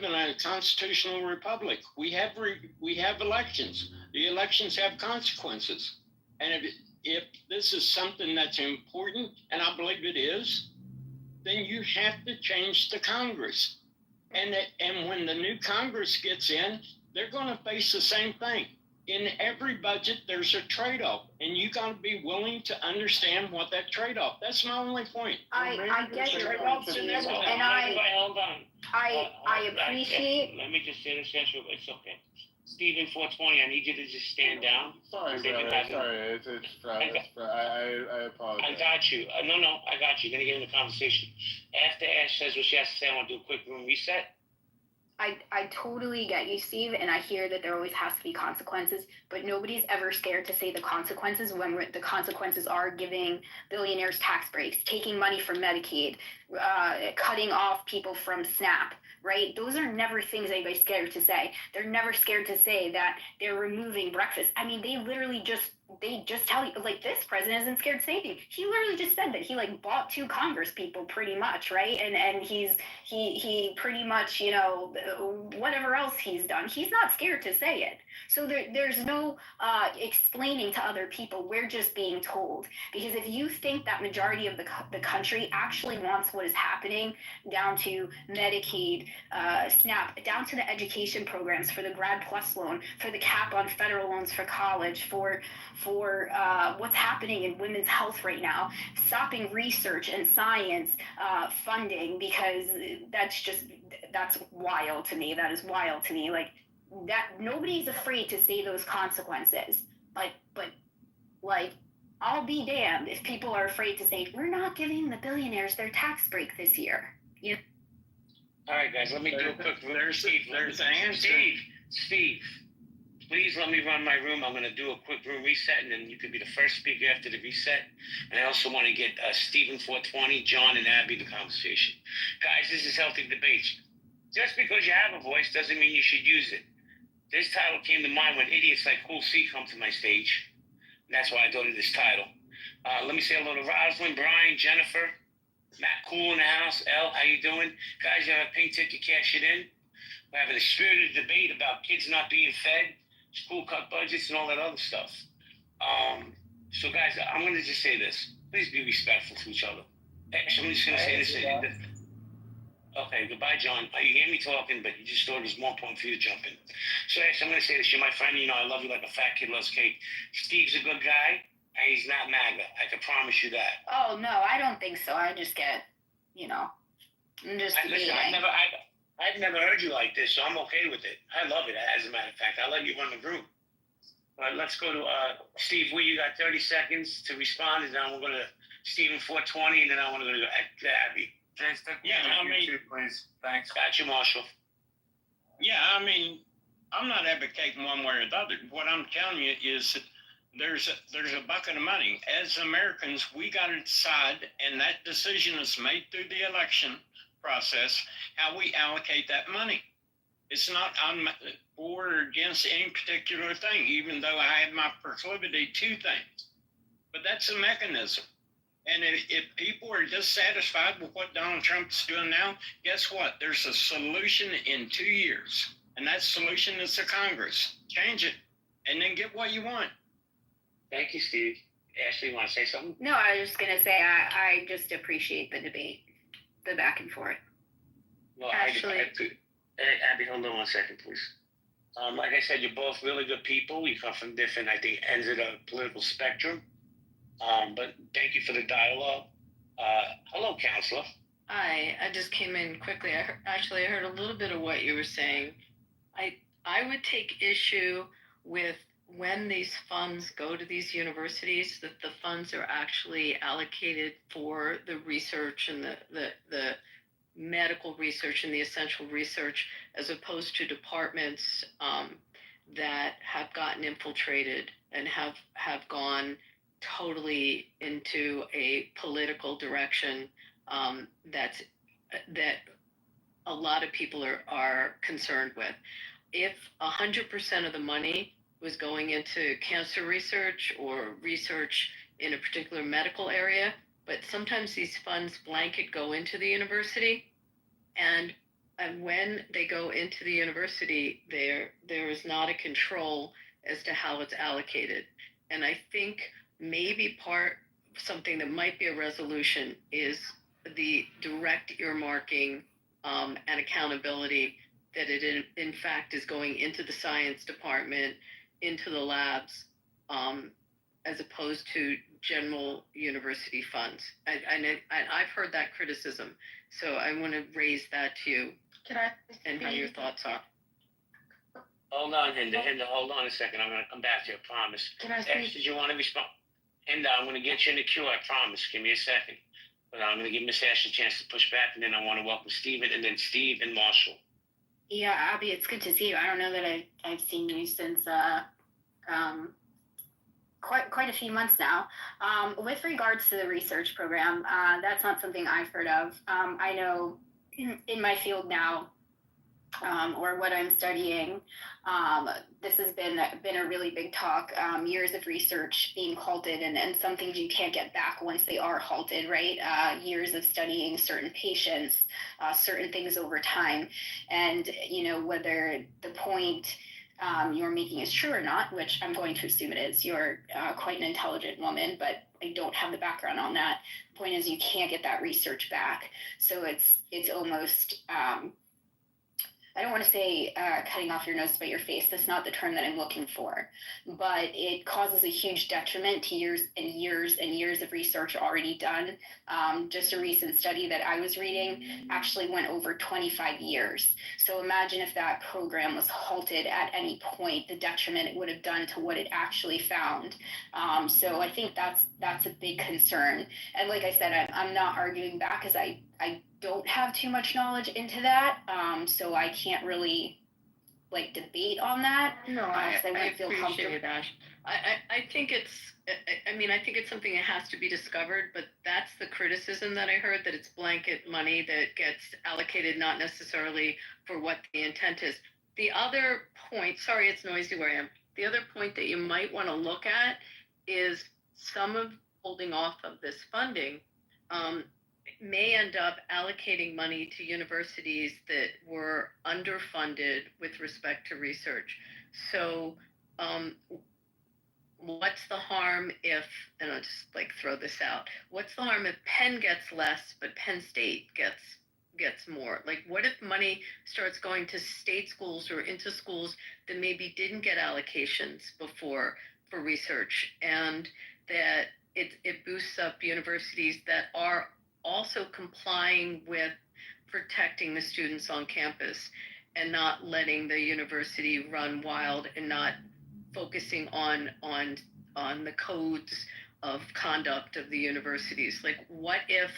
in a constitutional republic. We have elections. The elections have consequences. And if this is something that's important, and I believe it is, then you have to change the Congress. And when the new Congress gets in, they're going to face the same thing. In every budget, there's a trade-off, and you got to be willing to understand what that trade-off. That's my only point. I get your point, Steve, and hold on. I appreciate. Let me just interject. It's okay. Stephen 420, I need you to just stand down. Sorry, brother. Sorry, I apologize. I got you. No, I got you. You're gonna get in the conversation after Ash says what she has to say. I want to do a quick room reset. I totally get you, Steve, and I hear that there always has to be consequences, but nobody's ever scared to say the consequences when the consequences are giving billionaires tax breaks, taking money from Medicaid, cutting off people from SNAP, right? Those are never things anybody's scared to say. They're never scared to say that they're removing breakfast. I mean, they just tell you, like, this president isn't scared to say anything. He literally just said that he bought 2 Congress people pretty much, right? And he pretty much, whatever else he's done, he's not scared to say it. So there's no explaining to other people. We're just being told. Because if you think that majority of the country actually wants what is happening down to Medicaid, SNAP, down to the education programs, for the Grad Plus loan, for the cap on federal loans for college, for what's happening in women's health right now, stopping research and science funding, because that's wild to me. That is wild to me. Like, that nobody's afraid to say those consequences. But I'll be damned if people are afraid to say, we're not giving the billionaires their tax break this year. All right, guys, let me do a quick room. Steve, please let me run my room. I'm going to do a quick room reset, and then you could be the first speaker after the reset. And I also want to get Stephen 420, John, and Abby the conversation. Guys, this is Healthy Debates. Just because you have a voice doesn't mean you should use it. This title came to mind when idiots like Cool C come to my stage. And that's why I thought of this title. Let me say hello to Rosalind, Brian, Jennifer, Matt Cool in the house. Elle, how you doing? Guys, you have a pink ticket, cash it in. We're having a spirited debate about kids not being fed, school cut budgets, and all that other stuff. So, guys, I'm going to just say this. Please be respectful to each other. Actually, I'm just going to say this. Okay, goodbye, John. You hear me talking, but you just thought it was more important for you to jump in. So, actually, I'm going to say this. You're my friend. I love you like a fat kid loves cake. Steve's a good guy, and he's not MAGA. I can promise you that. Oh, no, I don't think so. I just get, I'm just debating. I've never heard you like this, so I'm okay with it. I love it, as a matter of fact. I'll let you run the group. Let's go to Steve. You got 30 seconds to respond, and then we're going to Stephen 420, and then I want to go to Abby. Jay, stick with you, please. Thanks. Got you, Marshall. Yeah, I'm not advocating one way or the other. What I'm telling you is that there's a bucket of money. As Americans, we got to decide, and that decision is made through the election process, how we allocate that money. It's not I'm for or against any particular thing, even though I have my proclivity to things. But that's a mechanism. And if people are dissatisfied with what Donald Trump's doing now, guess what? There's a solution in 2 years. And that solution is the Congress. Change it and then get what you want. Thank you, Steve. Ashley, you want to say something? No, I was just gonna say I just appreciate the debate, the back and forth. Well, Ashley. Abby, hold on 1 second, please. Like I said, you're both really good people. You come from different, I think, ends of the political spectrum. But thank you for the dialogue. Hello, Counselor. Hi, I just came in quickly. I heard a little bit of what you were saying. I would take issue with when these funds go to these universities, that the funds are actually allocated for the research and the medical research and the essential research, as opposed to departments that have gotten infiltrated and have gone totally into a political direction that a lot of people are concerned with. If 100% of the money was going into cancer research or research in a particular medical area, but sometimes these funds blanket go into the university, and when they go into the university, there is not a control as to how it's allocated. And I think maybe something that might be a resolution is the direct earmarking and accountability, that it in fact is going into the science department, into the labs, as opposed to general university funds. I've heard that criticism, so I want to raise that to you. Can I? And how your thoughts are. Hold on, Hinda, hold on a second. I'm going to come back to you, I promise. Can I Ash, did you want to respond? Hinda, I'm going to get you in the queue, I promise. Give me a second. But I'm going to give Miss Ash a chance to push back, and then I want to welcome Steven, and then Steve and Marshall. Yeah, Abby, it's good to see you. I don't know that I've seen you since quite a few months now. With regards to the research program, that's not something I've heard of. I know in my field now, or what I'm studying, this has been a really big talk. Years of research being halted, and some things you can't get back once they are halted, right? Years of studying certain patients, certain things over time, and whether the point you're making is true or not, which I'm going to assume it is. You're quite an intelligent woman, but I don't have the background on that. The point is, you can't get that research back, so it's almost I don't want to say cutting off your nose to spite your face. That's not the term that I'm looking for. But it causes a huge detriment to years and years and years of research already done. Just a recent study that I was reading actually went over 25 years. So imagine if that program was halted at any point, the detriment it would have done to what it actually found. So I think that's a big concern. And like I said, I'm not arguing back, because I don't have too much knowledge into that, so I can't really debate on that. No, I appreciate it, Ash. I think it's something that has to be discovered, but that's the criticism that I heard, that it's blanket money that gets allocated not necessarily for what the intent is. The other point, sorry, it's noisy where I am. The other point that you might want to look at is some of holding off of this funding may end up allocating money to universities that were underfunded with respect to research. So what's the harm if, and I'll just throw this out, what's the harm if Penn gets less, but Penn State gets more? What if money starts going to state schools or into schools that maybe didn't get allocations before for research, and that it boosts up universities that are also complying with protecting the students on campus and not letting the university run wild and not focusing on the codes of conduct of the universities? What if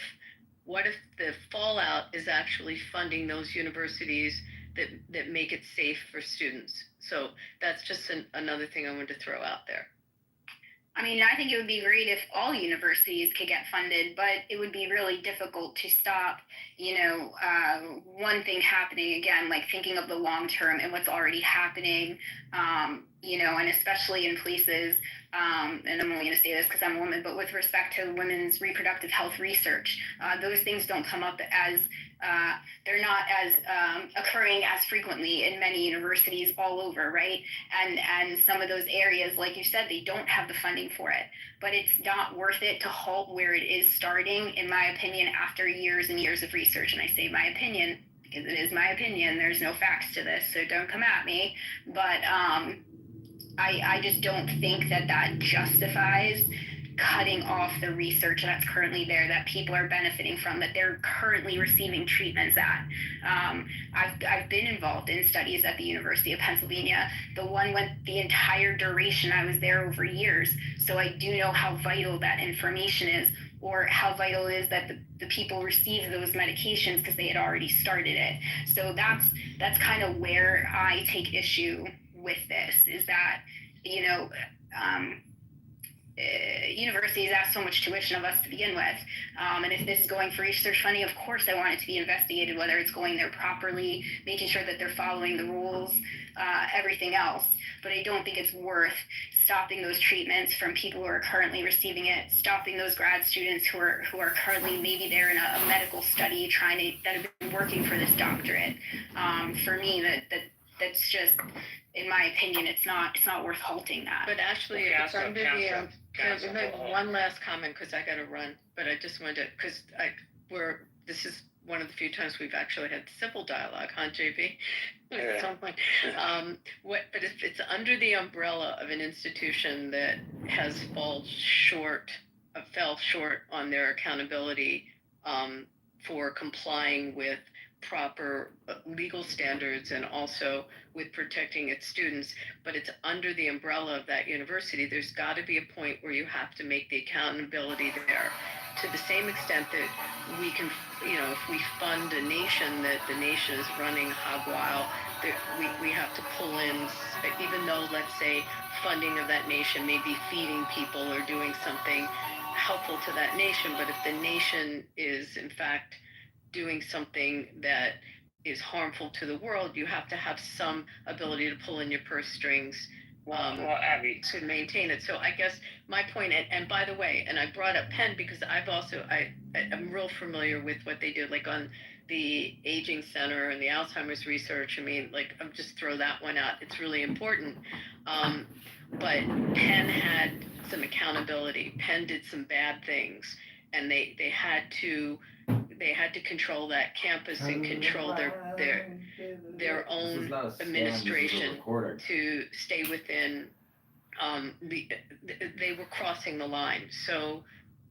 the fallout is actually funding those universities that make it safe for students? So that's just another thing I wanted to throw out there. I mean, I think it would be great if all universities could get funded, but it would be really difficult to stop, one thing happening again, thinking of the long term and what's already happening, and especially in places, and I'm only going to say this because I'm a woman, but with respect to women's reproductive health research, those things don't come up as they're not as occurring as frequently in many universities all over, right? And some of those areas, like you said, they don't have the funding for it. But it's not worth it to halt where it is starting, in my opinion, after years and years of research. And I say my opinion because it is my opinion. There's no facts to this, so don't come at me. But I just don't think that justifies cutting off the research that's currently there, that people are benefiting from, that they're currently receiving treatments at. I've been involved in studies at the University of Pennsylvania. The one went the entire duration. I was there over years, so I do know how vital that information is, or how vital it is that the people receive those medications because they had already started it. So that's kind of where I take issue with this, is that, universities ask so much tuition of us to begin with. And if this is going for research funding, of course I want it to be investigated, whether it's going there properly, making sure that they're following the rules, everything else. But I don't think it's worth stopping those treatments from people who are currently receiving it, stopping those grad students who are currently, maybe they're in a medical study that have been working for this doctorate. For me, that's just, in my opinion, it's not worth halting that. But actually, it's under the, can I make one last comment, because I got to run, but I just wanted to, because this is one of the few times we've actually had civil dialogue, huh, JB? At some point. But if it's under the umbrella of an institution that has fell short on their accountability for complying with proper legal standards and also with protecting its students, but it's under the umbrella of that university, there's got to be a point where you have to make the accountability there. To the same extent that we can, if we fund a nation that the nation is running hog wild, we have to pull in, even though, let's say, funding of that nation may be feeding people or doing something helpful to that nation, but if the nation is, in fact, doing something that is harmful to the world, you have to have some ability to pull in your purse strings Abby, to maintain it. So I guess my point, and by the way, and I brought up Penn because I'm real familiar with what they do, like on the aging center and the Alzheimer's research. I mean, like, I'm just throw that one out. It's really important. But Penn had some accountability. Penn did some bad things, and they had to control that campus and control their own administration to stay within they were crossing the line. So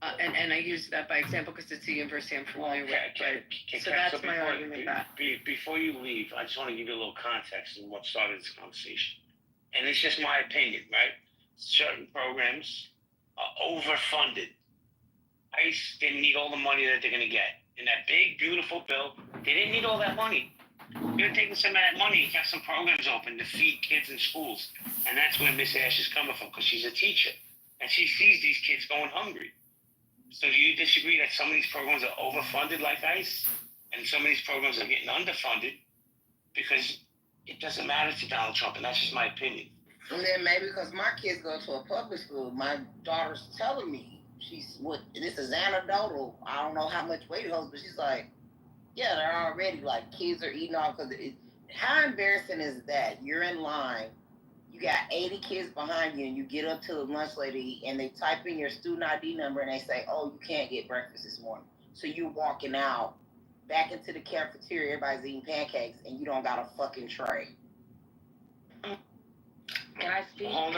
and I use that by example because it's a university I'm familiar with. So that's my argument. Before you leave, I just want to give you a little context in what started this conversation. And it's just my opinion, right? Certain programs are overfunded. ICE didn't need all the money that they're going to get. In that big, beautiful bill, they didn't need all that money. You're taking some of that money and kept some programs open to feed kids in schools. And that's where Miss Ash is coming from, because she's a teacher. And she sees these kids going hungry. So do you disagree that some of these programs are overfunded like ICE? And some of these programs are getting underfunded? Because it doesn't matter to Donald Trump, and that's just my opinion. And then maybe because my kids go to a public school, my daughter's telling me, this is anecdotal. I don't know how much weight it holds, but she's like, yeah, they're already like kids are eating off because how embarrassing is that? You're in line, you got 80 kids behind you, and you get up to the lunch lady and they type in your student ID number and they say, oh, you can't get breakfast this morning. So you're walking out back into the cafeteria, everybody's eating pancakes, and you don't got a fucking tray. Can I speak? Hold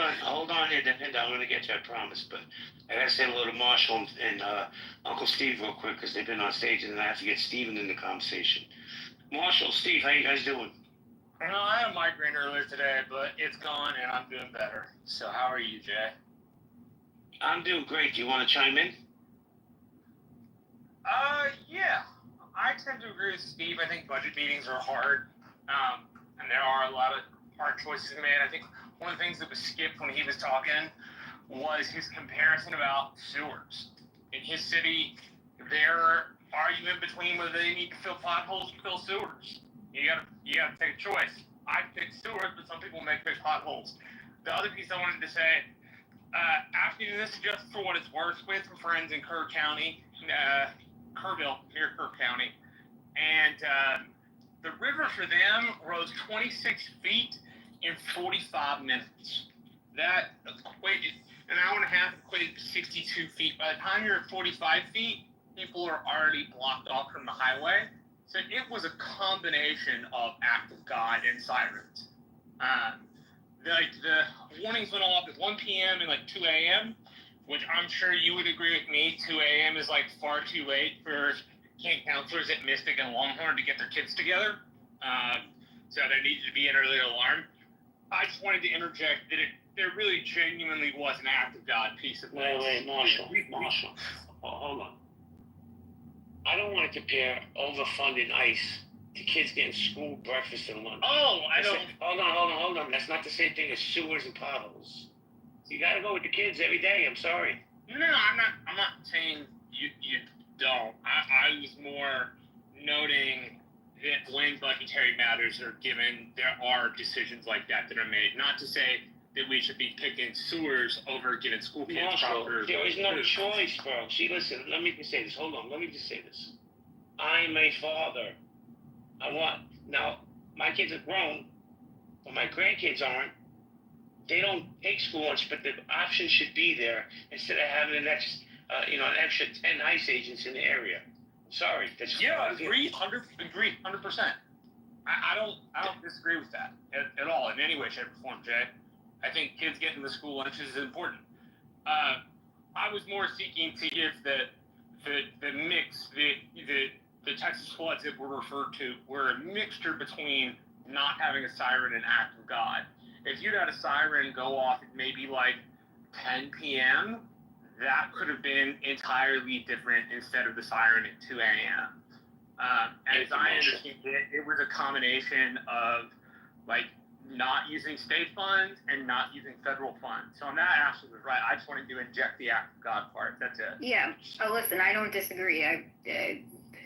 on here, Dependa. I'm going to get to it, I promise. But I got to say hello to Marshall and Uncle Steve real quick because they've been on stage, and then I have to get Steven in the conversation. Marshall, Steve, how you guys doing? I had a migraine earlier today, but it's gone, and I'm doing better. So how are you, Jay? I'm doing great. Do you want to chime in? Yeah. I tend to agree with Steve. I think budget meetings are hard, and there are a lot of hard choices made. I think one of the things that was skipped when he was talking was his comparison about sewers. In his city, their argument between whether they need to fill potholes or fill sewers. You gotta take a choice. I pick sewers, but some people may pick potholes. The other piece I wanted to say, asking this just for what it's worth with some friends in Kerr County, Kerrville, near Kerr County, and the river for them rose 26 feet in 45 minutes. That equated, an hour and a half equated to 62 feet. By the time you're at 45 feet, people are already blocked off from the highway. So it was a combination of act of God and sirens. The warnings went off at 1 p.m. and 2 a.m., which I'm sure you would agree with me. 2 a.m. is far too late for camp counselors at Mystic and Longhorn to get their kids together. So there needed to be an earlier alarm. I just wanted to interject that there really genuinely was an act of God piece of this. Wait, Marshall. Hold on. I don't want to compare overfunded ICE to kids getting school breakfast and lunch. Oh, I don't. Hold on. That's not the same thing as sewers and potholes. So you got to go with the kids every day. I'm sorry. No, I'm not saying you don't. I was more noting that when budgetary matters are given, there are decisions like that are made. Not to say that we should be picking sewers over giving school kids proper. There is no choice, bro. See, listen, let me just say this. Hold on, let me just say this. I'm a father. Now, my kids are grown, but my grandkids aren't. They don't take school lunch, but the option should be there instead of having an extra 10 ICE agents in the area. I'm sorry. Agree, 100%. I don't disagree with that at all in any way, shape, or form, Jay. I think kids getting the school lunches is important. I was more seeking to give the mix, the Texas floods that were referred to were a mixture between not having a siren and act of God. If you'd had a siren go off at maybe 10 p.m., that could have been entirely different instead of the siren at 2 a.m. As I understand it was a combination of not using state funds and not using federal funds. So on that, Ashley was right. I just wanted to inject the act of God part. That's it. Yeah. Oh, listen, I don't disagree. I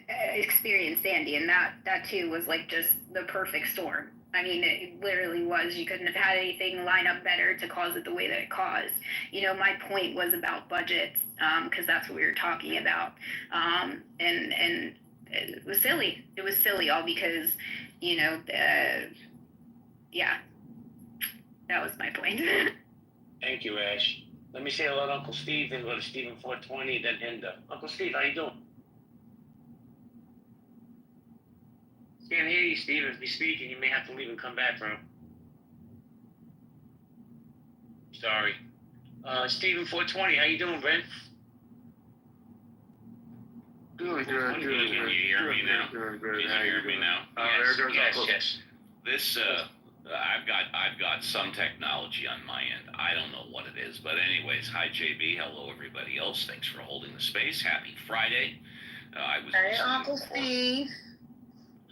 experienced Sandy, and that too was just the perfect storm. I mean, it literally was. You couldn't have had anything line up better to cause it the way that it caused. My point was about budgets, because that's what we were talking about. And it was silly. It was silly all because, yeah, that was my point. Thank you, Ash. Let me say hello to Uncle Steve, then go to Stephen 420, then Hinda. Uncle Steve, how you doing? Can't hear you, Steve. If you're speaking, you may have to leave and come back, bro. Sorry. Stephen 420, how you doing, Brent? Good. Can you hear me now? Can you hear me now? Yes. This, I've got some technology on my end. I don't know what it is, but anyways, hi JB, hello everybody else. Thanks for holding the space. Happy Friday. Hey, Uncle Steve.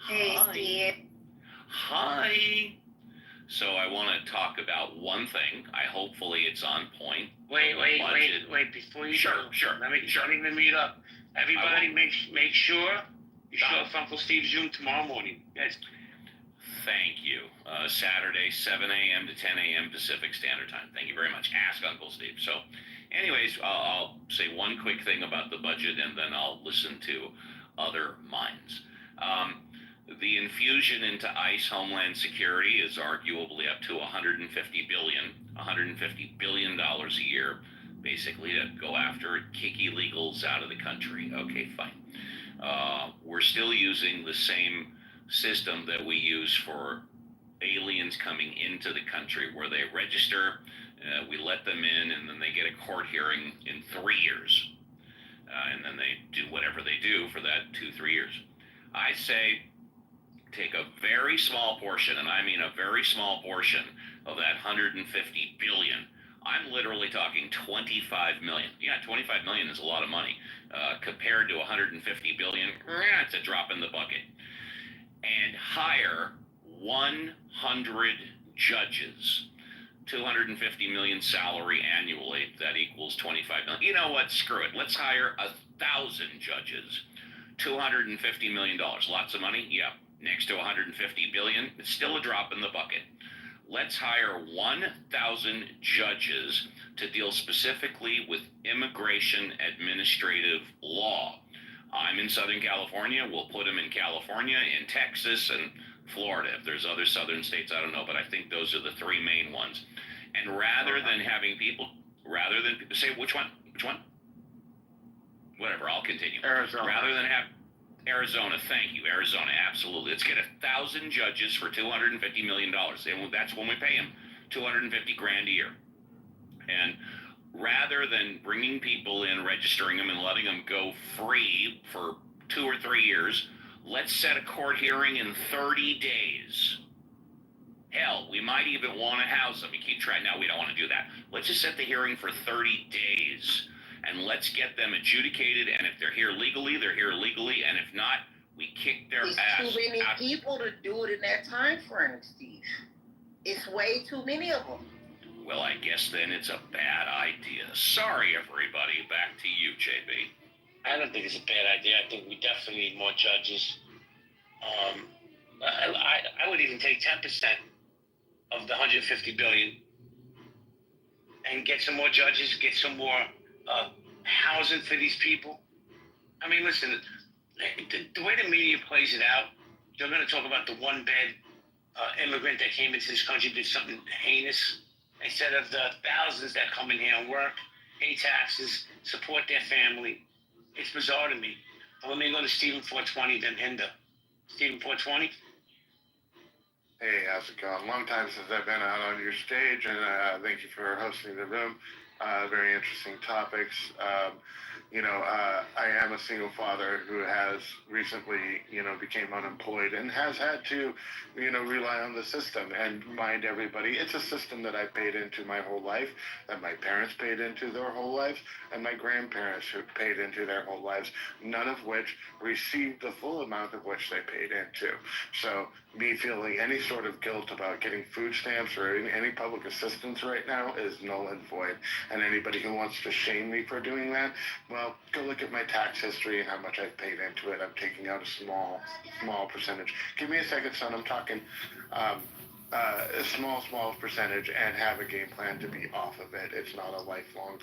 Hey, Steve. Hi. So I want to talk about one thing. Hopefully it's on point. Wait. Before you Sure. Let me even mute up. Everybody, make sure you show up for Uncle Steve's Zoom tomorrow morning. Yes. Thank you. Saturday, 7 a.m. to 10 a.m. Pacific Standard Time. Thank you very much. Ask Uncle Steve. So, anyways, I'll say one quick thing about the budget, and then I'll listen to other minds. The infusion into ICE Homeland Security is arguably up to $150 billion a year, basically to go after kick illegals out of the country. Okay, fine. We're still using the same system that we use for aliens coming into the country, where they register, we let them in, and then they get a court hearing in 3 years. And then they do whatever they do for that 2-3 years. I say take a very small portion, and I mean a very small portion of that 150 billion. I'm literally talking 25 million. Yeah, 25 million is a lot of money. Compared to 150 billion, it's a drop in the bucket. And hire 100 judges. 250 million salary annually, that equals 25 million. You know what, screw it. Let's hire 1,000 judges. $250 million. Lots of money? Yeah. Next to 150 billion, it's still a drop in the bucket. Let's hire 1,000 judges to deal specifically with immigration administrative law. I'm in Southern California. We'll put them in California, in Texas, and Florida. If there's other southern states, I don't know, but I think those are the three main ones. And rather than having people, say which one, whatever, I'll continue. Arizona. Rather than have Arizona, thank you, Arizona, absolutely. Let's get 1,000 judges for $250 million. And that's when we pay them, $250 grand a year. And rather than bringing people in, registering them, and letting them go free for 2 or 3 years, let's set a court hearing in 30 days. Hell, we might even want to house them. You keep trying. No, we don't want to do that. Let's just set the hearing for 30 days, and let's get them adjudicated. And if they're here legally, they're here legally. And if not, we kick their ass. There's too many people to do it in that time frame, Steve. It's way too many of them. Well, I guess then it's a bad idea. Sorry, everybody. Back to you, JB. I don't think it's a bad idea. I think we definitely need more judges. I would even take 10% of the 150 billion and get some more judges, get some more housing for these people. I mean, listen, the way the media plays it out, they're going to talk about the one-bed immigrant that came into this country, did something heinous, instead of the thousands that come in here and work, pay taxes, support their family. It's bizarre to me. But let me go to Stephen 420, then Hinda. Stephen 420? Hey, how's it going? Long time since I've been out on your stage, and thank you for hosting the room. Very interesting topics. I am a single father who has recently, became unemployed and has had to, rely on the system. And mind everybody, it's a system that I paid into my whole life, that my parents paid into their whole lives, and my grandparents who paid into their whole lives, none of which received the full amount of which they paid into. So me feeling any sort of guilt about getting food stamps or any public assistance right now is null and void. And anybody who wants to shame me for doing that, well, go look at my tax history and how much I've paid into it. I'm taking out a small percentage. Give me a second, son. I'm talking. A small percentage, and have a game plan to be off of it. It's not a lifelong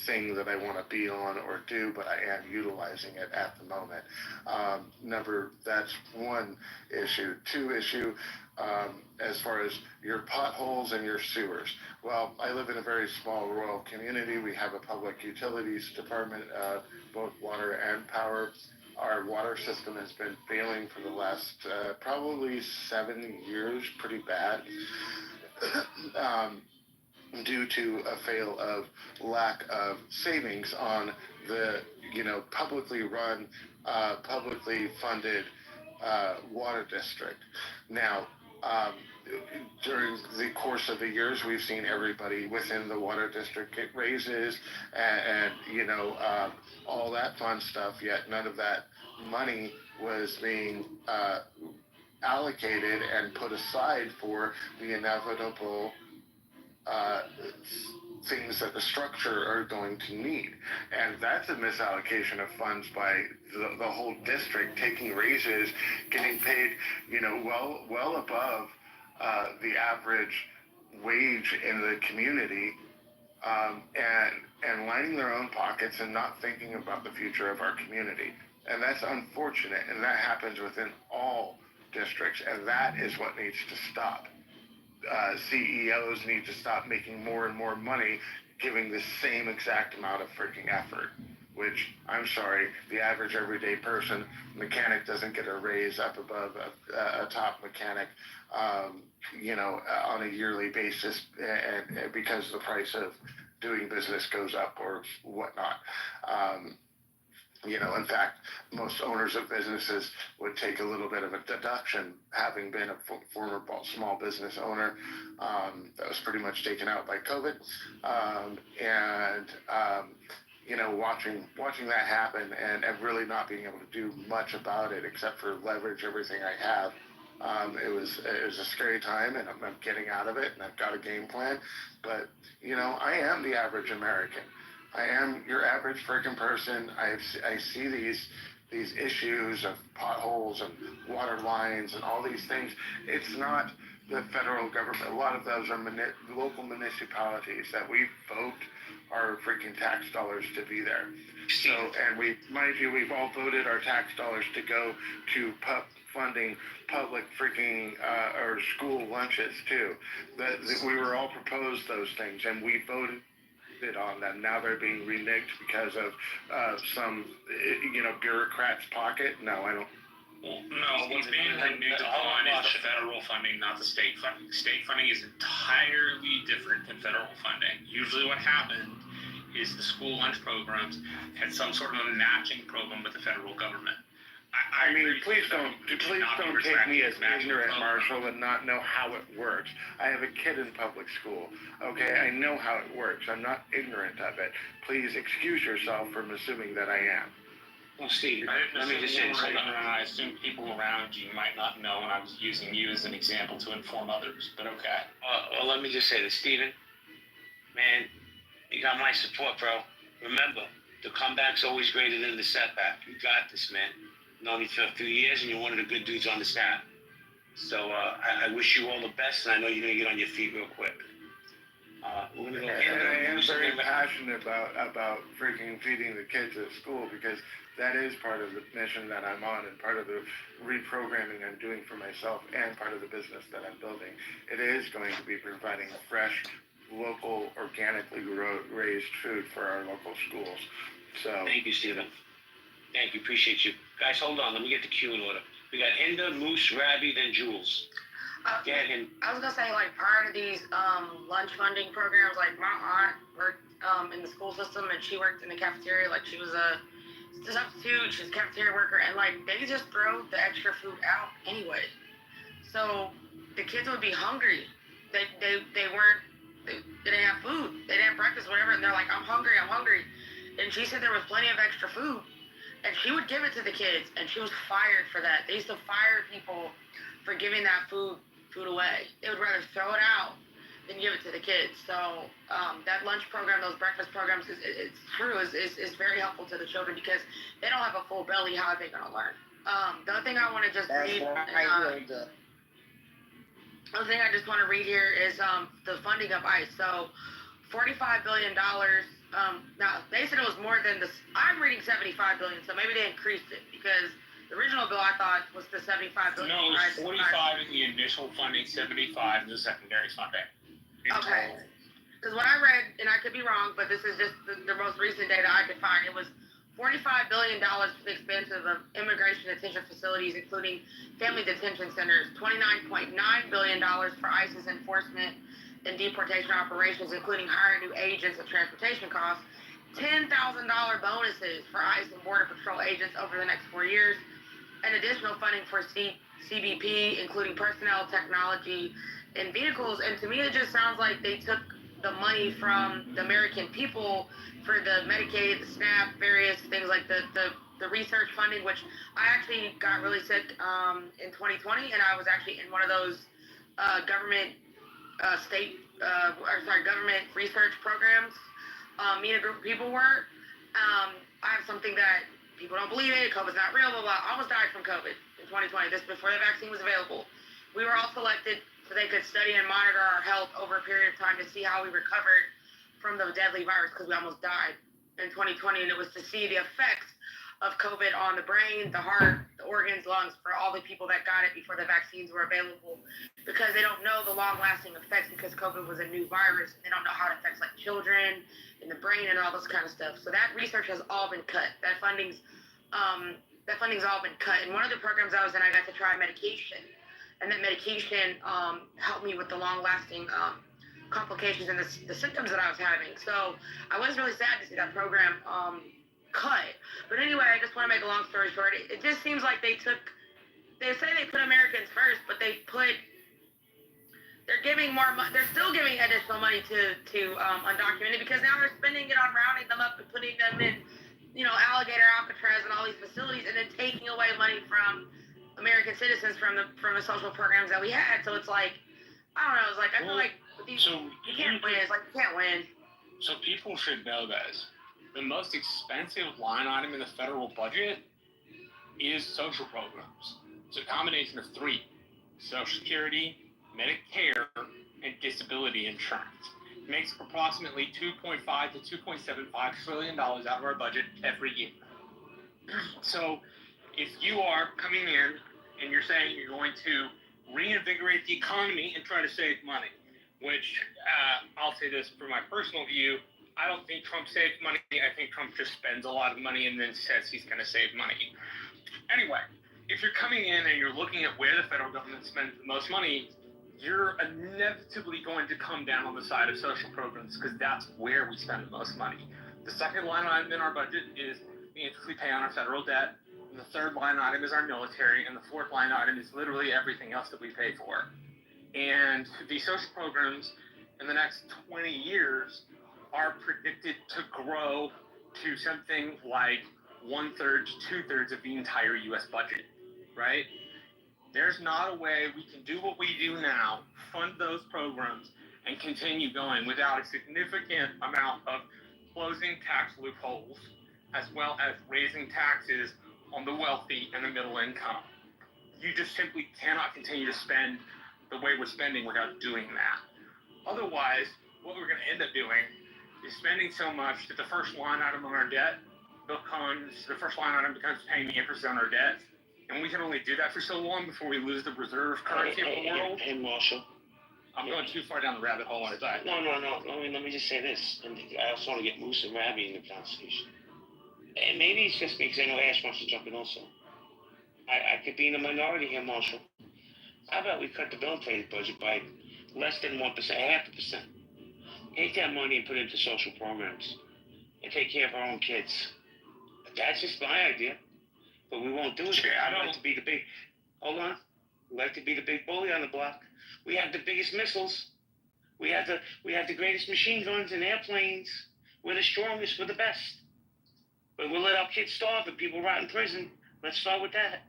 thing that I want to be on or do, but I am utilizing it at the moment. That's one issue. Two issue, as far as your potholes and your sewers. Well, I live in a very small rural community. We have a public utilities department, both water and power. Our water system has been failing for the last probably 7 years, pretty bad, due to a fail of lack of savings on the, publicly run, publicly funded water district. Now, during the course of the years, we've seen everybody within the water district get raises and all that fun stuff, yet none of that money was being allocated and put aside for the inevitable things that the structure are going to need. And that's a misallocation of funds by the whole district, taking raises, getting paid, well above the average wage in the community, and lining their own pockets and not thinking about the future of our community. And that's unfortunate, and that happens within all districts, and that is what needs to stop. CEOs need to stop making more and more money, giving the same exact amount of freaking effort, which, I'm sorry, the average everyday person, mechanic doesn't get a raise up above a top mechanic, on a yearly basis, and because the price of doing business goes up or whatnot. In fact, most owners of businesses would take a little bit of a deduction, having been a former small business owner. That was pretty much taken out by COVID. Watching that happen and really not being able to do much about it except for leverage everything I have. It was a scary time, and I'm getting out of it, and I've got a game plan. But, I am the average American. I am your average freaking person. I see these these issues of potholes and water lines and all these things. It's not the federal government. A lot of those are local municipalities that we vote our freaking tax dollars to be there. So, and mind you, we've all voted our tax dollars to go to funding public freaking or school lunches too. That we were all proposed those things, and we voted on them. Now they're being reneged because of some bureaucrat's pocket. No, I don't. No, what's being reneged on is the federal funding, not the state funding. State funding is entirely different than federal funding. Usually what happened is the school lunch programs had some sort of a matching program with the federal government. I mean, please don't take me as ignorant, Marshall, and not know how it works. I have a kid in public school, okay? I know how it works. I'm not ignorant of it. Please excuse yourself from assuming that I am. Well, Steve, let me just say something. I assume people around you might not know, and I was using you as an example to inform others, but okay. Well, let me just say this, Steven. Man, you got my support, bro. Remember, the comeback's always greater than the setback. You got this, man. Known you for a few years, and you're one of the good dudes on the staff. So I wish you all the best, and I know you're going to get on your feet real quick. We're gonna go and I am very passionate about freaking feeding the kids at school, because that is part of the mission that I'm on, and part of the reprogramming I'm doing for myself, and part of the business that I'm building. It is going to be providing fresh, local, organically raised food for our local schools. So thank you, Stephen. Thank you, appreciate you. Guys, hold on, let me get the queue in order. We got Hinda, Moose, Rabbi, then Jules. I was gonna say, like, prior to these lunch funding programs, like, my aunt worked in the school system, and she worked in the cafeteria. Like, she was a substitute, she's a cafeteria worker, and like, they just throw the extra food out anyway. So the kids would be hungry. They didn't have food. They didn't have breakfast, whatever, and they're like, I'm hungry. And she said there was plenty of extra food, and she would give it to the kids, and she was fired for that. They used to fire people for giving that food away. They would rather throw it out than give it to the kids. So that lunch program, those breakfast programs, it's true, is very helpful to the children, because they don't have a full belly. How are they going to learn? The other thing I want to just read, the other thing I just want to read here is the funding of ICE. So $45 billion. Now, they said it was more than this. I'm reading $75 billion, so maybe they increased it, because the original bill, I thought, was the $75 billion. No, it was 45 in the initial funding, 75 in the secondary funding. Okay. Because what I read, and I could be wrong, but this is just the most recent data I could find, it was $45 billion for the expansion of immigration detention facilities, including family detention centers, $29.9 billion for ICE's enforcement and deportation operations, including hiring new agents and transportation costs, $10,000 bonuses for ICE and Border Patrol agents over the next 4 years, and additional funding for CBP, including personnel, technology, and vehicles. And to me, it just sounds like they took the money from the American people for the Medicaid, the SNAP, various things like the research funding, which I actually got really sick in 2020, and I was actually in one of those government research programs. Me and a group of people were. I have something that people don't believe it. COVID's not real, blah, blah. I almost died from COVID in 2020. This before the vaccine was available. We were all selected so they could study and monitor our health over a period of time to see how we recovered from the deadly virus, because we almost died in 2020. And it was to see the effects of COVID on the brain, the heart, the organs, lungs, for all the people that got it before the vaccines were available, because they don't know the long-lasting effects, because COVID was a new virus. They don't know how it affects, like, children and the brain and all this kind of stuff. So that research has all been cut. That funding's all been cut. And one of the programs I was in, I got to try medication, and that medication helped me with the long-lasting complications and the symptoms that I was having. So I was really sad to see that program cut. But anyway, I just want to make a long story short. It just seems like they say they put Americans first, but they're giving more money. They're still giving additional money to undocumented, because now they're spending it on rounding them up and putting them in, Alligator, Alcatraz, and all these facilities, and then taking away money from American citizens from the social programs that we had. So it's like, I don't know. It's like, I feel like with these, you can't win. It's like you can't win. So people should know this. The most expensive line item in the federal budget is social programs. It's a combination of three: Social Security, Medicare, and disability insurance. It makes approximately $2.5 to $2.75 trillion out of our budget every year. So if you are coming in and you're saying you're going to reinvigorate the economy and try to save money, which I'll say this from my personal view, I don't think Trump saves money. I think Trump just spends a lot of money and then says he's going to save money. Anyway, if you're coming in and you're looking at where the federal government spends the most money, you're inevitably going to come down on the side of social programs because that's where we spend the most money. The second line item in our budget is the interest we pay on our federal debt. And the third line item is our military. And the fourth line item is literally everything else that we pay for. And the social programs in the next 20 years are predicted to grow to something like 1/3 to 2/3 of the entire U.S. budget, right? There's not a way we can do what we do now, fund those programs, and continue going without a significant amount of closing tax loopholes, as well as raising taxes on the wealthy and the middle income. You just simply cannot continue to spend the way we're spending without doing that. Otherwise, what we're going to end up doing is spending so much that the first line item on our debt becomes paying the interest on our debt. And we can only do that for so long before we lose the reserve currency of the world. Hey, Marshall. I'm going too far down the rabbit hole on it. No. Let me just say this. And I also want to get Moose and Rabbi in the conversation. And maybe it's just me because I know Ash wants to jump in also. I could be in the minority here, Marshall. How about we cut the military budget by less than 1%, 0.5%? Take that money and put it into social programs and take care of our own kids. That's just my idea. But we won't do it. I like to be the big. Hold on. We like to be the big bully on the block. We have the biggest missiles. We have the greatest machine guns and airplanes. We're the strongest. We're the best. But we'll let our kids starve and people rot in prison. Let's start with that.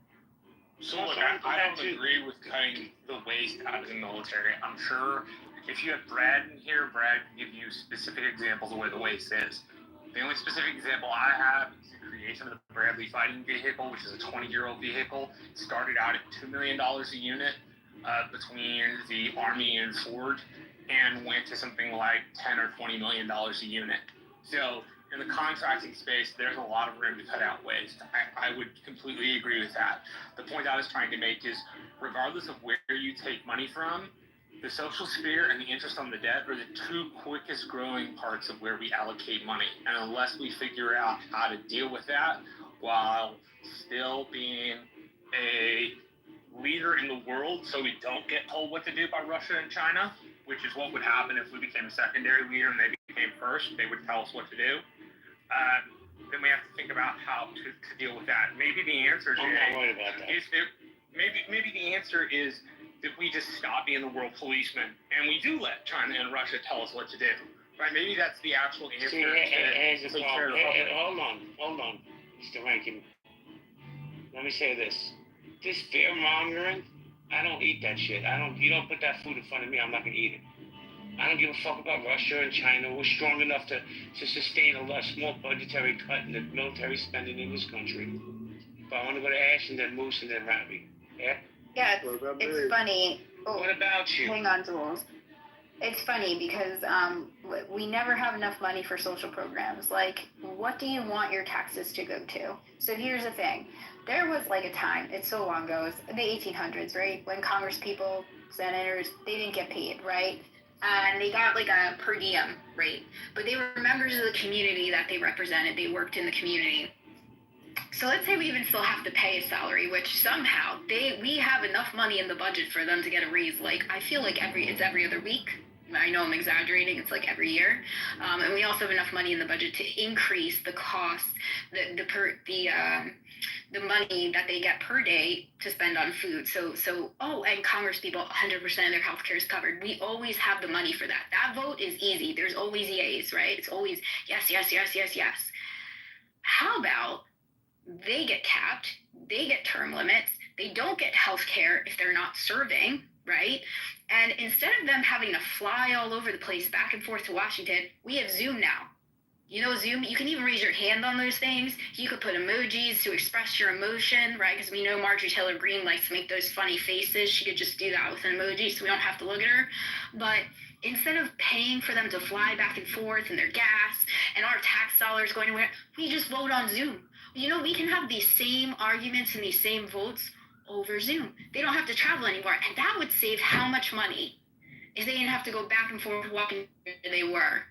So look, I don't agree with cutting the waste out of the military. I'm sure if you have Brad in here, Brad can give you specific examples of where the waste is. The only specific example I have is the creation of the Bradley Fighting Vehicle, which is a 20-year-old vehicle. It started out at $2 million a unit between the Army and Ford, and went to something like $10 or $20 million a unit. So in the contracting space, there's a lot of room to cut out waste. I would completely agree with that. The point I was trying to make is, regardless of where you take money from, the social sphere and the interest on the debt are the two quickest growing parts of where we allocate money. And unless we figure out how to deal with that while still being a leader in the world so we don't get told what to do by Russia and China, which is what would happen if we became a secondary leader and they became first, they would tell us what to do, then we have to think about how to deal with that. Maybe the answer maybe the answer is that we just stop being the world policeman and we do let China and Russia tell us what to do. Right? Maybe that's the actual answer. Hold on, Mr. Rankin. Let me say this. This fear mongering, I don't eat that shit. You don't put that food in front of me, I'm not gonna eat it. I don't give a fuck about Russia and China. We're strong enough to sustain a small budgetary cut in the military spending in this country. But I want to go to Ash and then Moose and then Robbie. Yeah? Yeah, it's funny. Oh, what about you? Hang on, Jules. It's funny because we never have enough money for social programs. Like, what do you want your taxes to go to? So here's the thing. There was like a time, it's so long ago, it's the 1800s, right? When Congress people, senators, they didn't get paid, right? And they got like a per diem rate. But they were members of the community that they represented. They worked in the community. So let's say we even still have to pay a salary, which somehow we have enough money in the budget for them to get a raise. Like, I feel like it's every other week. I know I'm exaggerating. It's like every year. And we also have enough money in the budget to increase the cost, the money that they get per day to spend on food. And Congress people, 100% of their health care is covered. We always have the money for that. That vote is easy. There's always yeas, right? It's always yes, yes, yes, yes, yes. How about they get capped, they get term limits, they don't get health care if they're not serving, right? And instead of them having to fly all over the place back and forth to Washington, we have Zoom now. You know, Zoom, you can even raise your hand on those things. You could put emojis to express your emotion, right? Because we know Marjorie Taylor Greene likes to make those funny faces. She could just do that with an emoji so we don't have to look at her. But instead of paying for them to fly back and forth and their gas and our tax dollars going away, we just vote on Zoom. You know, we can have these same arguments and these same votes over Zoom. They don't have to travel anymore. And that would save how much money if they didn't have to go back and forth walking where they were.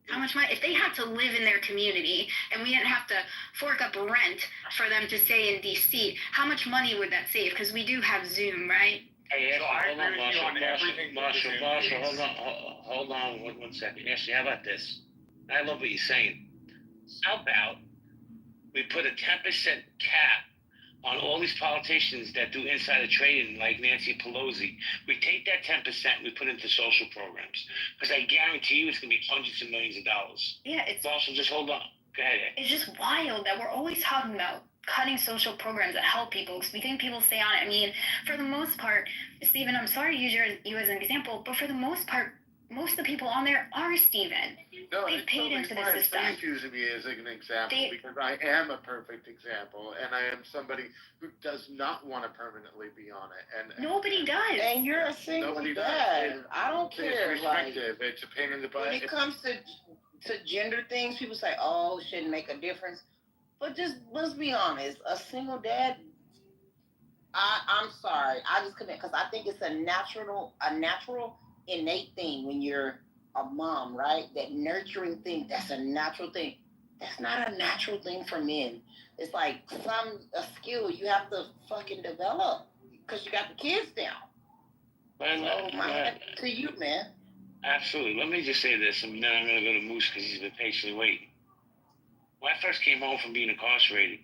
How much money? If they had to live in their community and we didn't have to fork up rent for them to stay in DC, how much money would that save? Because we do have Zoom, right? Hey, So I hold on, agree with you on everything. Marshall, hold on one second. Ashley, how about this? I love what you're saying. How about we put a 10% cap on all these politicians that do insider trading like Nancy Pelosi? We take that 10%, we put into social programs. Because I guarantee you it's going to be hundreds of millions of dollars. Yeah, it's... Marshall, just hold on. Go ahead. It's just wild that we're always talking about cutting social programs that help people because we think people stay on it. I mean, for the most part, Stephen, I'm sorry to use you as an example, but for the most part, most of the people on there are Stephen. No, They've paid into the system. Thank you using me as an example because I am a perfect example, and I am somebody who does not want to permanently be on it. And nobody does. And you're a single dad. I don't care. It's restrictive. It's a pain in the butt. When it comes to gender things, people say, "Oh, it shouldn't make a difference." But just let's be honest, a single dad. I'm sorry, I just couldn't, because I think it's a natural, innate thing when you're a mom, right? That nurturing thing, that's a natural thing. That's not a natural thing for men. It's like a skill you have to fucking develop because you got the kids down. So my hat to you, man. Absolutely. Let me just say this, and then I'm going to go to Moose because he's been patiently waiting. When I first came home from being incarcerated,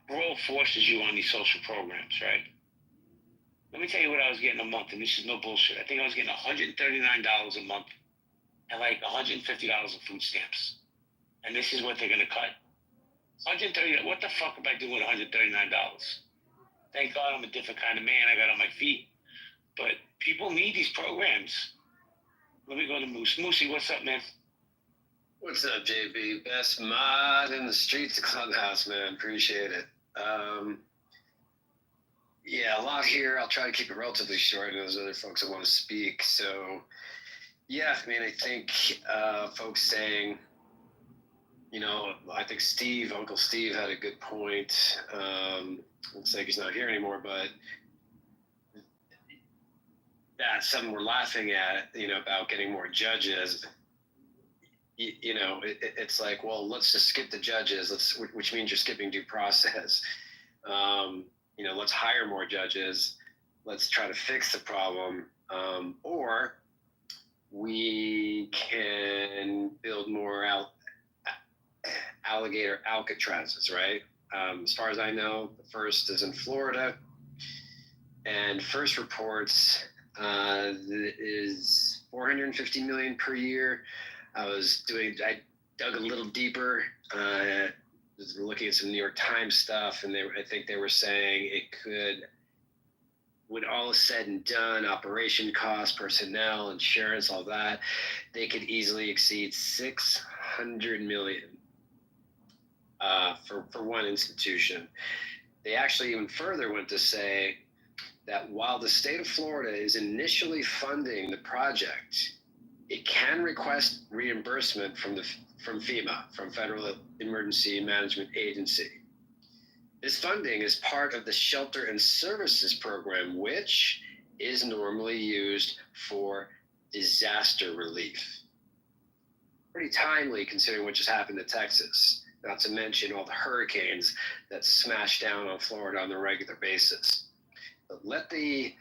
parole forces you on these social programs, right? Let me tell you what I was getting a month, and this is no bullshit. I think I was getting $139 a month and like $150 in food stamps. And this is what they're going to cut. $130. What the fuck am I doing with $139? Thank God I'm a different kind of man. I got on my feet. But people need these programs. Let me go to Moose. Moosey, what's up, man? What's up, JB? Best mod in the streets of Clubhouse, man. Appreciate it. Yeah, a lot here. I'll try to keep it relatively short. I know there's other folks that want to speak. So, yeah, I mean, I think folks saying, you know, I think Uncle Steve had a good point. Looks like he's not here anymore, but that's something we're laughing at, you know, about getting more judges. You know, it's like, well, let's just skip the judges, which means you're skipping due process. You know, let's hire more judges. Let's try to fix the problem. Or we can build more alligator Alcatrazes, right? As far as I know, the first is in Florida. And first reports is $450 million per year. I dug a little deeper, was looking at some New York Times stuff, and I think they were saying it could, when all is said and done, operation costs, personnel, insurance, all that, they could easily exceed $600 million for one institution. They actually even further went to say that while the state of Florida is initially funding the project, it can request reimbursement from FEMA, from Federal Emergency Management Agency. This funding is part of the Shelter and Services Program, which is normally used for disaster relief. Pretty timely considering what just happened to Texas, not to mention all the hurricanes that smash down on Florida on a regular basis. But let the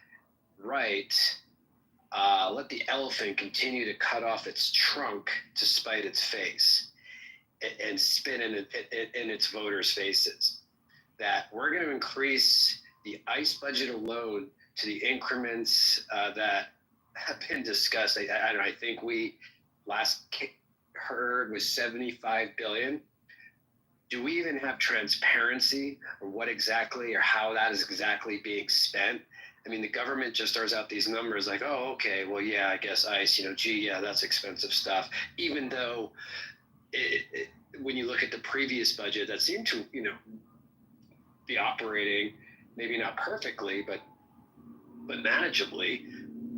elephant continue to cut off its trunk to spite its face and spit in its voters' faces. That we're going to increase the ICE budget alone to the increments that have been discussed. I think we last heard was $75 billion. Do we even have transparency or what exactly or how that is exactly being spent? I mean, the government just throws out these numbers like, oh, okay, well, yeah, I guess ICE, yeah, that's expensive stuff. Even though when you look at the previous budget that seemed to, be operating, maybe not perfectly, but manageably,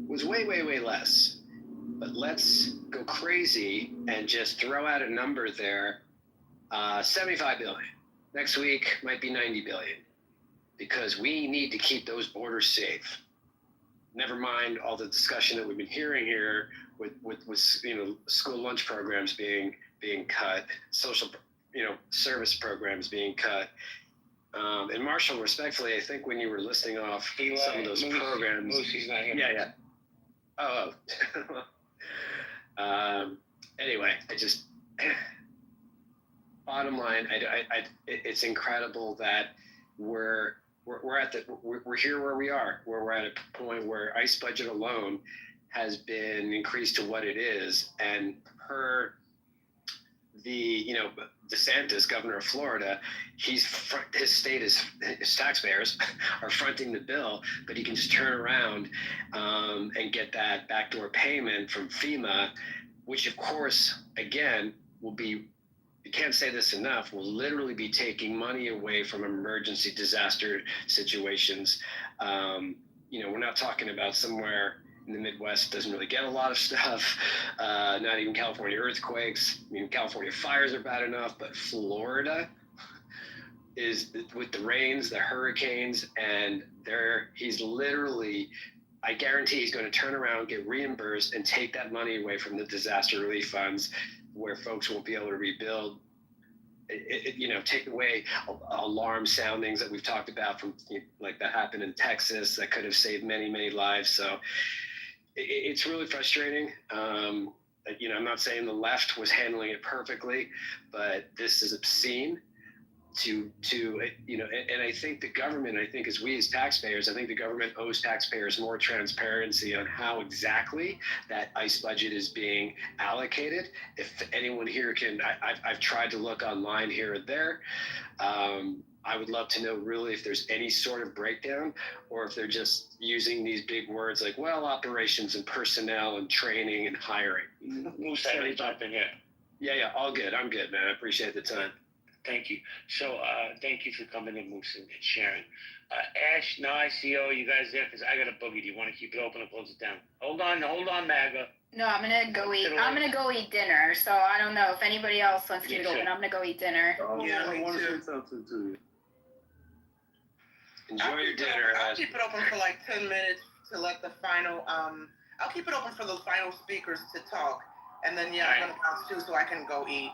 was way, way, way less. But let's go crazy and just throw out a number there, 75 billion. Next week might be 90 billion, because we need to keep those borders safe. Never mind all the discussion that we've been hearing here with school lunch programs being cut, social service programs being cut. And Marshall, respectfully, I think when you were listing off some of those programs, Lucy's not here. yeah. Oh. Anyway, I just bottom line, it's incredible that we're here where we are, where we're at a point where ICE budget alone has been increased to what it is, and DeSantis, governor of Florida, his taxpayers are fronting the bill, but he can just turn around and get that backdoor payment from FEMA, which of course, again, will be, you can't say this enough, will literally be taking money away from emergency disaster situations. We're not talking about somewhere in the Midwest doesn't really get a lot of stuff, not even California earthquakes. California fires are bad enough, but Florida is, with the rains, the hurricanes, and he's literally, I guarantee he's going to turn around, get reimbursed, and take that money away from the disaster relief funds where folks won't be able to rebuild. Take away alarm soundings that we've talked about from like that happened in Texas that could have saved many, many lives. So it's really frustrating. I'm not saying the left was handling it perfectly, but this is obscene and I think the government, as we as taxpayers, I think the government owes taxpayers more transparency on how exactly that ICE budget is being allocated. If anyone here can, I've tried to look online here and there. I would love to know really if there's any sort of breakdown, or if they're just using these big words like, operations and personnel and training and hiring. Moose, I already jumped in here. Yeah, all good. I'm good, man. I appreciate the time. Thank you. So, thank you for coming in, Moose, and sharing. Ash, now I see all you guys there because I got a boogie. Do you want to keep it open or close it down? Hold on, MAGA. No, I'm gonna go eat. I'm gonna go eat dinner. So I don't know if anybody else wants to keep it open. I'm gonna go eat dinner. Yeah, I want to say something to you. Enjoy your dinner. I'll keep it open for like 10 minutes to let the final. I'll keep it open for the final speakers to talk, and then I'm gonna bounce too, so I can go eat.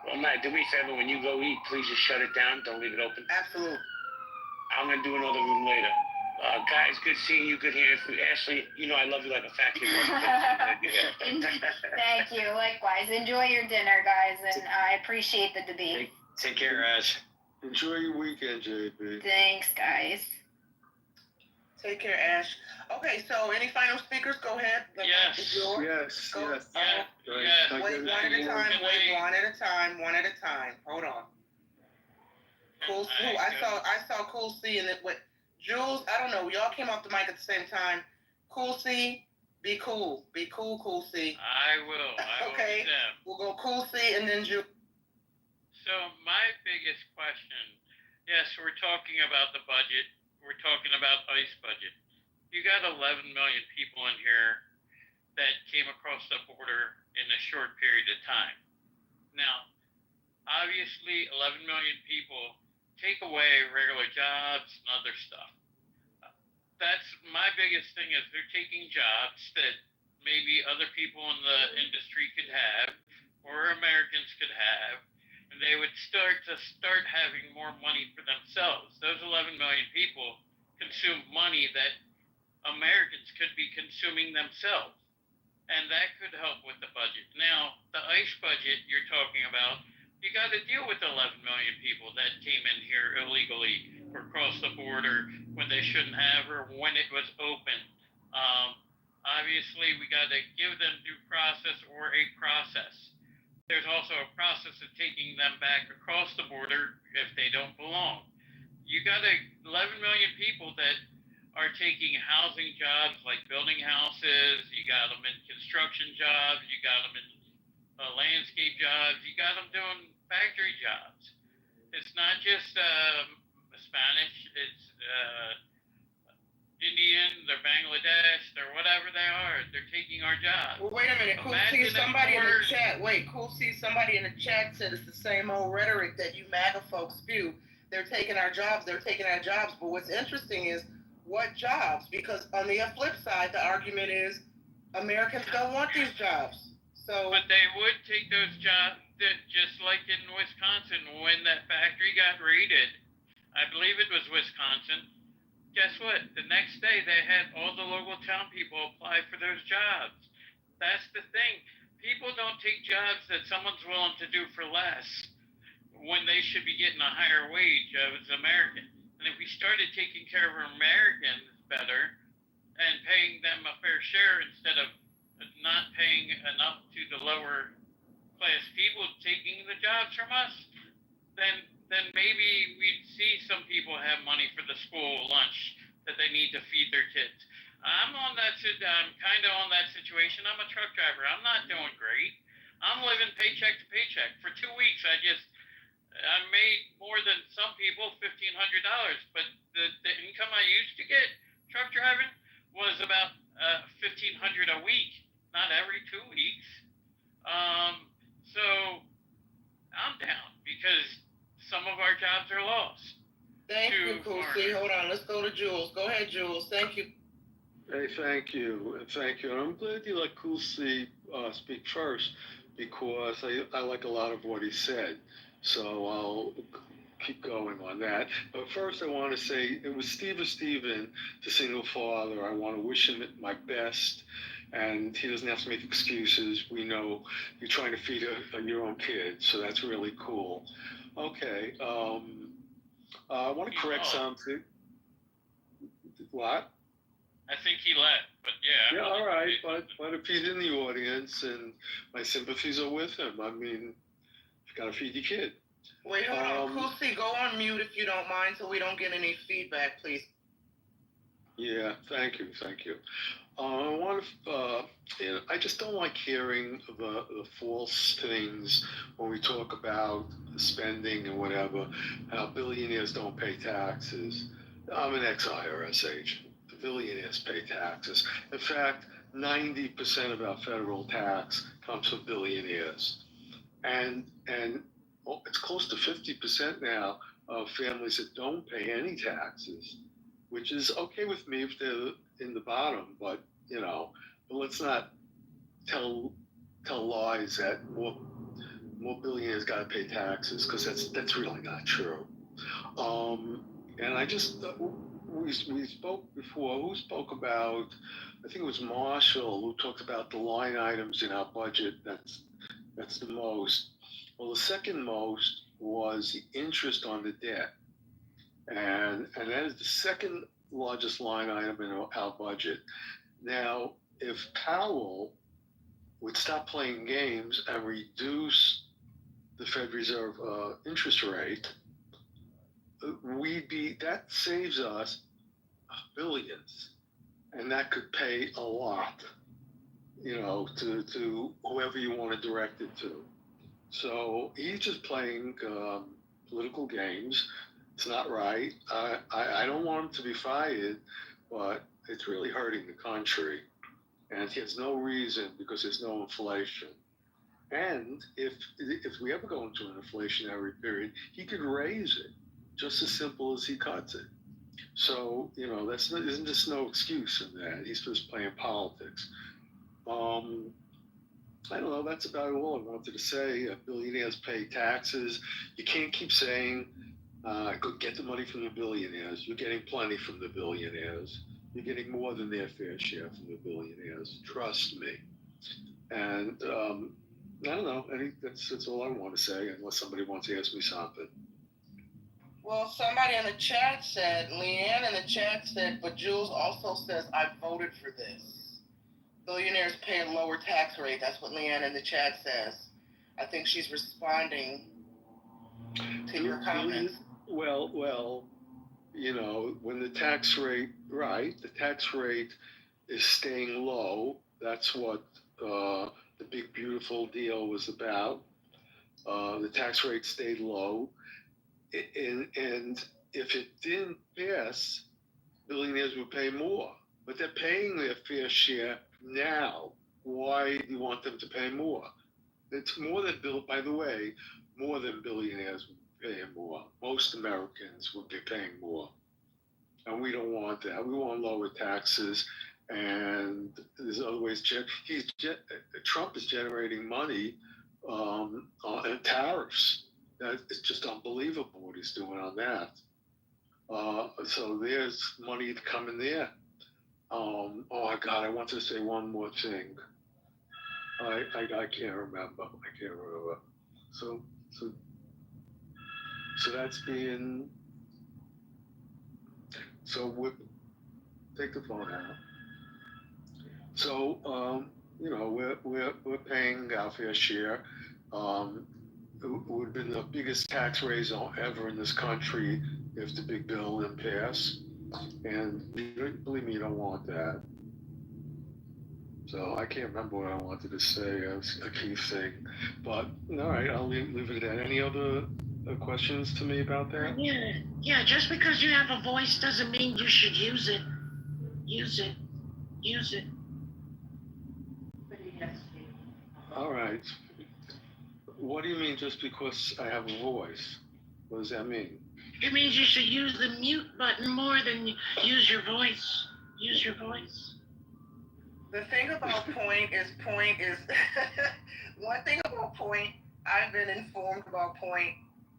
Well, Matt, do me a favor. When you go eat, please just shut it down. Don't leave it open. Absolutely. I'm going to do another room later. Guys, good seeing you. Good hearing from you. Ashley, I love you like a fat kid. Thank you. Likewise. Enjoy your dinner, guys, and I appreciate the debate. Take care, Ash. Enjoy your weekend, JB. Thanks, guys. Take care, Ash. Okay, so any final speakers? Go ahead. Yes. Go. Yes. Wait one at a time. One at a time. Hold on. Cool. I saw Cool C and it went. Jules, I don't know. Y'all came off the mic at the same time. Cool C, be cool. Be cool, Cool C. I will. Okay. We'll go Cool C and then Jules. So my biggest question, yes, we're talking about the budget. We're talking about ICE budget. You got 11 million people in here that came across the border in a short period of time. Now, obviously, 11 million people take away regular jobs and other stuff. That's my biggest thing is they're taking jobs that maybe other people in the industry could have or Americans could have, and they would start having more money for themselves. Those 11 million people consume money that Americans could be consuming themselves, and that could help with the budget. Now, the ICE budget you're talking about, you got to deal with 11 million people that came in here illegally or crossed the border when they shouldn't have or when it was open. Obviously, we got to give them due process or a process. There's also a process of taking them back across the border if they don't belong. You got 11 million people that are taking housing jobs like building houses. You got them in construction jobs. You got them in landscape jobs. You got them doing factory jobs. It's not just Spanish. It's Indian. They're Bangladesh. They're whatever they are. They're taking our jobs. Well, wait a minute. Cool. See, somebody in the chat. Wait, Cool. See, somebody in the chat said it's the same old rhetoric that you MAGA folks spew. They're taking our jobs. They're taking our jobs. But what's interesting is what jobs? Because on the flip side, the argument is Americans don't want these jobs. So, but they would take those jobs, just like in Wisconsin when that factory got raided. I believe it was Wisconsin. Guess what? The next day they had all the local town people apply for those jobs. That's the thing. People don't take jobs that someone's willing to do for less when they should be getting a higher wage as American. And if we started taking care of Americans better and paying them a fair share instead of not paying enough to the lower class people taking the jobs from us, then maybe we'd see some people have money for the school lunch that they need to feed their kids. I'm kind of on that situation. I'm a truck driver. I'm not doing great. I'm living paycheck to paycheck. For 2 weeks, I made more than some people, $1,500. But the income I used to get truck driving was about $1,500 a week, not every 2 weeks. So I'm down because some of our jobs are lost. Thank you, Kosi. Hold on, let's go to Jules. Go ahead, Jules. Thank you. Hey, thank you. And I'm glad you let Kosi speak first because I like a lot of what he said. So I'll keep going on that. But first, I want to say it was Steven, the single father. I want to wish him my best. And he doesn't have to make excuses. We know you're trying to feed your own kid, so that's really cool. Okay. I want to correct something. What? I think he left, but yeah. Yeah, all right. But if he's in the audience, and my sympathies are with him. I mean, you got to feed your kid. Wait, hold on. Kosi, go on mute if you don't mind, so we don't get any feedback, please. Yeah, thank you. I want to. I just don't like hearing the false things when we talk about spending and whatever. How billionaires don't pay taxes. I'm an ex-IRS agent. The billionaires pay taxes. In fact, 90% of our federal tax comes from billionaires, and it's close to 50% now of families that don't pay any taxes, which is okay with me if they're in the bottom, but let's not tell lies that more billionaires got to pay taxes, because that's really not true. And I just we spoke before. Who spoke about? I think it was Marshall who talked about the line items in our budget. That's the most. Well, the second most was the interest on the debt, and that is the second largest line item in our budget. Now, if Powell would stop playing games and reduce the Fed Reserve interest rate, that saves us billions, and that could pay a lot, to whoever you want to direct it to. So he's just playing political games. It's not right. I don't want him to be fired, but it's really hurting the country. And he has no reason, because there's no inflation. And if we ever go into an inflationary period, he could raise it just as simple as he cuts it. So, isn't just no excuse in that. He's just playing politics. I don't know. That's about all I wanted to say. Billionaires pay taxes. You can't keep saying, go get the money from the billionaires. You're getting plenty from the billionaires. You're getting more than their fair share from the billionaires. Trust me. And I don't know. I think that's all I want to say, unless somebody wants to ask me something. Well, somebody in the chat said, Leanne in the chat said, but Jules also says, I voted for this. Billionaires pay a lower tax rate. That's what Leanne in the chat says. I think she's responding to your comments. Well, when the tax rate is staying low, that's what the big beautiful deal was about. The tax rate stayed low, and if it didn't pass, billionaires would pay more. But they're paying their fair share now. Why do you want them to pay more? It's more than by the way, more than billionaires would pay more. Most Americans would be paying more. And we don't want that. We want lower taxes. And there's other ways. Trump is generating money on tariffs. It's just unbelievable what he's doing on that. So there's money coming there. Oh my God, I want to say one more thing. I can't remember. So that's being. So take the phone out. So we're paying our fair share. It would have been the biggest tax raise ever in this country if the big bill didn't pass. And believe me, you don't want that. So I can't remember what I wanted to say. It was a key thing. But all right, I'll leave it at that. Any other questions to me about that? Yeah. Just because you have a voice doesn't mean you should use it. Use it. All right. What do you mean just because I have a voice? What does that mean? It means you should use the mute button more than use your voice. Use your voice. The thing about point is one thing about point, I've been informed about point.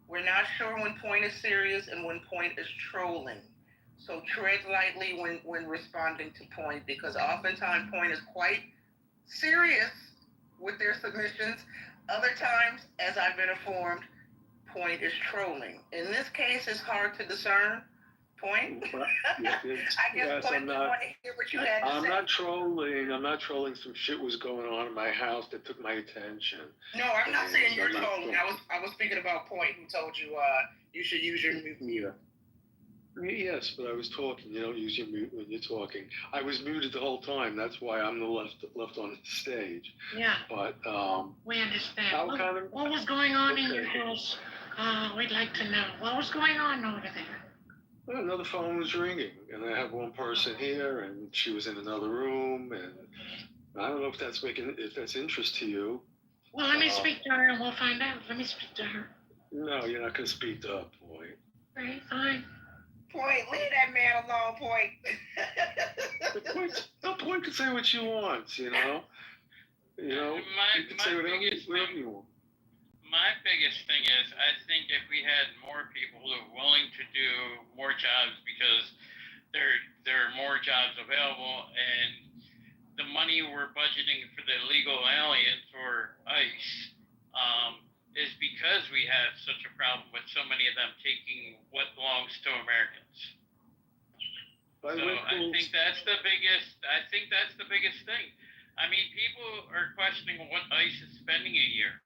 We're not sure when point is serious and when point is trolling. So tread lightly when responding to point, because oftentimes point is quite serious with their submissions. Other times, as I've been informed, point is trolling. In this case, it's hard to discern. Point? I guess point just want to hear what you had to say. I'm not trolling. Some shit was going on in my house that took my attention. No, I'm not saying you're trolling. I was speaking about point who told you you should use your mute. Yes, but I was talking. You don't use your mute when you're talking. I was muted the whole time. That's why I'm the left on the stage. Yeah. But we understand. What was going on in your house? We'd like to know. What was going on over there? Well, another phone was ringing, and I have one person here, and she was in another room, and I don't know if that's interest to you. Well, let me speak to her, and we'll find out. Let me speak to her. No, you're not going to speak to her, Point. Right, fine. Point, leave that man alone, Point. Point can say what she wants, you know. You can say whatever you want. My biggest thing is, I think if we had more people who are willing to do more jobs because there are more jobs available, and the money we're budgeting for the illegal aliens or ICE is because we have such a problem with so many of them taking what belongs to Americans. So I think that's the biggest thing. I mean, people are questioning what ICE is spending a year,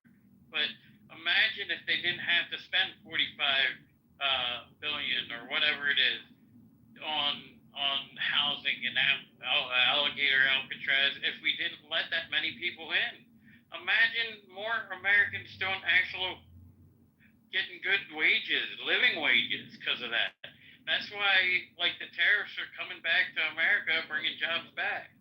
but imagine if they didn't have to spend $45 billion or whatever it is on housing and alligator Alcatraz. If we didn't let that many people in, imagine more Americans doing actual getting good wages, living wages, because of that. That's why, like, the tariffs are coming back to America, bringing jobs back,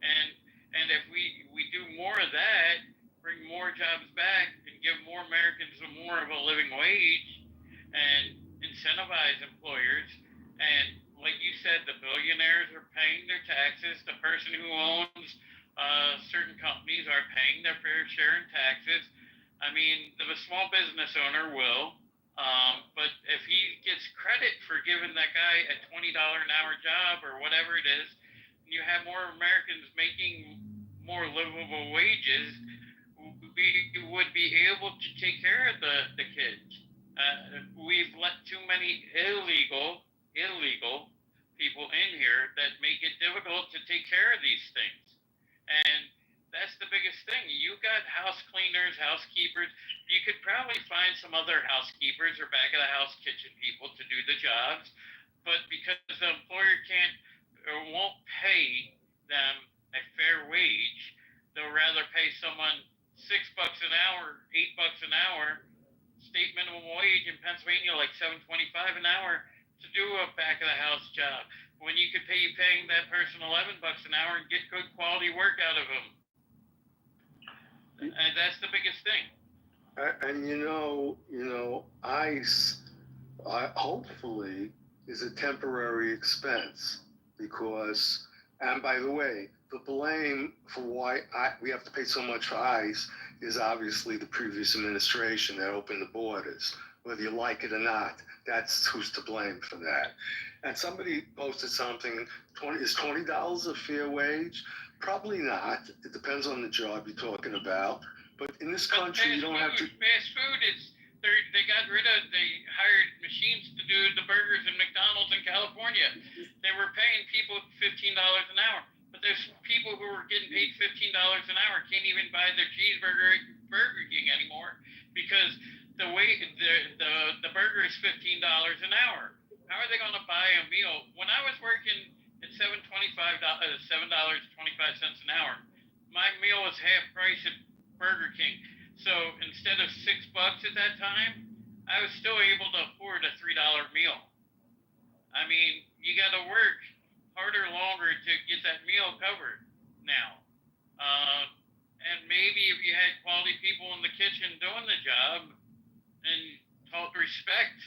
and if we do more of that, bring more jobs back and give more Americans more of a living wage and incentivize employers. And like you said, the billionaires are paying their taxes. The person who owns certain companies are paying their fair share in taxes. I mean, the small business owner will, but if he gets credit for giving that guy a $20 an hour job or whatever it is, you have more Americans making more livable wages, we would be able to take care of the kids. We've let too many illegal people in here that make it difficult to take care of these things. And that's the biggest thing. You got house cleaners, housekeepers. You could probably find some other housekeepers or back of the house kitchen people to do the jobs. But because the employer can't or won't pay them a fair wage, they'll rather pay someone $6 an hour, $8 an hour, state minimum wage in Pennsylvania like $7.25 an hour to do a back of the house job, when you could paying that person $11 an hour and get good quality work out of them. And that's the biggest thing. And ICE, hopefully, is a temporary expense because, and by the way, the blame for why we have to pay so much for ICE is obviously the previous administration that opened the borders. Whether you like it or not, that's who's to blame for that. And somebody posted something, is $20 a fair wage? Probably not. It depends on the job you're talking about. But in this country, you don't have to. Fast food is, they hired machines to do the burgers in McDonald's in California. They were paying people $15 an hour. But there's people who are getting paid $15 an hour can't even buy their cheeseburger at Burger King anymore because the burger is $15 an hour. How are they going to buy a meal? When I was working at $7.25 an hour, my meal was half price at Burger King. So instead of $6 at that time, I was still able to afford a $3 meal. I mean, you got to work harder, longer to get that meal covered now. And maybe if you had quality people in the kitchen doing the job and taught respect,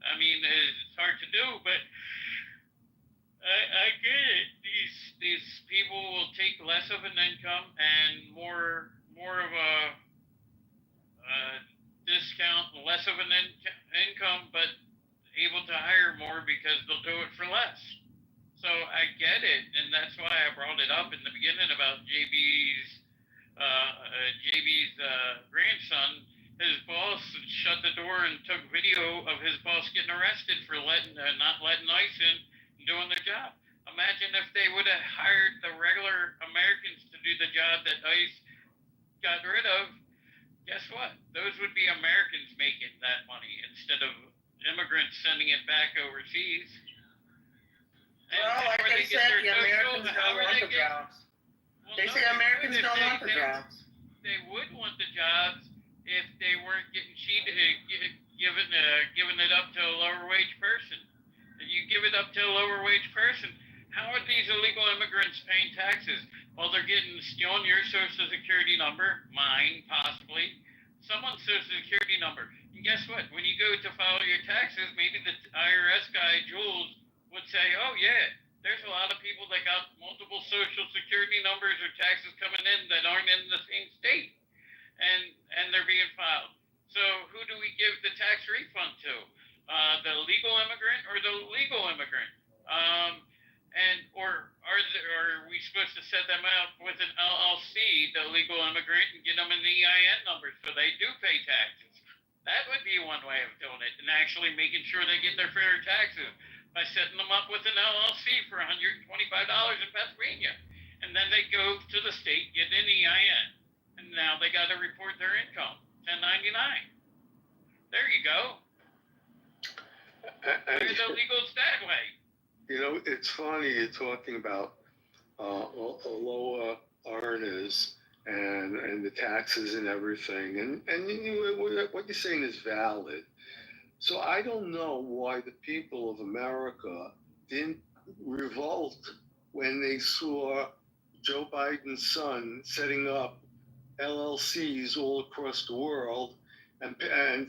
I mean, it's hard to do, but I get it. These people will take less of an income and more of a discount, less of an income, but able to hire more because they'll do it for less. So I get it, and that's why I brought it up in the beginning about JB's grandson. His boss shut the door and took video of his boss getting arrested for not letting ICE in and doing their job. Imagine if they would have hired the regular Americans to do the job that ICE got rid of. Guess what? Those would be Americans making that money instead of immigrants sending it back overseas. Well, like they said, the Americans don't want the jobs. They say Americans don't want the jobs. They would want the jobs if they weren't getting cheated, giving it up to a lower wage person. If you give it up to a lower wage person, how are these illegal immigrants paying taxes? Well, they're stealing your social security number, mine possibly, someone's social security number. And guess what? When you go to file your taxes, maybe the IRS guy, Jules, would say, oh yeah, there's a lot of people that got multiple social security numbers or taxes coming in that aren't in the same state, and they're being filed. So who do we give the tax refund to? The legal immigrant or the legal immigrant? Or are we supposed to set them out with an LLC, the legal immigrant, and get them an EIN number so they do pay taxes? That would be one way of doing it, and actually making sure they get their fair taxes by setting them up with an LLC for $125 in Pennsylvania. And then they go to the state, get an EIN, and now they got to report their income, 1099. There you go. There's illegals that way. It's funny you're talking about lower earners and the taxes and everything, and what you're saying is valid. So I don't know why the people of America didn't revolt when they saw Joe Biden's son setting up LLCs all across the world and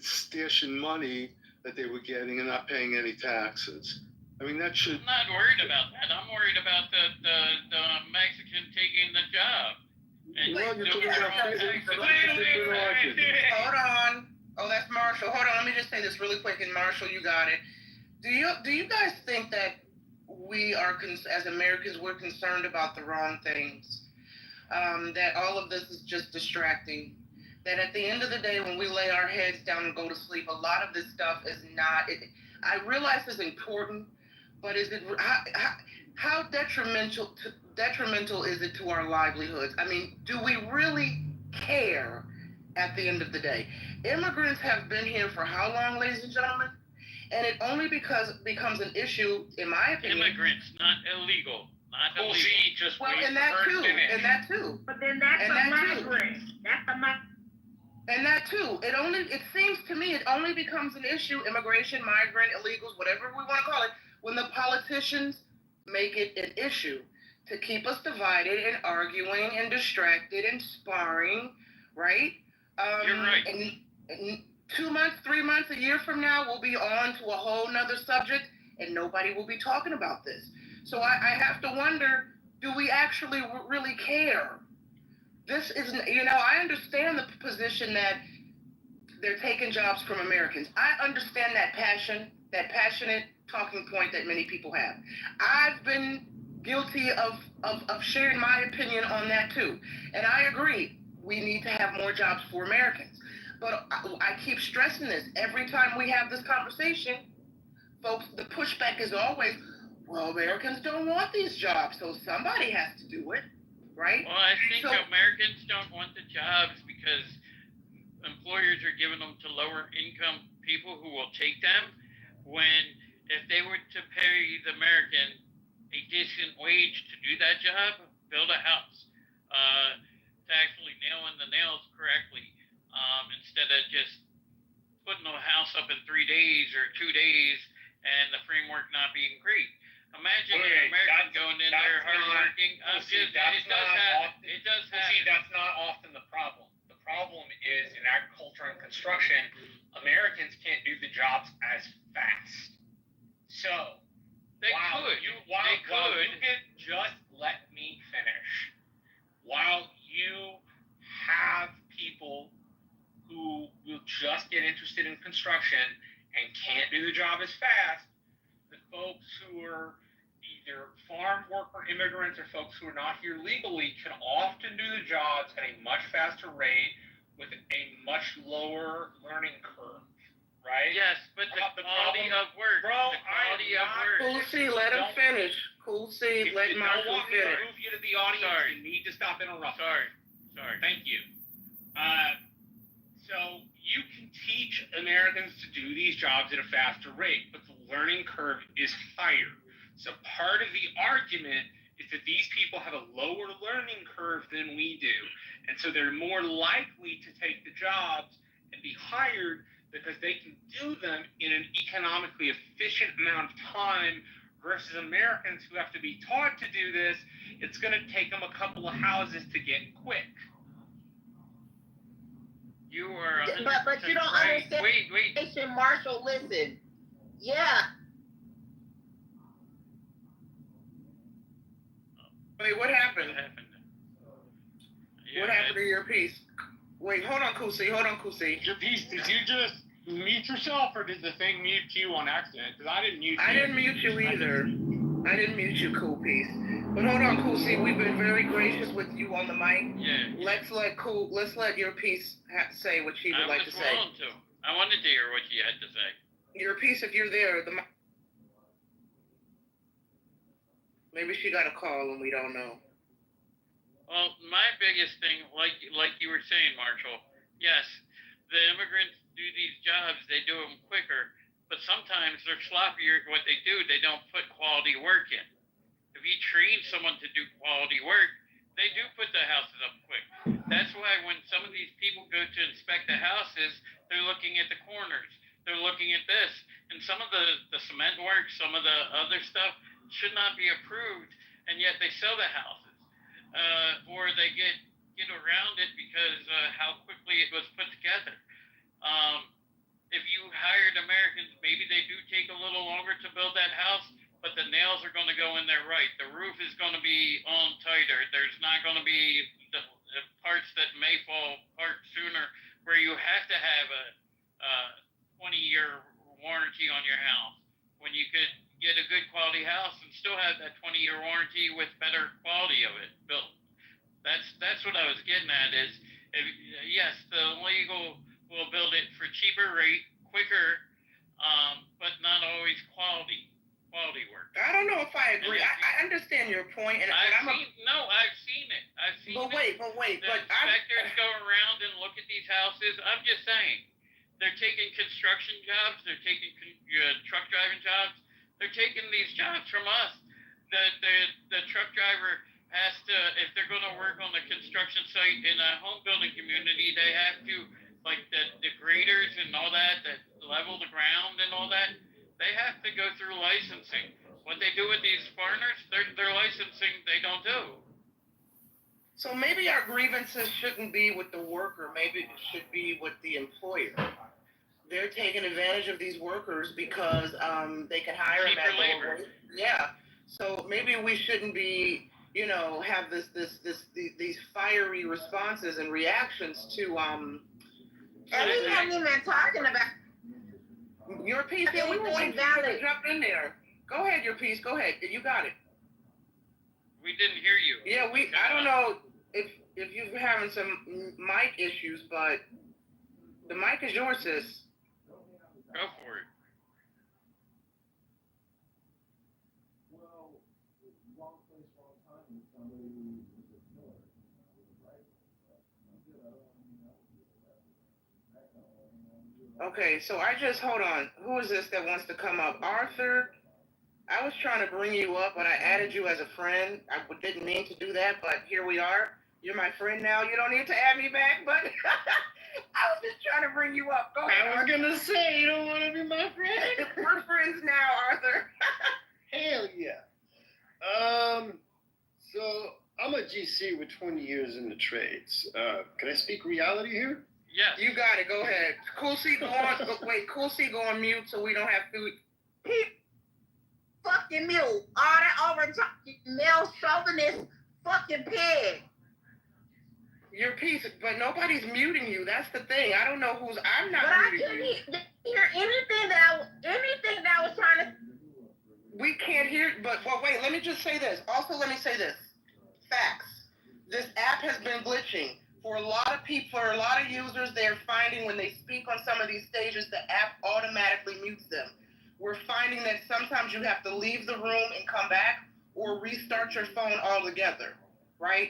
stashing money that they were getting and not paying any taxes. I mean, that should... I'm not worried about that. I'm worried about the Mexican taking the job. Hold on. Oh, that's Marshall. Hold on, let me just say this really quick, and Marshall, you got it. Do you guys think that we are, as Americans, we're concerned about the wrong things? That all of this is just distracting? That at the end of the day, when we lay our heads down and go to sleep, a lot of this stuff is not... I realize it's important, but is it how detrimental is it to our livelihoods? I mean, do we really care at the end of the day? Immigrants have been here for how long, ladies and gentlemen? And it only becomes an issue, in my opinion. Immigrants, not illegal. Not illegal. And that too. But then that's a migrant. And that too, it seems to me it only becomes an issue, immigration, migrant, illegals, whatever we want to call it, when the politicians make it an issue to keep us divided and arguing and distracted and sparring, right? You're right. And 2 months, 3 months, a year from now, we'll be on to a whole nother subject and nobody will be talking about this. So I have to wonder, do we actually really care? This isn't, I understand the position that they're taking jobs from Americans. I understand that passionate talking point that many people have. I've been guilty of sharing my opinion on that too. And I agree, we need to have more jobs for Americans. But I keep stressing this. Every time we have this conversation, folks, the pushback is always, well, Americans don't want these jobs, so somebody has to do it. Right? Well, I think Americans don't want the jobs because employers are giving them to lower income people who will take them, when if they were to pay the American a decent wage to do that job, build a house, to actually nail in the nails correctly, instead of just putting a house up in 3 days or 2 days and the framework not being great. Imagine an American going in there hardworking. See, that's not often the problem. The problem is in agriculture and construction, Americans can't do the jobs as fast. So, they could just let me finish. While you have people who will just get interested in construction and can't do the job as fast, the folks who are either farm worker immigrants or folks who are not here legally can often do the jobs at a much faster rate with a much lower learning curve, right? Yes, but the quality of work. Cool C, let him finish. Cool C, let Marshall finish. If you move you to the audience, you need to stop interrupting. Sorry. Thank you. So you can teach Americans to do these jobs at a faster rate, but the learning curve is higher. So part of the argument is that these people have a lower learning curve than we do. And so they're more likely to take the jobs and be hired because they can do them in an economically efficient amount of time versus Americans who have to be taught to do this. It's going to take them a couple of houses to get quick. You are but you don't right. understand. Wait. Marshall, listen. Yeah. Wait, what happened? What happened to your piece? Wait, hold on, Kusi. Your piece, did you just mute yourself or did the thing mute you on accident? Because I didn't mute you. I didn't mute you either. I didn't mute you, Cool Piece. But hold on, Kusi. We've been very gracious with you on the mic. Yeah. Let's let your piece say what she would like to say. I wanted to hear what she had to say. Your piece, if you're there, maybe she got a call and we don't know. Well, my biggest thing, like you were saying, Marshall, yes, the immigrants do these jobs, they do them quicker, but sometimes they're sloppier at what they do. They don't put quality work in. If you train someone to do quality work, they do put the houses up quick. That's why when some of these people go to inspect the houses, they're looking at the corners. They're looking at this. And some of the cement work, some of the other stuff should not be approved, and yet they sell the houses. Or they get around it because how quickly it was put together. If you hired Americans, maybe they do take a little longer to build that house, but the nails are going to go in there right. The roof is going to be on tighter. There's not going to be the parts that may fall apart sooner, where you have to have a 20-year warranty on your house, when you could get a good quality house and still have that 20-year warranty with better quality of it built. That's what I was getting at is, yes, the legal will build it for cheaper rate, quicker, but not always quality work. I don't know if I agree. I understand your point, and I've seen it. But wait. The inspectors go around and look at these houses. I'm just saying, they're taking construction jobs, they're taking truck driving jobs, they're taking these jobs from us. The truck driver has to, if they're going to work on the construction site in a home building community, they have to like the graders and all that level the ground and all that, they have to go through licensing. What they do with these foreigners, their licensing they don't do. So maybe our grievances shouldn't be with the worker. Maybe it should be with the employer. They're taking advantage of these workers because they can hire them at lower wage. Yeah. So maybe we shouldn't be, have these fiery responses and reactions to And we haven't even talking about your piece. Yeah, we were waiting for you to jump in there. Go ahead, your piece. Go ahead. You got it. We didn't hear you. Yeah, I don't know if you're having some mic issues, but the mic is yours, sis. Go for it. Okay, so hold on. Who is this that wants to come up? Arthur, I was trying to bring you up, but I added you as a friend. I didn't mean to do that, but here we are. You're my friend now. You don't need to add me back, but I was just trying to bring you up. Go ahead. I was going to say, you don't want to be my friend? We're friends now, Arthur. Hell yeah. So I'm a GC with 20 years in the trades. Can I speak reality here? Yes. You got it. Go ahead. Cool C, go on. Wait, Cool C, go on mute so we don't have food. fucking mute. All that over talking male chauvinist fucking pig. Your piece, but nobody's muting you. That's the thing. I don't know who's. I'm not muting you. But I couldn't hear anything that I was trying to. We can't hear. But wait. Let me just say this. Also, let me say this. Facts. This app has been glitching. For a lot of people, for a lot of users, they're finding when they speak on some of these stages, the app automatically mutes them. We're finding that sometimes you have to leave the room and come back or restart your phone altogether, right?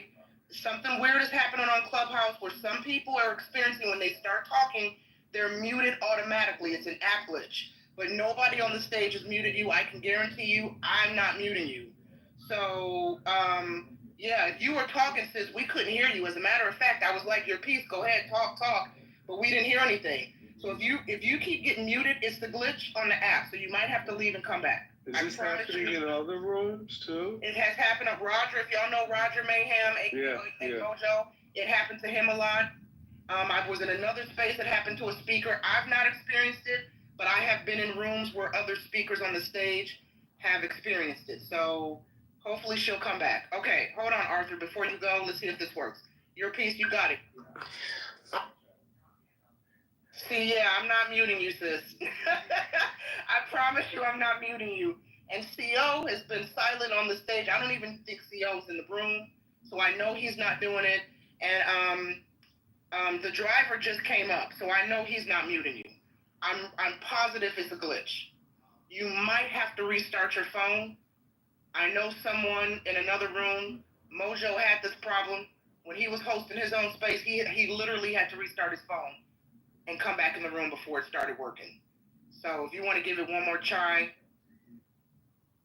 Something weird is happening on Clubhouse where some people are experiencing when they start talking, they're muted automatically. It's an app glitch. But nobody on the stage has muted you. I can guarantee you I'm not muting you. So, yeah, if you were talking, sis, we couldn't hear you. As a matter of fact, I was like, your piece, go ahead, talk, but we didn't hear anything. So if you keep getting muted, it's the glitch on the app. So you might have to leave and come back. Is this happening in other rooms too? It has happened to Roger. If y'all know Roger Mayhem, aka Mojo, it happened to him a lot. I was in another space that happened to a speaker. I've not experienced it, but I have been in rooms where other speakers on the stage have experienced it. So hopefully she'll come back. Okay, hold on, Arthur. Before you go, let's see if this works. Your piece, you got it. See, yeah, I'm not muting you, sis. I promise you I'm not muting you. And CO has been silent on the stage. I don't even think CO's in the room, so I know he's not doing it. And the driver just came up, so I know he's not muting you. I'm positive it's a glitch. You might have to restart your phone. I know someone in another room, Mojo had this problem. When he was hosting his own space, he literally had to restart his phone and come back in the room before it started working. So if you want to give it one more try,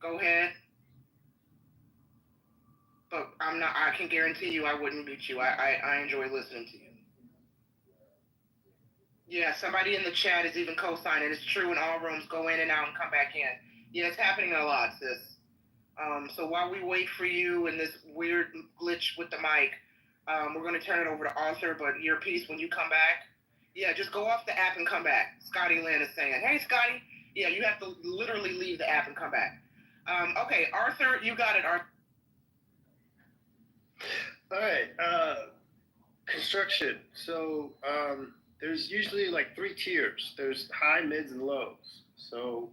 go ahead. But I can guarantee you I wouldn't mute you. I enjoy listening to you. Yeah, somebody in the chat is even co-signing. It's true in all rooms, go in and out and come back in. Yeah, it's happening a lot, sis. So while we wait for you and this weird glitch with the mic, we're going to turn it over to Arthur, but your piece, when you come back, yeah, just go off the app and come back. Scotty Lynn is saying, hey, Scotty. Yeah, you have to literally leave the app and come back. Okay, Arthur, you got it, Arthur. All right, construction. So there's usually like 3 tiers. There's high, mids, and lows. So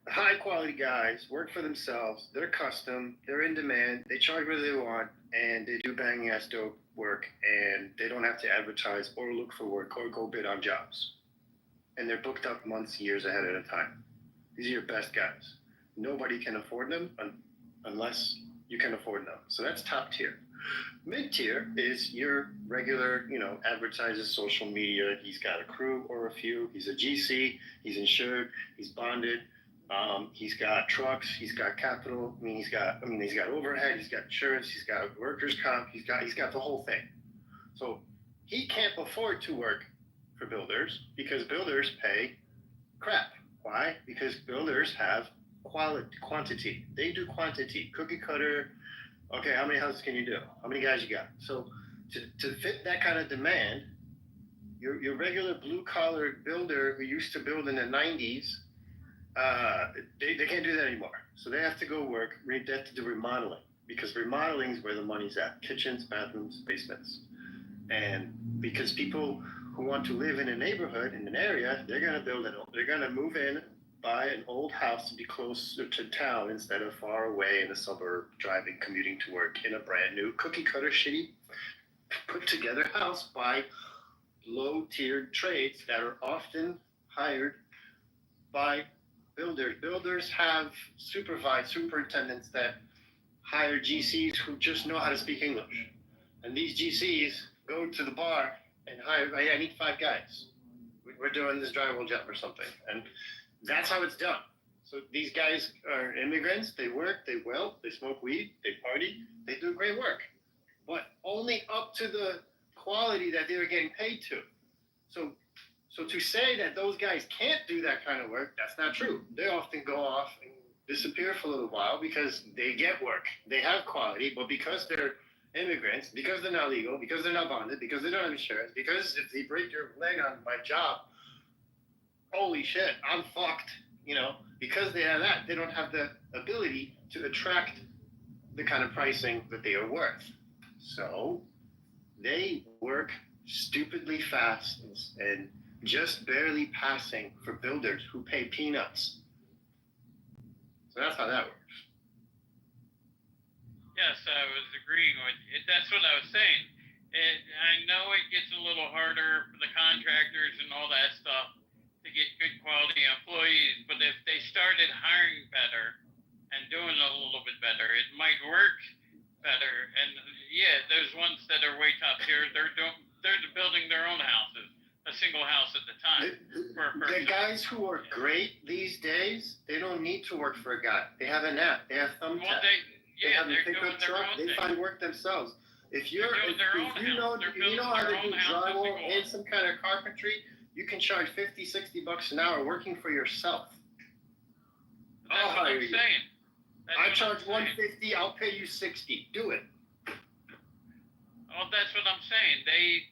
the high quality guys work for themselves. They're custom. They're in demand. They charge what they want, and they do banging ass dope work, and they don't have to advertise or look for work or go bid on jobs. And they're booked up months, years ahead of a time. These are your best guys. Nobody can afford them unless you can afford them. So that's top tier. Mid tier is your regular, advertiser, social media. He's got a crew or a few. He's a GC. He's insured. He's bonded. He's got trucks. He's got capital. He's got overhead. He's got insurance. He's got workers' comp. He's got the whole thing. So he can't afford to work for builders because builders pay crap. Why? Because builders have quantity. They do quantity. Cookie cutter. Okay, how many houses can you do? How many guys you got? So to fit that kind of demand, your regular blue collar builder who used to build in the 90s, they can't do that anymore. So they have to go work. They have to do remodeling because remodeling is where the money's at: kitchens, bathrooms, basements. And because people who want to live in a neighborhood in an area, they're gonna move in, buy an old house to be closer to town instead of far away in the suburb, driving, commuting to work in a brand new cookie cutter, shitty, put together house by low-tiered trades that are often hired by builders. Builders have superintendents that hire GCs who just know how to speak English. And these GCs go to the bar and hire, hey, I need 5 guys. We're doing this drywall job or something. And that's how it's done. So these guys are immigrants. They work, they weld, they smoke weed, they party, they do great work. But only up to the quality that they're getting paid to. So to say that those guys can't do that kind of work, that's not true. They often go off and disappear for a little while because they get work. They have quality, but because they're immigrants, because they're not legal, because they're not bonded, because they don't have insurance, because if they break your leg on my job, holy shit, I'm fucked. Because they have that, they don't have the ability to attract the kind of pricing that they are worth. So they work stupidly fast and just barely passing for builders who pay peanuts. So that's how that works. Yes, I was agreeing with you. That's what I was saying. I know it gets a little harder for the contractors and all that stuff to get good quality employees, but if they started hiring better and doing a little bit better, it might work better. And yeah, those ones that are way top tier, they're building their own houses, a single house at the time. The guys who are great these days, they don't need to work for a guy. They have an app. They have Thumbtack. They have a pickup truck. They find work themselves. If you know how to do drywall and some kind of carpentry, you can charge $50, $60 an hour working for yourself. I'll hire you. I charge $150. I'll pay you $60. Do it. Well, that's what I'm saying. They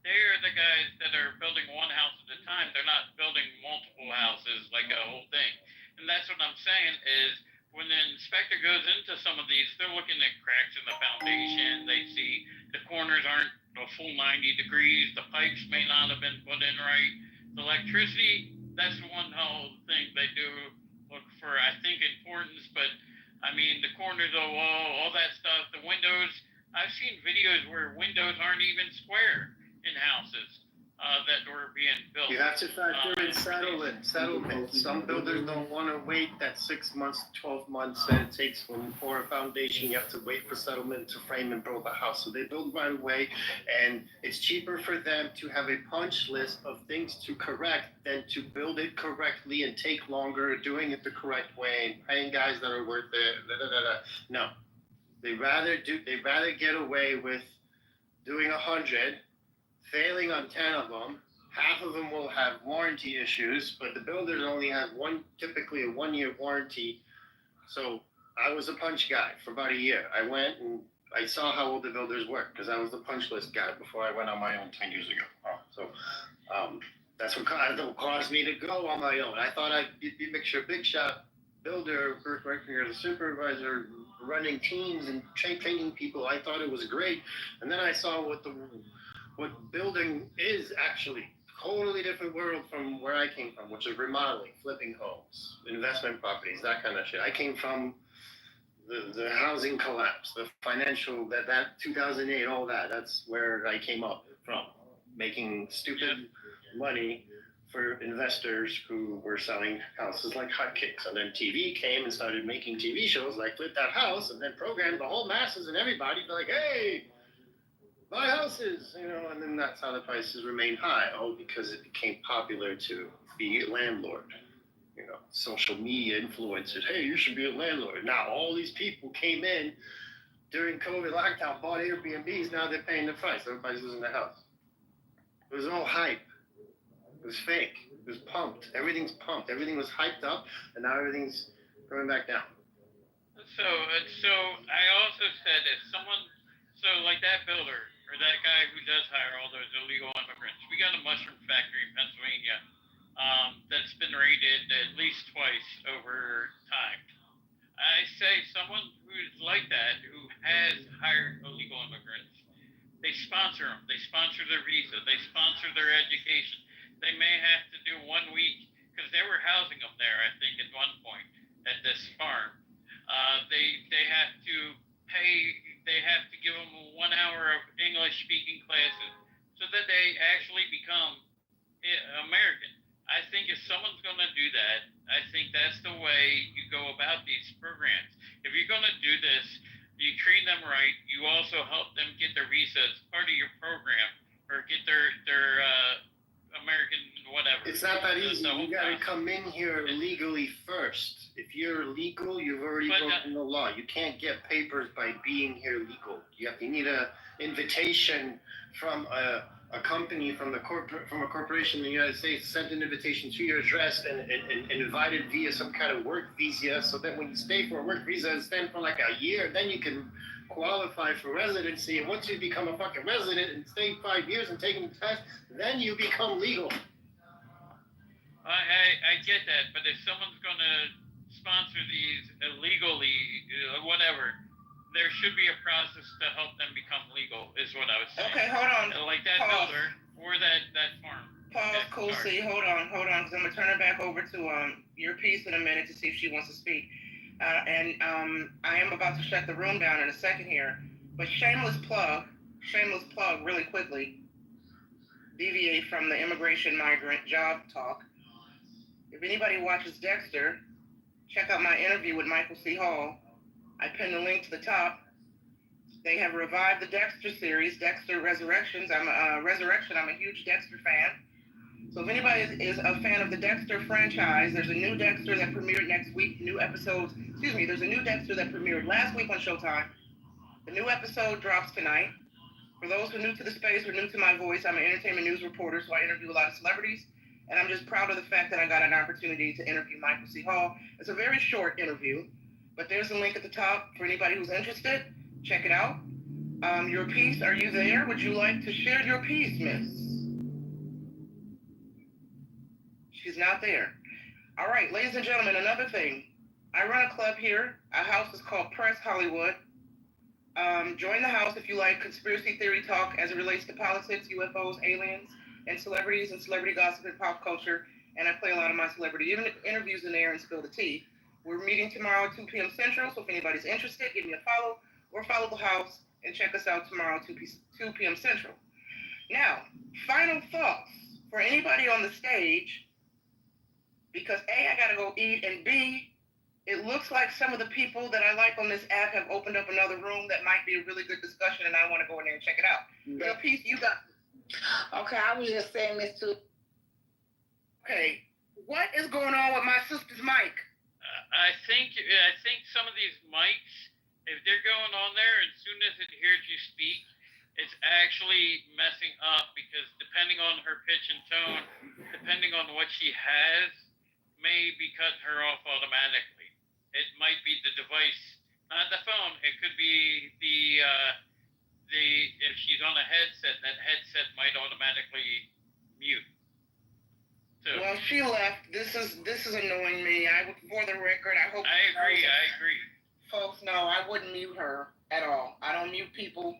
are the guys that are building one house at a time. They're not building multiple houses like a whole thing. And that's what I'm saying is when the inspector goes into some of these, they're looking at cracks in the foundation. They see the corners aren't a full 90 degrees. The pipes may not have been put in right. The electricity, that's one whole thing they do look for, I think, importance. But, I mean, the corners of the wall, all that stuff, the windows. I've seen videos where windows aren't even square in houses that were being built. You have to factor in settlement. Some builders don't want to wait that 6 months, 12 months that it takes when you pour a foundation. You have to wait for settlement to frame and build a house. So they build right away, and it's cheaper for them to have a punch list of things to correct than to build it correctly and take longer, doing it the correct way, and paying guys that are worth it. No. They rather get away with doing 100, failing on 10 of them. Half of them will have warranty issues, but the builders only have typically a 1-year warranty. So I was a punch guy for about a year. I went and I saw how old the builders work because I was the punch list guy before I went on my own 10 years ago. So that's what caused me to go on my own. I thought I'd be big shot builder, working as a supervisor, running teams and training people. I thought it was great, and then I saw what building is actually. Totally different world from where I came from, which is remodeling, flipping homes, investment properties, that kind of shit. I came from the housing collapse, the financial, that 2008, all that. That's where I came up from, making stupid money for investors who were selling houses like hotcakes. And then TV came and started making TV shows like Flip That House, and then programmed the whole masses and everybody to like, hey, buy houses, and then that's how the prices remain high. Oh, because it became popular to be a landlord. Social media influencers, hey, you should be a landlord. Now all these people came in during COVID lockdown, bought Airbnbs, now they're paying the price. Everybody's losing their house. It was all hype. It was fake. It was pumped. Everything's pumped. Everything was hyped up, and now everything's coming back down. So I also said if someone, so like that builder or that guy who does hire all those illegal immigrants, we got a mushroom factory in Pennsylvania that's been raided at least twice over time. I say someone who's like that, who has hired illegal immigrants, they sponsor them. They sponsor their visa. They sponsor their education. They may have to do 1 week because they were housing them there, I think, at one point at this farm. They have to pay. They have to give them 1 hour of English speaking classes so that they actually become American. I think if someone's going to do that, I think that's the way you go about these programs. If you're going to do this, you treat them right. You also help them get their visa as part of your program, or get their American whatever. It's not that easy. You got to come in here legally first. If you're legal, you've already broken the law. You can't get papers by being here legal. You need an invitation from a company, from a corporation in the United States, sent an invitation to your address and invited via some kind of work visa, so that when you stay for a work visa and stand for like a year, then you can qualify for residency. And once you become a fucking resident and stay 5 years and take the test, then you become legal. I get that, but if someone's going to sponsor these illegally, whatever, there should be a process to help them become legal, is what I was saying. Okay, hold on. Like that builder or that farm. Pause, Cool C. Hold on, because I'm going to turn it back over to your piece in a minute to see if she wants to speak. I am about to shut the room down in a second here, but shameless plug really quickly, deviate from the immigration migrant job talk. If anybody watches Dexter, check out my interview with Michael C. Hall. I pinned the link to the top. They have revived the Dexter series, Dexter Resurrections. I'm a huge Dexter fan. So if anybody is a fan of the Dexter franchise, there's a new Dexter that premiered next week. There's a new Dexter that premiered last week on Showtime. The new episode drops tonight. For those who are new to the space or new to my voice, I'm an entertainment news reporter, so I interview a lot of celebrities. And I'm just proud of the fact that I got an opportunity to interview Michael C. Hall. It's a very short interview, but there's a link at the top for anybody who's interested. Check it out. Your piece, are you there? Would you like to share your piece, miss? She's not there. All right, ladies and gentlemen, another thing. I run a club here. Our house is called Press Hollywood. Join the house if you like conspiracy theory talk as it relates to politics, UFOs, aliens, and celebrities and celebrity gossip and pop culture. And I play a lot of my celebrity interviews in there and spill the tea. We're meeting tomorrow at 2 p.m. Central, so if anybody's interested, give me a follow or follow the house and check us out tomorrow at 2 p.m. Central. Now, final thoughts for anybody on the stage, because A, I gotta go eat, and B, it looks like some of the people that I like on this app have opened up another room that might be a really good discussion, and I want to go in there and check it out. Your piece, you got. Okay, I was just saying this too. Okay, what is going on with my sister's mic? I think some of these mics, if they're going on there, as soon as it hears you speak, it's actually messing up, because depending on her pitch and tone, depending on what she has, may be cutting her off automatically. It might be the device, not the phone. It could be the if she's on a headset, that headset might automatically mute. So, well, she left. This is annoying me. For the record, I hope. I agree. Folks, no, I wouldn't mute her at all. I don't mute people.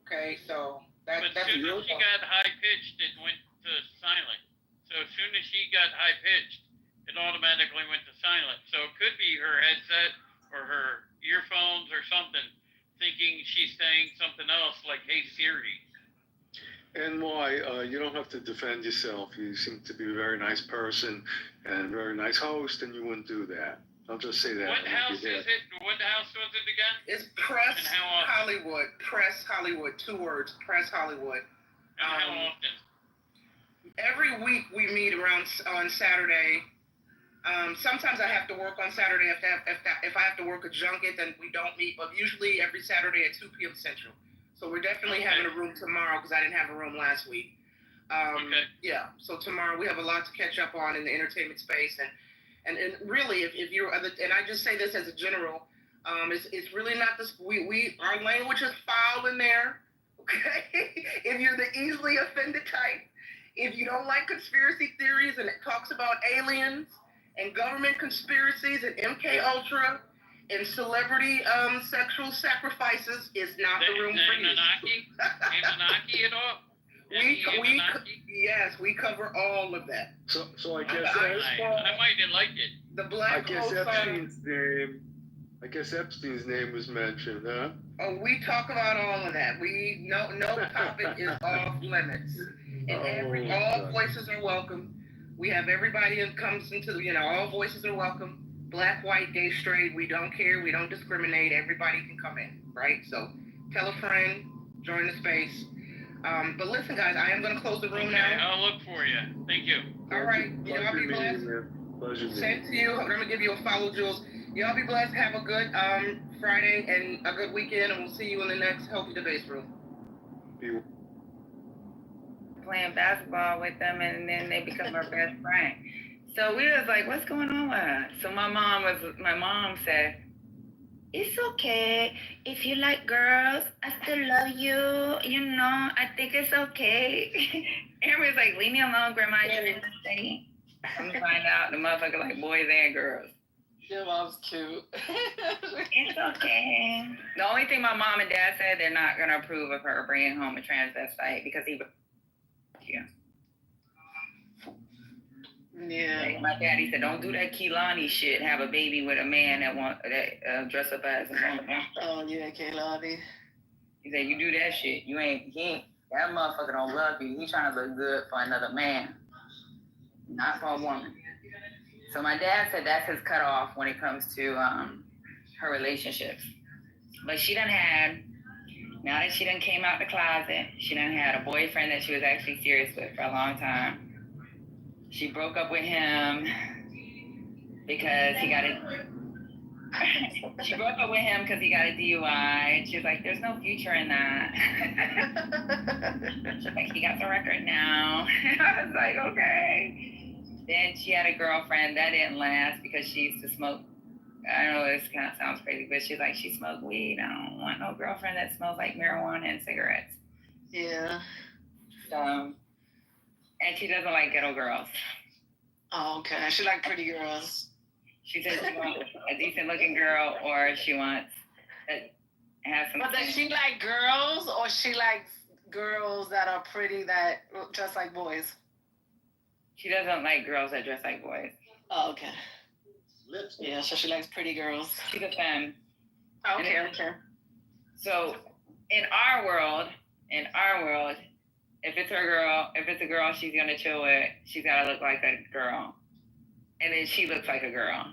Okay, so that's as soon as she got high pitched, it went to silent. So as soon as she got high pitched, it automatically went to silent. So it could be her headset or her earphones or something, thinking she's saying something else like, "Hey Siri." And why? You don't have to defend yourself. You seem to be a very nice person and a very nice host, and you wouldn't do that. I'll just say that. What house is it? What house was it again? It's Press Hollywood. Press Hollywood. 2 words. Press Hollywood. And how often? Every week we meet on Saturday. Sometimes I have to work on Saturday. If I have to work a junket, then we don't meet. But usually every Saturday at 2 p.m. Central. So we're definitely having a room tomorrow because I didn't have a room last week. Yeah. So tomorrow we have a lot to catch up on in the entertainment space, and really, if you're, and I just say this as a general, it's really not this. Our language is foul in there. Okay. If you're the easily offended type, if you don't like conspiracy theories and it talks about aliens and government conspiracies and MK Ultra and celebrity sexual sacrifices, is not the room for you. Anunnaki at all? Yes, we cover all of that. So I guess I might have liked it. The black I guess Epstein's name was mentioned, huh? Oh, we talk about all of that. No topic is off limits, and all voices are welcome. We have everybody that comes into all voices are welcome. Black, white, gay, straight. We don't care. We don't discriminate. Everybody can come in, right? So tell a friend, join the space. But listen, guys, I am going to close the room now. I'll look for you. Thank you. All right. Y'all be blessed. Same to you. I'm going to give you a follow, Jules. Y'all be blessed. Have a good Friday and a good weekend, and we'll see you in the next Healthy Debates room. Playing basketball with them, and then they become our best friend. So we was like, what's going on with her? So my mom said, it's okay. If you like girls, I still love you. I think it's okay. Everybody's like, leave me alone, Grandma. You didn't say. Come to find out, the motherfucker like boys and girls. Your mom's cute. It's okay. The only thing my mom and dad said, they're not going to approve of her bringing home a transvestite because he would. Yeah. Like my daddy said, don't do that Kehlani shit. Have a baby with a man that dress up as a woman. Oh yeah, Kehlani. He said, you do that shit. That motherfucker don't love you. He trying to look good for another man, not for a woman. So my dad said that's his cutoff when it comes to her relationships. But she done had, now that she done came out the closet, she done had a boyfriend that she was actually serious with for a long time. She broke up with him because he got She broke up with him because he got a DUI, and she was like, "There's no future in that." She's like, "He got the record now." I was like, "Okay." Then she had a girlfriend that didn't last because she used to smoke. I know this kind of sounds crazy, but she's like, she smoked weed. I don't want no girlfriend that smells like marijuana and cigarettes. Yeah. So. And she doesn't like ghetto girls. Oh, okay. She like pretty girls. She says she wants a decent looking girl, or she wants that has some. But does she like girls, or she likes girls that are pretty that dress like boys? She doesn't like girls that dress like boys. Oh, okay. Yeah, so she likes pretty girls. She's a femme. Oh, okay, okay. So in our world, if it's a girl she's gonna chill with, she's gotta look like a girl. And then she looks like a girl.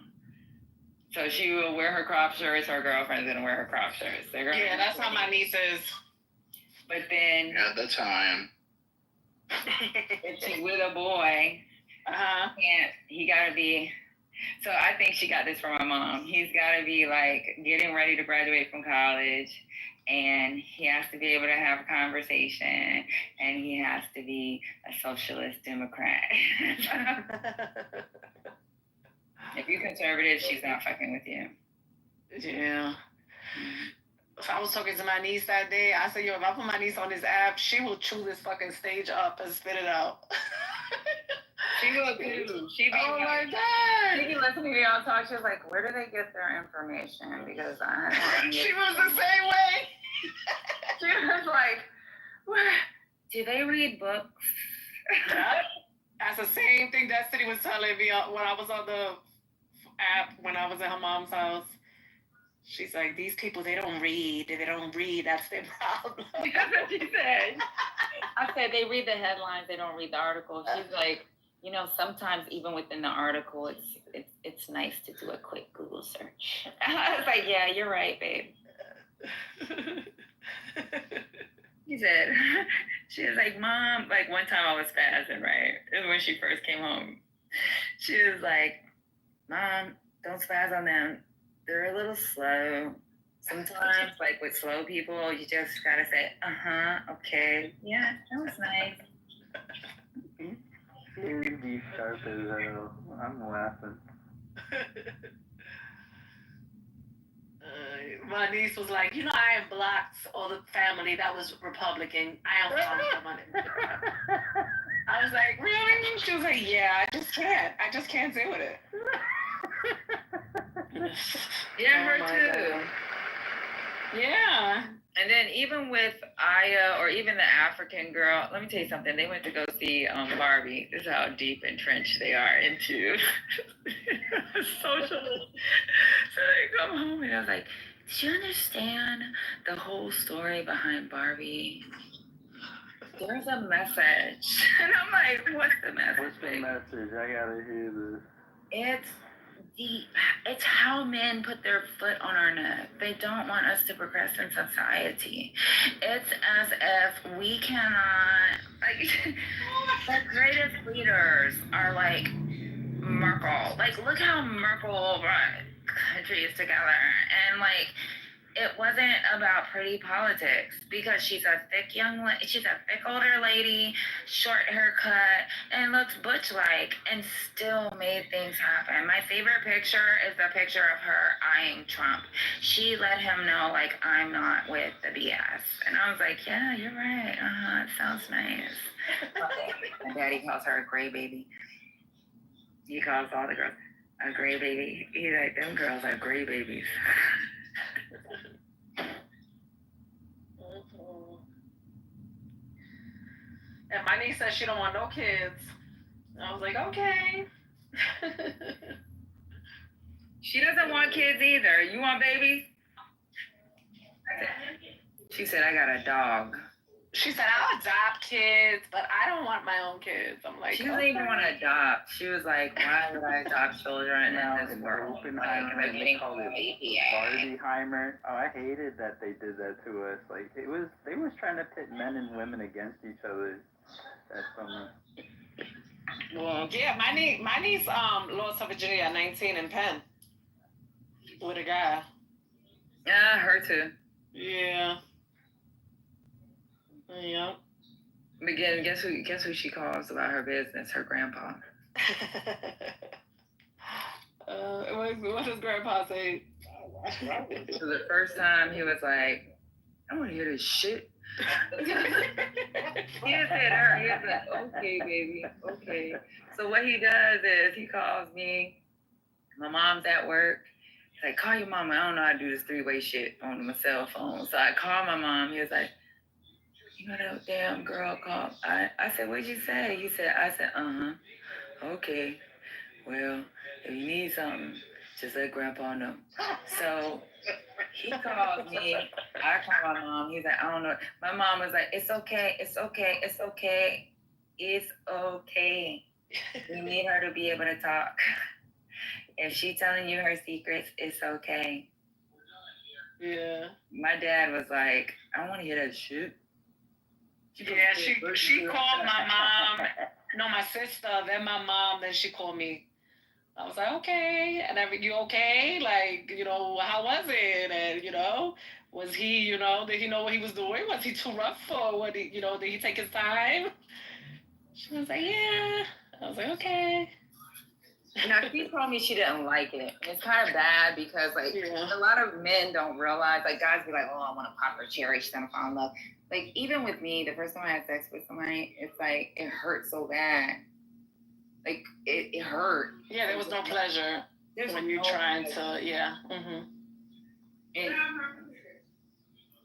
So she will wear her crop shirts, her girlfriend's gonna wear her crop shirts. Yeah, that's how my niece is. But then yeah, that's how I am. if she's with a boy, he gotta be. So I think she got this from my mom. He's gotta be like getting ready to graduate from college. And he has to be able to have a conversation, and he has to be a socialist Democrat. If you're conservative, she's not fucking with you. Yeah. So I was talking to my niece that day. I said, yo, if I put my niece on this app, she will chew this fucking stage up and spit it out. She will too. Oh my God. She be listening to y'all talk. She was like, where do they get their information? Because she was the same way. She was like, where? Do they read books? That's the same thing that City was telling me when I was on the app, when I was at her mom's house. She's like, these people, they don't read. They don't read. That's their problem. That's what she said. I said, they read the headlines. They don't read the article. She's like, sometimes even within the article, it's nice to do a quick Google search. I was like, yeah, you're right, babe. He said, she was like, Mom, like one time I was spazzing, right? This is when she first came home. She was like, Mom, don't spaz on them. They're a little slow. Sometimes, like with slow people, you just gotta say, okay, yeah, that was nice. sharp as hell. I'm laughing. My niece was like, you know, I blocked all the family that was Republican. I don't follow them on it. I was like, really? She was like, yeah, I just can't deal with it. Yeah, her my too. God. Yeah. And then even with Aya or even the African girl, let me tell you something. They went to go see Barbie. This is how deep entrenched they are into socialism. So they come home and I was like, did you understand the whole story behind Barbie? There's a message. And I'm like, what's the message? What's the message? I gotta hear this. It's how men put their foot on our neck. They don't want us to progress in society. It's as if we cannot, like, the greatest leaders are like Merkel. Like, look how Merkel brought countries together. And like, it wasn't about pretty politics because she's a thick older lady, short haircut, and looks butch-like, and still made things happen. My favorite picture is the picture of her eyeing Trump. She let him know, like, I'm not with the BS. And I was like, yeah, you're right. It sounds nice. My daddy calls her a gray baby. He calls all the girls a gray baby. He's like, them girls are gray babies. And my niece said she don't want no kids. And I was like, okay. She doesn't want kids either. You want babies? She said, I got a dog. She said, I'll adopt kids, but I don't want my own kids. I'm like, she doesn't even want to adopt. She was like, why would I adopt children in this world? Oppenheimer, they called it Barbieheimer. Oh, I hated that they did that to us. Like, they was trying to pit men and women against each other. That's something. Well, yeah, my niece lost her virginity at 19 in Penn with a guy. Yeah, her too. Yeah. Yeah. Again, guess who she calls about her business? Her grandpa. What does grandpa say? So the first time he was like, I want to hear this shit. He just said her. He was like, okay, baby, okay. So what he does is he calls me. My mom's at work. He's like, call your mama. I don't know how to do this three-way shit on my cell phone. So I call my mom. He was like, you know that damn girl called. I said, what'd you say? He said, okay. Well, if you need something, just let grandpa know. So he called me. I called my mom. He's like, I don't know. My mom was like, it's okay. It's okay. It's okay. It's okay. We need her to be able to talk. If she's telling you her secrets, it's okay. Yeah. My dad was like, I want to hear that shit. Yeah, she called my mom. No, my sister, then my mom, then she called me. I was like, okay. And you okay? Like, how was it? And, was he, did he know what he was doing? Was he too rough or what, did he take his time? She was like, yeah. I was like, okay. Now, she told me she didn't like it. It's kind of bad because, like, a lot of men don't realize, like, guys be like, oh, I want to pop her cherry. She's going to fall in love. Like, even with me, the first time I had sex with somebody, it's like, it hurt so bad. Like, it hurt. Yeah, there was no pleasure when you're trying to, yeah. Mm-hmm.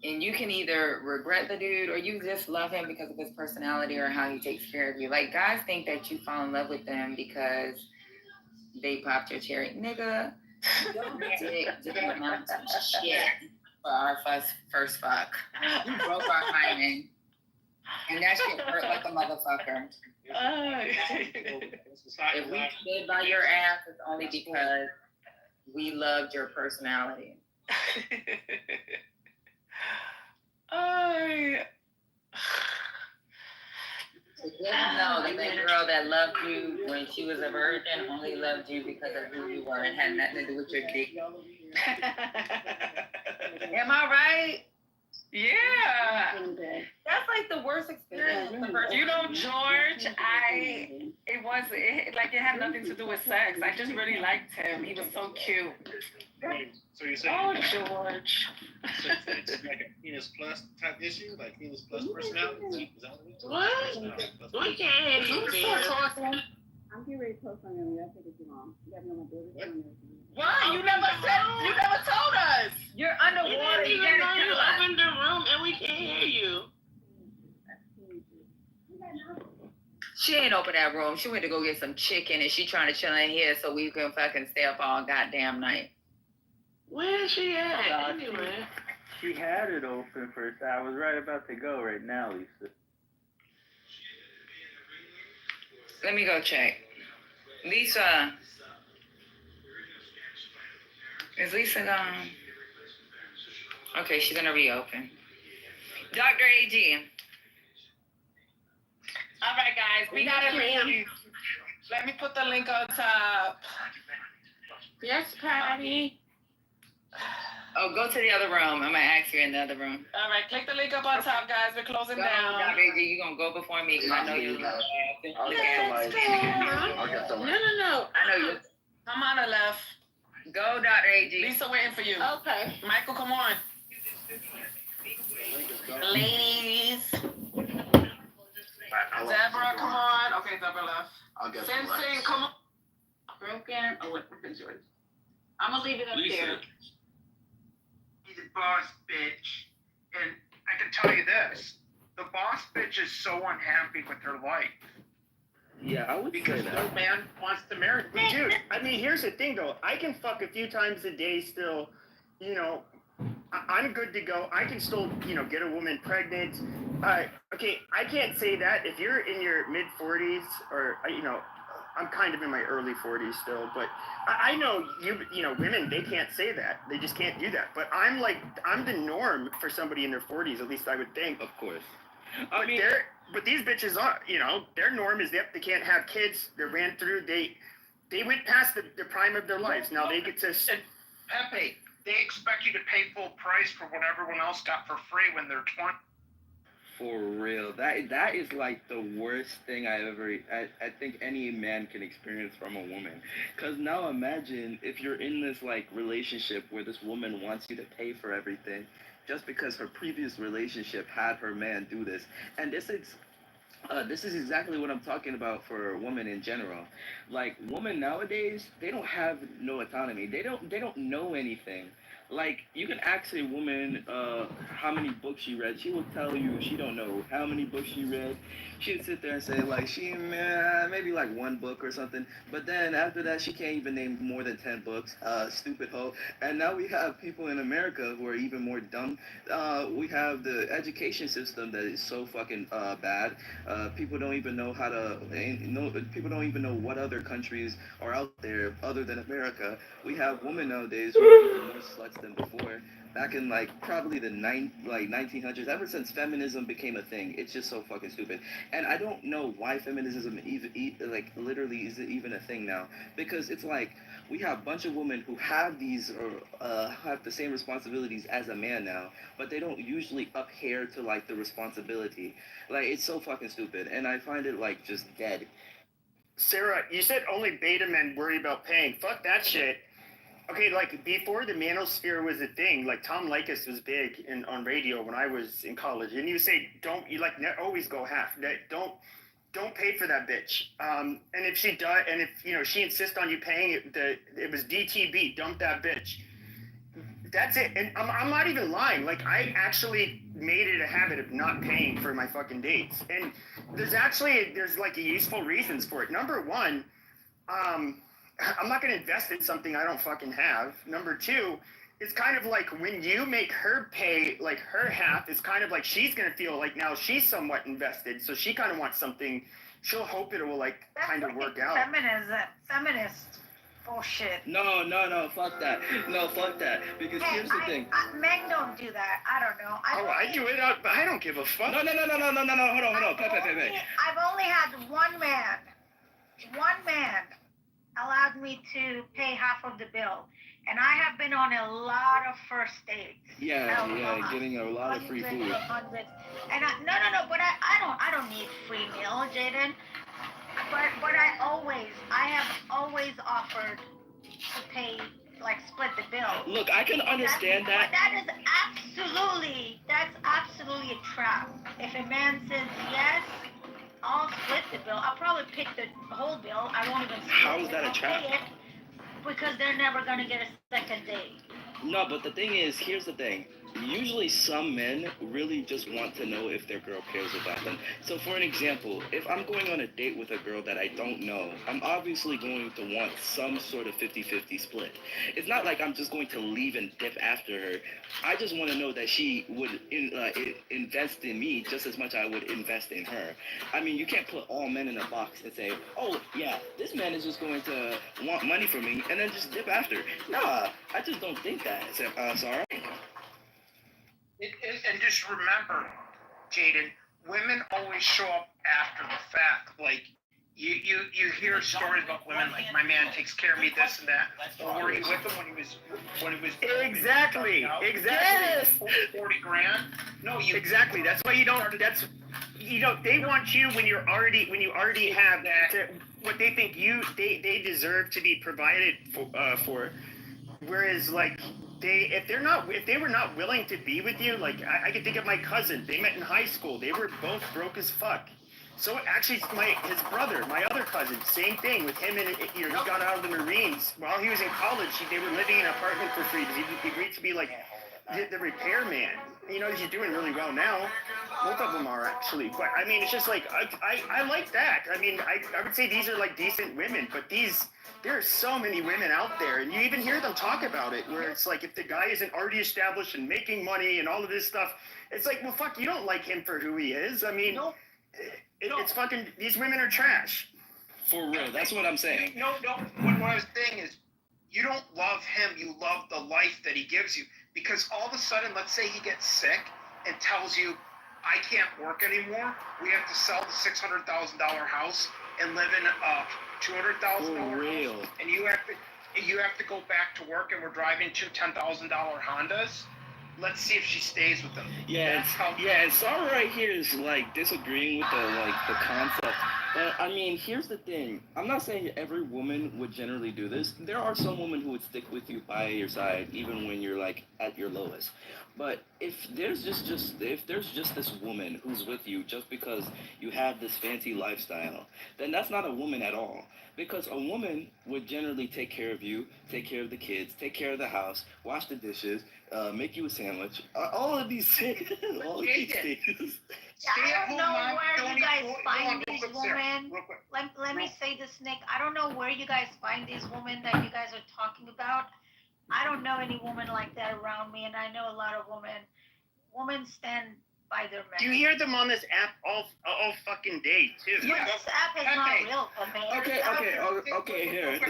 And you can either regret the dude or you just love him because of his personality or how he takes care of you. Like, guys think that you fall in love with them because they popped your cherry. Nigga, your dick didn't amount to shit for our first fuck. You broke our hymen. And that shit hurt like a motherfucker. If we stood by your ass, it's only because we loved your personality. So just know that that girl that loved you when she was a virgin only loved you because of who you were and had nothing to do with your dick. Am I right? Yeah. That's like the worst experience. George, it like it had nothing to do with sex. I just really liked him. He was so cute. So you're saying Oh, George. so it's like a penis plus type issue, like penis plus personality? Is that What? We can't hear you, dear. I'm getting ready to post on them. Y'all take it too long. You gotta know my daughter's doing everything. Why? You never told us. You're underwater. We didn't even know you opened the room and we can't hear you. She ain't open that room. She went to go get some chicken and she trying to chill in here so we can fucking stay up all goddamn night. Where is she at? Anyway. She had it open first. I was right about to go right now, Lisa. Let me go check. Lisa. Is Lisa gone? Okay, she's gonna reopen. Dr. AG. All right, guys, we gotta leave. Let me put the link on top. Yes, Patty. Oh, go to the other room. I'm gonna ask you in the other room. All right, click the link up on top, guys. We're closing down. Dr. AG, you gonna go before me because I know you. I'll get the light. No. I know you. Come on, the left. Go, Dr. AG. Lisa waiting for you. Okay. Michael, come on. Ladies. Deborah, come on. Okay, Deborah left. I'll get Sing, come on. Broken. Oh, what is yours? I'm gonna leave it up there. He's a boss bitch. And I can tell you this. The boss bitch is so unhappy with her life. Yeah, I would Because say no that. man wants to marry her. Dude, I mean, here's the thing, though. I can fuck a few times a day still. You know, I'm good to go. I can still, get a woman pregnant. Okay, I can't say that. If you're in your mid-40s or, I'm kind of in my early 40s still, but I know women, they can't say that. They just can't do that. But I'm the norm for somebody in their 40s, at least I would think. Of course. But these bitches are, their norm is they can't have kids. They ran through, they went past the prime of their lives. Now they get to... Pepe, they expect you to pay full price for what everyone else got for free when they're 20. For real, that is like the worst thing I think any man can experience from a woman. Cause now imagine if you're in this like relationship where this woman wants you to pay for everything, just because her previous relationship had her man do this, and this is exactly what I'm talking about for women in general. Like women nowadays, they don't have no autonomy. They don't know anything. Like, you can ask a woman how many books she read. She will tell you she don't know how many books she read. She'd sit there and say, like, maybe like one book or something. But then after that, she can't even name more than 10 books. Stupid hoe. And now we have people in America who are even more dumb. We have the education system that is so fucking bad. People don't even know people don't even know what other countries are out there other than America. We have women nowadays who are even more sluts than before. Back in like probably the 1900s, ever since feminism became a thing, it's just so fucking stupid. And I don't know why feminism literally is even a thing now, because it's like we have a bunch of women who have these have the same responsibilities as a man now, but they don't usually adhere to like the responsibility. Like, it's so fucking stupid, and I find it like just dead. Sarah, you said only beta men worry about paying. Fuck that shit. Okay, like, before the manosphere was a thing, like, Tom Likas was big on radio when I was in college, and you say, always go half. Don't pay for that bitch. And if she does, and if, she insists on you paying it was DTB, dump that bitch. That's it. And I'm not even lying. Like, I actually made it a habit of not paying for my fucking dates. And there's like useful reasons for it. Number one, I'm not going to invest in something I don't fucking have. Number two, it's kind of like when you make her pay like her half, it's kind of like she's going to feel like now she's somewhat invested. So she kind of wants something. She'll hope it will like kind of work out. Feminist bullshit. No, fuck that. No, fuck that. Because here's the thing. Men don't do that. I don't know. I do it. I don't give a fuck. No. Hold on. Pep. I've only had one man allowed me to pay half of the bill, and I have been on a lot of first dates. Yeah, getting a lot of free food. And but I don't need free meal, Jaden. But I have always offered to pay, like split the bill. Look, I can understand that. But that's absolutely a trap. If a man says yes, I'll split the bill. I'll probably pick the whole bill. I won't even split How is that a I'll trap? pay it because they're never gonna get a second date. No, but the thing is, here's the thing. Usually some men really just want to know if their girl cares about them. So for an example, if I'm going on a date with a girl that I don't know, I'm obviously going to want some sort of 50-50 split. It's not like I'm just going to leave and dip after her. I just want to know that she would invest in me just as much as I would invest in her. I mean, you can't put all men in a box and say, oh, yeah, this man is just going to want money from me and then just dip after. Nah, I just don't think that. Sorry. And just remember, Jaden, women always show up after the fact. Like, you hear stories about women like, my man takes care of me, this and that. Or were you with him when he was Exactly. Yes. 40 grand? No, you exactly. That's why you don't. They want you when you already have that. What they think they deserve to be provided for. Whereas like. If they were not willing to be with you, like I can think of my cousin. They met in high school. They were both broke as fuck. So actually, his brother, my other cousin, same thing with him. And he got out of the Marines while he was in college. They were living in an apartment for free. He agreed to be like the repairman. He's doing really well now. Both of them are actually. But I mean, it's just like I like that. I mean, I would say these are like decent women, but there are so many women out there, and you even hear them talk about it, where it's like if the guy isn't already established and making money and all of this stuff, it's like, well, fuck, you don't like him for who he is. I mean, it's fucking, these women are trash. For real, that's what I'm saying. No, what I was saying is, you don't love him, you love the life that he gives you. Because all of a sudden, let's say he gets sick and tells you, I can't work anymore, we have to sell the $600,000 house and live in a $200,000 house, and you have to go back to work, and we're driving two $10,000 Hondas. Let's see if she stays with them. Yeah, and Sarah right here is like disagreeing with the concept. But I mean, here's the thing. I'm not saying every woman would generally do this. There are some women who would stick with you by your side even when you're like at your lowest. But if there's just this woman who's with you just because you have this fancy lifestyle, then that's not a woman at all. Because a woman would generally take care of you, take care of the kids, take care of the house, wash the dishes, make you a sandwich, all of these things. I don't know where you guys find these women. Let me say this, Nick. I don't know where you guys find these women that you guys are talking about. I don't know any woman like that around me, and I know a lot of women. Women stand by their men. You hear them on this app all fucking day too. Yeah, this app is not real for me. Okay. Here.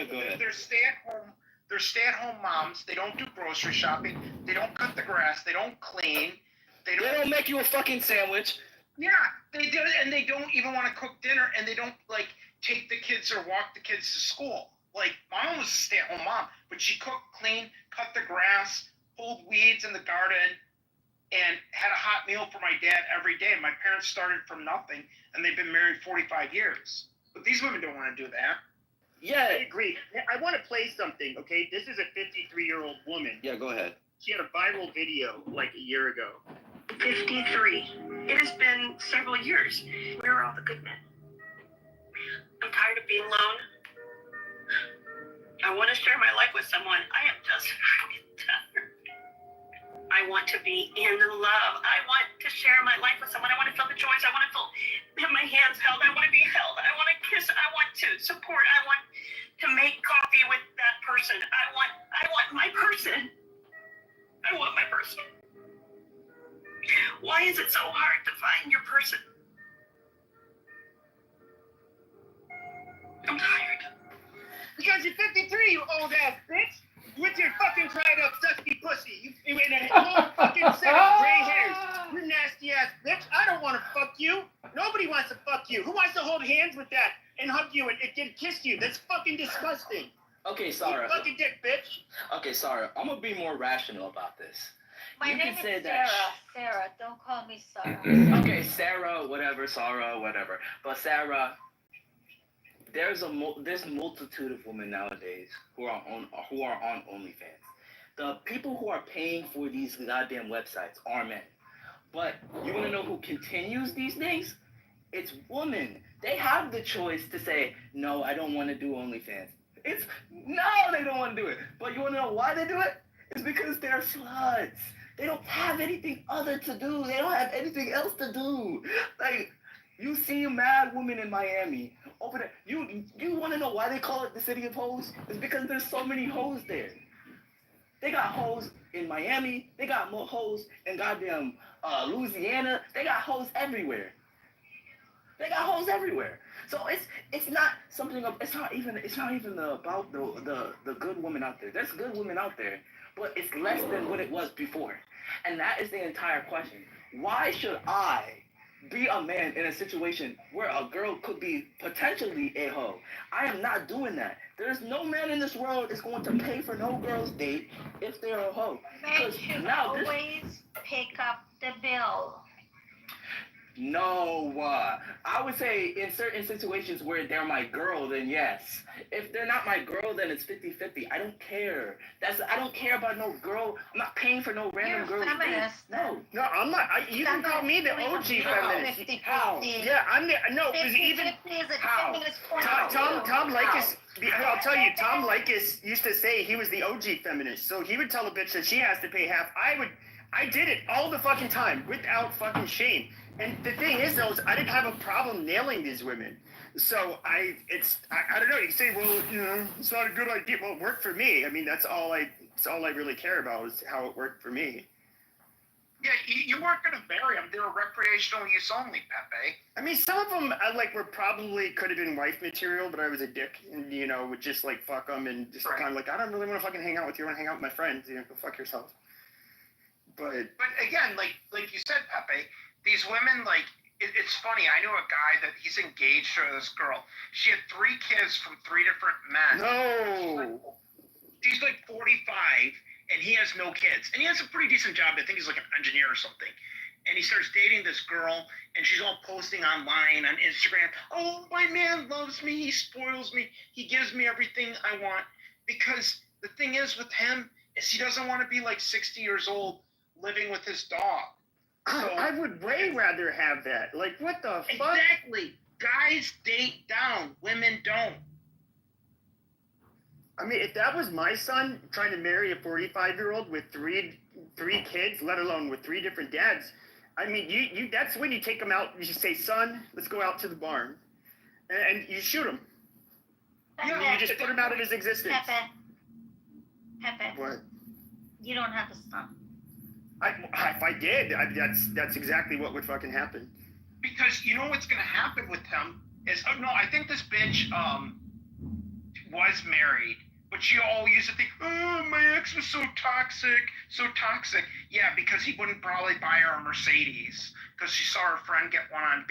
Go ahead. They're stay-at-home moms. They don't do grocery shopping. They don't cut the grass. They don't clean. They don't make you a fucking sandwich. Yeah, they do, and they don't even want to cook dinner, and they don't like take the kids or walk the kids to school. Like, my mom was a stay-at-home mom, but she cooked, cleaned, cut the grass, pulled weeds in the garden, and had a hot meal for my dad every day. My parents started from nothing, and they've been married 45 years. But these women don't want to do that. Yeah, I agree. I want to play something, okay? This is a 53-year-old woman. Yeah, go ahead. She had a viral video like a year ago. 53. It has been several years. Where are all the good men? I'm tired of being alone. I want to share my life with someone. I am just freaking tired. I want to be in love. I want to share my life with someone. I want to feel the joys. I want to have my hands held. I want to be held. I want to kiss. I want to support. I want to make coffee with that person. I want my person. I want my person. Why is it so hard to find your person? I'm tired. Because you're 53, you old ass bitch. With your fucking dried up dusty pussy. You in a long fucking set of gray hairs. You nasty ass bitch. I don't want to fuck you. Nobody wants to fuck you. Who wants to hold hands with that and hug you and kiss you? That's fucking disgusting. Okay, Sarah. You fucking dick, bitch. Okay, Sarah. I'm gonna be more rational about this. My you name can say is that. Sarah. Don't call me Sarah. Okay, Sarah, whatever, Sarah, whatever. But Sarah, there's multitude of women nowadays who are on OnlyFans. The people who are paying for these goddamn websites are men. But you want to know who continues these things? It's women. They have the choice to say, no, I don't want to do OnlyFans. They don't want to do it. But you want to know why they do it? It's because they're sluts. They don't have anything other to do. They don't have anything else to do. Like, you see mad women in Miami over there. You want to know why they call it the city of hoes? It's because there's so many hoes there. They got hoes in Miami. They got more hoes in goddamn Louisiana. They got hoes everywhere. So it's not something of, it's not even about the good women out there. There's good women out there, but it's less than what it was before. And that is the entire question. Why should I be a man in a situation where a girl could be potentially a hoe? I am not doing that. There's no man in this world is going to pay for no girl's date if they're a hoe. Men should always pick up the bill. No, I would say in certain situations where they're my girl, then yes. If they're not my girl, then it's 50-50. I don't care. I don't care about no girl. I'm not paying for no random girl. You're a feminist. No, I'm not. You can call me the OG feminist. How? Yeah, I'm the no. Because even Tom Likas. I'll tell you, Tom Likas used to say he was the OG feminist. So he would tell a bitch that she has to pay half. I did it all the fucking time without fucking shame. And the thing is, though, is I didn't have a problem nailing these women. So I don't know. You say, well, it's not a good idea. Well, it worked for me. I mean, that's all I really care about is how it worked for me. Yeah, you weren't going to bury them. They were recreational use only, Pepe. I mean, some of them were probably could have been wife material, but I was a dick and, would just like fuck them and just kind of like, I don't really want to fucking hang out with you. I want to hang out with my friends. Go fuck yourself. But again, like you said, Pepe, these women, like, it's funny. I knew a guy that he's engaged to this girl. She had 3 kids from 3 different men. No. She's like 45, and he has no kids. And he has a pretty decent job. I think he's like an engineer or something. And he starts dating this girl, and she's all posting online on Instagram. Oh, my man loves me. He spoils me. He gives me everything I want. Because the thing is with him is he doesn't want to be like 60 years old living with his dog. So, I would way rather have that. Like, what the fuck? Exactly. Guys date down. Women don't. I mean, if that was my son trying to marry a 45-year-old with three kids, let alone with 3 different dads, I mean, you that's when you take him out. You just say, son, let's go out to the barn. And you shoot him. You just put him out of his existence. Pepe. What? You don't have a son. If I did, that's exactly what would fucking happen. Because you know what's going to happen with him is, I think this bitch was married, but she all used to think, oh, my ex was so toxic. Yeah, because he wouldn't probably buy her a Mercedes because she saw her friend get one on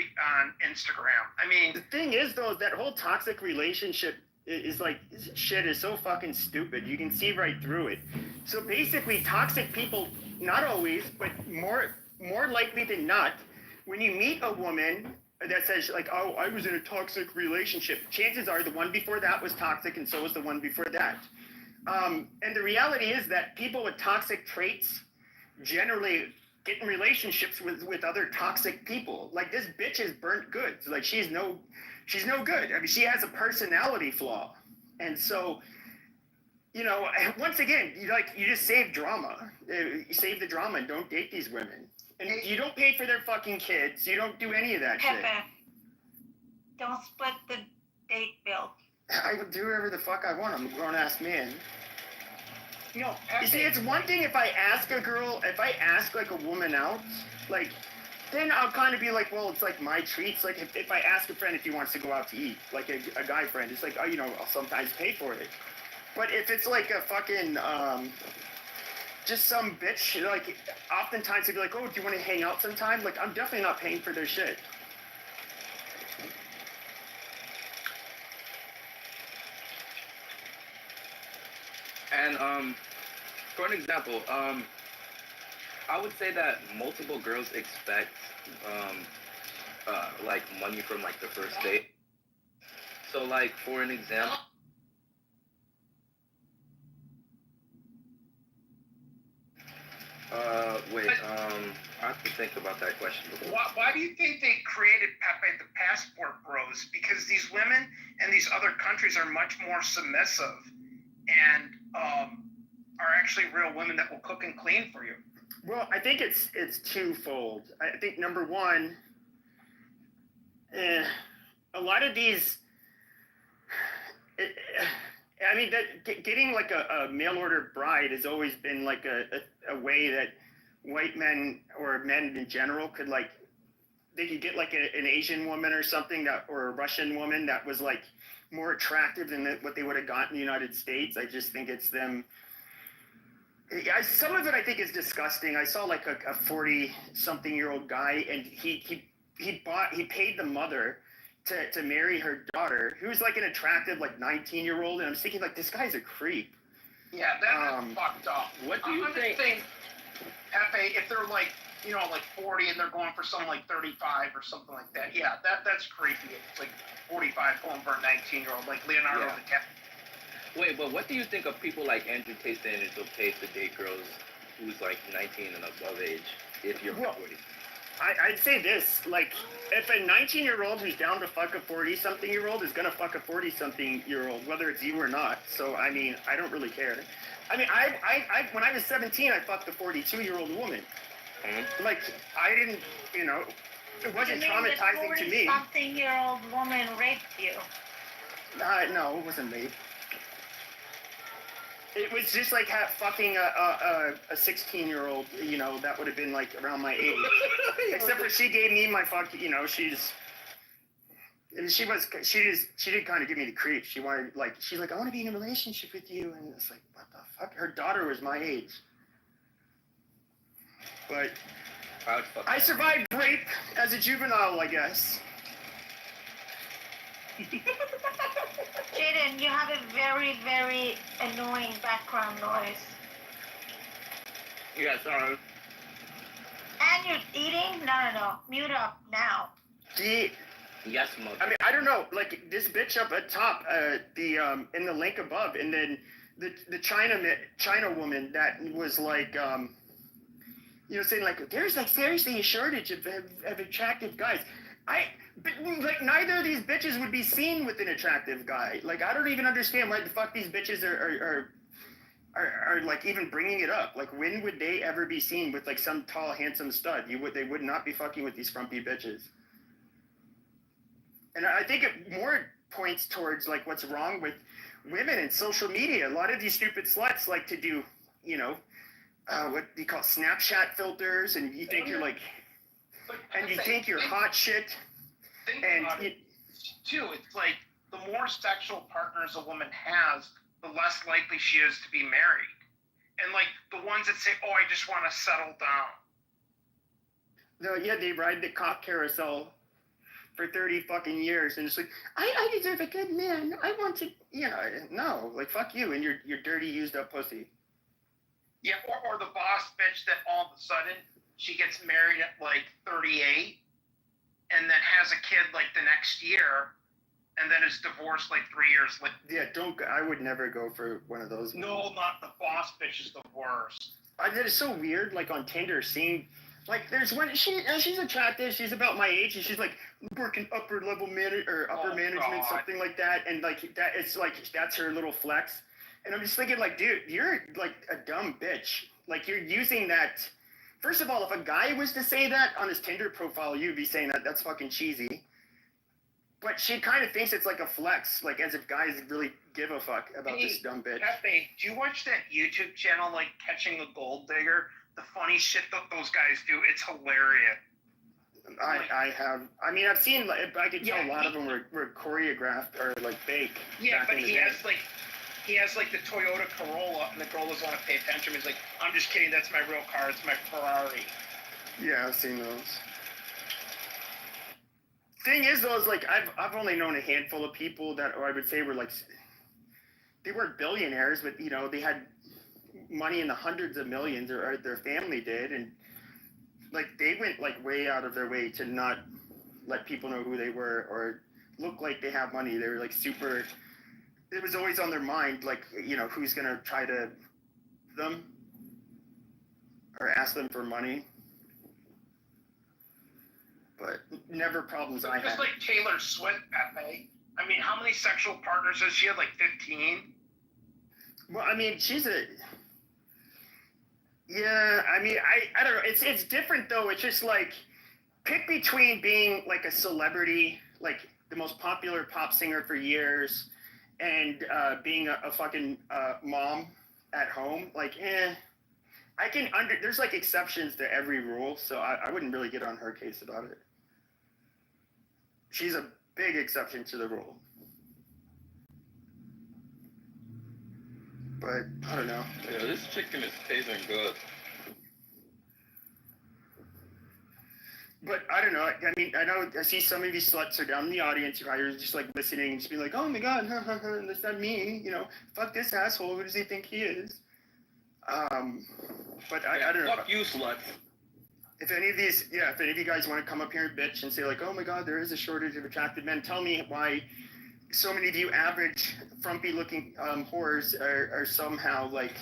Instagram. I mean, the thing is, though, that whole toxic relationship is like, shit is so fucking stupid. You can see right through it. So basically, toxic people, not always, but more likely than not, when you meet a woman that says, like, oh, I was in a toxic relationship, chances are the one before that was toxic and so was the one before that. And the reality is that people with toxic traits generally get in relationships with other toxic people. Like, this bitch is burnt goods. Like, she's no good. I mean, she has a personality flaw. And so, once again, you just save drama. You save the drama and don't date these women. And you don't pay for their fucking kids. You don't do any of that shit. Don't split the date bill. I would do whatever the fuck I want. I'm a grown-ass man. You see, it's one thing if I ask like a woman out, like, then I'll kind of be like, well, it's like my treats. Like, if I ask a friend if he wants to go out to eat, like a guy friend, it's like, oh, I'll sometimes pay for it. But if it's like a fucking, just some bitch, like, oftentimes they'd be like, oh, do you want to hang out sometime? Like, I'm definitely not paying for their shit. And, for an example, I would say that multiple girls expect like money from like the first date. So like for an example. I have to think about that question. Why do you think they created Pepe the Passport Bros? Because these women in these other countries are much more submissive and are actually real women that will cook and clean for you. Well, I think it's twofold. I think number one, a lot of these, I mean, getting like a mail order bride has always been like a way that white men or men in general could like, they could get like an Asian woman or something or a Russian woman that was like more attractive than what they would have gotten in the United States. I just think it's them. Some of it I think is disgusting. I saw like a 40-something-year-old guy, and he paid the mother to marry her daughter, who's like an attractive like 19-year-old, and I'm thinking like this guy's a creep. Yeah, that's fucked up. What do you think? Pepe, if they're like, you know, like 40 and they're going for something like 35 or something like that, yeah, that's creepy. It's like 45 going for a 19-year-old, like Leonardo DiCaprio. Wait, but what do you think of people like Andrew Tate saying it's okay to date girls who's like 19 and above age if you're 40? I'd say this, like, if a 19-year-old who's down to fuck a 40-something-year-old is gonna fuck a 40-something-year-old, whether it's you or not. So, I mean, I don't really care. I mean, I when I was 17, I fucked a 42-year-old woman. Mm-hmm. Like, I didn't, you know, it wasn't traumatizing to me. A 40-something-year-old woman raped you? No, it wasn't rape. It was just like fucking a 16-year-old, you know, that would have been like around my age. Except for she gave me my you know, she did kind of give me the creep. She wanted she's like, I want to be in a relationship with you, and it's like, what the fuck? Her daughter was my age. But I survived rape as a juvenile, I guess. Jaden, you have a very, very annoying background noise. Yeah, sorry. And you're eating? No. Mute up now. Yes, mother. I mean, I don't know. Like this bitch up at top, in the link above, and then the China woman that was like, you know, saying like, there's like seriously a shortage of attractive guys. But like neither of these bitches would be seen with an attractive guy. Like I don't even understand why the fuck these bitches are like even bringing it up. Like when would they ever be seen with like some tall handsome stud? They would not be fucking with these frumpy bitches. And I think it more points towards like what's wrong with women and social media. A lot of these stupid sluts like to do, you know, what do you call Snapchat filters, and you think you're like, and you think you're hot shit. And too, it's like the more sexual partners a woman has, the less likely she is to be married. And like the ones that say, "Oh, I just want to settle down." No, yeah, they ride the cock carousel for 30 fucking years, and it's like, I deserve a good man. I want to, you know, no, like fuck you and your dirty, used up pussy. Yeah, or the boss bitch that all of a sudden she gets married at like 38. And then has a kid like the next year, and then is divorced like 3 years later. Yeah, I would never go for one of those. No, not the boss bitch is the worst. That is so weird. Like on Tinder, seeing like there's one she's attractive. She's about my age, and she's like working upper management, something like that. And like that, it's like that's her little flex. And I'm just thinking like, dude, you're like a dumb bitch. Like you're using that. First of all, if a guy was to say that on his Tinder profile, you'd be saying that's fucking cheesy. But she kind of thinks it's like a flex, like as if guys really give a fuck about this dumb bitch. Pepe, do you watch that YouTube channel, like Catching the Gold Digger? The funny shit that those guys do, it's hilarious. I have. I mean, I've seen. I could tell a lot of them were choreographed or like fake. Yeah, but he has like the Toyota Corolla, and the girl doesn't want to pay attention. He's like, I'm just kidding. That's my real car. It's my Ferrari. Yeah, I've seen those. Thing is, though, is like I've only known a handful of people that I would say were like, they weren't billionaires, but you know they had money in the hundreds of millions, or their family did, and like they went like way out of their way to not let people know who they were or look like they have money. They were like super. It was always on their mind, like, you know, who's gonna try to them or ask them for money. But never problems I Just had. like Taylor Swift, Pepe. I mean, how many sexual partners has she had? Like 15? Well, I mean, yeah, I mean, I don't know. It's different though. It's just like, pick between being like a celebrity, like the most popular pop singer for years, and being a fucking mom at home. Like, there's like exceptions to every rule, so I wouldn't really get on her case about it. She's a big exception to the rule. But I don't know. Yeah, this chicken is tasting good. But I don't know. I mean, I know I see some of these sluts are down in the audience. You guys are just like listening and just being like, "Oh my god, that's not me." You know, fuck this asshole. Who does he think he is? But I don't know. Fuck you, sluts. If any of you guys want to come up here and bitch and say like, "Oh my god, there is a shortage of attractive men," tell me why so many of you average, frumpy-looking whores are somehow like,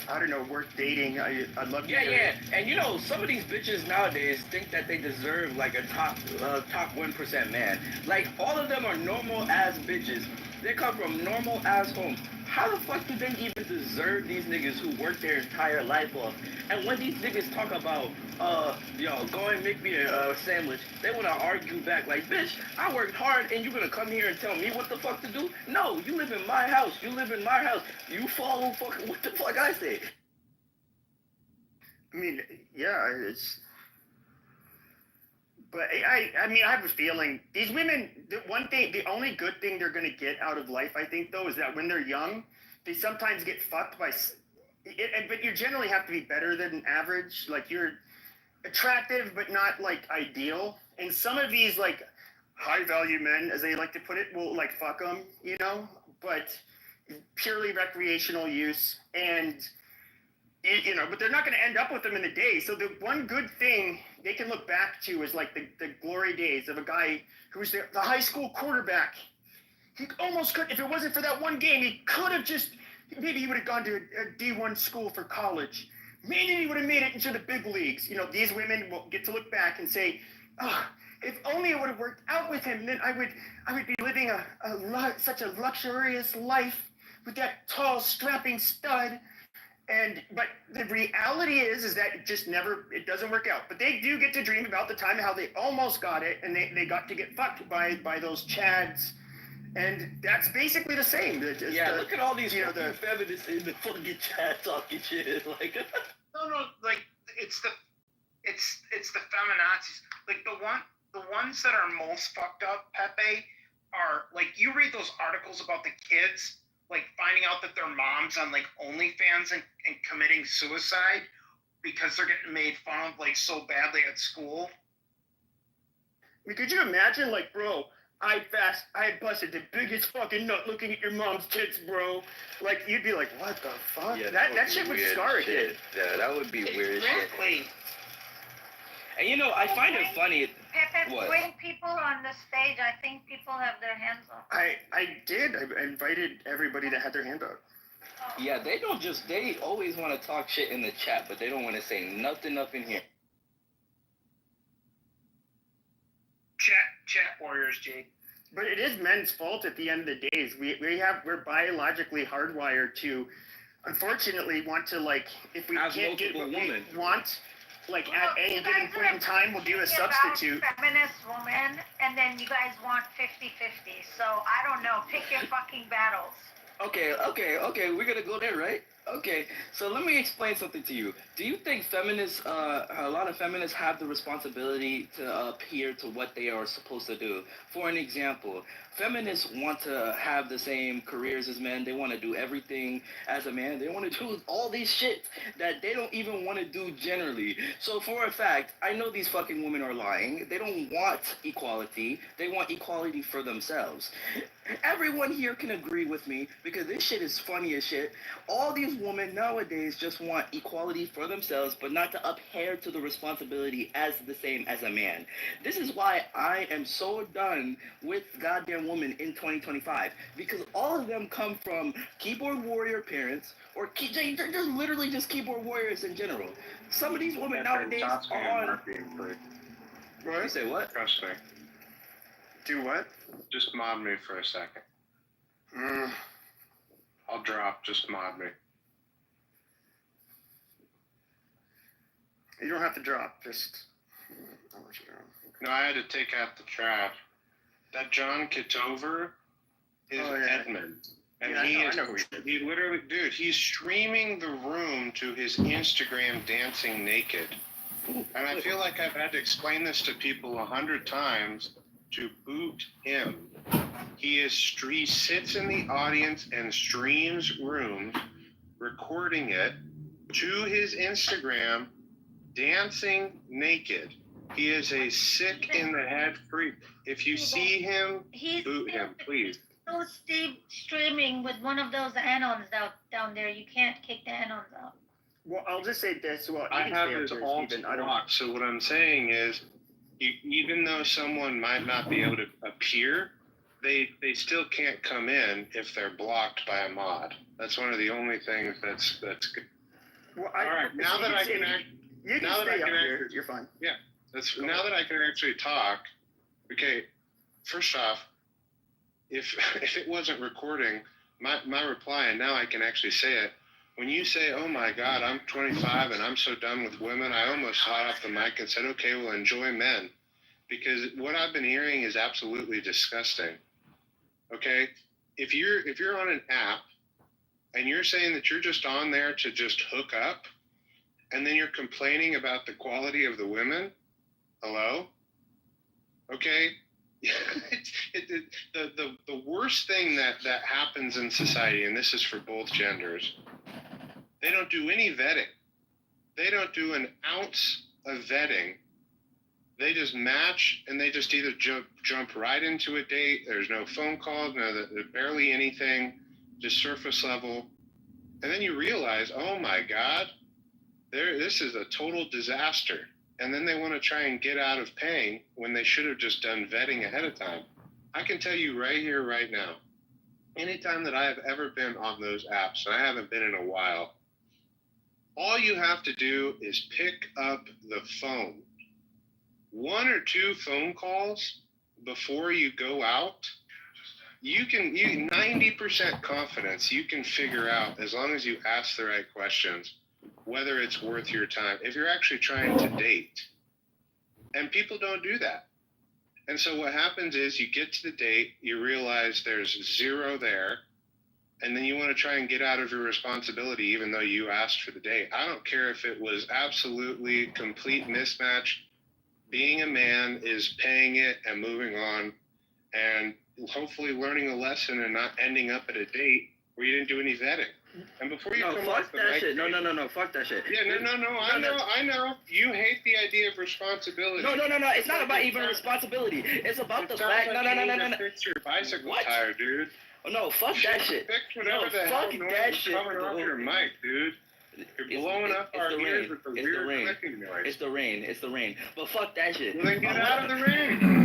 I don't know, worth dating. I'd love to. Yeah. And you know, some of these bitches nowadays think that they deserve like a top 1% man. Like, all of them are normal ass bitches. They come from normal ass homes. How the fuck do they even deserve these niggas who work their entire life off? And when these niggas talk about, go and make me a sandwich, they want to argue back like, bitch, I worked hard and you're going to come here and tell me what the fuck to do? No, you live in my house. You live in my house. You follow fucking what the fuck I say. I mean, yeah, it's... But I mean, I have a feeling these women, the only good thing they're going to get out of life, I think, though, is that when they're young, they sometimes get fucked by, but you generally have to be better than average. Like, you're attractive, but not, like, ideal. And some of these, like, high-value men, as they like to put it, will, like, fuck them, you know? But purely recreational use. And, you know, but they're not going to end up with them in a day. So the one good thing they can look back to is like the glory days of a guy who was the high school quarterback. He almost could, if it wasn't for that one game, he could have maybe he would have gone to a D1 school for college. Maybe he would have made it into the big leagues. You know, these women will get to look back and say, oh, if only it would have worked out with him, then I would be living such a luxurious life with that tall, strapping stud. But the reality is that it doesn't work out. But they do get to dream about the time how they almost got it, and they got to get fucked by those chads, and that's basically the same. Look at all these the feminists in the fucking chat talking shit. Like, no, like it's the feminazis. Like the ones that are most fucked up, Pepe, are like, you read those articles about the kids, like, finding out that their mom's on, like, OnlyFans and committing suicide because they're getting made fun of, like, so badly at school. I mean, could you imagine, like, bro, I busted the biggest fucking nut looking at your mom's tits, bro. Like, you'd be like, what the fuck? Yeah, that shit would scar a kid. Yeah, that would be weird Exactly. shit. And, you know, I find it funny. Pepe, bring people on the stage. I think people have their hands up. I did. I invited everybody that had their hand up. Yeah, they always want to talk shit in the chat, but they don't want to say nothing up in here. Chat warriors, Jake. But it is men's fault at the end of the days. We're biologically hardwired to, unfortunately, want to, like, if we can't get what we want, like, at any given point in time, we'll do a substitute. Feminist woman, and then you guys want 50-50. So I don't know. Pick your fucking battles. Okay, we're gonna go there, right? Okay, so let me explain something to you. Do you think feminists, a lot of feminists have the responsibility to adhere to what they are supposed to do? For an example, feminists want to have the same careers as men. They want to do everything as a man. They want to do all these shit that they don't even want to do generally. So for a fact, I know these fucking women are lying. They don't want equality. They want equality for themselves. Everyone here can agree with me because this shit is funny as shit. All these these women nowadays just want equality for themselves, but not to adhere to the responsibility as the same as a man. This is why I am so done with goddamn women in 2025, because all of them come from keyboard warrior parents, or they're just literally just keyboard warriors in general. Some of these women nowadays are on... What? You say what? Trust me. Do what? Just mod me for a second. I'll drop. Just mod me. You don't have to drop. Just. I'll let you know. No, I had to take out the trash. That John Kitover is Edmund. And Yeah, he I is, know who he is. he literally, dude, he's streaming the room to his Instagram dancing naked. And I feel like I've had to explain this to people 100 times to boot him. He sits in the audience and streams rooms, recording it to his Instagram, dancing naked. He is a sick in the head freak. If you see him, boot him, please. So Steve streaming with one of those anons down there. You can't kick the anons out. Well, I'll just say this. Well, I have his alt blocked. So what I'm saying is, even though someone might not be able to appear, they still can't come in if they're blocked by a mod. That's one of the only things that's good. Well, all right, now that I can here, you're fine. Yeah, now that I can actually talk. Okay, first off, if it wasn't recording, my reply, and now I can actually say it. When you say, "Oh my God, I'm 25 and I'm so done with women," I almost got off the mic and said, "Okay, well, enjoy men," because what I've been hearing is absolutely disgusting. Okay, if you're on an app and you're saying that you're just on there to just hook up, and then you're complaining about the quality of the women, hello? Okay, the worst thing that happens in society, and this is for both genders, they don't do any vetting. They don't do an ounce of vetting. They just match, and they just either jump right into a date. There's no phone calls, there's barely anything, just surface level. And then you realize, oh my God, this is a total disaster. And then they want to try and get out of paying when they should have just done vetting ahead of time. I can tell you right here, right now, anytime that I have ever been on those apps, and I haven't been in a while, all you have to do is pick up the phone. 1 or 2 phone calls before you go out, you 90% confidence you can figure out, as long as you ask the right questions, whether it's worth your time, if you're actually trying to date. And people don't do that. And so what happens is you get to the date, you realize there's 0 there, and then you want to try and get out of your responsibility even though you asked for the date. I don't care if it was absolutely complete mismatch. Being a man is paying it and moving on, and hopefully learning a lesson and not ending up at a date where you didn't do any vetting. And before you come fuck off the that mic, shit. No, fuck that shit. Yeah, no. I know. You hate the idea of responsibility. No. It's not about even responsibility. It's about the fact. No. Fix your bicycle tire, dude. Oh, no, fuck that shit. Fix whatever the hell noise is coming off your mic, dude. You're blowing up our ears with the weird clicking noise. It's the rain. But fuck that shit. Well, then get out of the rain.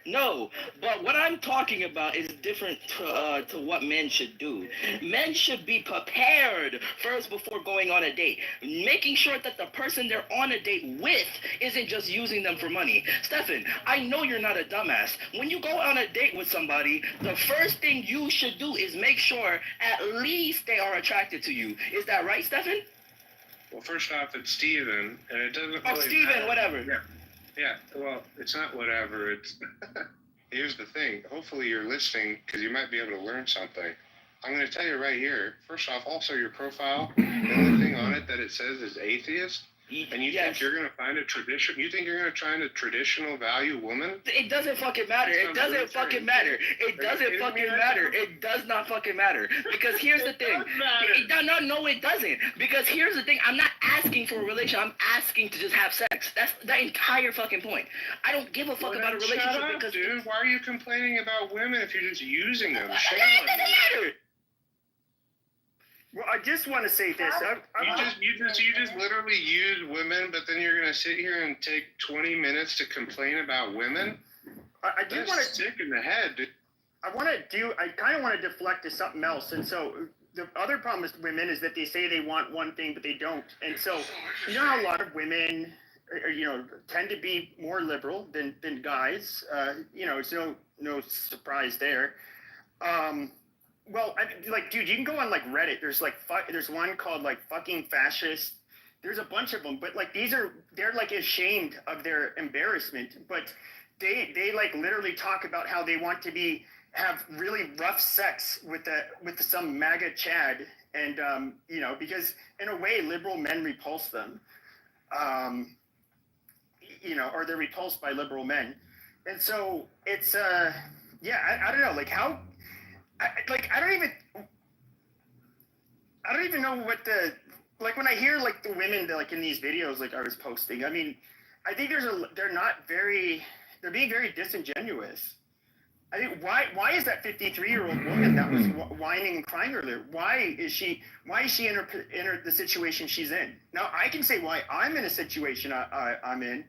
No, but what I'm talking about is different to what men should do. Men should be prepared first before going on a date, making sure that the person they're on a date with isn't just using them for money. Stefan, I know you're not a dumbass. When you go on a date with somebody, the first thing you should do is make sure at least they are attracted to you. Is that right, Stefan? Well, first off, it's Steven, and it doesn't really Steven, matter. whatever. Yeah, well, it's not whatever. It's here's the thing. Hopefully you're listening, because you might be able to learn something. I'm going to tell you right here. First off, also your profile, the only thing on it that it says is atheist. And you think you're going to find a tradition? You think you're going to try a traditional value woman? It doesn't fucking matter. It doesn't fucking matter. It doesn't fucking matter. It does not fucking matter. Because here's the thing. No, it doesn't. Because here's the thing. I'm not asking for a relationship. I'm asking to just have sex. That's the entire fucking point. I don't give a fuck about a relationship. Shut up, because dude. Why are you complaining about women if you're just using them? It doesn't matter. Well, I just want to say this. You just literally use women, but then you're gonna sit here and take 20 minutes to complain about women. I do want to stick in the head. Dude. I kind of want to deflect to something else. And so the other problem with women is that they say they want one thing, but they don't. And so, you know how a lot of women, tend to be more liberal than guys. It's no surprise there. Well, dude, you can go on like Reddit. There's there's one called like fucking fascist. There's a bunch of them, but like they're like ashamed of their embarrassment, but they like literally talk about how they want to have really rough sex with some MAGA Chad, and because in a way liberal men repulse them, or they're repulsed by liberal men, and so it's I don't know, like how. I don't even know what when I hear like the women like in these videos like I was posting. I mean, I think they're being very disingenuous. I think why is that 53-year-old woman that was whining and crying earlier? Why is she in the situation she's in? Now I can say why I'm in a situation I'm in.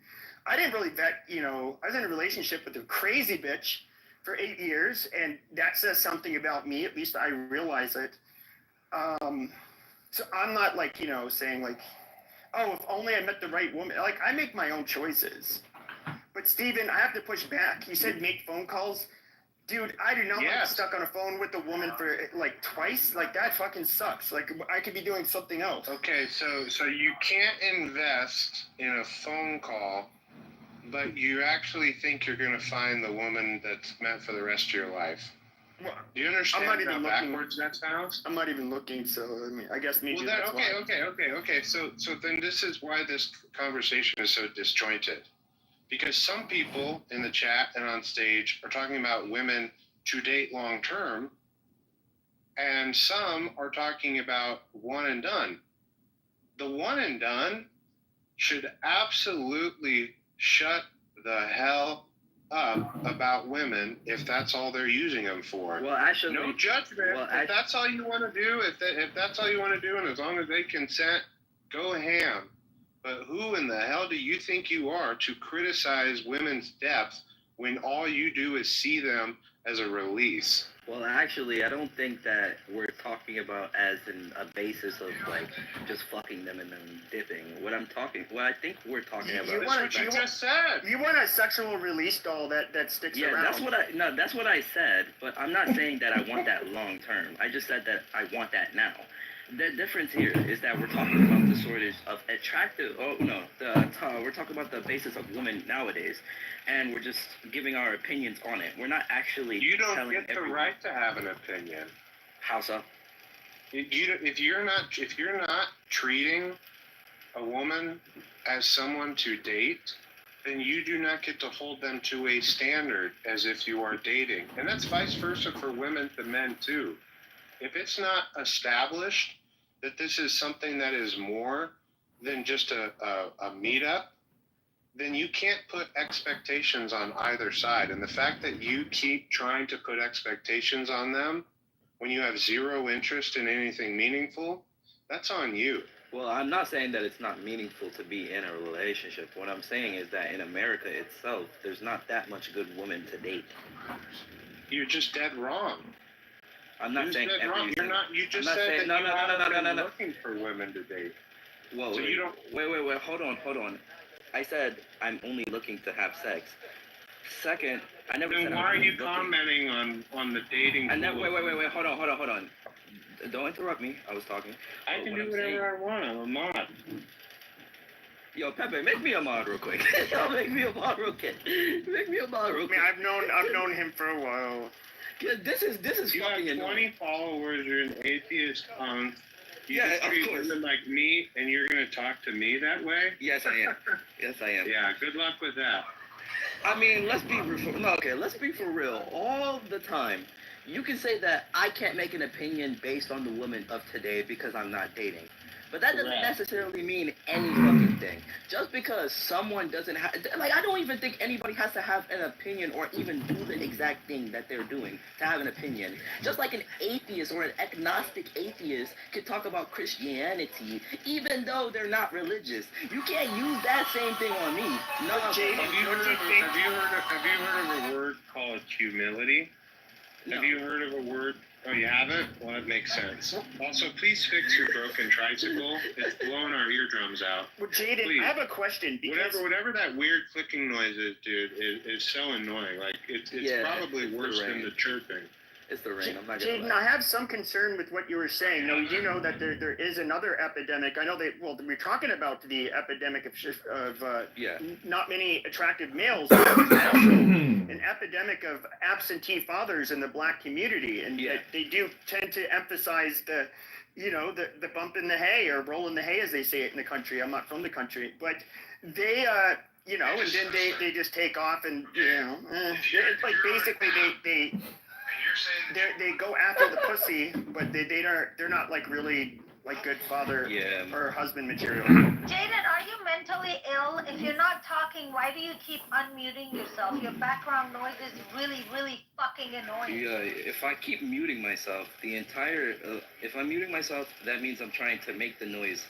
I didn't really vet. I was in a relationship with a crazy bitch for 8 years, and that says something about me. At least I realize it. So I'm not saying like, oh, if only I met the right woman. Like I make my own choices. But Steven, I have to push back. You said make phone calls. Dude, I do not want to be stuck on a phone with a woman for like twice. Like that fucking sucks. Like I could be doing something else. Okay, so you can't invest in a phone call, but you actually think you're going to find the woman that's meant for the rest of your life. Well, do you understand how backwards that sounds? I'm not even looking, so I mean, I guess maybe that's why. Okay. So then this is why this conversation is so disjointed. Because some people in the chat and on stage are talking about women to date long term, and some are talking about one and done. The one and done should absolutely shut the hell up about women if that's all they're using them for. Well, actually, no judgment. If that's all you want to do, if that's all you want to do, and as long as they consent, go ham. But who in the hell do you think you are to criticize women's depth when all you do is see them as a release? Well, actually, I don't think that we're talking about as a basis of like just fucking them and then dipping. What I think we're talking about. You just said. You want a sexual release doll that sticks around. Yeah, that's what I said. But I'm not saying that I want that long term. I just said that I want that now. The difference here is that we're talking about the shortage of attractive. We're talking about the basis of women nowadays, and we're just giving our opinions on it. We're not actually. You don't get the right to have an opinion. How so? If you're not treating a woman as someone to date, then you do not get to hold them to a standard as if you are dating, and that's vice versa for women to men too. If it's not established that this is something that is more than just a meetup, then you can't put expectations on either side. And the fact that you keep trying to put expectations on them when you have zero interest in anything meaningful, that's on you. Well, I'm not saying that it's not meaningful to be in a relationship. What I'm saying is that in America itself, there's not that much good women to date. You're just dead wrong. I'm not saying everything. You're not. You just said that you haven't been looking for women to date. Whoa, so you don't. Wait. Hold on. I said I'm only looking to have sex. Second, I never said. Then why are you commenting on the dating? Wait. Hold on. Don't interrupt me. I was talking. I can do whatever I want. I'm a mod. Yo, Pepe, make me a mod real quick. Make me a mod real quick. I mean, I've known him for a while. This is you fucking have 20 annoying. followers. You're an atheist. You Yeah, of treat course. women like me, and you're gonna talk to me that way? Yes, I am. Yeah. Good luck with that. I mean, let's be for real. All the time, you can say that I can't make an opinion based on the women of today because I'm not dating. But that doesn't necessarily mean any fucking thing. Just because someone doesn't have, like, I don't even think anybody has to have an opinion or even do the exact thing that they're doing to have an opinion. Just like an atheist or an agnostic atheist could talk about Christianity, even though they're not religious. You can't use that same thing on me. No, Jay, have you heard of a word called humility? No. Have you heard of a word? Oh, you haven't? Well, that makes sense. Also, please fix your broken tricycle. It's blowing our eardrums out. Well, Jaden, Please. I have a question. Because... Whatever that weird clicking noise is, dude, is so annoying. Like, it's probably worse than the chirping. It's the rain. I'm not gonna Jaden, lie. I have some concern with what you were saying. Now, you know that there is another epidemic. I know we're talking about the epidemic of not many attractive males. There's also an epidemic of absentee fathers in the black community, and they do tend to emphasize the bump in the hay or roll in the hay, as they say it in the country. I'm not from the country, but they, and then they just take off, and it's like basically they go after the pussy, but they're not like really like good father or husband material. Jaden, are you mentally ill? If you're not talking, why do you keep unmuting yourself? Your background noise is really, really fucking annoying. Yeah, if I keep muting myself, if I'm muting myself, that means I'm trying to make the noise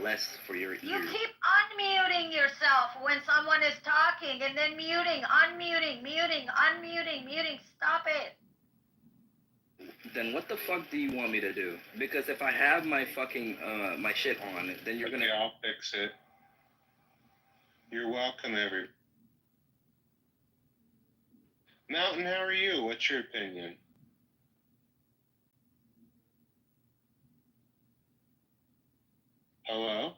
less for your ears. You keep unmuting yourself when someone is talking, and then muting, unmuting, muting, unmuting, muting. Stop it. Then what the fuck do you want me to do? Because if I have my fucking my shit on, then you're gonna. I'll fix it. You're welcome, Mountain, how are you? What's your opinion? Hello?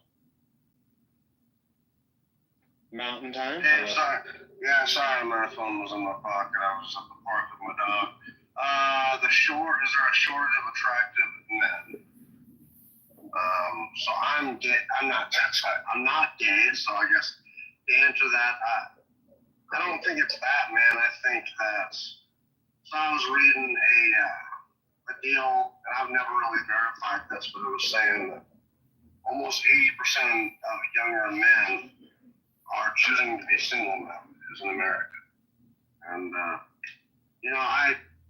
Mountain time? Yeah, sorry, my phone was in my pocket. I was at the park with my dog. Is there a shortage of attractive men? So I'm gay. I'm not gay, so I guess to answer that, I don't think it's that, man. I think that, so I was reading a deal, and I've never really verified this, but it was saying that almost 80% of younger men are choosing to be single now, in America. And,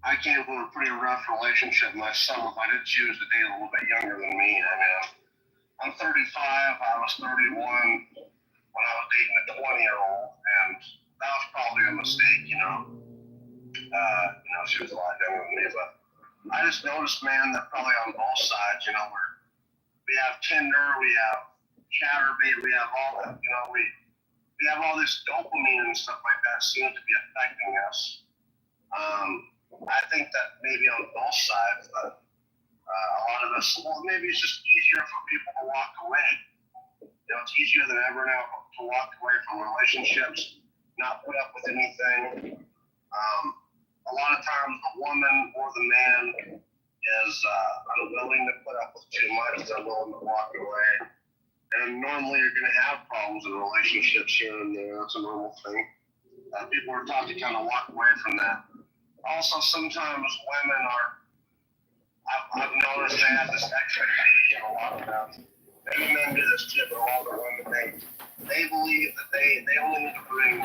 I came from a pretty rough relationship myself. I did choose to date a little bit younger than me. I mean, I'm 35. I was 31 when I was dating a 20-year-old, and that was probably a mistake, she was a lot younger than me, but I just noticed, man, that probably on both sides, we have Tinder, we have Chatterbait, we have all that, we have all this dopamine and stuff like that seems to be affecting us. I think that maybe on both sides, but a lot of us, maybe it's just easier for people to walk away. It's easier than ever now to walk away from relationships, not put up with anything. A lot of times the woman or the man is unwilling to put up with too much. They're willing to walk away. And normally you're going to have problems in relationships here and there. That's a normal thing. People are taught to kind of walk away from that. Also, sometimes women I've noticed they have this expectation a lot about, maybe men do this too, but a lot of women, they believe that they only need to bring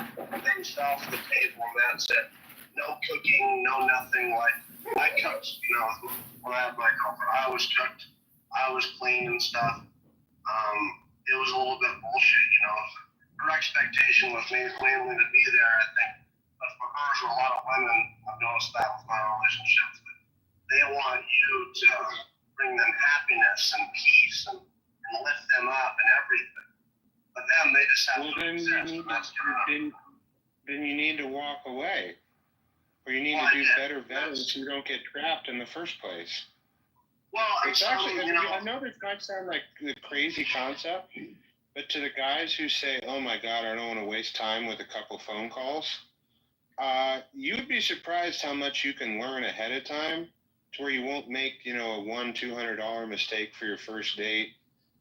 themselves to the table, and that's it. No cooking, no nothing. Like, I cooked, when I had my girlfriend. I always cooked, I always cleaned and stuff. It was a little bit bullshit, Her expectation was mainly to be there, I think. But for hers, a lot of women, I've noticed that with my relationships, that they want you to bring them happiness and peace and lift them up and everything. But them, they just have to exist. Then you need to walk away. Or you need to do better vetting so you don't get trapped in the first place. Well, it's actually, I know this might sound like a crazy concept, but to the guys who say, oh my God, I don't want to waste time with a couple phone calls, you'd be surprised how much you can learn ahead of time to where you won't make, a $100-200 mistake for your first date.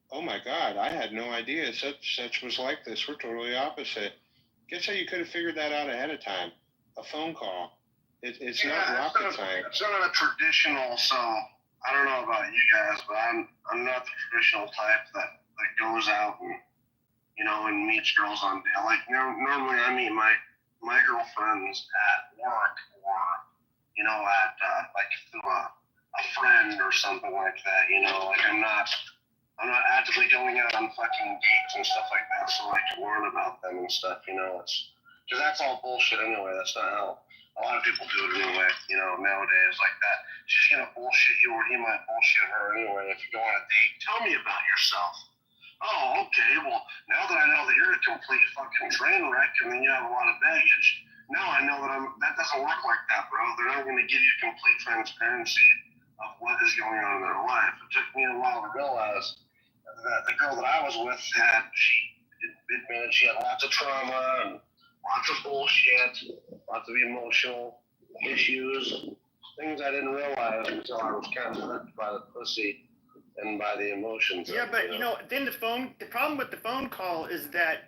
Oh my God, I had no idea such was like this. We're totally opposite. Guess how you could have figured that out ahead of time? A phone call. It's not rocket science. It's not a traditional, so I don't know about you guys, but I'm not the traditional type that goes out and and meets girls on like normally I meet my girlfriends at work or at like through a friend or something like that. Like I'm not actively going out on fucking dates and stuff like that, so I can learn about them and stuff. It's because that's all bullshit anyway. That's not how a lot of people do it anyway. Nowadays like that. She's gonna bullshit you or he might bullshit her anyway. If you go on a date, tell me about yourself. Oh, okay. Well, now that I know that you're a complete fucking train wreck and then you have a lot of baggage, now I know that doesn't work like that, bro. They're not going to give you complete transparency of what is going on in their life. It took me a while to realize that the girl that I was with she admitted she had lots of trauma and lots of bullshit, lots of emotional issues, things I didn't realize until I was kind of hooked by the pussy and by the emotions. Yeah, but then the problem with the phone call is that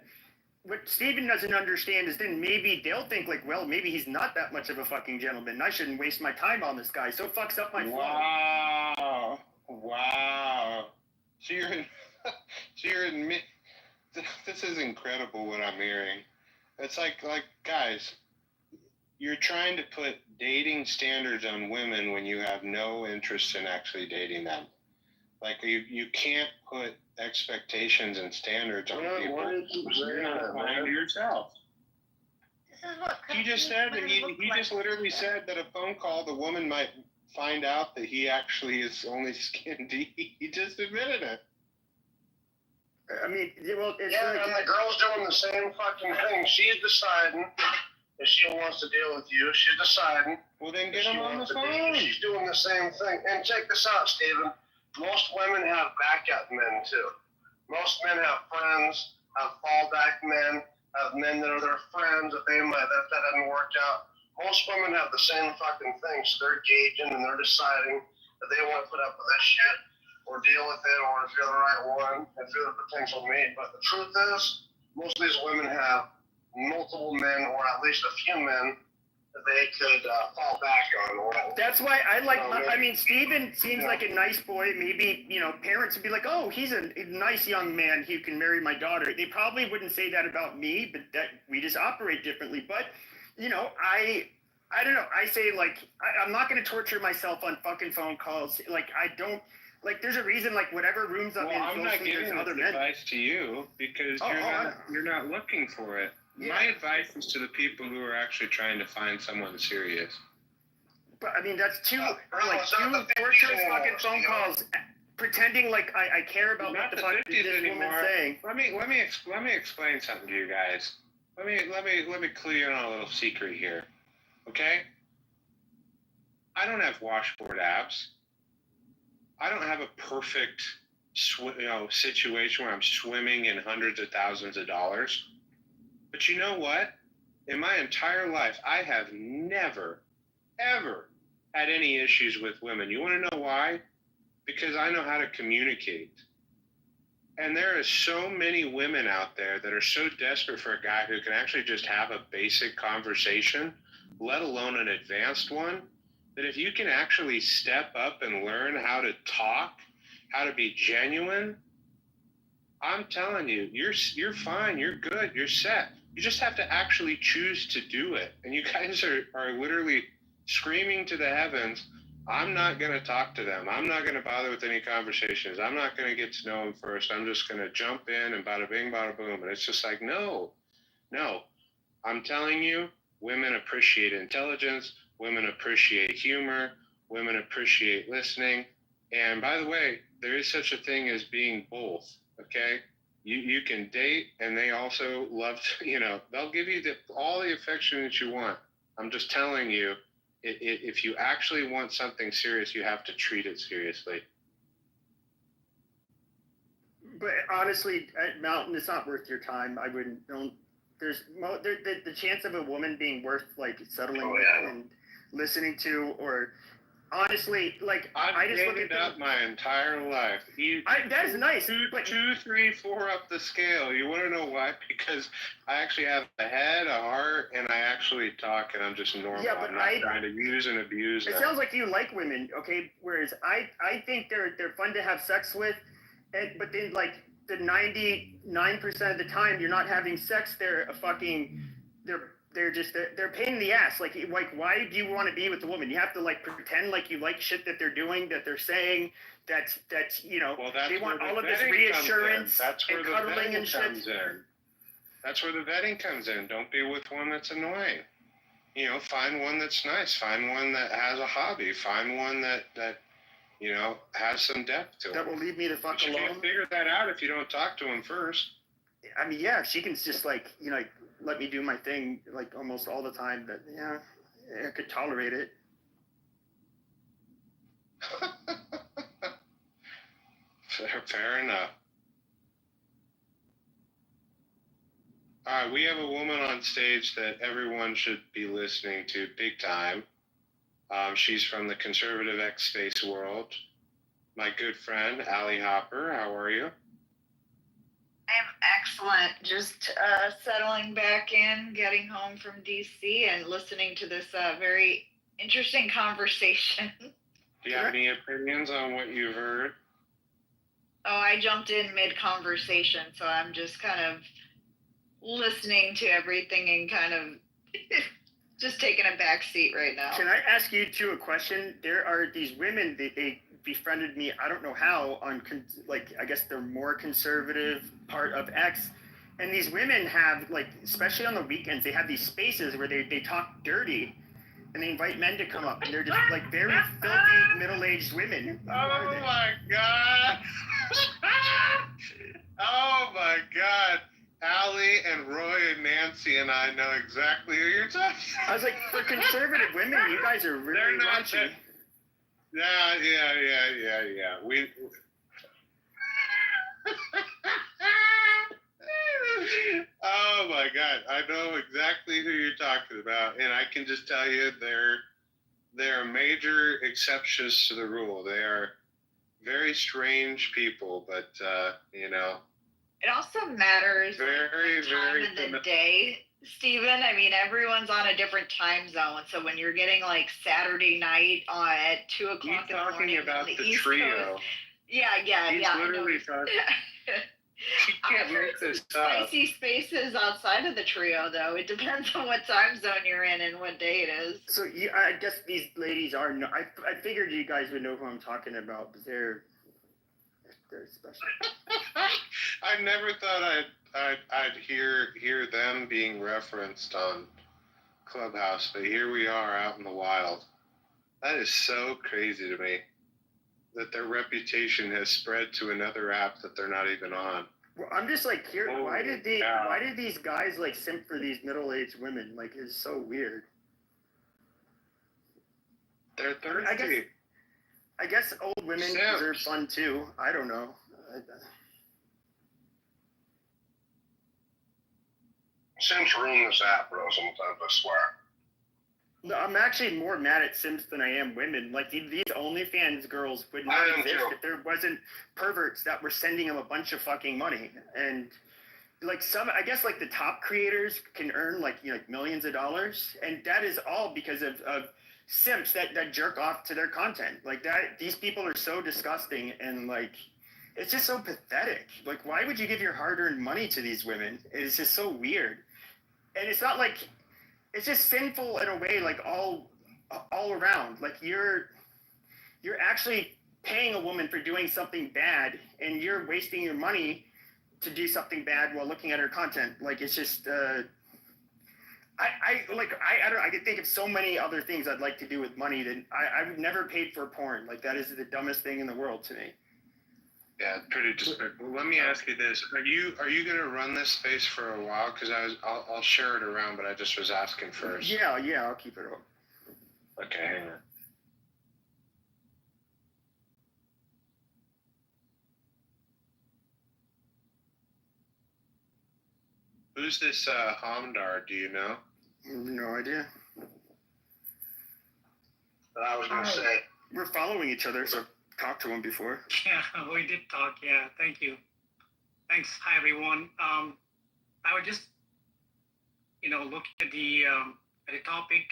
what Steven doesn't understand is then maybe they'll think like, well, maybe he's not that much of a fucking gentleman. I shouldn't waste my time on this guy. So it fucks up my phone. Wow. So you're admit. This is incredible what I'm hearing. It's like guys, you're trying to put dating standards on women when you have no interest in actually dating them. Like you can't put expectations and standards on people. You're not lying to yourself. This is what He just said that he just literally said that a phone call the woman might find out that he actually is only skin deep. He just admitted it. I mean, well, it's and the girl's doing the same fucking thing. She's deciding if she wants to deal with you. She's deciding. Well, then get him on the phone. She's doing the same thing. And check this out, Steven. Most women have backup men too. Most men have friends, have fallback men, have men that are their friends if that doesn't work out. Most women have the same fucking thing, so they're gauging and they're deciding that they want to put up with this shit or deal with it, or if you're the right one, if you're the potential mate. But the truth is, most of these women have multiple men, or at least a few men that they could fall back on. That's why I like. I mean, Steven seems like a nice boy. Maybe parents would be like, "Oh, he's a nice young man. He can marry my daughter." They probably wouldn't say that about me, but that we just operate differently. But I don't know. I say I'm not going to torture myself on fucking phone calls. I don't. There's a reason. Whatever rooms I'm in. I'm not giving this advice to you because you're not looking for it. Yeah. My advice is to the people who are actually trying to find someone serious. But I mean, that's two torturous fucking phone calls, pretending like I care about what the fuck this woman's saying. Let me explain something to you guys. Let me clue you in on a little secret here, okay? I don't have washboard abs. I don't have a perfect situation where I'm swimming in hundreds of thousands of dollars. But you know what? In my entire life, I have never, ever had any issues with women. You want to know why? Because I know how to communicate. And there are so many women out there that are so desperate for a guy who can actually just have a basic conversation, let alone an advanced one, that if you can actually step up and learn how to talk, how to be genuine, I'm telling you, you're fine, you're good, you're set. You just have to actually choose to do it. And you guys are literally screaming to the heavens, I'm not going to talk to them. I'm not going to bother with any conversations. I'm not going to get to know them first. I'm just going to jump in and bada bing, bada boom. And it's just like, no. I'm telling you, women appreciate intelligence. Women appreciate humor. Women appreciate listening. And by the way, there is such a thing as being both, okay? You can date, and they also love to, they'll give you all the affection that you want. I'm just telling you, if you actually want something serious, you have to treat it seriously. But honestly, at Mountain, it's not worth your time. I wouldn't. There's the chance of a woman being worth settling with and listening to, or honestly, like, I just look at it up my entire life. That is nice. But 2, 3, 4 up the scale. You want to know why? Because I actually have a head, a heart, and I actually talk, and I'm just normal. Yeah, but I'm not trying to use and abuse them. It sounds like you like women, okay? Whereas I think they're fun to have sex with, but then like the 99% of the time you're not having sex. They're a fucking they're a pain in the ass. Like why do you want to be with a woman? You have to like pretend like you like shit that they're doing, that they're saying. That's they want all of this reassurance and cuddling and shit. That's where the vetting comes in. Don't be with one that's annoying. Find one that's nice. Find one that has a hobby. Find one that has some depth to it. That will leave me the fuck alone. You can't figure that out if you don't talk to him first. I mean, yeah, she can just like let me do my thing like almost all the time. But yeah, I could tolerate it. Fair enough. All right, we have a woman on stage that everyone should be listening to big time. She's from the conservative X space world. My good friend, Allie Hopper. How are you? I'm excellent. Just settling back in, getting home from DC, and listening to this very interesting conversation. Do you have any opinions on what you heard? Oh, I jumped in mid-conversation, so I'm just kind of listening to everything and kind of just taking a back seat right now. Can I ask you two a question? There are these women that they befriended me, I don't know how, on I guess they're more conservative part of X, and these women have especially on the weekends, they have these spaces where they talk dirty and they invite men to come up, and they're just very filthy middle-aged women. Oh my god. Oh my god. Allie and Roy and Nancy and I know exactly who you're talking about. I was like, for conservative women, you guys are really raunchy. Yeah. We. Oh my god, I know exactly who you're talking about, and I can just tell you they're major exceptions to the rule. They are very strange people, but It also matters the time of the day, Steven. I mean, everyone's on a different time zone. So when you're getting Saturday night at 2 o'clock in the morning about on the the East trio. Coast. Yeah. He's literally talking. She can't make this up. Spicy spaces outside of the trio, though. It depends on what time zone you're in and what day it is. So I guess these ladies are. I figured you guys would know who I'm talking about, but they're special. I never thought I'd hear them being referenced on Clubhouse, but here we are out in the wild. That is so crazy to me that their reputation has spread to another app that they're not even on. Well, I'm just here. Why did these guys simp for these middle-aged women? It's so weird. They're thirsty. I guess old women deserve fun too. I don't know. Simps ruin this app, bro, sometimes, I swear. No, I'm actually more mad at Simps than I am women. These OnlyFans girls would not exist if there wasn't perverts that were sending them a bunch of fucking money. And I guess the top creators can earn millions of dollars, and that is all because of simps that jerk off to their content. These people are so disgusting, and it's just so pathetic. Why would you give your hard-earned money to these women? It's just so weird. And it's not it's just sinful in a way, all around. You're actually paying a woman for doing something bad, and you're wasting your money to do something bad while looking at her content. It's just I don't know, I can think of so many other things I'd like to do with money that I've never paid for porn. That is the dumbest thing in the world to me. Yeah, pretty despicable. Let me ask you this: Are you going to run this space for a while? Because I'll share it around, but I just was asking first. Yeah, I'll keep it up. Okay, hang on. Who's this Hamdar? Do you know? No idea. But I was going to say, we're following each other, so talked to him before. Yeah, we did talk. Yeah, thank you. Thanks. Hi, everyone. I would just, look at the topic.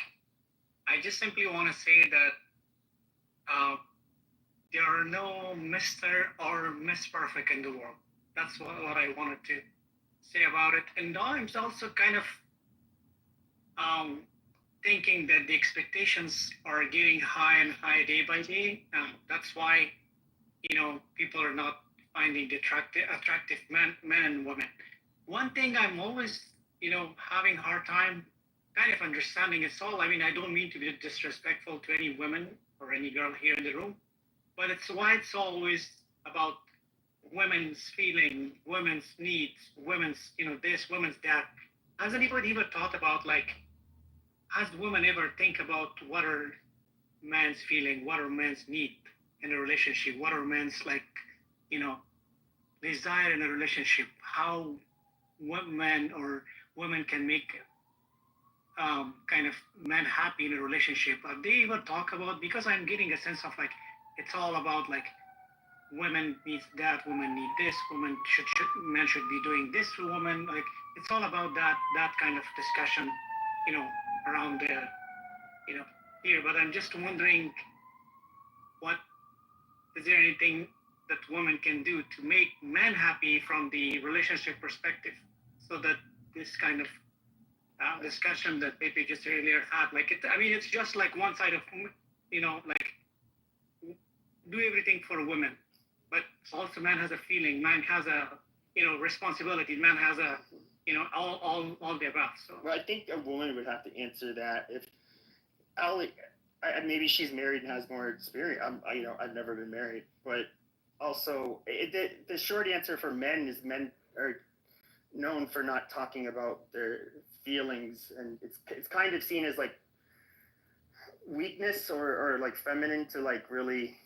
I just simply want to say that there are no Mr. or Miss Perfect in the world. That's what I wanted to say about it. And I'm also kind of thinking that the expectations are getting high and high day by day. That's why, people are not finding the attractive men and women. One thing I'm always, having a hard time kind of understanding is all. I mean, I don't mean to be disrespectful to any women or any girl here in the room, but it's why it's always about women's feeling, women's needs, women's, this, women's that. Has anybody ever thought about, has women ever think about what are man's feeling, what are men's need in a relationship, what are men's, desire in a relationship, how men or women can make kind of men happy in a relationship? They even talk about, because I'm getting a sense of it's all about women needs that, women need this, women men should be doing this to women. It's all about that kind of discussion, around there, here. But I'm just wondering, what is there anything that women can do to make men happy from the relationship perspective, so that this kind of discussion that Pepe just earlier had, it's just one side of, do everything for women, but also man has a feeling, man has a, responsibility, man has a, all the above. So Well, I think a woman would have to answer that. If Ali, maybe she's married and has more experience. I've never been married, but also the short answer for men is men are known for not talking about their feelings, and it's kind of seen as weakness or feminine to really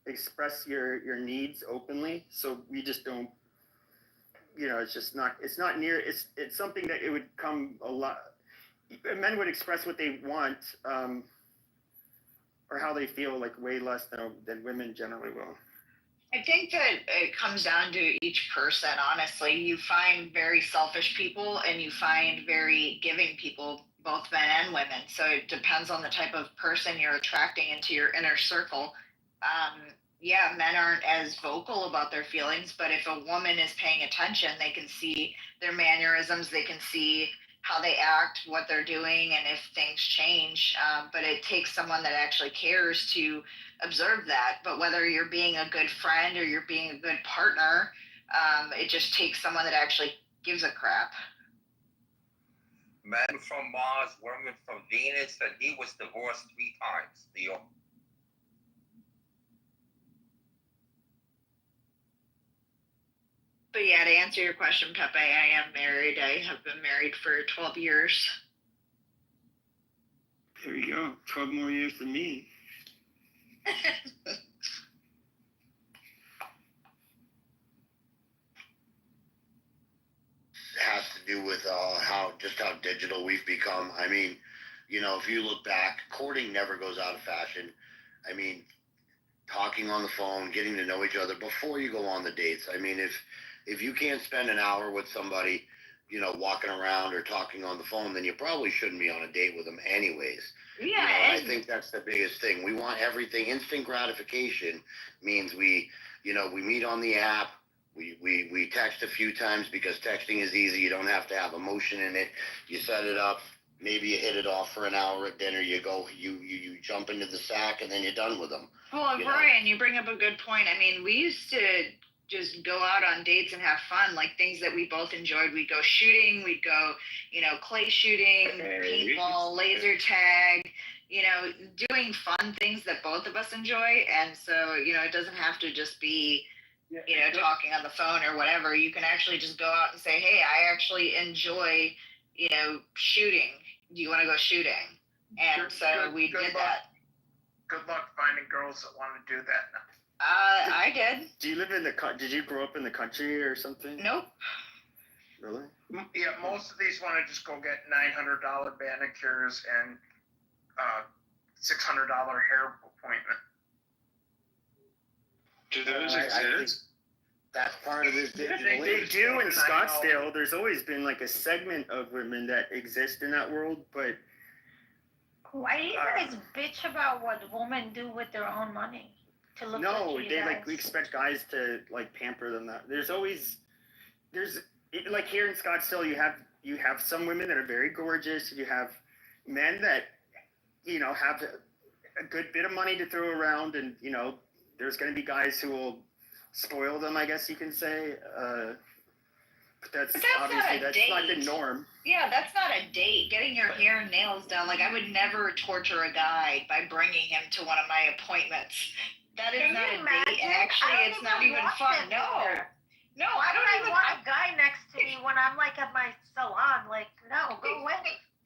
express your needs openly. So we just don't. It's not near. It's something that it would come a lot. Men would express what they want, or how they feel way less than women generally will. I think that it comes down to each person, honestly. You find very selfish people and you find very giving people, both men and women. So it depends on the type of person you're attracting into your inner circle. Yeah, men aren't as vocal about their feelings, but if a woman is paying attention, they can see their mannerisms, they can see how they act, what they're doing, and if things change. But it takes someone that actually cares to observe that. But whether you're being a good friend or you're being a good partner, it just takes someone that actually gives a crap. Man from Mars, woman from Venus, and he was divorced 3 times. But yeah, to answer your question, Pepe, I am married. I have been married for 12 years. There you go. 12 more years than me. Has to do with how digital we've become. I mean, if you look back, courting never goes out of fashion. I mean, talking on the phone, getting to know each other before you go on the dates. I mean, if you can't spend an hour with somebody, walking around or talking on the phone, then you probably shouldn't be on a date with them anyways. Yeah. I think that's the biggest thing. We want everything. Instant gratification means we meet on the app. We text a few times because texting is easy. You don't have to have emotion in it. You set it up. Maybe you hit it off for an hour at dinner. You go, you jump into the sack, and then you're done with them. Well, Brian, you bring up a good point. I mean, we used to just go out on dates and have fun, things that we both enjoyed. We'd go shooting. We'd go, clay shooting, paintball, laser tag, doing fun things that both of us enjoy. And so, it doesn't have to just be, talking on the phone or whatever. You can actually just go out and say, hey, I actually enjoy, shooting. Do you want to go shooting? And we did that. Good luck finding girls that want to do that. I did. Do you live did you grow up in the country or something? Nope. Really? Yeah, most of these want to just go get $900 manicures and $600 hair appointment. Do those I think exist? that's part of this digital They age. do in Scottsdale. There's always been like a segment of women that exist in that world, but Why do you guys bitch about what women do with their own money? To look no, like you they guys? like expect guys to like pamper them. That there's like here in Scottsdale, you have some women that are very gorgeous. You have men that have a good bit of money to throw around, and there's going to be guys who will spoil them, I guess you can say. But that's obviously not the norm. Yeah, that's not a date. Getting your hair and nails done. Like, I would never torture a guy by bringing him to one of my appointments. That is not a date. And actually, it's not even fun. No, I don't even want a guy next to me when I'm like at my salon. Like, no, go away.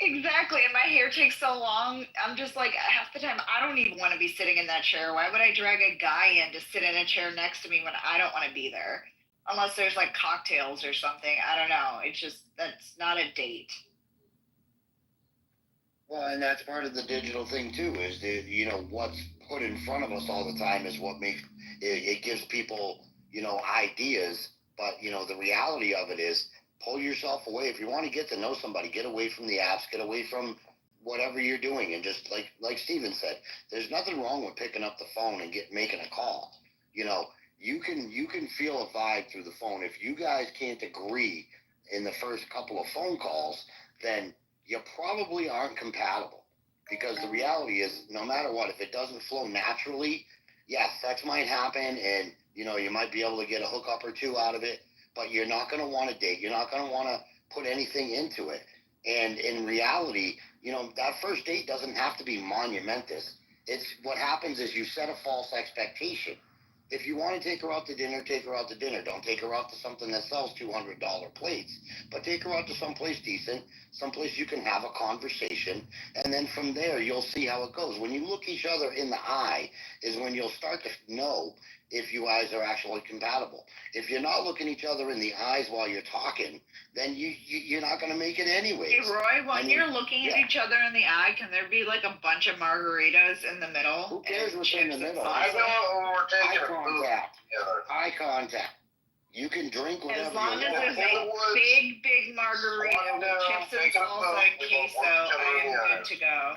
Exactly, and my hair takes so long. I'm just like, half the time, I don't even want to be sitting in that chair. Why would I drag a guy in to sit in a chair next to me when I don't want to be there? Unless there's like cocktails or something. I don't know. It's just, that's not a date. Well, and that's part of the digital thing too, is that, what's put in front of us all the time is what makes, it gives people, ideas, but, the reality of it is, pull yourself away. If you want to get to know somebody, get away from the apps, get away from whatever you're doing, and just like Steven said, there's nothing wrong with picking up the phone and making a call. You can feel a vibe through the phone. If you guys can't agree in the first couple of phone calls, then you probably aren't compatible. Because the reality is, no matter what, if it doesn't flow naturally, yeah, sex might happen, and you might be able to get a hookup or two out of it, but you're not going to want to date. You're not going to want to put anything into it. And in reality, that first date doesn't have to be monumentous. It's what happens is you set a false expectation. If you want to take her out to dinner, take her out to dinner. Don't take her out to something that sells $200 plates, but take her out to someplace decent, someplace you can have a conversation, and then from there you'll see how it goes. When you look each other in the eye is when you'll start to know if you guys are actually compatible. If you're not looking each other in the eyes while you're talking, then you're not going to make it anyways. Hey, Roy, when you're looking at each other in the eye, can there be like a bunch of margaritas in the middle? Who cares what's in the middle? I know we're taking Eye contact. You can drink whatever as long you as want. there's a big margarita with chips and salsa and queso, I am good to go.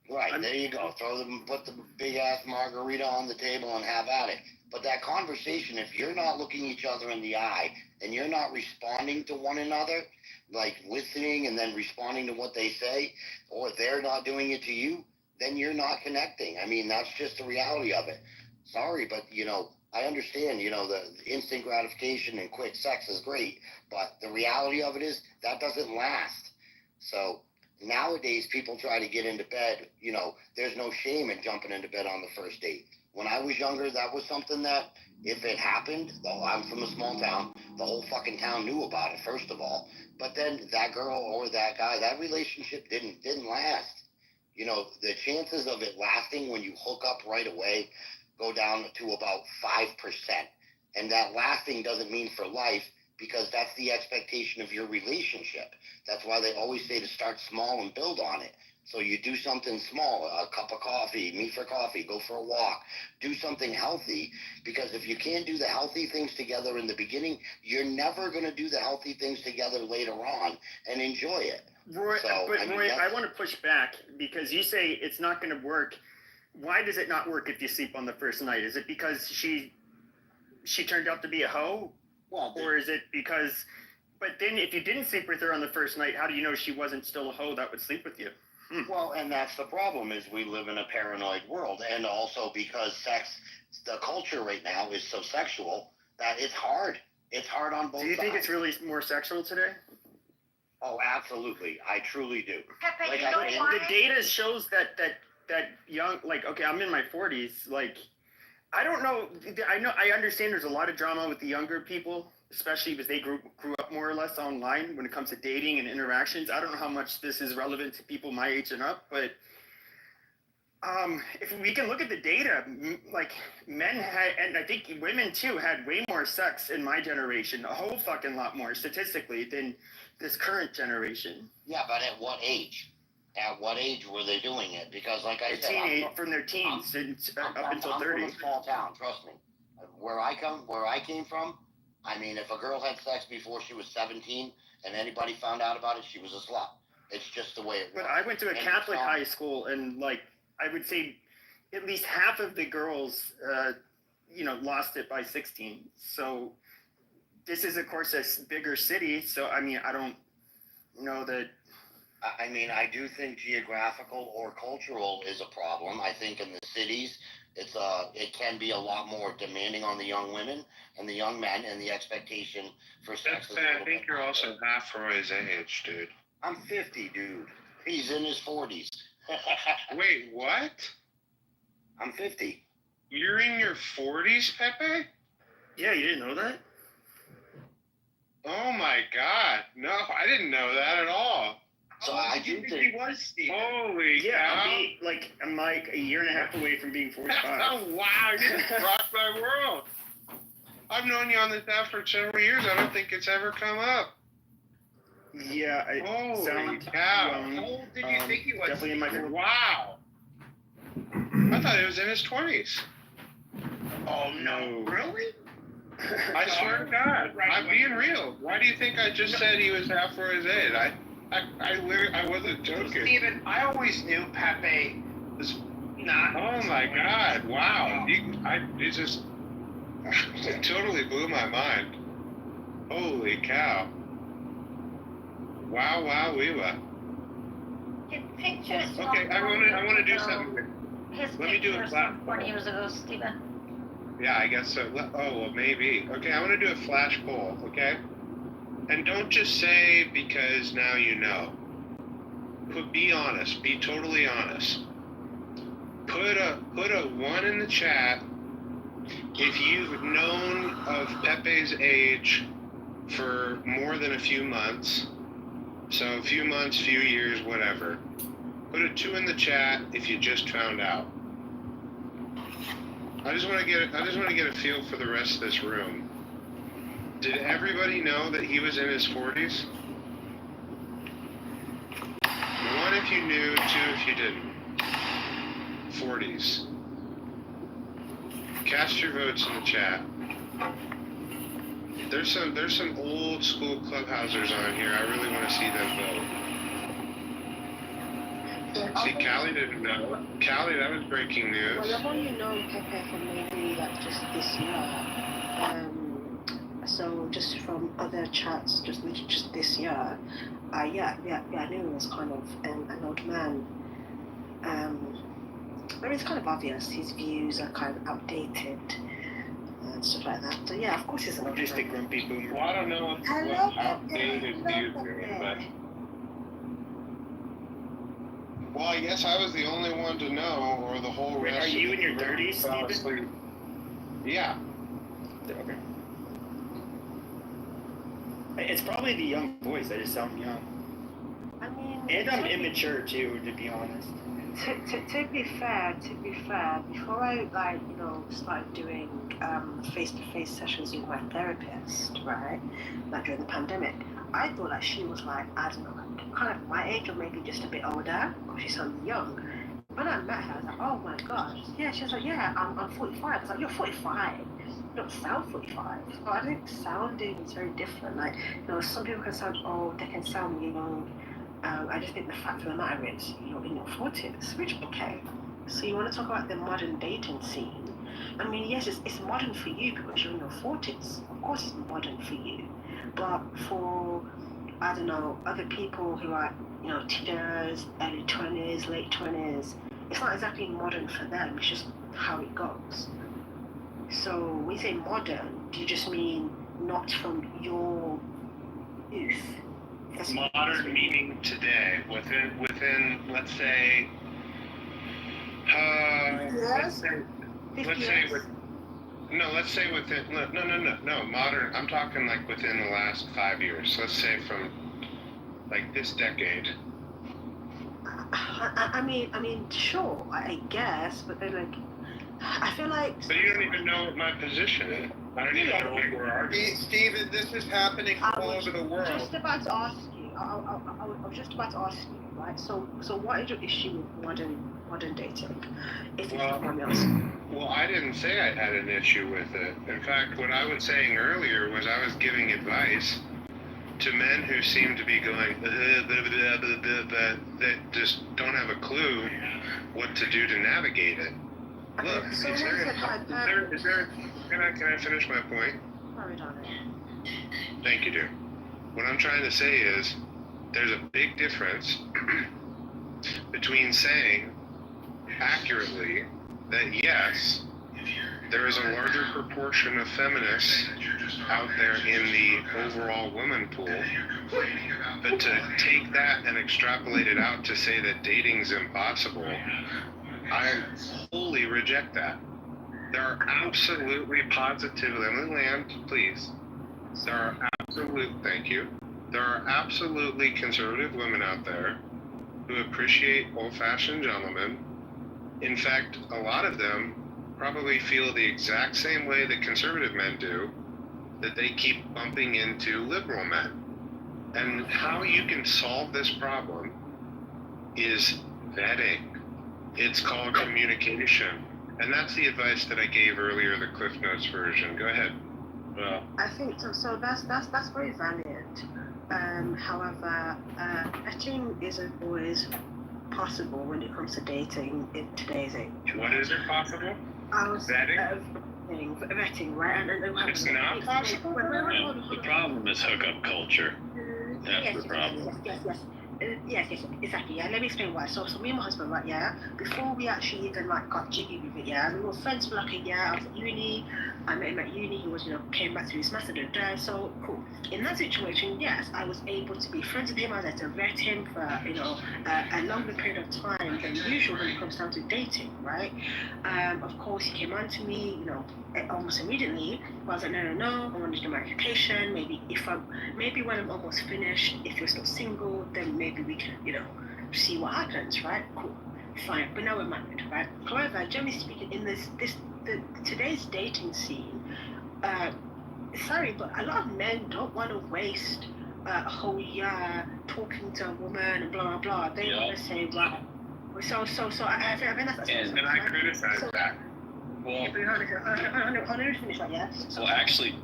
Right, there you go. Put the big ass margarita on the table and have at it. But that conversation, if you're not looking each other in the eye and you're not responding to one another, like listening and then responding to what they say, or they're not doing it to you, then you're not connecting. I mean, that's just the reality of it. Sorry, but I understand, the instant gratification and quick sex is great, but the reality of it is that doesn't last. So nowadays, people try to get into bed, there's no shame in jumping into bed on the first date. When I was younger, that was something that, if it happened, though I'm from a small town, the whole fucking town knew about it, first of all. But then that girl or that guy, that relationship didn't last. The chances of it lasting when you hook up right away go down to about 5%. And that lasting doesn't mean for life, because that's the expectation of your relationship. That's why they always say to start small and build on it. So you do something small, a cup of coffee, meet for coffee, go for a walk, do something healthy, because if you can't do the healthy things together in the beginning, you're never going to do the healthy things together later on and enjoy it. Roy, Roy, I want to push back, because you say it's not going to work. Why does it not work if you sleep on the first night? Is it because she turned out to be a hoe? Or is it because... But then if you didn't sleep with her on the first night, how do you know she wasn't still a hoe that would sleep with you? Well, and that's the problem, is we live in a paranoid world. And also because the culture right now is so sexual that it's hard. It's hard on both sides. Do you think it's really more sexual today? Oh, absolutely. I truly do. Pepe, The data shows that young, okay, I'm in my 40s, I don't know. I understand there's a lot of drama with the younger people, especially because they grew up more or less online when it comes to dating and interactions. I don't know how much this is relevant to people my age and up, but if we can look at the data, men had, and I think women too, had way more sex in my generation, a whole fucking lot more statistically than this current generation. Yeah, but at what age? At what age were they doing it? Because, like I said, from their teens up until I'm 30. from a small town. Trust me. Where I came from, I mean, if a girl had sex before she was 17 and anybody found out about it, she was a slut. It's just the way it was. But I went to a Catholic high school, and like I would say, at least half of the girls, lost it by 16. So this is, of course, a bigger city. So I mean, I don't know that. I mean, I do think geographical or cultural is a problem. I think in the cities, it can be a lot more demanding on the young women and the young men, and the expectation for sex. I think you're also half Roy's age, dude. I'm 50, dude. He's in his 40s. Wait, what? I'm 50. You're in your 40s, Pepe? Yeah, you didn't know that? Oh my God! No, I didn't know that at all. So I do think he was, Steve. Holy yeah, cow! I'm like a year and a half away from being 45. Oh wow! You just rocked my world. I've known you on this app for several years. I don't think it's ever come up. Yeah, holy cow! How old did you think he was? Definitely in my wow. I thought he was in his 20s. Oh no! Really? I swear to God, I'm being real. Why do you think I just said he was half Roy's age? I wasn't joking. Steven, I always knew Pepe was not. Oh my God! Wow! It just it totally blew my mind. Holy cow! Wow! Wow! Weewa. His pictures. Okay, I want to do something. Let me do a flash. 40 years ago, Stephen. Yeah, I guess so. Oh, well, maybe. Okay, I want to do a flash poll. Okay. And don't just say because now you know. Be honest. Be totally honest. Put a 1 in the chat if you've known of Pepe's age for more than a few months. So a few months, few years, whatever. Put a 2 in the chat if you just found out. I just want to get a feel for the rest of this room. Did everybody know that he was in his 40s? 1 if you knew, 2 if you didn't. 40s. Cast your votes in the chat. There's some old school clubhousers on here. I really want to see them vote. See, Callie didn't know. Callie, that was breaking news. Well, I've only known Pepe for maybe like just this year. So just from other chats, just this year, I knew he was kind of an old man. I mean, it's kind of obvious. His views are kind of outdated and stuff like that. So yeah, of course he's an old man. Just a grumpy boomer. Well, I don't know what outdated views are, but... Well, I guess I was the only one to know, or the whole rest. Are you in your 30s, Steven? Yeah. Okay. It's probably the young boys that just sound young. I mean, and I'm immature too, to be honest. To be fair, before I started doing face-to-face sessions with my therapist, right, like during the pandemic, I thought that she was like, I don't know, kind of my age or maybe just a bit older, because she sounded young. When I met her, I was like, oh my gosh. Yeah, she was like, yeah, I'm 45. I was like, you're 45. You don't sound 45. So I think sounding is very different. Like, some people can sound old, they can sound young. I just think the fact of the matter is, you're in your 40s, which, okay. So you want to talk about the modern dating scene. I mean, yes, it's modern for you because you're in your 40s. Of course it's modern for you. But for, I don't know, other people who are, teenagers, early 20s, late 20s, it's not exactly modern for them. It's just how it goes. So when you say modern, do you just mean not from your youth? Modern meaning today, within let's say, let's say within, no, modern, I'm talking like within the last 5 years. Let's say from like this decade. I mean, sure, I guess, but then like, I feel like. But you don't even know what my position is. I don't even know what we're arguing. Steven, this is happening all over the world. Just about to ask you. I was just about to ask you. right? So what is your issue with modern dating? If you Well, don't mind me asking. well, I didn't say I had an issue with it. In fact, what I was saying earlier was I was giving advice to men who seem to be going that just don't have a clue what to do to navigate it. Look, can I finish my point? Sorry, darling. Thank you, dear. What I'm trying to say is there's a big difference between saying accurately that yes, there is a larger proportion of feminists out there in the overall woman pool, but to take that and extrapolate it out to say that dating's impossible, I wholly reject that. There are absolutely positively, let me land, please. There are thank you. There are absolutely conservative women out there who appreciate old-fashioned gentlemen. In fact, a lot of them probably feel the exact same way that conservative men do, that they keep bumping into liberal men. And how you can solve this problem is vetting. It's called communication. And that's the advice that I gave earlier, the Cliff Notes version. Go ahead. Well, I think so. That's very valid. However, vetting isn't always possible when it comes to dating in today's age. What is it possible? Vetting, right? And it's not possible. The problem is hookup culture. That's the problem. Yes, exactly. Yeah, let me explain why. So me and my husband, right? Yeah, before we actually even like got jiggy with it, yeah, we were friends for like a year. I was at uni. I met him at uni. He was, came back to his master there. So cool. In that situation, yes, I was able to be friends with him. I was able to vet him for a longer period of time than usual when it comes down to dating, right? Of course, he came on to me, almost immediately. I was like, no, I want to do my education. Maybe when I'm almost finished, if you're still single, then maybe we can, see what happens, right? Cool, fine. But now we're married, right? However, generally speaking, in today's dating scene, sorry, but a lot of men don't want to waste a whole year talking to a woman and blah blah blah. They want to say, right. So I think that's. And I criticize that. Well, let me finish that, yeah? Well, actually.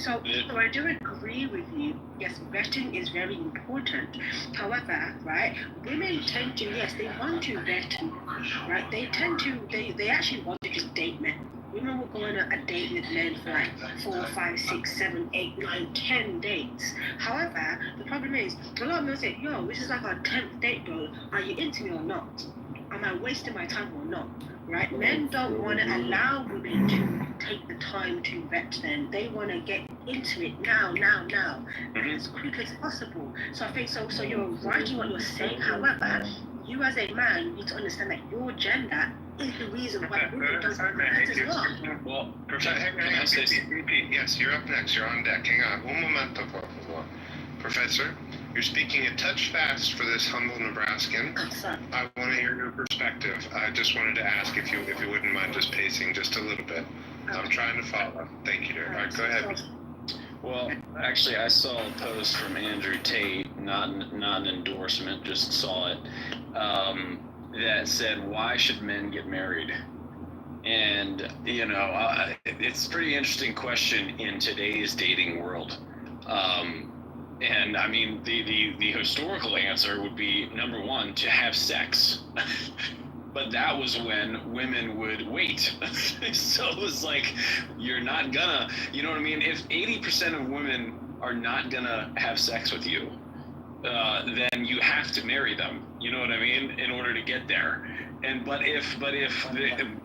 So I do agree with you. Yes, vetting is very important. However, right, women tend to, yes, they want to vet, right? They actually want to just date men. Women will go on a date with men for like 4, 5, 6, 7, 8, 9, 10 dates. However, the problem is, a lot of men say, yo, this is like our 10th date, bro. Are you into me or not? Am I wasting my time or not? Right? Men don't want to allow women to take the time to vet them. They want to get into it now, as quick as possible. So I think so you're right in what you're saying. However, you as a man need to understand that your gender is the reason why women don't vet as well. Well, yes, you're up next. You're on deck. Hang on. Un momento, por favor. Professor, you're speaking a touch fast for this humble Nebraskan. I want to hear your perspective. I just wanted to ask if you wouldn't mind just pacing just a little bit. I'm trying to follow. Thank you, dear. All right, go ahead. Well, actually, I saw a post from Andrew Tate, not an endorsement, just saw it, that said, "Why should men get married?" And it's a pretty interesting question in today's dating world. And I mean, the historical answer would be, number one, to have sex. But that was when women would wait. So it was like, you're not gonna, you know what I mean? If 80% of women are not gonna have sex with you, then you have to marry them. You know what I mean? In order to get there. But if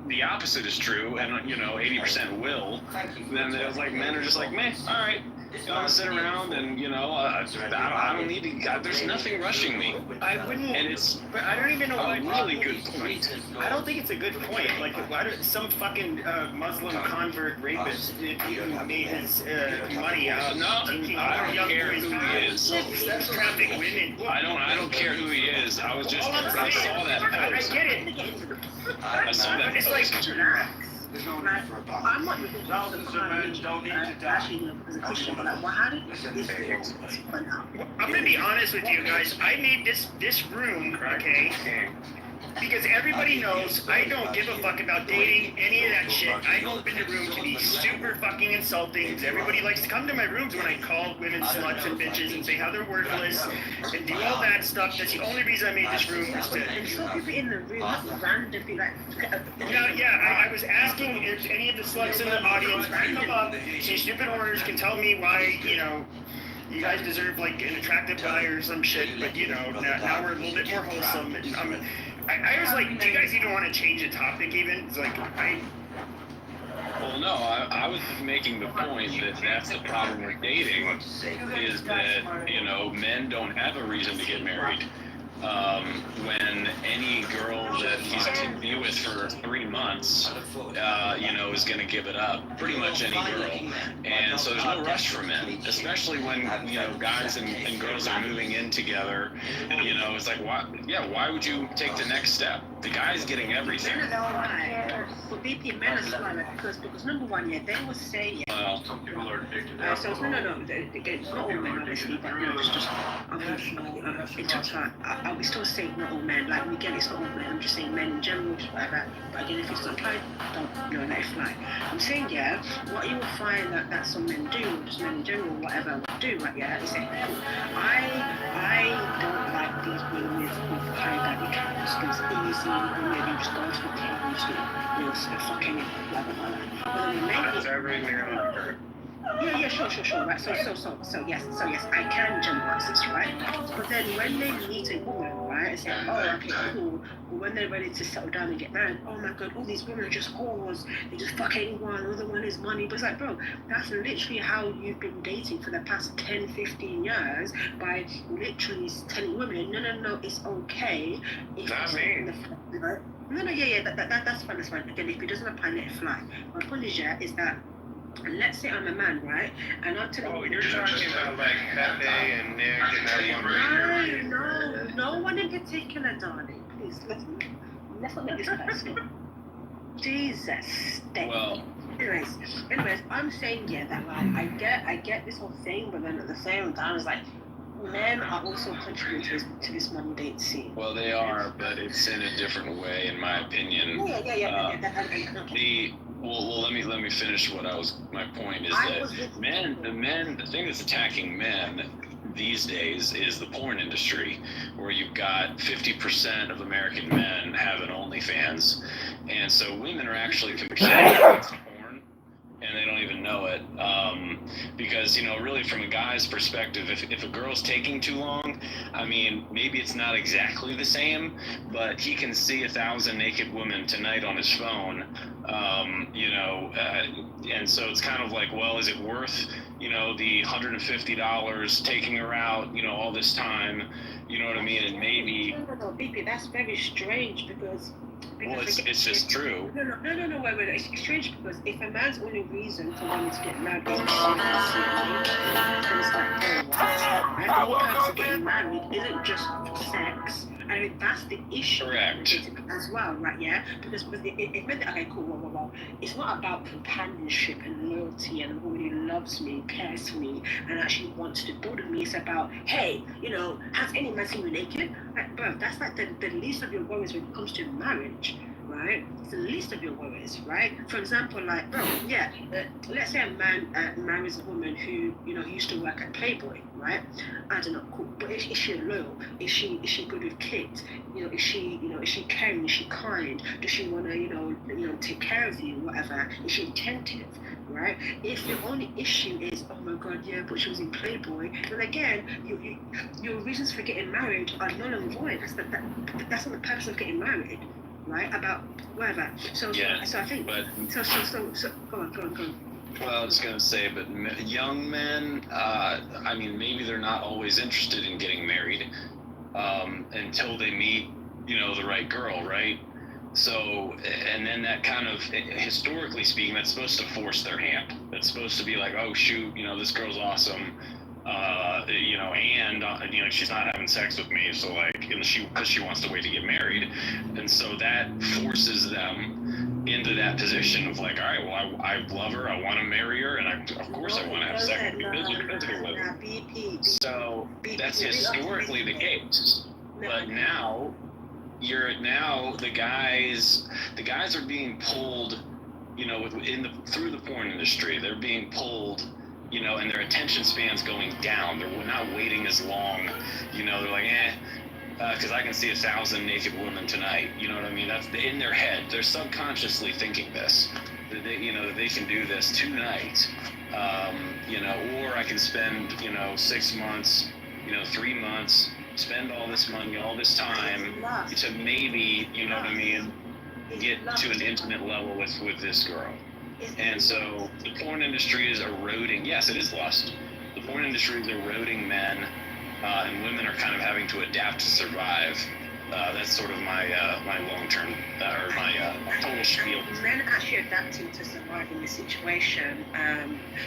the opposite is true, and 80% will, then it's like men are just like, meh, all right. I'm gonna sit around and I don't need to. There's nothing rushing me. I wouldn't. And it's. But I don't even know a really good point. I don't think it's a good point. Like, why some fucking Muslim convert rapist made his money out? I don't care who he is. Traffic women. I don't care who he is. I saw that post. I get it. I saw that It's post. like, There's no Like, need for a I'm not apology. Thousands of men don't need to die. Actually, as a Christian, but like, well, how did this went out? I'm gonna be honest with you guys. I made this room, okay? Because everybody knows I don't give a fuck about dating, any of that shit. I open the room to be super fucking insulting. Everybody likes to come to my rooms when I call women sluts and bitches and say how they're worthless and do all that stuff. That's the only reason I made this room was to... And so people in the room, not random people, like... I was asking if any of the sluts in the audience can come up, say stupid orders, can tell me why, you know, you guys deserve like an attractive guy or some shit, but you know, now we're a little bit more wholesome. And I was like, do you guys even want to change the topic even? It's like, Well, no, I was making the point that that's the problem with dating, is that, you know, men don't have a reason to get married. When any girl that he's to be with for 3 months, you know, is going to give it up, pretty much any girl. And so there's no rush for men, especially when, you know, guys and girls are moving in together. You know, it's like, why would you take the next step? The guy's getting everything. But BP men are slower because number one, they will say, Some people are addicted to so no, it's not all men obviously, but you know, just in terms of, I will still say not all men, like again, it's not all men, I'm just saying men in general, just like that. But again, if it's not applied, don't let it fly. I'm saying, what you will find that some men do, or just men in general, whatever will do, right, is say, I don't like these women with high body counts, because easy, and maybe just go to the table, just, you know, fucking it, blah, blah, blah. But then That's every man on earth. Yeah, sure, right. So yes, I can generalize this, right? But then when they meet a woman, right, it's like, oh, okay, cool. But when they're ready to settle down and get married, oh my god, all these women are just whores. They just fuck anyone. All they want is money. But it's like, bro, that's literally how you've been dating for the past 10, 15 years by literally telling women, no, it's okay. If not me. No, that's fine. Again, if it doesn't apply, let it fly. My point is that. Let's say I'm a man, right? And I'll tell you. Oh, you're talking about like Pepe and Nick and that one. No one in particular, darling. Please, let's not make this personal. Jesus, Well. Anyways, I'm saying that like I get this whole thing, but then at the same time, it's like men are also contributing to this money date scene. Well, they are, but it's in a different way, in my opinion. Well, let me finish my point is that the thing that's attacking men these days is the porn industry, where you've got 50% of American men having OnlyFans, and so women are actually competing against porn, and they don't even know it, because, you know, really from a guy's perspective, if a girl's taking too long, I mean, maybe it's not exactly the same, but he can see 1,000 naked women tonight on his phone, you know, and so it's kind of like, well, is it worth, you know, the $150 taking her out, you know, all this time, you know what I mean, and maybe... No, BP, that's very strange because well, it's just true. No, wait. It's strange because if a man's only reason for wanting to get married is to then it's like, oh, wow. And the whole purpose of getting married isn't just for sex. I mean, that's the issue. Correct. As well, right? Yeah? Because it meant that, okay, cool, well. It's not about companionship and loyalty and who really loves me, cares for me, and actually wants to build with me. It's about, hey, you know, has any man seen you naked? Like, bro, that's like the least of your worries when it comes to marriage, right? It's the least of your worries, right? For example, like, bro, let's say a man marries a woman who, you know, used to work at Playboy, right? I don't know, cool. But is she loyal? Is she good with kids? You know, is she caring? Is she kind? Does she want to, you know, take care of you, whatever? Is she attentive? Right? If your only issue is, oh my god, yeah, but she was in Playboy, then again, your reasons for getting married are null and void. That's not the purpose of getting married, right? About whatever. So I think. But so go on. Well, I was going to say, but young men, I mean, maybe they're not always interested in getting married until they meet, you know, the right girl, right? So, and then that kind of, historically speaking, that's supposed to force their hand. That's supposed to be like, oh, shoot, you know, this girl's awesome. and she's not having sex with me, so like, because she wants to wait to get married, and so that forces them into that position of like, all right, well, I love her, I want to marry her, and of course I want to have sex physically with her. So that's historically the case, but now the guys are being pulled, through the porn industry. They're being pulled, and their attention span's going down. They're not waiting as long. They're like, because I can see 1,000 naked women tonight. You know what I mean? That's in their head. They're subconsciously thinking this. That they can do this tonight. Or I can spend, 6 months, 3 months, spend all this money, all this time to maybe, what I mean, get to an intimate level with this girl. And so the porn industry is eroding. Yes, it is lust. The porn industry is eroding men, and women are kind of having to adapt to survive. That's sort of my long-term, or my total spiel. Men actually adapting to survive in this situation,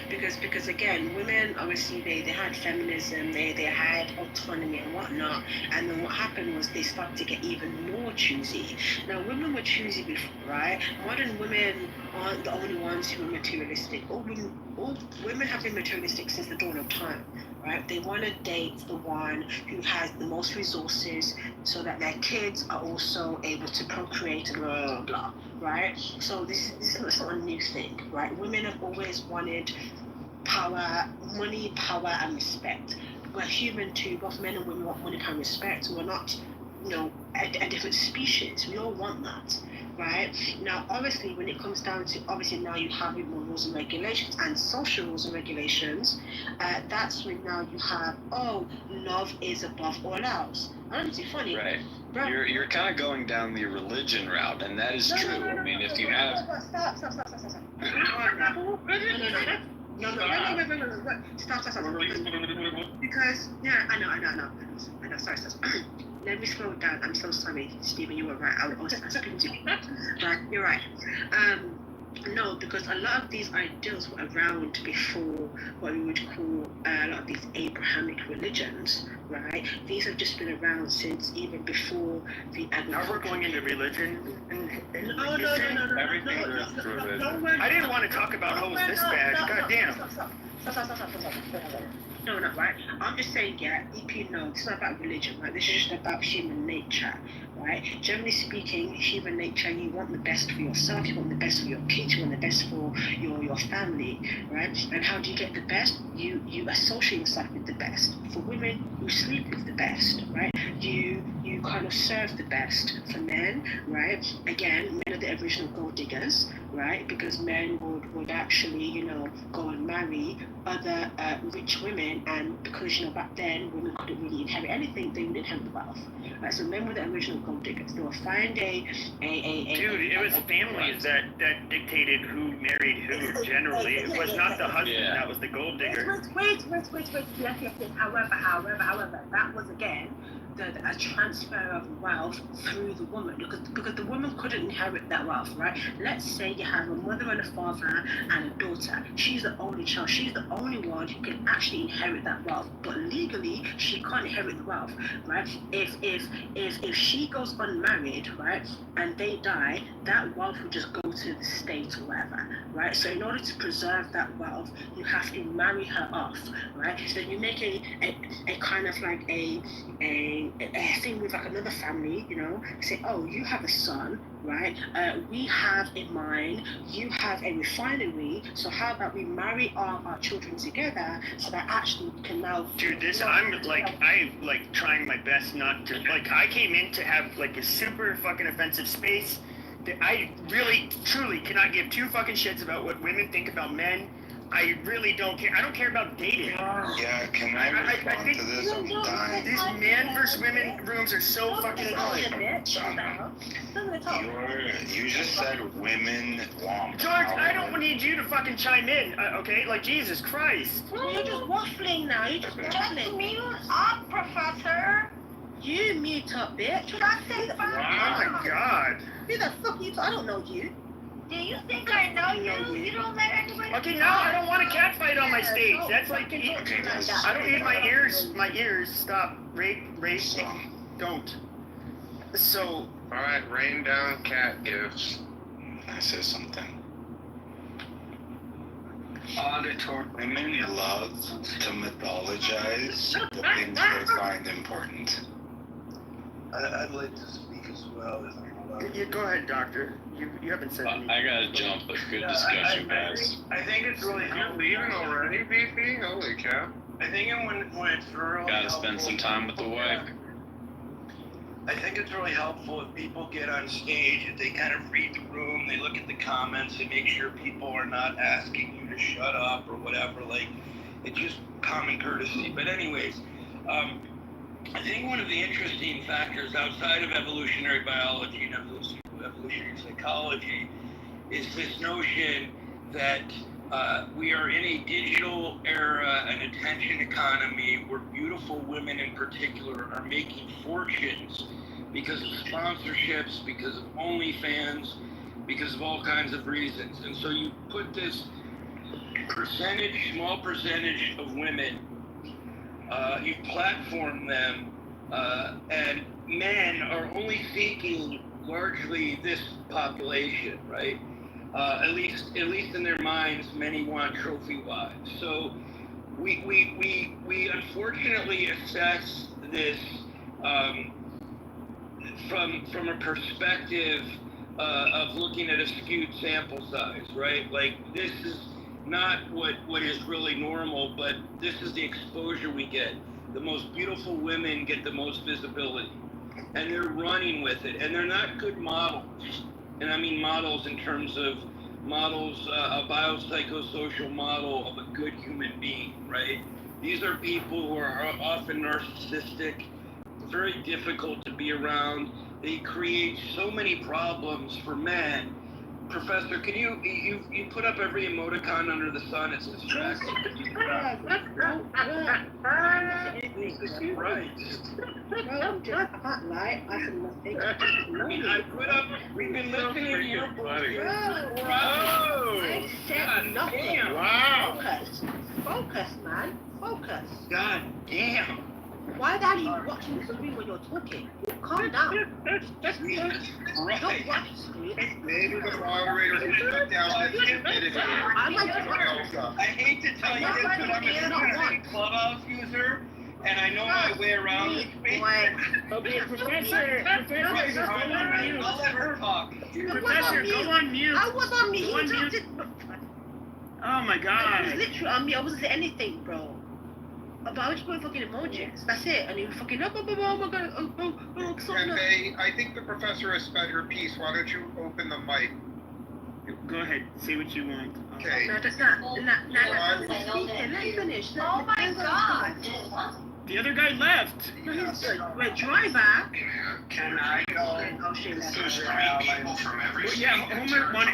because again, women obviously they had feminism, they had autonomy and whatnot, and then what happened was they started to get even more choosy. Now women were choosy before, right? Modern women aren't the only ones who are materialistic. All women have been materialistic since the dawn of time. Right? They want to date the one who has the most resources so that their kids are also able to procreate and blah, blah, blah, right? So this is not a new thing, right? Women have always wanted power, money, power, and respect. We're human too. Both men and women want money, power, and respect. We're not, a different species. We all want that. Right? Now, obviously, when it comes down to, now you have more rules and regulations and social rules and regulations, that's when now you have, love is above all else. I don't know, it's funny. Right. Bro, you're kind of going down the religion route, and that is true. I mean, if you have... Stop. Because, I know, sorry. Let me slow down. I'm so sorry, Stephen, you were right. I was talking to you. Right, you're right. No, because a lot of these ideals were around before what we would call a lot of these Abrahamic religions, right? These have just been around since even before the agriculture. Now we're going into religion. No. I didn't want to talk about hoes this bad. God damn. Stop. No, right? I'm just saying, EP, no, it's not about religion, right? This is just about human nature, right? Generally speaking, human nature, you want the best for yourself, you want the best for your kids, you want the best for your family, right? And how do you get the best? You associate yourself with the best. For women, you sleep with the best, right? You kind of serve the best. For men, right? Again, men are the original gold diggers, right? Because men would actually, go and marry other rich women, and because back then women couldn't really inherit anything, they would inherit the wealth. Right? So men were the original gold diggers. They would find Dude, it was families that dictated who married who. Generally, it was not the husband that was the gold digger. Wait. Yes. However, that was again a transfer of wealth through the woman, because the woman couldn't inherit that wealth, right? Let's say you have a mother and a father and a daughter. She's the only child. She's the only one who can actually inherit that wealth, but legally she can't inherit the wealth, right? If she goes unmarried, right, and they die, that wealth will just go to the state or whatever, right? So in order to preserve that wealth, you have to marry her off, right? So you make a kind of like a thing with like another family, say, you have a son, right? We have a mine, you have a refinery, so how about we marry our children together so that actually we can now... Dude, I'm trying my best not to, I came in to have a super fucking offensive space that I really, truly cannot give two fucking shits about what women think about men. I really don't care. I don't care about dating. Yeah, can I respond to this? I'm dying. These men versus women rooms are so fucking annoying. You just said women want George, I don't need you to fucking chime in, okay? Jesus Christ. You're just waffling now. Just mute up, Professor. You mute up, bitch. Oh my God. Who the fuck you? I don't know you. Do you think I know you? You don't let anybody. Okay, now I don't want a cat fight on my stage. That's like, I don't need my ears. My ears. Stop. Race. Don't. So. All right, rain down cat gifts. I say something. Auditory. Women love to mythologize the things they find important. I'd like to speak as well. You go ahead, doctor. You haven't said anything. I gotta jump, but good discussion, guys. I think it's really You're leaving already, BP? Holy cow. I think when it's really Gotta spend some time with the wife. I think it's really helpful if people get on stage, if they kind of read the room, they look at the comments, they make sure people are not asking you to shut up or whatever. Like, it's just common courtesy. But anyways, I think one of the interesting factors outside of evolutionary biology and evolutionary psychology is this notion that we are in a digital era, an attention economy, where beautiful women in particular are making fortunes because of sponsorships, because of OnlyFans, because of all kinds of reasons. And so you put this small percentage of women, you platform them, and men are only seeking largely this population, right? At least in their minds, many want trophy wives. So we unfortunately assess this from a perspective of looking at a skewed sample size, right? Like, this is not what is really normal, but this is the exposure we get. The most beautiful women get the most visibility, and they're running with it, and they're not good models. And I mean models in terms of a biopsychosocial model of a good human being, right? These are people who are often narcissistic, very difficult to be around. They create so many problems for men. Professor, can you put up every emoticon under the sun? It's distracting. Right. I can't lie. I said nothing. I mean, I put up. We've been listening to your bullshit. I said nothing. Damn. Wow. Focus, man. Focus. God damn. Why the hell are you watching the screen when you're talking? Calm down. Right. Don't watch the screen. Maybe the moderator will shut down this stupidity. I hate to tell you this, but I'm a Clubhouse user, and I know my way around this space. Okay, Professor, I'll let her talk. Professor, go on mute. I was on mute. Go on mute. Oh my God. I was literally on mute. I wasn't saying anything, bro. But I was just putting fucking emojis. That's it. And he was fucking, oh my God, Pepe, I think the professor has sped her piece. Why don't you open the mic? Go ahead. Say what you want. Okay. No, that's not. Let me finish. Oh my God. The other guy left. Wait, driver. Can I go? Well, yeah,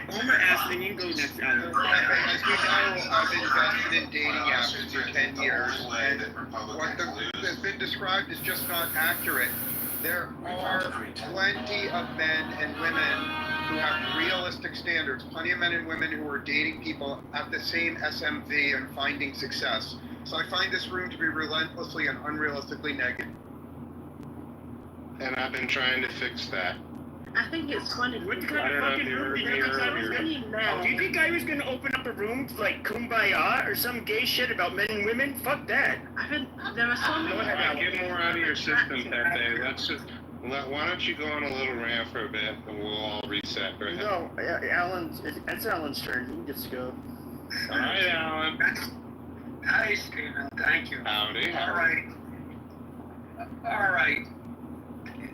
Homer asked, and you can go next, Alan. As you know, I've invested in dating apps for 10 years, and what has been described is just not accurate. There are plenty of men and women who have realistic standards, plenty of men and women who are dating people at the same SMV and finding success. So I find this room to be relentlessly and unrealistically negative. And I've been trying to fix that. I think it's funny. What kind of fucking room did you think I was gonna? Do you think I was gonna open up a room like Kumbaya or some gay shit about men and women? Fuck that. I think there are so many. Go ahead, get more out of your system, Pepe. Let's just. Why don't you go on a little rant for a bit, and we'll all reset. Go ahead. No, it's Alan's turn. He gets to go. All right, Alan. Hi, Stephen. Thank you. Howdy. All right.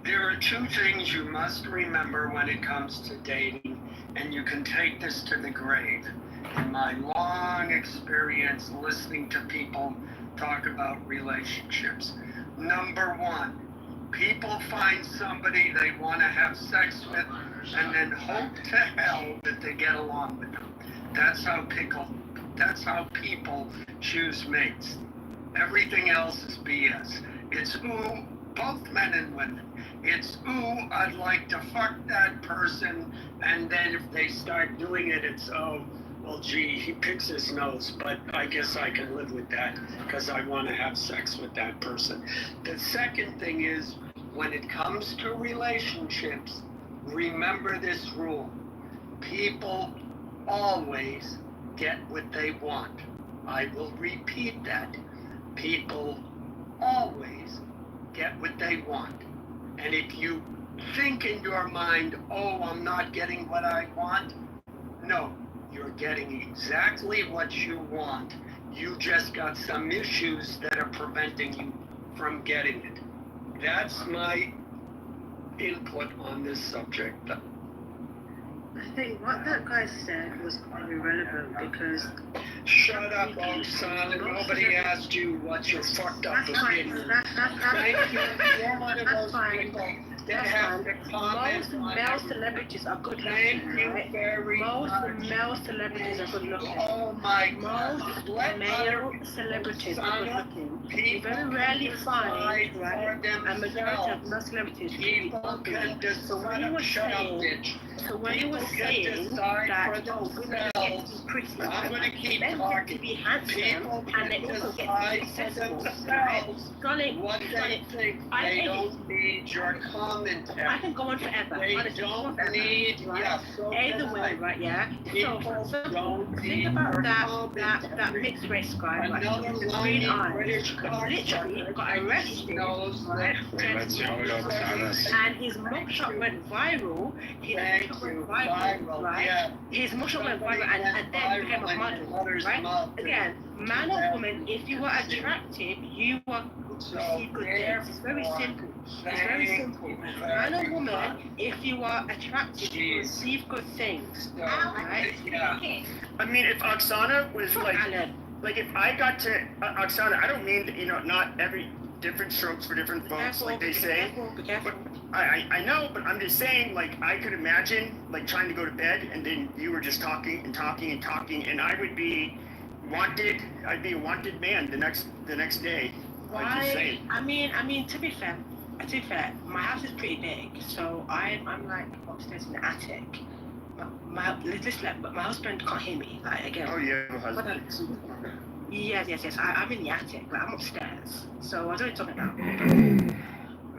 There are two things you must remember when it comes to dating, and you can take this to the grave. In my long experience listening to people talk about relationships, number one, people find somebody they want to have sex with and then hope to hell that they get along with them. That's how people choose mates. Everything else is BS. It's who both men and women It's, ooh, I'd like to fuck that person. And then if they start doing it, it's, oh, well, gee, he picks his nose, but I guess I can live with that because I want to have sex with that person. The second thing is, when it comes to relationships, remember this rule. People always get what they want. I will repeat that. People always get what they want. And if you think in your mind, oh, I'm not getting what I want, no, you're getting exactly what you want. You just got some issues that are preventing you from getting it. That's my input on this subject. I think what that guy said was quite irrelevant because... Shut up, Oksana. Nobody asked you what's your fucked up opinion. Thank you. You're one of those people that have to comment. Most male celebrities are good looking. Thank you very much. Most male celebrities are good looking. Oh my God. Most male celebrities are good looking. You very rarely find, right, a majority of male celebrities really ugly. So when you were saying that, oh, women get to be pretty, I'm going to keep men get to be handsome, and they also get to be successful, right? What they think, they don't need your commentary. I can go on forever. They Honestly, don't need, yeah, so either way, right, yeah? So think about that mixed race guy, right? With the green eyes, literally got arrested, right? And his mugshot went viral. Right? His mugshot went viral, and then became a model, right? Again, man or woman, if you are attractive, you are receive good things. It's very simple. It's very simple. Man or woman, if you are attractive, you receive good things. Right? I mean, if Oksana was like if I got to Oksana, I don't mean not every different strokes for different folks, like they say. But I know, but I'm just saying, like, I could imagine like trying to go to bed and then you were just talking and talking and talking, and I would be wanted. I'd be a wanted man the next day. Right. I mean, to be fair, my house is pretty big, so I'm like upstairs in the attic. But my husband can't hear me. Like again. Oh yeah, your husband. Yes. I'm in the attic. Like I'm upstairs. So I don't know what you're talking about.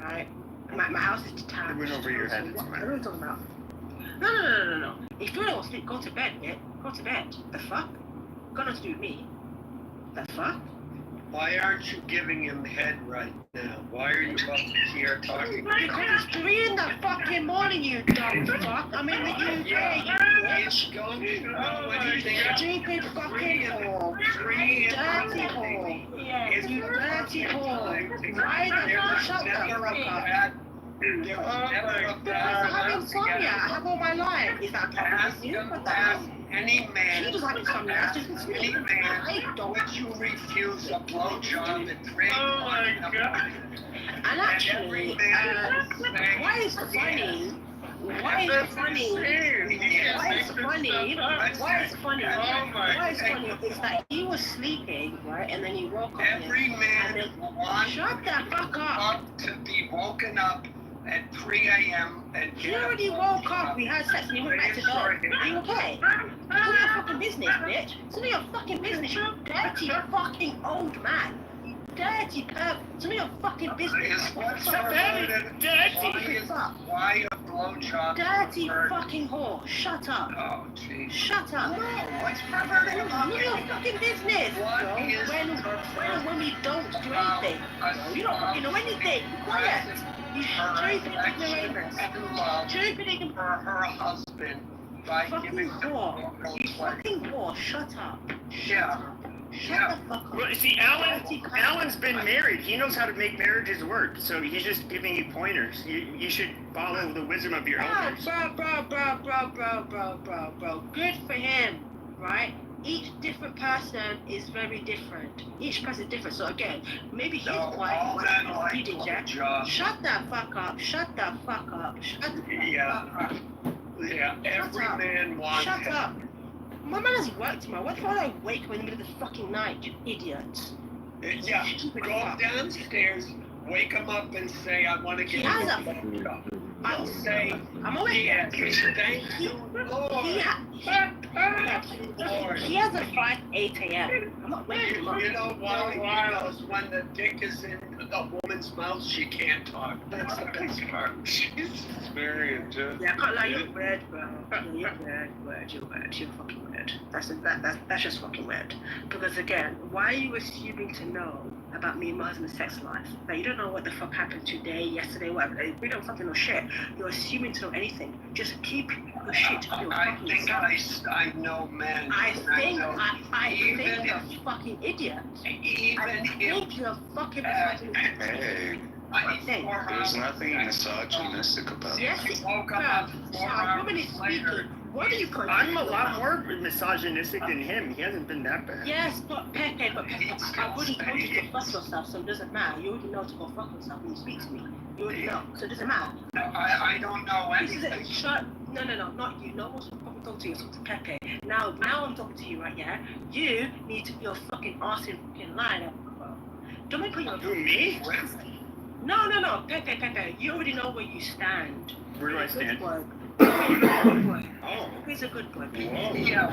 Right. My house is detached. It went over your head. What are you talking about? No. If you don't sleep, go to bed, man. Go to bed. The fuck? Got nothing to do with me. The fuck? Why aren't you giving him head right now? Why are you up here talking? Because it's 3 in the fucking morning, you dumb fuck. I'm in the UK, you bitch. You stupid fucking whore. Dirty whore. You dirty whore. Why the fuck shut the fuck up? Because I have insomnia. I have all my life. Is that problem with you? What the hell? Any man, she does have insomnia. any man, would you refuse a blowjob at 3 Oh my God. And actually, why is funny? Is that he was sleeping, right, and then he woke up. Every man wants shut the fuck up. To be woken up at 3 a.m. and he already woke up. We had sex and he went back to bed. Are you okay? It's none of your fucking business, bitch. It's none of your fucking business, you dirty fucking old man. Dirty perv. It's none of your fucking business. Dirty. Why a blowjob? Dirty fucking whore. Shut up. Oh, jeez. Shut up. No, what's none of your fucking business. When we don't do anything. You don't fucking know anything. Be quiet. You stupid ignoramus. Stupid ignoramus. For her husband by giving whore. You fucking whore. Shut up. Yeah. Shut the fuck up. Well, see, Alan's been married. He knows how to make marriages work. So he's just giving you pointers. You should follow the wisdom of your elders. Bro. Good for him, right? Each different person is very different. Each person is different. So again, maybe his wife was reading, yeah? Shut the fuck up. Shut the fuck up. Yeah, every man wants Shut up. My man has work tomorrow. What if I wake up in the middle of the fucking night, you idiot? Yeah, go downstairs wake him up and say, I want to get He has you a- a phone call. I- He'll say, I'm aware. yes, thank you, Lord. Thank you, Lord. He has a flight 8 a.m. I'm not waking him up. You know why? Because when the dick is in a woman's mouth, she can't talk. That's the best part. Jesus, Marion, Jeff. Yeah, I can't lie, you're weird, bro. You're weird, you're fucking weird. That's just fucking weird. Because again, why are you assuming to know about me and my husband's sex life? Like, you don't know what the fuck happened today, yesterday, whatever. We don't fucking know shit. You're assuming to know anything. Just keep your shit to your I fucking think self. I know men. I think Even you're a fucking idiot. Even I think you're a fucking Hey, There's nothing misogynistic about Yes, he woke up a 4 woman is hours later. speaking. What are you calling? I'm a lot more misogynistic than him. He hasn't been that bad. Yes, but Pepe, I've already told you to fuck yourself, so it doesn't matter. You already know to go fuck yourself when you speak to me. You already know, so it doesn't matter. No, I don't know This is anything. it. Shut. No, not you. No one's fucking talking to you. Talk to Pepe. Now I'm talking to you right here. You need to be your fucking ass in fucking line, bro. Don't make you. Who, me? No, Pepe. You already know where you stand. Where do I stand? Oh. He's a good boy. Yeah,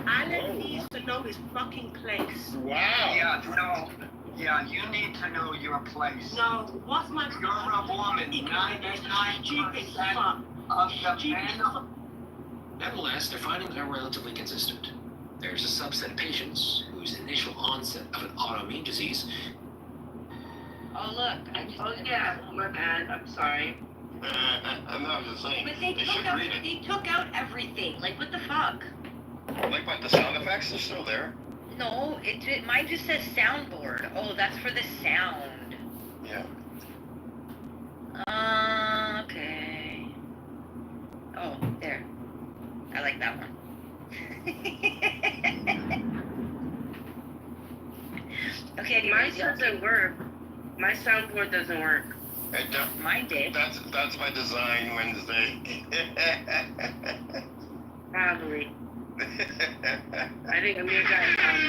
Alan needs to know his fucking place. Wow. Yeah, no. Yeah, you need to know your place. No, what's my... You're a woman. 99% of the men... Nevertheless, their findings are relatively consistent. There's a subset of patients whose initial onset of an autoimmune disease. Oh look, I told you. My bad. I'm sorry. I'm not just saying. But they took out everything. Like, what the fuck? Like what? The sound effects are still there. No, mine just says soundboard. Oh, that's for the sound. Yeah. Okay. Oh, there. I like that one. Okay, anyways, mine doesn't work. My soundboard doesn't work. Mine did. That's my design Wednesday. Probably. I think Amir got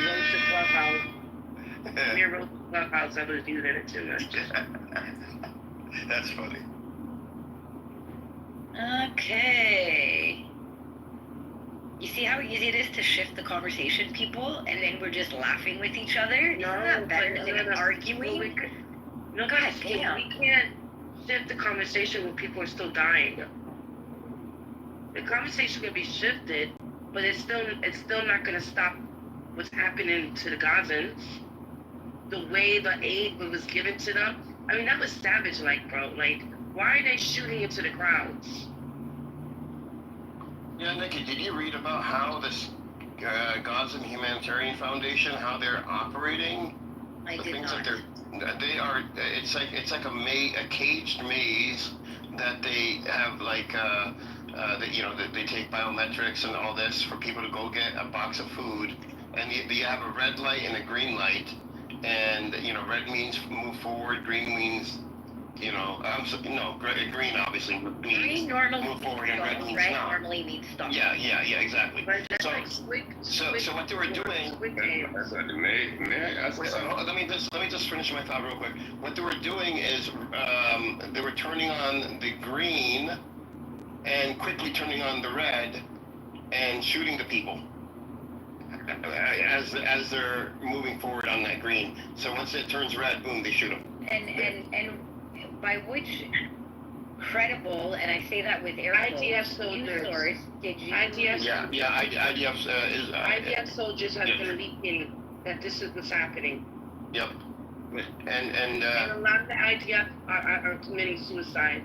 roast to Clubhouse. Amir roast to Clubhouse. I was using it too much. That's funny. Okay. You see how easy it is to shift the conversation, people, and then we're just laughing with each other? Isn't that better than arguing? No, God damn. We can't shift the conversation when people are still dying. The conversation can be shifted, but it's still not going to stop what's happening to the Gazans. The way the aid was given to them. I mean, that was savage-like, bro. Like, why are they shooting into the crowds? Yeah, Nikki, did you read about how this Gazan Humanitarian Foundation, how they're operating? I the did things not. That they are. It's like a caged maze that they have they take biometrics and all this for people to go get a box of food, and you have a red light and a green light, and red means move forward, green means green obviously means Green normally move forward, and red means red not. normally means stop. Yeah, exactly. So what they were doing. May I ask? Let me just finish my thought real quick. What they were doing is they were turning on the green and quickly turning on the red and shooting the people as they're moving forward on that green. So once it turns red, boom, they shoot them. And by which credible, and I say that with air quotes, IDF soldiers. source did you? IDF. IDF is. IDF soldiers have been leaking that this is what's happening. Yep. And a lot of the IDF are committing suicide.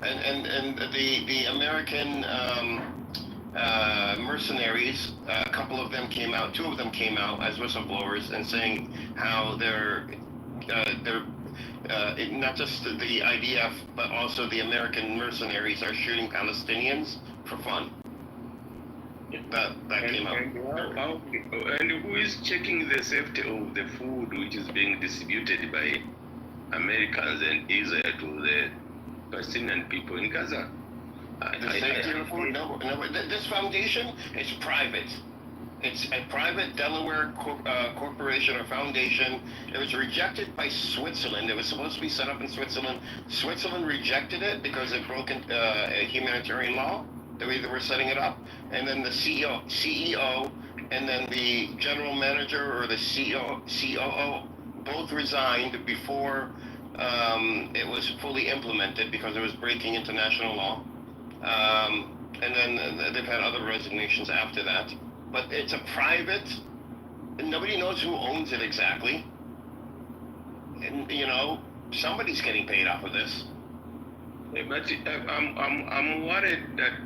And the American mercenaries, a couple of them came out, two of them came out as whistleblowers and saying how they're not just the IDF, but also the American mercenaries are shooting Palestinians for fun. That came out. And who is checking the safety of the food which is being distributed by Americans and Israel to the Palestinian people in Gaza? The safety of the food? No. This foundation is private. It's a private Delaware corporation or foundation. It was rejected by Switzerland. It was supposed to be set up in Switzerland. Switzerland rejected it because it broke a humanitarian law. They were setting it up. And then the CEO, and then the general manager or the COO both resigned before it was fully implemented because it was breaking international law. And then they've had other resignations after that. But it's a private, and nobody knows who owns it exactly. And, you know, somebody's getting paid off of this. But I'm worried that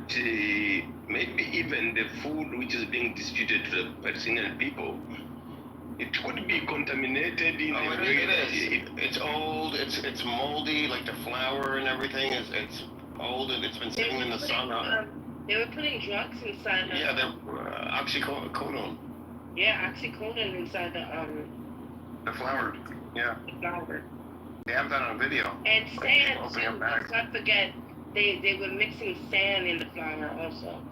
maybe even the food which is being distributed to the Palestinian people, it could be contaminated in a way. It is. It's old, it's moldy, like the flour and everything. It's old and it's been sitting in the sun. They were putting drugs inside. Yeah, the oxycodone. Yeah, oxycodone inside the flour. Yeah. The flour. They have that on video. And sand too. Let's not forget they were mixing sand in the flour also.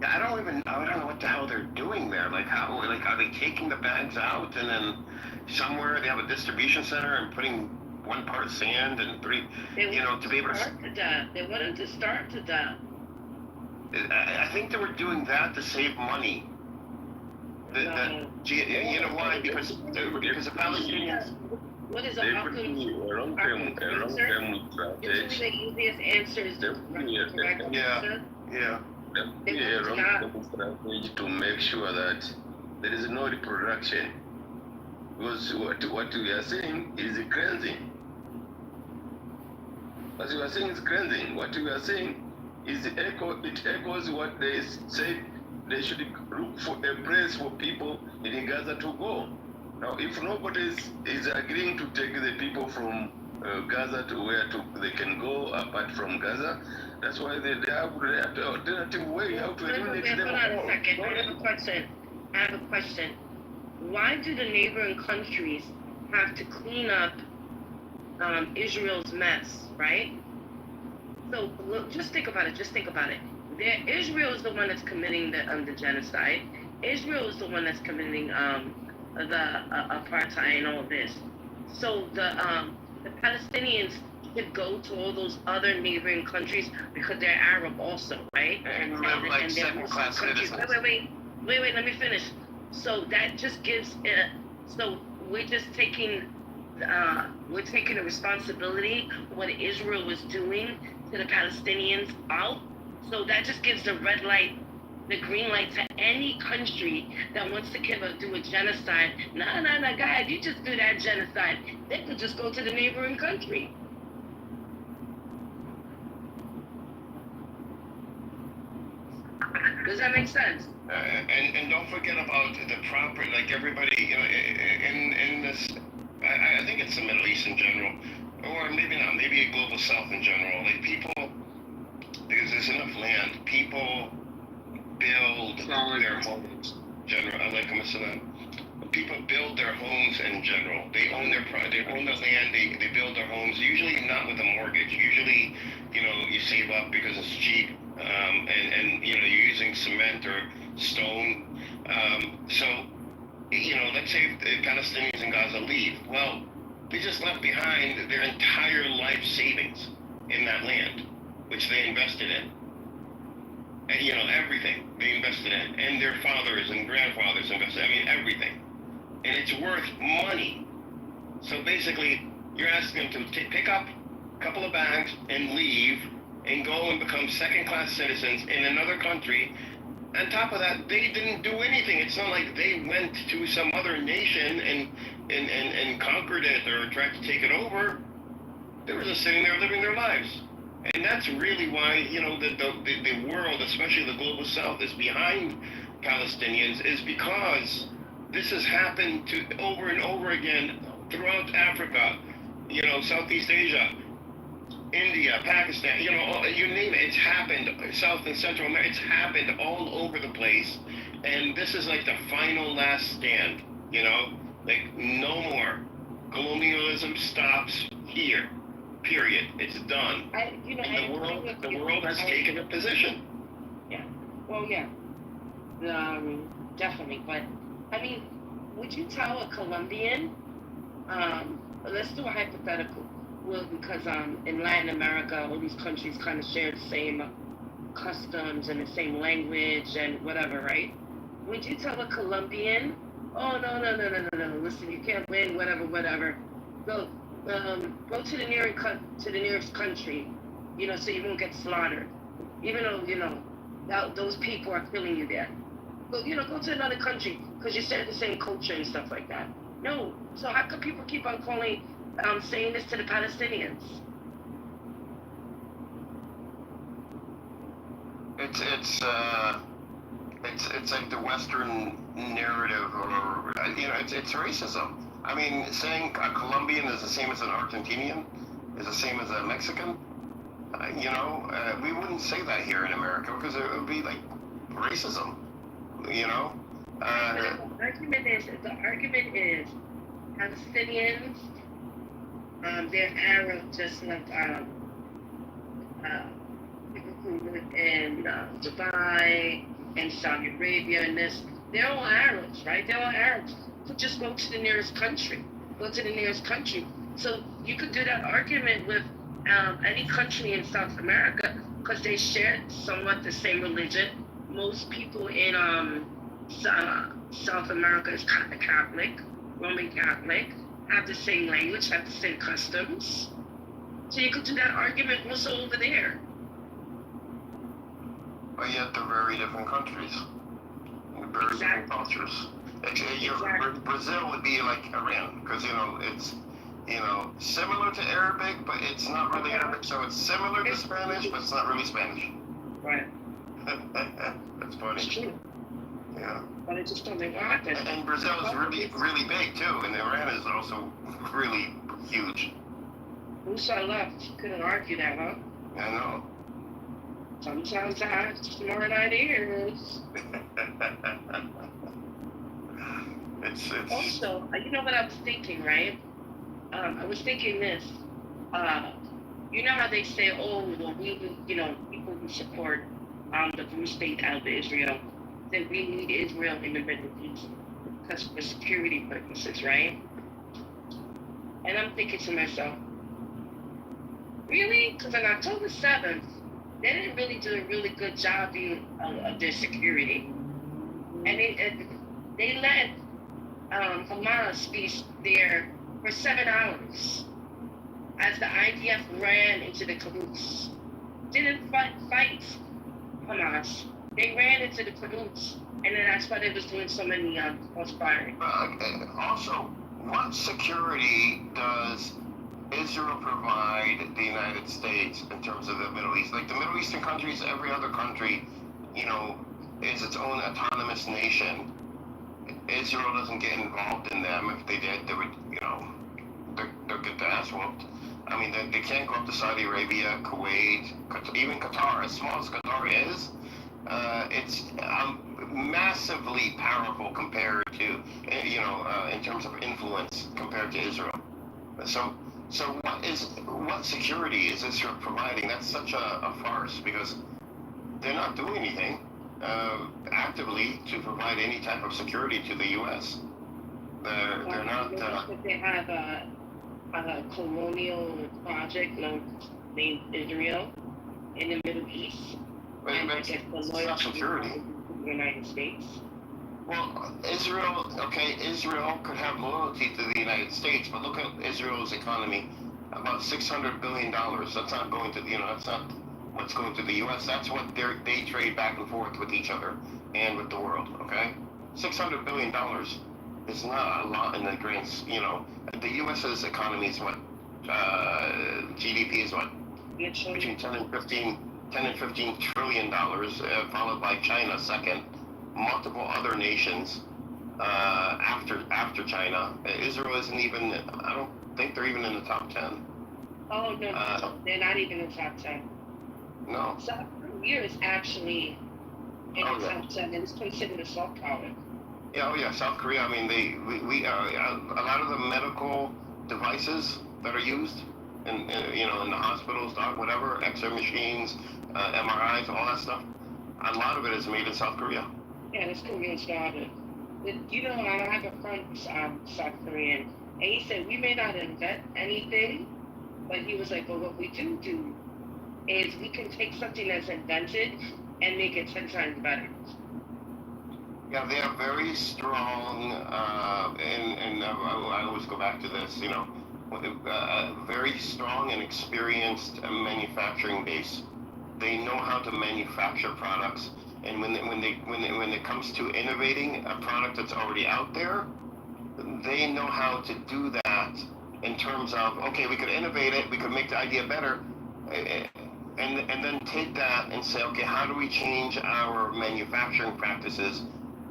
Yeah, I don't know what the hell they're doing there. Like are they taking the bags out and then somewhere they have a distribution center and putting 1 part sand and 3, to be able to. They wanted to starve to death. I think they were doing that to save money. You know why? Because the Palestinians. What is a long-term strategy? The easiest answer is to strategy to make sure that there is no reproduction. Because what we are saying is cleansing. What we are saying is cleansing. What we are saying is it echoes what they said they should look for a place for people in Gaza to go. Now, if nobody is agreeing to take the people from Gaza to where they can go apart from Gaza, that's why they have an alternative way how to eliminate them all. Hold on a second. I have a question. Why do the neighboring countries have to clean up Israel's mess, right? So look, just think about it. Israel is the one that's committing the genocide. Israel is the one that's committing the apartheid and all this. So the Palestinians could go to all those other neighboring countries because they're Arab also, right? And like second-class citizens. Wait, let me finish. So that just gives so we're just taking the responsibility for what Israel was doing to the Palestinians out. So that just gives the red light, the green light to any country that wants to do a genocide. No, guys, you just do that genocide. They could just go to the neighboring country. Does that make sense? And don't forget about the proper, like everybody, in this, I think it's the Middle East in general, or maybe not, maybe a global South in general. Like people, because there's enough land, people build their homes. People build their homes in general. They own their they own the land. They build their homes. Usually not with a mortgage. Usually, you save up because it's cheap, and you're using cement or stone. So, let's say if the Palestinians in Gaza leave. Well, they just left behind their entire life savings in that land, which they invested in. And, everything they invested in, and their fathers and grandfathers invested, everything. And it's worth money. So basically, you're asking them to pick up a couple of bags and leave and go and become second-class citizens in another country. On top of that, they didn't do anything. It's not like they went to some other nation and conquered it or tried to take it over. They were just sitting there living their lives. And that's really why, the world, especially the global South, is behind Palestinians, is because this has happened over and over again throughout Africa, Southeast Asia, India, Pakistan, you name it, it's happened. South and Central America, it's happened all over the place. And this is like the final last stand, like no more. Colonialism stops here. Period. It's done. The world has taken a position. Yeah. Well, yeah. Definitely. But I mean, would you tell a Colombian? Let's do a hypothetical. Well, because in Latin America, all these countries kind of share the same customs and the same language and whatever, right? Would you tell a Colombian, oh no, listen, you can't win, whatever. Go to the nearest country, so you won't get slaughtered, even though those people are killing you there. Go to another country because you share the same culture and stuff like that. No, so how come people keep on saying this to the Palestinians? It's like the Western narrative, or it's racism. I mean, saying a Colombian is the same as an Argentinian, is the same as a Mexican. We wouldn't say that here in America because it would be like racism. The argument is Palestinians, they're Arab, just like people who live in Dubai and Saudi Arabia and this. They're all Arabs, right? They're all Arabs. So just go to the nearest country. So you could do that argument with any country in South America because they share somewhat the same religion. Most people in South America is kind of Catholic, Roman Catholic, have the same language, have the same customs. So you could do that argument also over there. But yet they're very different countries, very different cultures. Brazil would be like Iran because it's similar to Arabic, but it's not really Arabic. So it's similar to Spanish, but it's not really Spanish. Right. That's funny. It's true. Yeah. But it just doesn't happen. And Brazil is really big too, and Iran is also really huge. Who saw left? Couldn't argue that, huh? I know. Sometimes I have smart ideas. It's Also, you know what I was thinking, right? I was thinking this. You know how they say, oh, well, people who support the blue state out of Israel, that we need Israel in the Middle East because for security purposes, right? And I'm thinking to myself, really? Because on October 7th, they didn't really do a really good job of their security. And they let Hamas be there for 7 hours as the IDF ran into the kibbutz. Didn't fight Hamas. They ran into the kibbutz, and then that's why they was doing so many false firing. Also, what security does Israel provide the United States in terms of the Middle East? Like the Middle Eastern countries, every other country, is its own autonomous nation. Israel doesn't get involved in them. If they did, they would, they'll get their ass whooped. I mean, they can't go up to Saudi Arabia, Kuwait, even Qatar. As small as Qatar is, it's massively powerful compared to, in terms of influence compared to Israel. So what security is Israel providing? That's such a farce because they're not doing anything actively to provide any type of security to the U.S. They're not. They have a colonial project named Israel in the Middle East, and I guess the loyalty security to the United States. Well, Israel could have loyalty to the United States, but look at Israel's economy, about $600 billion. That's not going to, that's not what's going to the U.S. That's what they trade back and forth with each other and with the world, okay? $600 billion is not a lot in the grand, the U.S.'s economy is what, GDP is what? Between 10 and 15 trillion dollars, followed by China second. Multiple other nations after China. Israel isn't even, I don't think they're even in the top 10. Oh, no, they're not even in the top 10. No. South Korea is actually in the top 10, and it's considered a soft power. Yeah, South Korea, I mean, we a lot of the medical devices that are used in the hospitals, whatever, X-ray machines, MRIs, all that stuff, a lot of it is made in South Korea. Yeah, that's Korean started. You know, I have a friend, South Korean, and he said we may not invent anything, but he was like, but what we do is we can take something that's invented and make it 10 times better. Yeah, they are very strong, and I always go back to this, you know, very strong and experienced manufacturing base. They know how to manufacture products, and when it comes to innovating a product that's already out there, they know how to do that in terms of, okay, we could innovate it, we could make the idea better, and then take that and say, okay, how do we change our manufacturing practices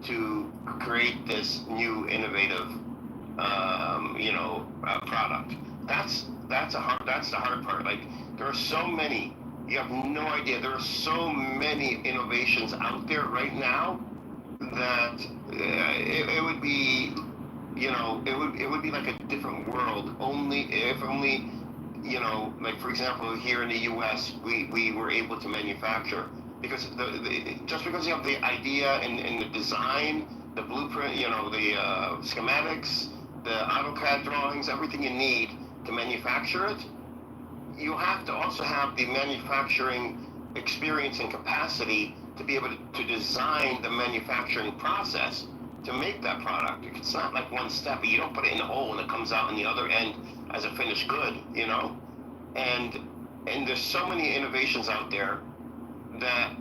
to create this new innovative, product? That's the hard part. Like, there are so many. You have no idea. There are so many innovations out there right now that it would be, it would be like a different world. If only, like, for example, here in the U.S., we were able to manufacture, because just because you have the idea and the design, the blueprint, the schematics, the AutoCAD drawings, everything you need to manufacture it, you have to also have the manufacturing experience and capacity to be able to design the manufacturing process to make that product. It's not like one step. You don't put it in a hole and it comes out on the other end as a finished good, And there's so many innovations out there that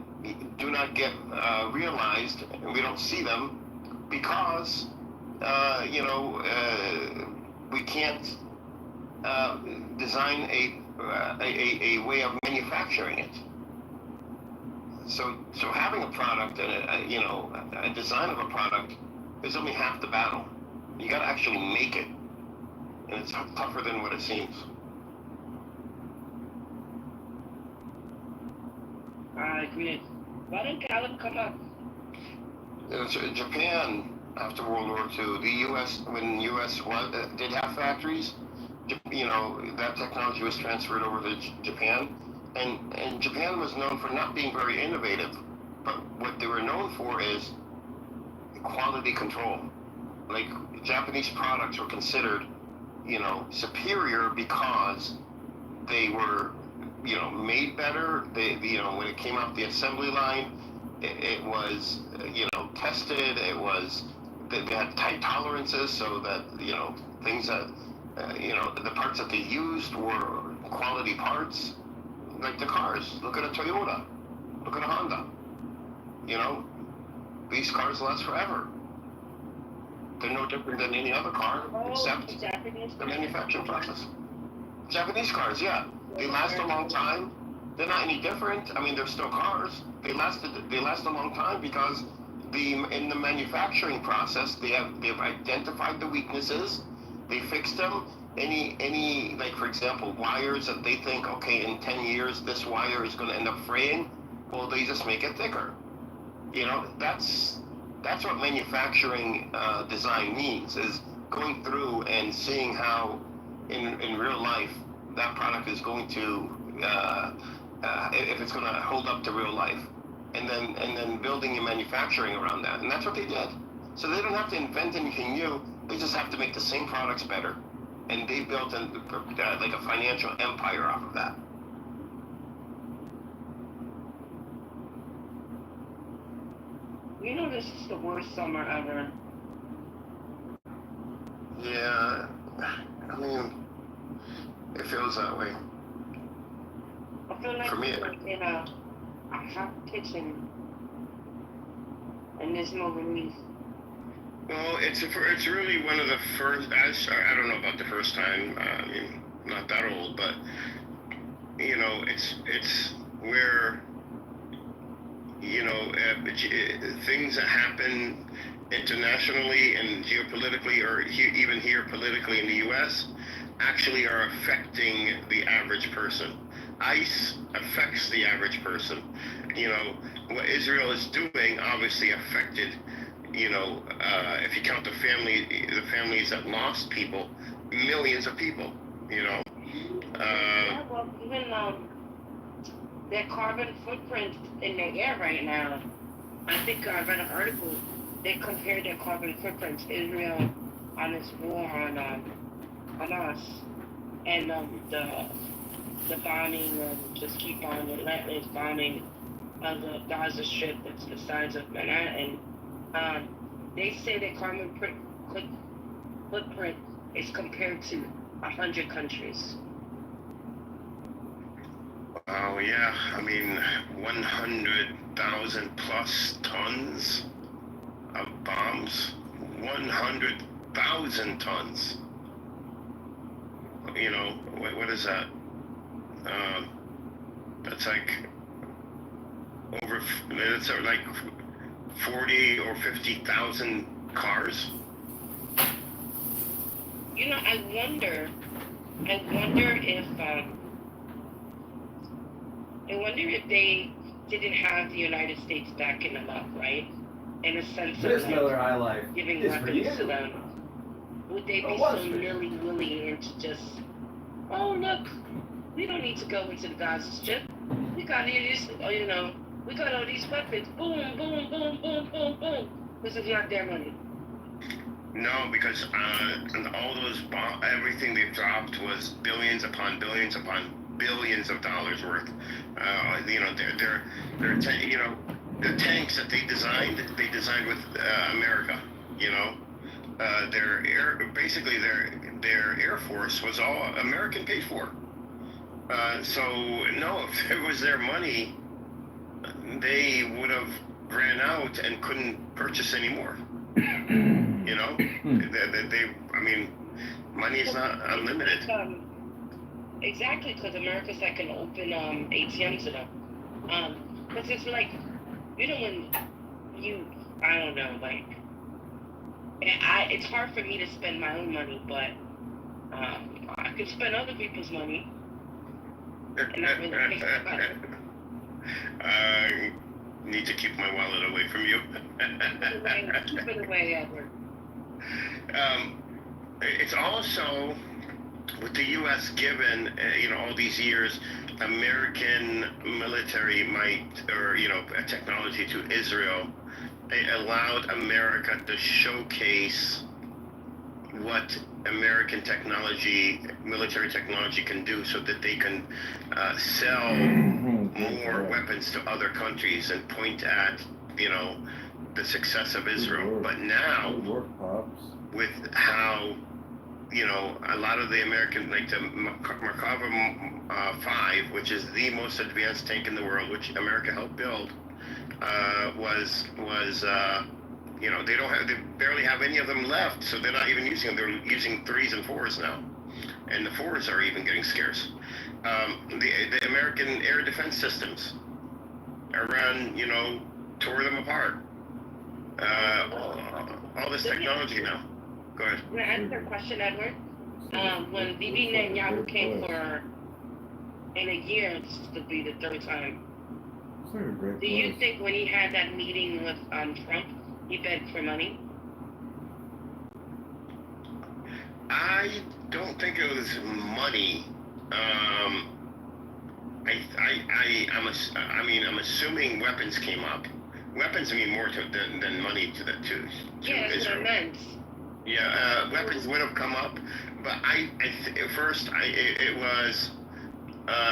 do not get realized, and we don't see them because, we can't design a way of manufacturing it. So having a product and a design of a product is only half the battle. You got to actually make it, and it's tougher than what it seems. I agree. Why didn't Gallup come up? Japan, after World War II, the U.S., when the U.S. did have factories, that technology was transferred over to Japan, and Japan was known for not being very innovative, but what they were known for is quality control. Like, Japanese products were considered, superior because they were, made better. They, when it came off the assembly line, it was, tested. It was, they had tight tolerances so that, things that, the parts that they used were quality parts. Like the cars. Look at a Toyota. Look at a Honda. These cars last forever. They're no different than any other car, except the manufacturing process. Japanese cars, yeah. They last a long time. They're not any different. I mean, they're still cars. They last a long time because in the manufacturing process, they've identified the weaknesses. They fixed them. Any like, for example, wires that they think, okay, in 10 years this wire is going to end up fraying, well, they just make it thicker. That's what manufacturing design means, is going through and seeing how in real life that product is going to if it's going to hold up to real life, and then building your manufacturing around that. And that's what they did. So they don't have to invent anything new. They just have to make the same products better. And they built like a financial empire off of that. This is the worst summer ever. Yeah, I mean, it feels that way. I feel like for me, we're in a hot kitchen, and there's no relief. Well, it's really one of the first. I don't know about the first time. I mean, not that old, but it's where things that happen internationally and geopolitically, or even here politically in the U.S., actually are affecting the average person. ICE affects the average person. What Israel is doing obviously affected, if you count the families that lost people, millions of people, Yeah, well, even their carbon footprint in the air right now I think I read an article. They compared their carbon footprints, Israel on its war on Hamas, and the bombing and just keep on relentless bombing of the Gaza Strip that's the size of Manhattan. They say their carbon footprint is compared to 100 countries. Oh yeah, I mean 100,000 plus tons of bombs. 100,000 tons. You know, what is that? That's like over. It's like 40 or 50,000 cars. You know, I wonder if they didn't have the United States backing them up, right? In a sense This of Miller High Life giving is for weapons you. to them, would they be was so for you. nilly-willy into just, oh look, we don't need to go into the Gaza Strip. We got these, we got all these weapons. Boom, boom, boom, boom, boom, boom. This is not their money. No, because all those everything they dropped was billions upon billions upon billions of dollars worth. You know, the tanks that they designed with America. You know, their air force was all American paid for. So no, if it was their money, they would have ran out and couldn't purchase anymore. You know, I mean, money is not unlimited. Exactly, because America's like an open ATM to them. Because it's like, you know, when I don't know, like, it's hard for me to spend my own money, but I can spend other people's money. And not really think about it. I need to keep my wallet away from you. Keep it away, Edward. It's also with the U.S. given, all these years, American military might, or, technology to Israel, it allowed America to showcase what American technology, military technology can do so that they can sell more weapons to other countries and point at, the success of Israel. But now, with how, a lot of the American, like the Merkava 5, which is the most advanced tank in the world, which America helped build, they barely have any of them left, so they're not even using them. They're using 3s and 4s now, and the 4s are even getting scarce. The American air defense systems, Iran, tore them apart. All this technology now. Go ahead. Can I ask you a question, Edward? When Bibi Netanyahu came for, in a year, this will be the third time. Do you think when he had that meeting with Trump, he begged for money? I don't think it was money. I'm assuming weapons came up. Weapons mean more than money to Israel. That's what I meant. Yeah, weapons would have come up, but it was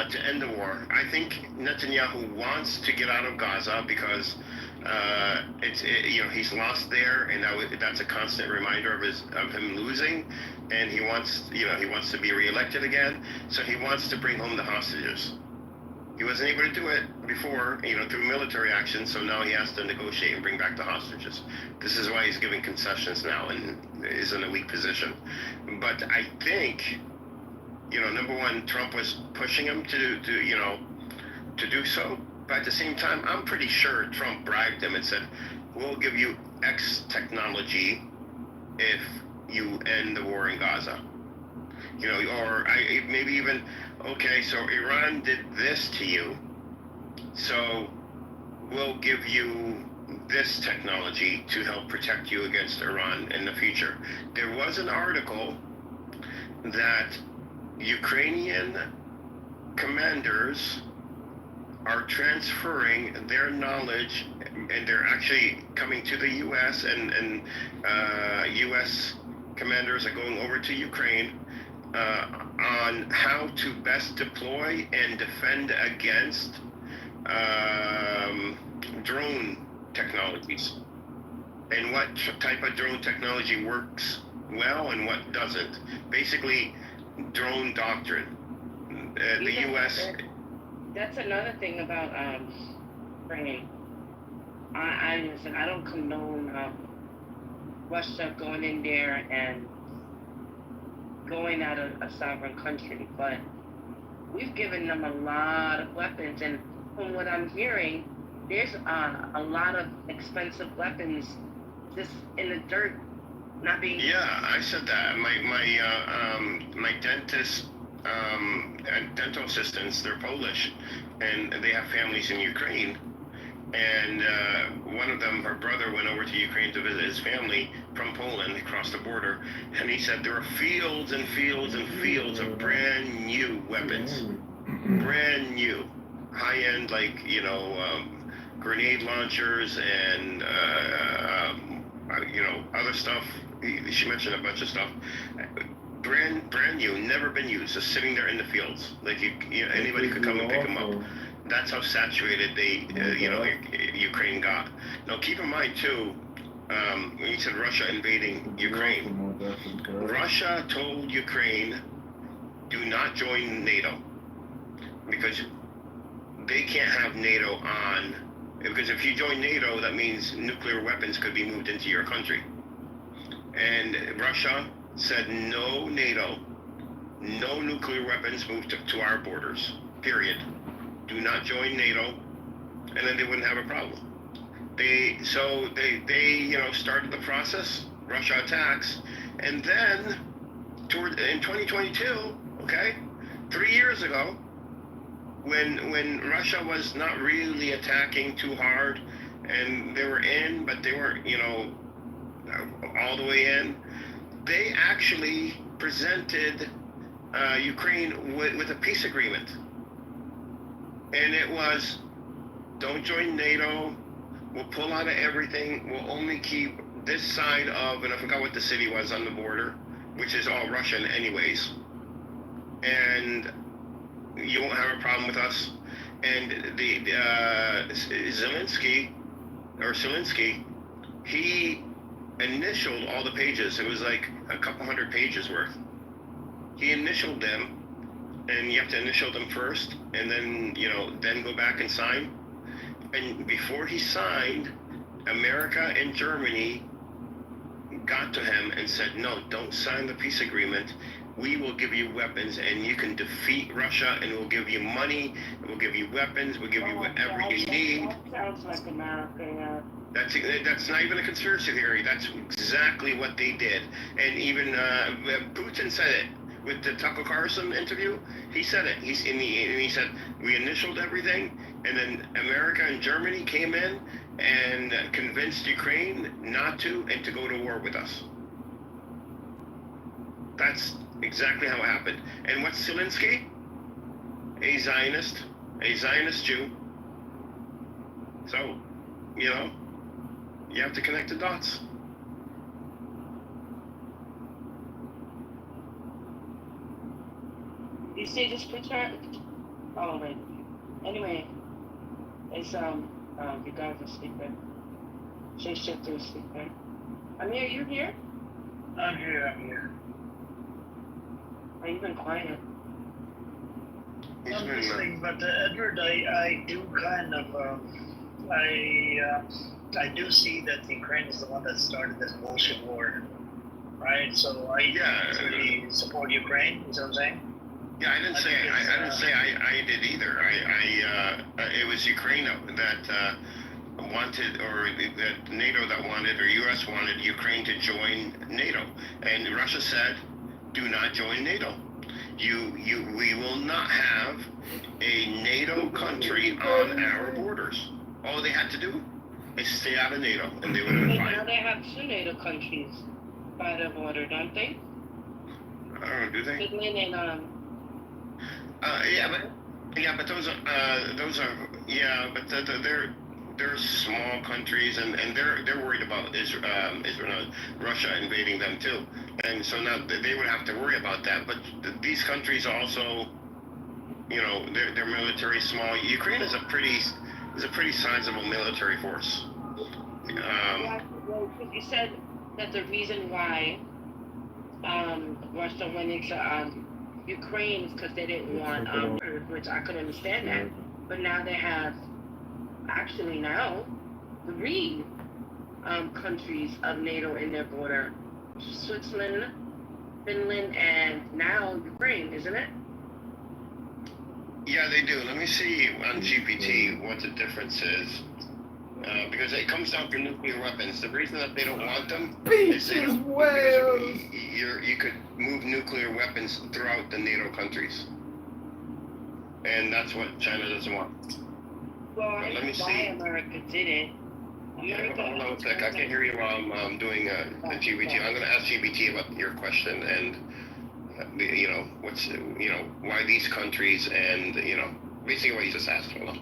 to end the war. I think Netanyahu wants to get out of Gaza because he's lost there, and that's a constant reminder of him losing, and he wants to be reelected again. So he wants to bring home the hostages. He wasn't able to do it before, through military action, so now he has to negotiate and bring back the hostages. This is why he's giving concessions now and is in a weak position. But I think, number one, Trump was pushing him to do so. But at the same time, I'm pretty sure Trump bribed him and said, we'll give you X technology if you end the war in Gaza. Maybe even, okay, so Iran did this to you, so we'll give you this technology to help protect you against Iran in the future. There was an article that Ukrainian commanders are transferring their knowledge, and they're actually coming to the U.S. and U.S. commanders are going over to Ukraine on how to best deploy and defend against drone technologies, and what type of drone technology works well and what doesn't. Basically, drone doctrine. The U.S. That's another thing about training. I listen. I don't condone Russia going in there and going at a sovereign country, but we've given them a lot of weapons, and from what I'm hearing, there's a lot of expensive weapons just in the dirt, not being. Yeah, I said that. My dentist and dental assistants, they're Polish, and they have families in Ukraine. And one of them, her brother, went over to Ukraine to visit his family from Poland across the border, and he said there are fields and fields and fields of brand new weapons, brand new, high-end, like, grenade launchers and other stuff. She mentioned a bunch of stuff. Brand new, never been used, just sitting there in the fields. Like anybody could come and pick them up. That's how saturated Ukraine got. Now keep in mind too, when you said Russia invading Ukraine, Russia told Ukraine, do not join NATO, because they can't have NATO on, because if you join NATO, that means nuclear weapons could be moved into your country. And Russia said no NATO, no nuclear weapons moved to our borders, period. Do not join NATO, and then they wouldn't have a problem. They started the process. Russia attacks, and then in 2022, 3 years ago, when Russia was not really attacking too hard, and they were in, but they weren't, all the way in, they actually presented Ukraine with a peace agreement. And it was, don't join NATO, we'll pull out of everything, we'll only keep this side of, and I forgot what the city was on the border, which is all Russian anyways. And you won't have a problem with us. And Zelensky, he initialed all the pages. It was like a couple hundred pages worth. He initialed them, and you have to initial them first, and then, then go back and sign. And before he signed, America and Germany got to him and said, no, don't sign the peace agreement. We will give you weapons, and you can defeat Russia, and we'll give you money, and we'll give you weapons, we'll give you whatever you need. That sounds like America, yeah. That's not even a conspiracy theory. That's exactly what they did. And even Putin said it with the Tucker Carlson interview. He said it. He said we initialed everything, and then America and Germany came in and convinced Ukraine not to and to go to war with us. That's exactly how it happened. And what's Zelensky? A Zionist Jew. So, you have to connect the dots. You see this picture? Oh, wait. Anyway, it's, you guys are sleeping. Shapeshifter is sleeping. Amir, you here? I'm here. Are you been quiet? I'm listening, but Edward, I do kind of, I do see that Ukraine is the one that started this bullshit war, right? So I really support Ukraine. Is what I'm saying? Yeah, I didn't say I did either. It was Ukraine that wanted, or that NATO that wanted, or U.S. wanted Ukraine to join NATO, and Russia said, "Do not join NATO. We will not have a NATO country on our borders." All they had to do is stay out of NATO, and they would have been fine. Now they have 2 NATO countries by the border, don't they? I don't know, do they? Finland and yeah, but Yeah, but those are yeah, but they're small countries, and they're worried about Israel, Russia invading them too, and so now they would have to worry about that. But these countries also, you know, their military is small. Ukraine is a pretty sizable military force. Yeah, well, you said that the reason why Russia went into Ukraine is because they didn't want which I could understand that. But now they have actually now 3 countries of NATO in their border: Switzerland, Finland, and now Ukraine, isn't it? Yeah, they do. Let me see on GPT what the difference is. Because it comes down to nuclear weapons. The reason that they don't want them is because you could move nuclear weapons throughout the NATO countries. And that's what China doesn't want. Well, I let me know why see. America didn't. America, hold on a sec. I can't hear you while I'm doing a GPT. I'm going to ask GPT about your question and, you know, what's, you know, why these countries and, you know, basically what you just asked. Hold on.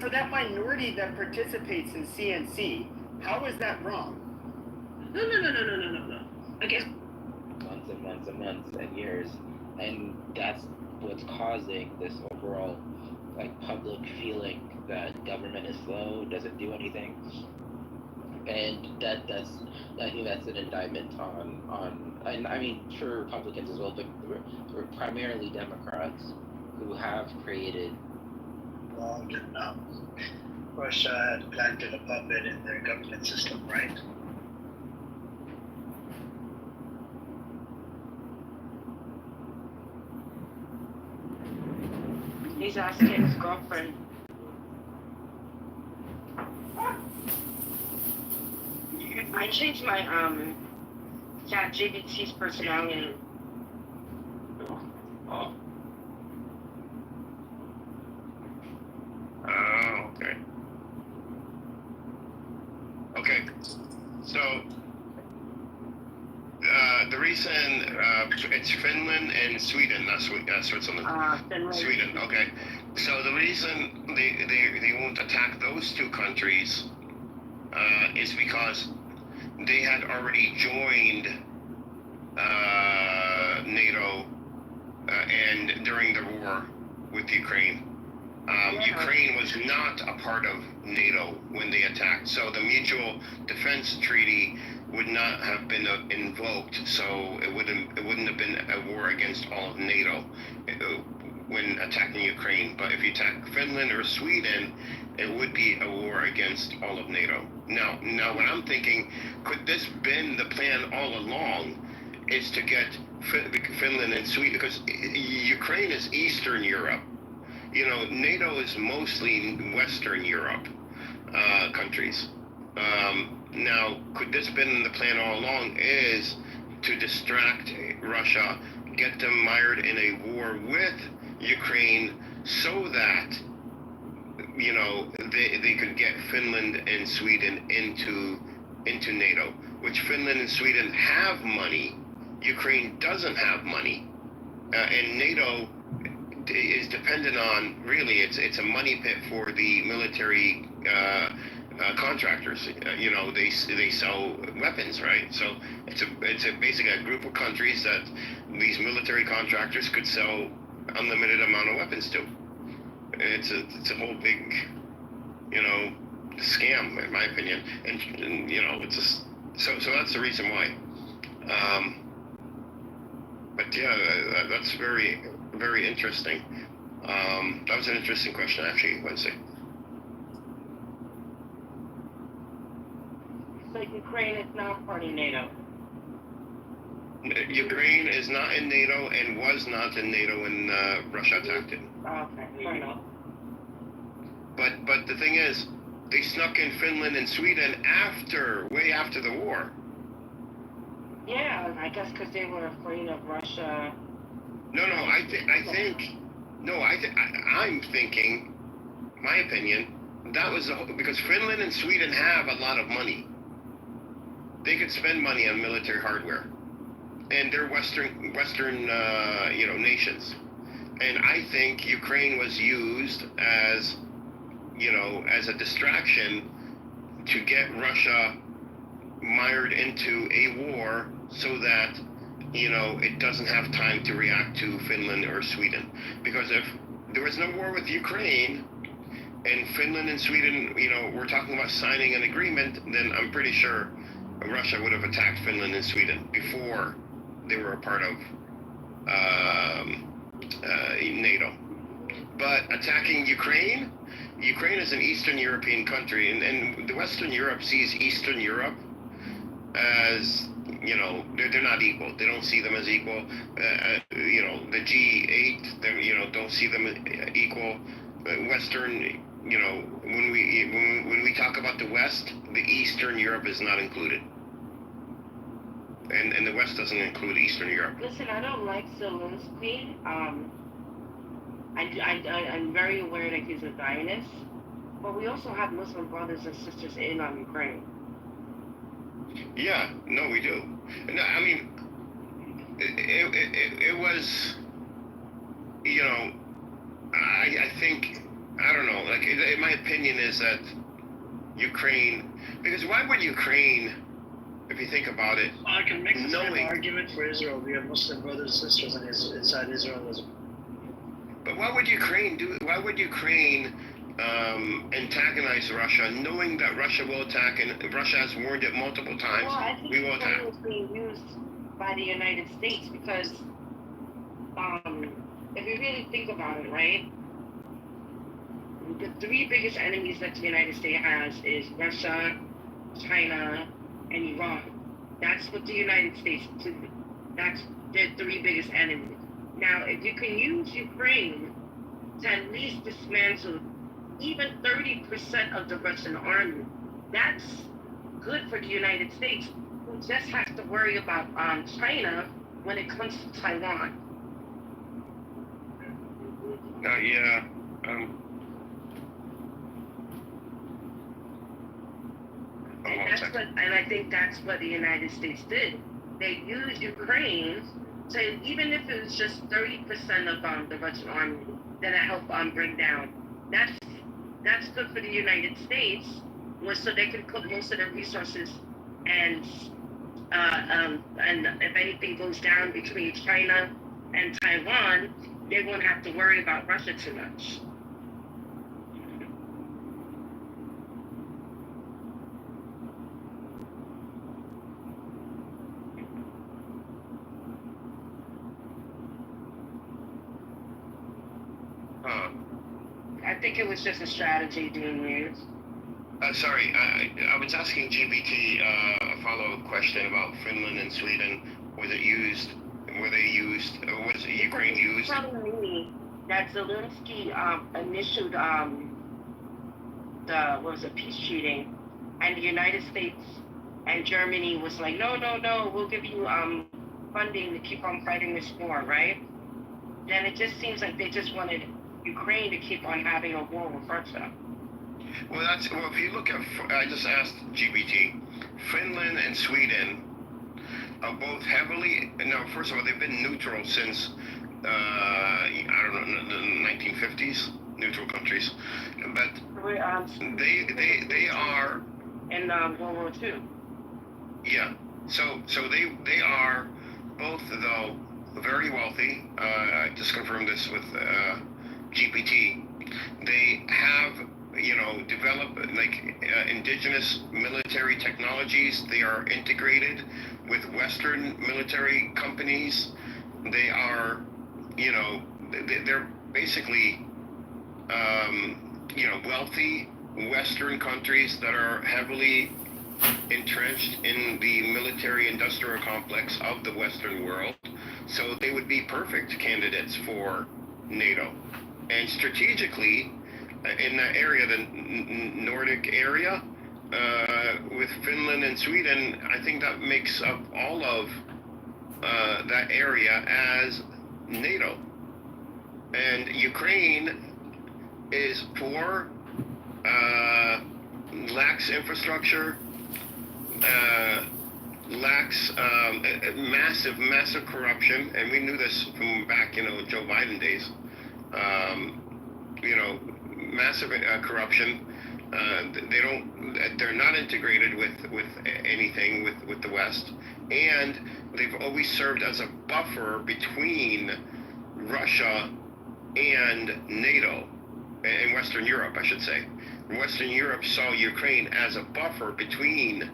For that minority that participates in CNC, how is that wrong? No. I guess months and months and months and years, and that's what's causing this overall like public feeling that government is slow, doesn't do anything, and I think that's an indictment on and I mean for Republicans as well, but primarily Democrats who have created long enough. Russia had planted a puppet in their government system, right? he's asking his girlfriend. I changed my ChatGPT's personality. Okay. Okay. So the reason it's Finland and Sweden, not Switzerland. Finland. Sweden. Okay. So the reason they won't attack those 2 countries is because they had already joined NATO and during the war with Ukraine. Ukraine was not a part of NATO when they attacked, so the Mutual Defense Treaty would not have been invoked. So it wouldn't have been a war against all of NATO when attacking Ukraine. But if you attack Finland or Sweden, it would be a war against all of NATO. Now, what I'm thinking, could this been the plan all along? Is to get Finland and Sweden, because Ukraine is Eastern Europe. You know, NATO is mostly Western Europe countries. Now, could this been the plan all along? Is to distract Russia, get them mired in a war with Ukraine, so that you know they could get Finland and Sweden into NATO. Which Finland and Sweden have money, Ukraine doesn't have money, and NATO is dependent on, really, it's a money pit for the military contractors. You know, they sell weapons, right? So it's basically a group of countries that these military contractors could sell unlimited amount of weapons to. It's a whole big, you know, scam, in my opinion, and you know, it's just so that's the reason why. But yeah, that's very, very interesting. That was an interesting question, actually, Wednesday. So Ukraine is not part of NATO. Ukraine is not in NATO and was not in NATO when Russia attacked it. Oh, okay, fair enough. But the thing is, they snuck in Finland and Sweden way after the war. Yeah, I guess because they were afraid of Russia. I'm thinking, my opinion, that was because Finland and Sweden have a lot of money. They could spend money on military hardware, and they're Western nations. And I think Ukraine was used as a distraction to get Russia mired into a war so that it doesn't have time to react to Finland or Sweden. Because if there was no war with Ukraine and Finland and Sweden, were talking about signing an agreement, then I'm pretty sure Russia would have attacked Finland and Sweden before they were a part of NATO. But attacking Ukraine is an Eastern European country, and the Western Europe sees Eastern Europe as, they're not equal. They don't see them as equal. The G8, don't see them equal. Western, when we talk about the West, the Eastern Europe is not included. And the West doesn't include Eastern Europe. Listen, I don't like Zelensky. I'm very aware that he's a Zionist, but we also have Muslim brothers and sisters in Ukraine. Yeah, no, we do. No, I mean, it was, I think, I don't know, like, my opinion is that Ukraine, because why would Ukraine, if you think about it, I can make the same argument for Israel. We have Muslim brothers and sisters inside Israel as well. But why would Ukraine antagonize Russia, knowing that Russia will attack, and Russia has warned it multiple times? Well, I think we will attack. Ukraine was being used by the United States because, if you really think about it, right, the three biggest enemies that the United States has is Russia, China, and Iran. That's what the United States do. That's their three biggest enemies. Now, if you can use Ukraine to at least dismantle even 30% of the Russian army, that's good for the United States, who just has to worry about China when it comes to Taiwan. Yeah. And I think that's what the United States did. They used Ukraine, so even if it was just 30% of the Russian army that it helped bring down, that's good for the United States, so they can put most of their resources and if anything goes down between China and Taiwan, they won't have to worry about Russia too much. I think it was just a strategy being used. Sorry, I was asking GPT a follow-up question about Finland and Sweden. Was Ukraine used? Telling me that Zelensky initialed the peace treaty, and the United States and Germany was like, no, we'll give you funding to keep on fighting this war, right? Then it just seems like they just wanted Ukraine to keep on having a war with Russia. Well, if you look at, I just asked GPT, Finland and Sweden are both first of all, they've been neutral since, I don't know, the 1950s, neutral countries, but they are... In World War II. Yeah, so they are both, though, very wealthy. I just confirmed this with GPT. They have, developed indigenous military technologies. They are integrated with Western military companies. They are, they're basically, wealthy Western countries that are heavily entrenched in the military-industrial complex of the Western world, so they would be perfect candidates for NATO. And strategically, in that area, the Nordic area, with Finland and Sweden, I think that makes up all of that area as NATO. And Ukraine is poor, lacks infrastructure, lacks massive corruption, and we knew this from back, Joe Biden days. Massive corruption. They're not integrated with anything with the West, and they've always served as a buffer between Russia and NATO, and Western Europe, I should say. Western Europe saw Ukraine as a buffer between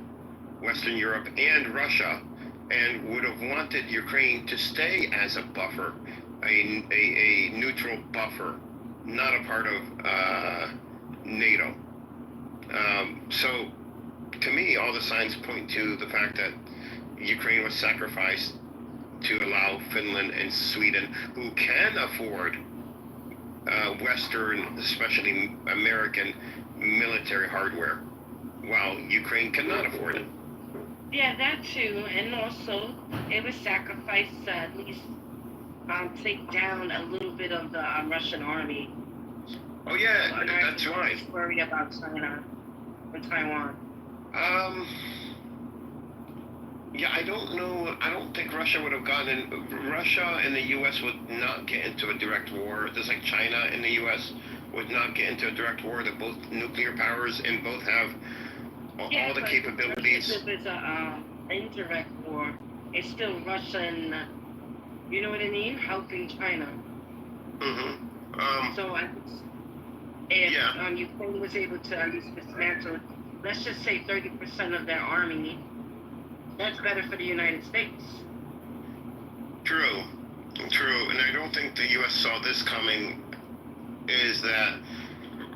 Western Europe and Russia, and would have wanted Ukraine to stay as a buffer, a neutral buffer, not a part of NATO. So, to me, all the signs point to the fact that Ukraine was sacrificed to allow Finland and Sweden, who can afford Western, especially American, military hardware, while Ukraine cannot afford it. Yeah, that too, and also it was sacrificed to at least take down a little bit of the Russian army. Oh yeah, that's why. Worry about China or Taiwan. Yeah, I don't know. I don't think Russia would have gotten in. Russia and the U.S. would not get into a direct war. Just like China and the U.S. would not get into a direct war. They're both nuclear powers and both have all the capabilities. If it's an indirect war, it's still Russia and, you know what I mean, helping China. Mm-hmm. So if Ukraine was able to at least dismantle, let's just say 30% of their army, that's better for the United States. True. And I don't think the U.S. saw this coming, is that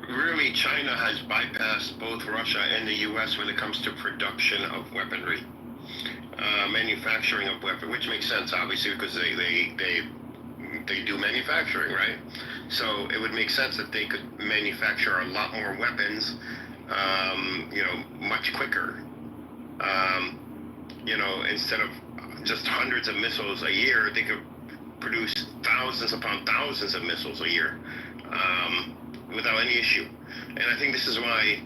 really China has bypassed both Russia and the U.S. when it comes to production of weaponry, manufacturing of weapons, which makes sense, obviously, because they do manufacturing, right? So it would make sense that they could manufacture a lot more weapons, much quicker. Instead of just hundreds of missiles a year, they could produce thousands upon thousands of missiles a year without any issue. And I think this is why,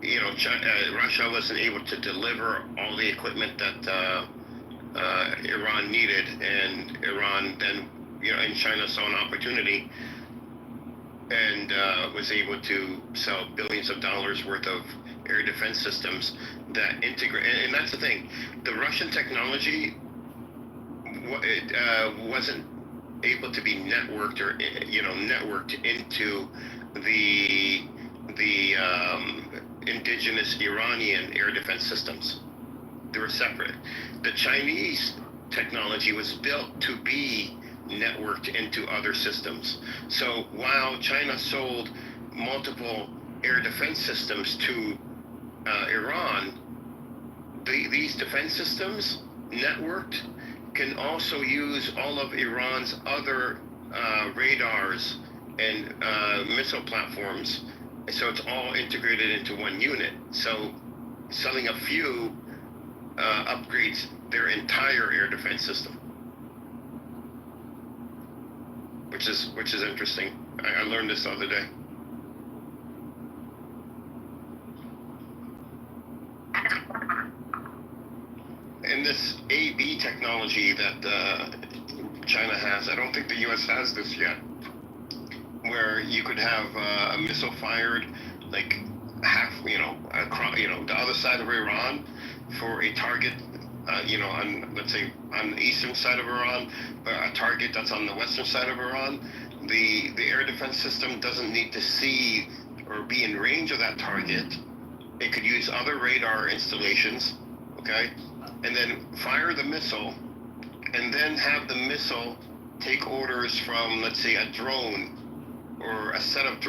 Russia wasn't able to deliver all the equipment that Iran needed, and Iran then, and China saw an opportunity and was able to sell billions of dollars worth of air defense systems that integrate. And that's the thing, the Russian technology wasn't able to be networked into the indigenous Iranian air defense systems. They were separate. The Chinese technology was built to be networked into other systems. So while China sold multiple air defense systems to Iran, these defense systems, networked, can also use all of Iran's other radars and missile platforms. So it's all integrated into one unit. So selling a few upgrades their entire air defense system, which is interesting. I learned this the other day. And this AB technology that China has, I don't think the U.S. has this yet, where you could have a missile fired like half, across, the other side of Iran for a target, on, let's say, on the eastern side of Iran, but a target that's on the western side of Iran. The air defense system doesn't need to see or be in range of that target. It could use other radar installations, okay, and then fire the missile, and then have the missile take orders from, let's say, a drone or a set of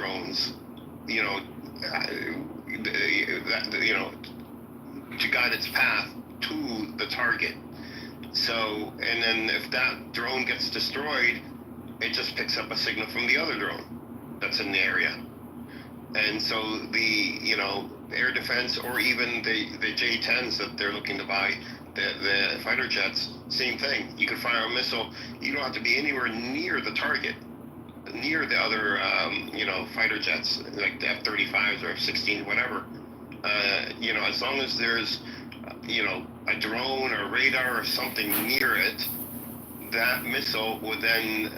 to guide its path to the target. So, and then if that drone gets destroyed, it just picks up a signal from the other drone that's in the area. And so the air defense, or even the J-10s that they're looking to buy, the fighter jets, same thing. You can fire a missile. You don't have to be anywhere near the target, near the other fighter jets, like the F-35s or F-16, whatever. As long as there's a drone or radar or something near it, that missile would then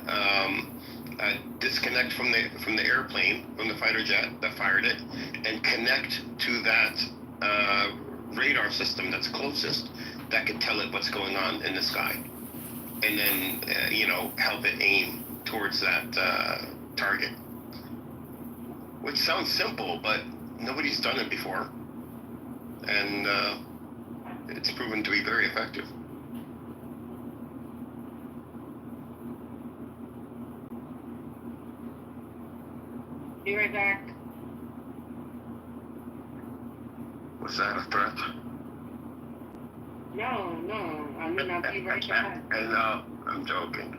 disconnect from the airplane, from the fighter jet that fired it, and connect to that radar system that's closest, that could tell it what's going on in the sky, and then help it aim towards that target. Which sounds simple, but nobody's done it before, and it's proven to be very effective. Be right back. Was that a threat? No, I mean, I'll be right back. And I'm joking.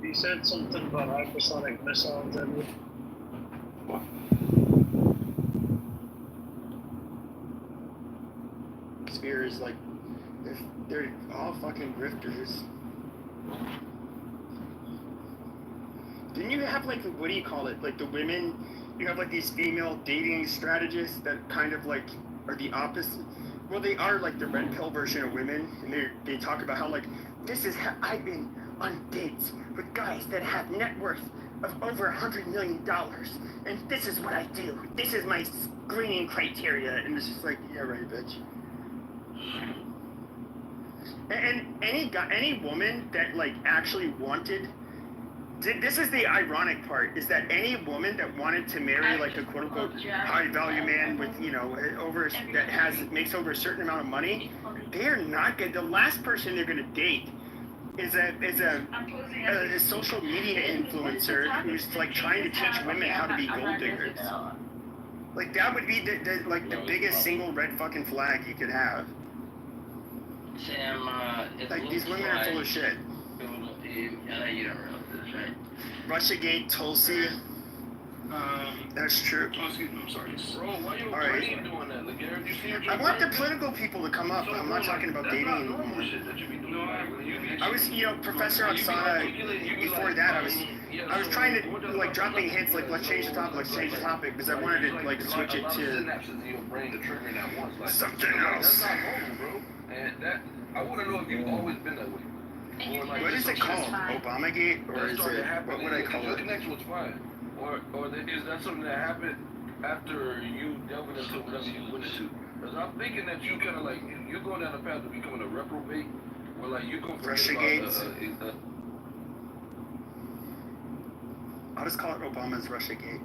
You said something about hypersonic missiles, Edward. Spears, like, they're all fucking grifters. Didn't you have, like, what do you call it? Like, the women, you have, like, these female dating strategists that kind of, like, are the opposite. Well, they are, like, the red pill version of women, and they talk about how, like, this is how I've been on dates with guys that have net worth of over $100 million, and this is what I do. This is my screening criteria, and it's just like, yeah, right, bitch. And any woman that like actually wanted, this is the ironic part, is that any woman that wanted to marry like a quote unquote high value man with makes over a certain amount of money, they're not good. The last person they're gonna date is a social media influencer who's like trying to teach women how to be gold diggers. Like that would be the biggest single red fucking flag you could have. Sam, like these women are full of shit. You don't realize this, right? Russiagate, Tulsi. That's true. Oh, excuse me, I'm sorry. Bro, why you doing that? Like, you see what I want the political people to come up. I'm not talking about dating anymore. I was, Professor Oksana, before that, I was trying to, like, dropping hints, like, let's change the topic, because I wanted to, like, switch it to something else. That's not normal, bro. And that, I want to know if you've always been that way. Or like, what is it called? Obamagate? Or is it, what would I call your it? connection was fine. Or is that something that happened after you delved into whatever you went into? Because I'm thinking that you kind of like, you're going down the path of becoming a reprobate, or like you're going to forget about I'll just call it Obama's Russiagate.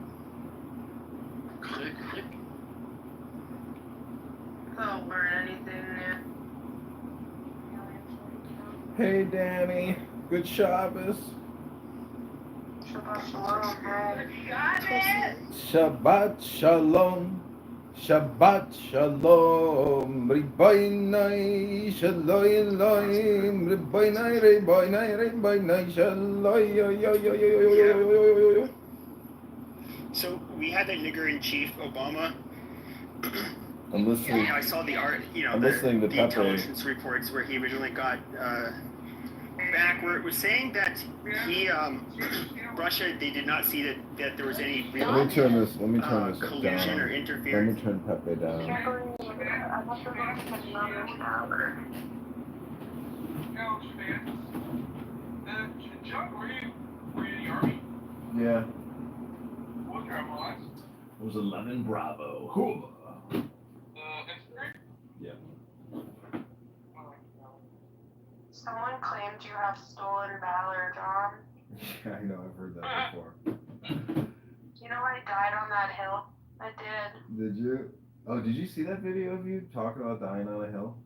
Don't learn anything there. Hey, Danny. Good Shabbos. Shabbat Shalom. Shabbat Shalom. Riboinai Shalom. Riboinai Shalom. So we had that nigger in chief, Obama. I'm listening. I saw the art, I'm listening to the Pepe. intelligence reports where he originally got back, where it was saying that he, Russia, they did not see that there was any real Let me turn this collusion down. or interference. Let me turn Pepe down. John, were you in the army? Yeah. What was your MLS? It was 11 Bravo. Infantry? Yeah. Someone claimed you have stolen valor, John. Yeah, I know, I've heard that before. You know I died on that hill? I did. Did you? Oh, did you see that video of you talking about dying on a hill?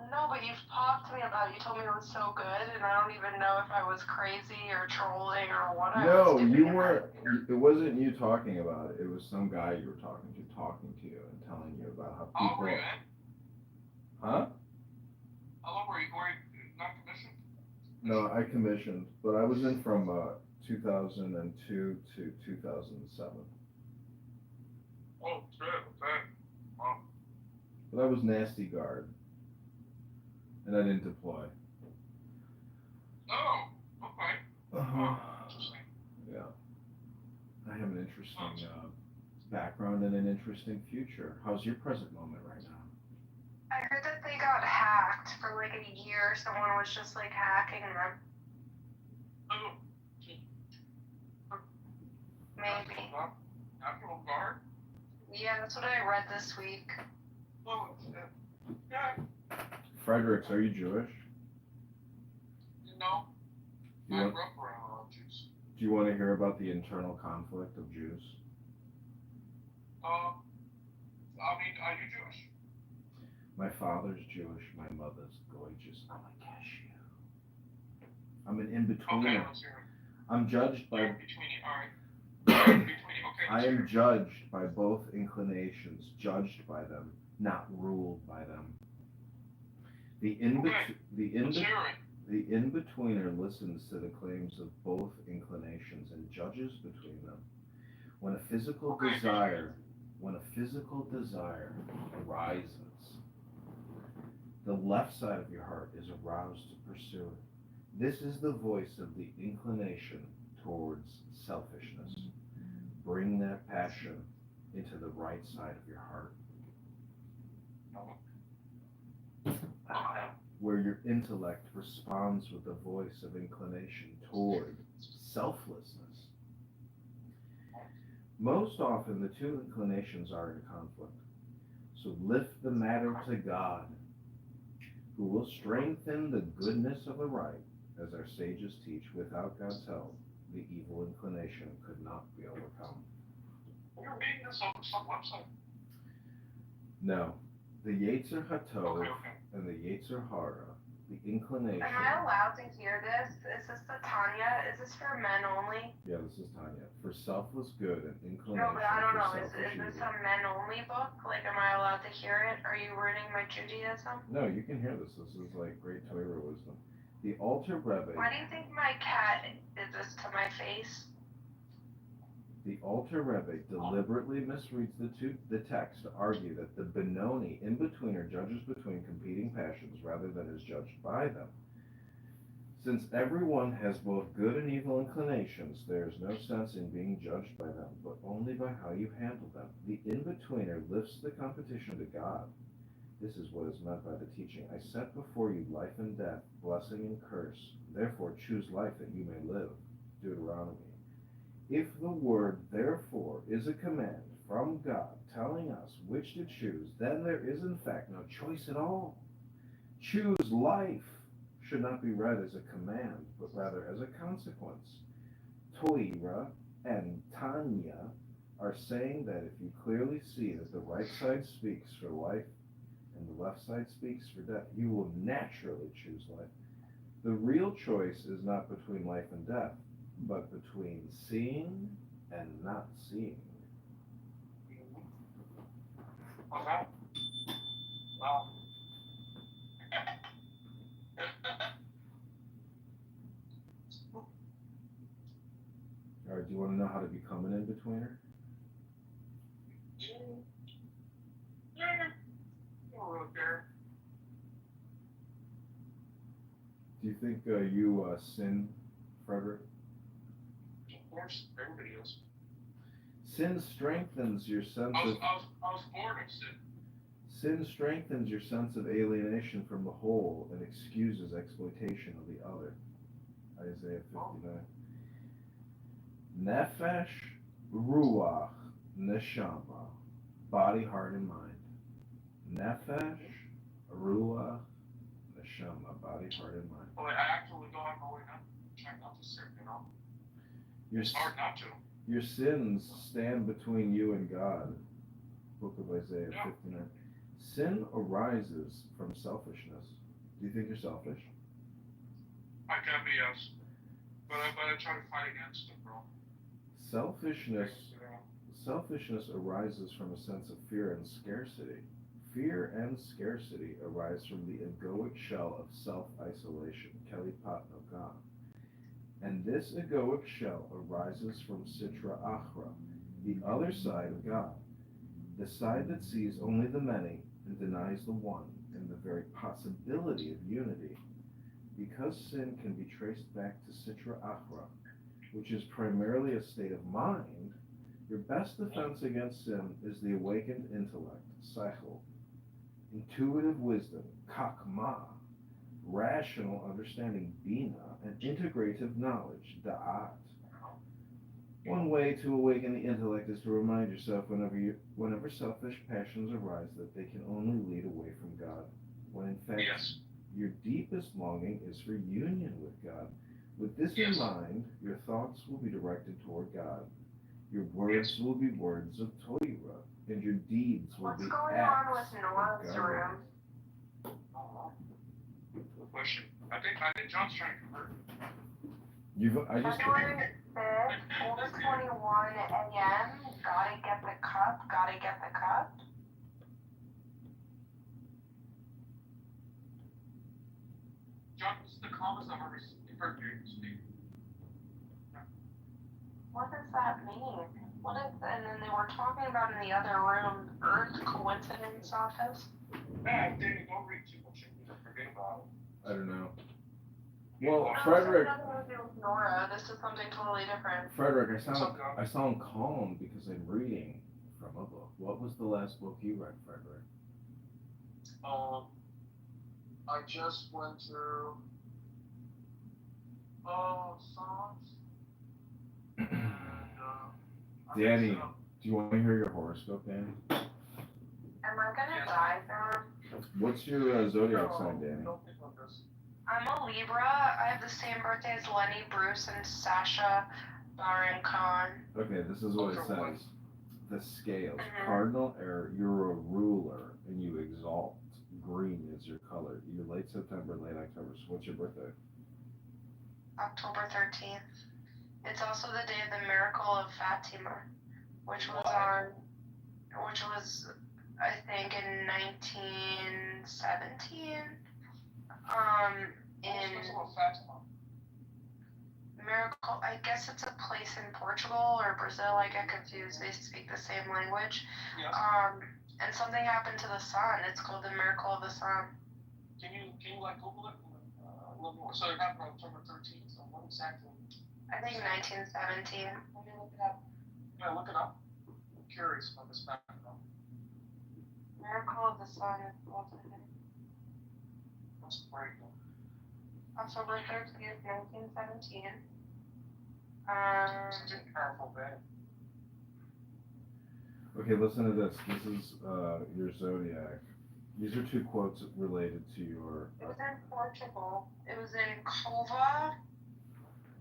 No, but you've talked to me about it. You told me it was so good, and I don't even know if I was crazy or trolling or what I was No, doing. you weren't. It wasn't you talking about it. It was some guy you were talking to you and telling you about how people. How long were you in? Huh? How long were you not commissioned? No, I commissioned, but I was in from 2002 to 2007. Oh, shit, okay. Wow. But I was nasty guard, and I didn't deploy. Oh, okay. Uh-huh. Interesting. Yeah. I have an interesting background and an interesting future. How's your present moment right now? I heard that they got hacked for like a year. Someone was just like hacking them. Oh. Maybe. National Guard? Yeah, that's what I read this week. Oh, shit. Yeah. Fredericks, are you Jewish? No. Do I you, grew up around a lot of Jews. do you want to hear about the internal conflict of Jews? I mean, are you Jewish? My father's Jewish, my mother's gorgeous. I'm a cashew. I'm an in-betweener. Okay, let's hear it. I'm judged by... Alright. I am judged by both inclinations, judged by them, not ruled by them. The in-betweener listens to the claims of both inclinations and judges between them. When a physical desire arises, the left side of your heart is aroused to pursue it. This is the voice of the inclination towards selfishness. Bring that passion into the right side of your heart, where your intellect responds with the voice of inclination toward selflessness. Most often, the two inclinations are in conflict. So lift the matter to God, who will strengthen the goodness of the right, as our sages teach. Without God's help, the evil inclination could not be overcome. You're reading this on some website? No. The Yetzer Hatov and the Yetzer Hara, the inclination. Am I allowed to hear this? Is this the Tanya? Is this for men only? Yeah, this is Tanya. For selfless good and inclination. No, but I don't know. Is Selfish this evil. a men only book? Like, am I allowed to hear it? Are you ruining my Judaism? No, you can hear this. This is like great Torah wisdom. The Alter Rebbe. Why do you think my cat did this to my face? The Alter Rebbe deliberately misreads the text to argue that the Benoni, in-betweener, judges between competing passions rather than is judged by them. Since everyone has both good and evil inclinations, there is no sense in being judged by them, but only by how you handle them. The in-betweener lifts the competition to God. This is what is meant by the teaching. I set before you life and death, blessing and curse. Therefore choose life that you may live. Deuteronomy. If the word therefore is a command from God telling us which to choose, then there is in fact no choice at all. Choose life should not be read as a command, but rather as a consequence. Torah and Tanya are saying that if you clearly see that the right side speaks for life and the left side speaks for death, you will naturally choose life. The real choice is not between life and death, but between seeing and not seeing. Okay. Wow. All right, do you want to know how to become an in-betweener? Do you think you sin, Frederick? Of course, everybody is. Sin strengthens your sense I of... was born of sin. Sin strengthens your sense of alienation from the whole and excuses exploitation of the other. Isaiah 59. Nefesh, ruach, neshama, body, heart, and mind. Nefesh, ruach, neshama, body, heart, and mind. Well, I actually don't have my way now. Trying not to sin, It's hard not to. Your sins stand between you and God. Book of Isaiah 59. Sin arises from selfishness. Do you think you're selfish? I can be, yes. But I try to fight against it, bro. Selfishness arises from a sense of fear and scarcity. Fear and scarcity arise from the egoic shell of self-isolation, Kelipat Nogan. And this egoic shell arises from Sitra Achra, the other side of God, the side that sees only the many and denies the one and the very possibility of unity. Because sin can be traced back to Sitra Achra, which is primarily a state of mind, your best defense against sin is the awakened intellect, Seichel, intuitive wisdom, Chakma, rational understanding, Bina, and integrative knowledge, Da'at. One way to awaken the intellect is to remind yourself whenever selfish passions arise that they can only lead away from God, when in fact your deepest longing is for union with God. With this in mind, your thoughts will be directed toward God. Your words will be words of Torah, and your deeds will be acts of God. Good question. I think John's trying to convert. February 5th, 4:21 a.m. Gotta get the cup. Gotta get the cup. John, this is the calmest I've ever heard you speak. What does that mean? And then they were talking about in the other room, Earth coincidence office. Danny, don't read too much into it. Forget about it. I don't know. Well, No, Frederick. This has nothing to do with Nora. This is something totally different. Frederick, I sound calm because I'm reading from a book. What was the last book you read, Frederick? I just went through Psalms. And Danny, do you want to hear your horoscope, Danny? Am I gonna die, John? What's your zodiac sign, Danny? I'm a Libra. I have the same birthday as Lenny Bruce and Sasha Baron Khan. Okay, this is what it says. The scales. Cardinal error, you're a ruler and you exalt. Green is your color. You're late September, late October. So what's your birthday? October 13th. It's also the day of the miracle of Fatima, which was I think in 1917. In Miracle, I guess it's a place in Portugal or Brazil. I get confused. They speak the same language. Yes. And something happened to the sun. It's called the miracle of the sun. Can you like Google it a little more? So it happened on October 13th. So what exactly? I think 1917. Let me look it up. Yeah, look it up. I'm curious about this background. Miracle of the sun. That's great. October 13th, 1917. Such a powerful day. Okay, listen to this. This is your zodiac. These are two quotes related to your. It was in Portugal. It was in Cova,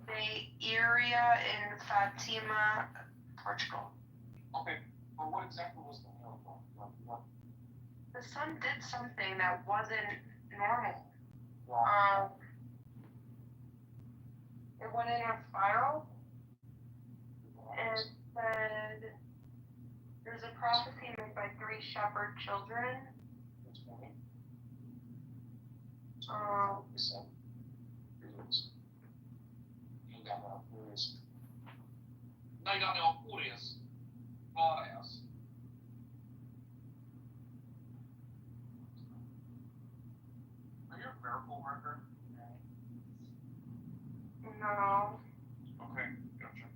the area in Fatima, Portugal. Okay, but what exactly was the miracle? The sun did something that wasn't normal. It went in a spiral and said there's a prophecy made by 3 shepherd children. No, got me all curious. Yes. Are you a miracle worker? No. Okay, gotcha.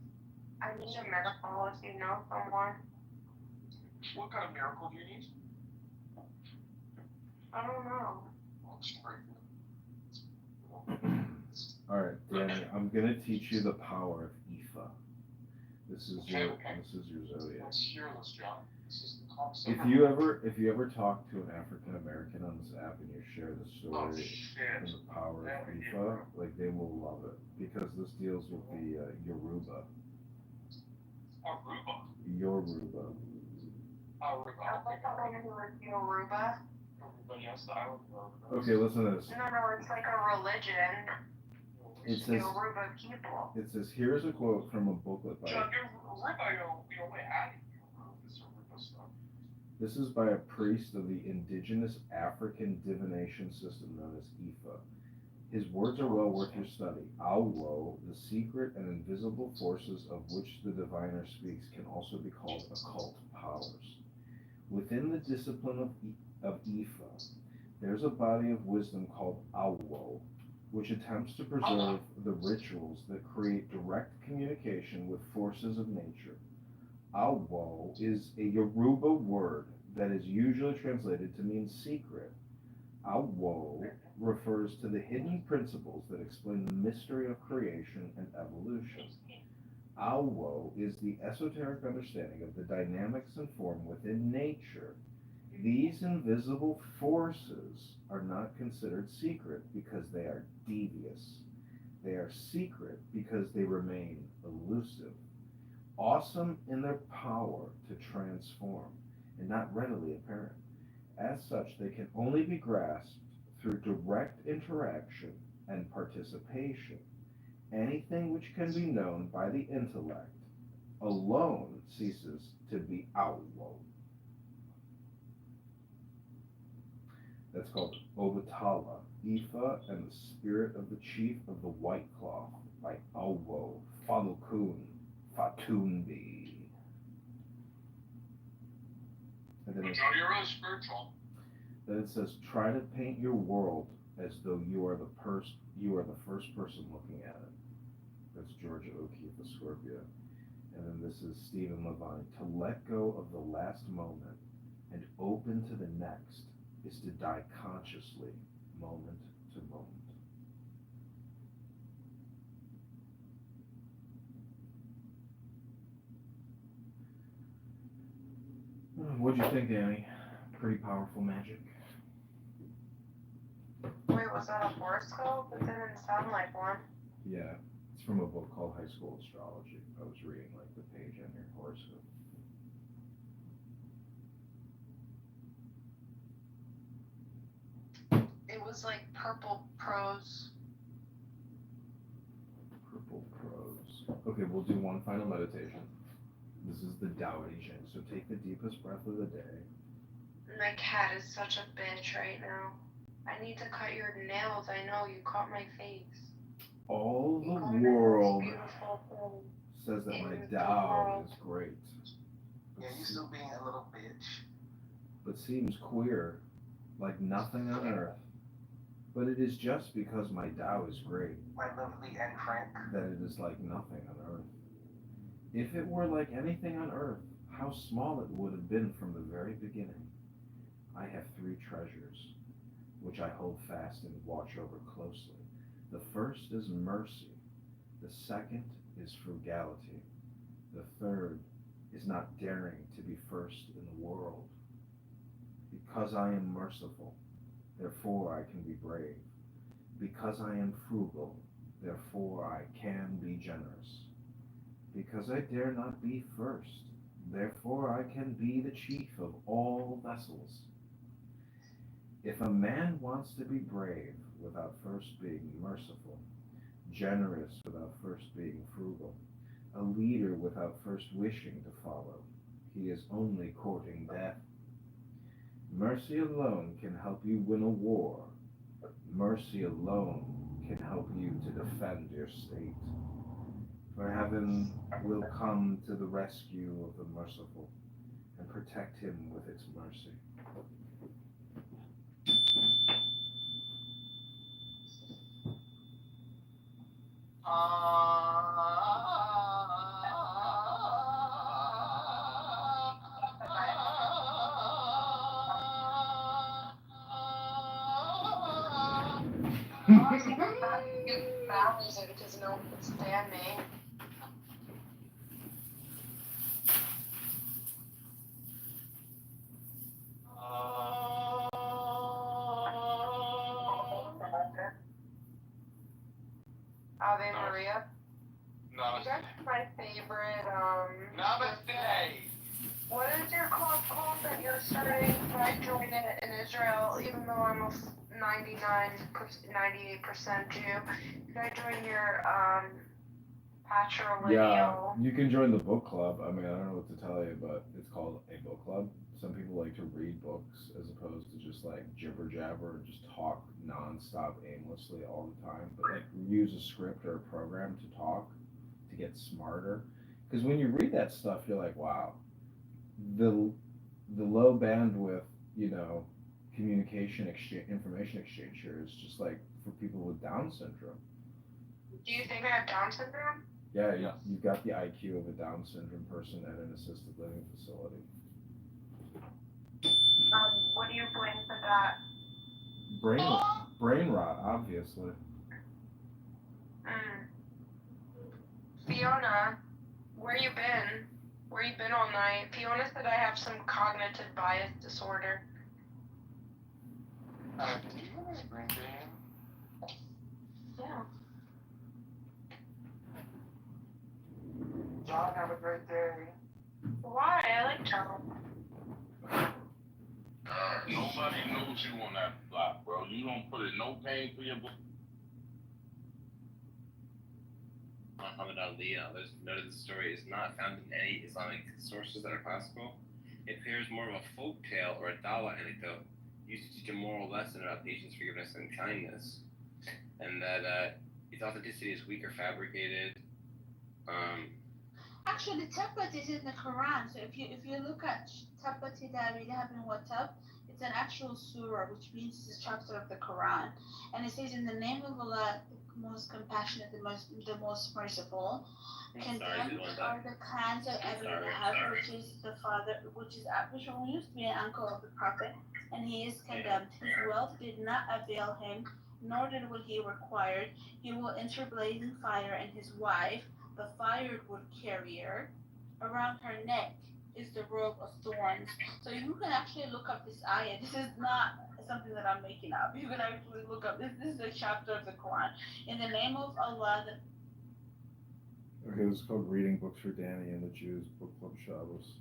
I need a miracle if you know someone. What kind of miracle do you need? I don't know. Well, it's very good. All right, Danny, I'm gonna teach you the power of Ifa. This is your zodiac. Let's hear this, John. This is the concept. If you ever talk to an African American on this app and you share the story and the power of Ifa, like they will love it because this deals with the Yoruba. Aruba. Yoruba. Aruba. Yoruba. Yes, the island of Aruba. Okay, listen to this. No, it's like a religion. It says, Yoruba people. it says, here's a quote from a booklet by. John, Aruba, we only had this Aruba stuff. This is by a priest of the indigenous African divination system known as Ifa. His words are well worth your study. Awo, the secret and invisible forces of which the diviner speaks, can also be called occult powers. Within the discipline of Ifa, there's a body of wisdom called Awo, which attempts to preserve the rituals that create direct communication with forces of nature. Awo is a Yoruba word that is usually translated to mean secret. Awo refers to the hidden principles that explain the mystery of creation and evolution. Awo is the esoteric understanding of the dynamics and form within nature. These invisible forces are not considered secret because they are devious. They are secret because they remain elusive, awesome in their power to transform, and not readily apparent. As such, they can only be grasped through direct interaction and participation. Anything which can be known by the intellect alone ceases to be Awo. That's called Obatala, Ifa and the Spirit of the Chief of the White Cloth by Awo Falukun Fatumbi. And then You're really spiritual. Then it says, try to paint your world as though you are the first person looking at it. That's Georgia O'Keeffe, the Scorpio. And then this is Stephen Levine. To let go of the last moment and open to the next is to die consciously, moment to moment. What'd you think, Danny? Pretty powerful magic. Wait, was that a horoscope? It didn't sound like one. Yeah, it's from a book called High School Astrology. I was reading like the page on your horoscope. It was like purple prose. Purple prose. Okay, we'll do one final meditation. This is the Tao Te Ching. So take the deepest breath of the day. My cat is such a bitch right now. I need to cut your nails. I know you caught my face. All the world says that my Tao is great. Yeah, you still being a little bitch. But seems queer, like nothing on earth. But it is just because my Tao is great My lovely and frank. that it is like nothing on earth. If it were like anything on earth, how small it would have been from the very beginning. I have 3 treasures, which I hold fast and watch over closely. The first is mercy. The second is frugality. The third is not daring to be first in the world. Because I am merciful, therefore I can be brave. Because I am frugal, therefore I can be generous. Because I dare not be first, therefore I can be the chief of all vessels. If a man wants to be brave without first being merciful, generous without first being frugal, a leader without first wishing to follow, he is only courting death. Mercy alone can help you win a war. Mercy alone can help you to defend your state. For heaven will come to the rescue of the merciful and protect him with its mercy. How is it? Because no one can stand me. Ave Maria. Namaste. You guys are my favorite, Namaste. What is your club called that you're starting? Can I join it in Israel, even though I'm a 98% Jew? Can I join your, patrilineal? Yeah, you can join the book club. I mean, I don't know what to tell you, but it's called a book club. Some people like to read books as opposed to just like jibber jabber, just talk nonstop aimlessly all the time. But like use a script or a program to talk to get smarter. Because when you read that stuff, you're like, wow, the low bandwidth, communication exchange, information exchange here is just like for people with Down syndrome. Do you think I have Down syndrome? Yeah, you've got the IQ of a Down syndrome person at an assisted living facility. What do you blame for that? Brain rot, obviously. Fiona, where you been? Where you been all night? Fiona said I have some cognitive bias disorder. Do you have any green bean? Yeah. John, have a great day. Why? I like John. Nobody knows you on that block, bro. You don't put in no pain for your book. Muhammad Ali, there's noted the story is not found in any Islamic sources that are classical. It appears more of a folk tale or a dawa anecdote used to teach a moral lesson about patience, forgiveness, and kindness, and that its authenticity is weak or fabricated. Actually, tablet is in the Quran. So if you look at tablet that we have in WhatsApp, it's an actual surah, which means it's a chapter of the Quran, and it says, "In the name of Allah, the most compassionate, the most merciful." Condemned are the clans of Abu Lahab, which is which used to be an uncle of the Prophet, and he is condemned. His wealth did not avail him, nor did what he required. He will enter blazing fire, and his wife, the firewood carrier, around her neck is the robe of thorns. So you can actually look up this ayah. This is not something that I'm making up. You can actually look up this. This is a chapter of the Quran. In the name of Allah. Okay, it's called Reading Books for Danny and the Jews, Book Club Shabbos.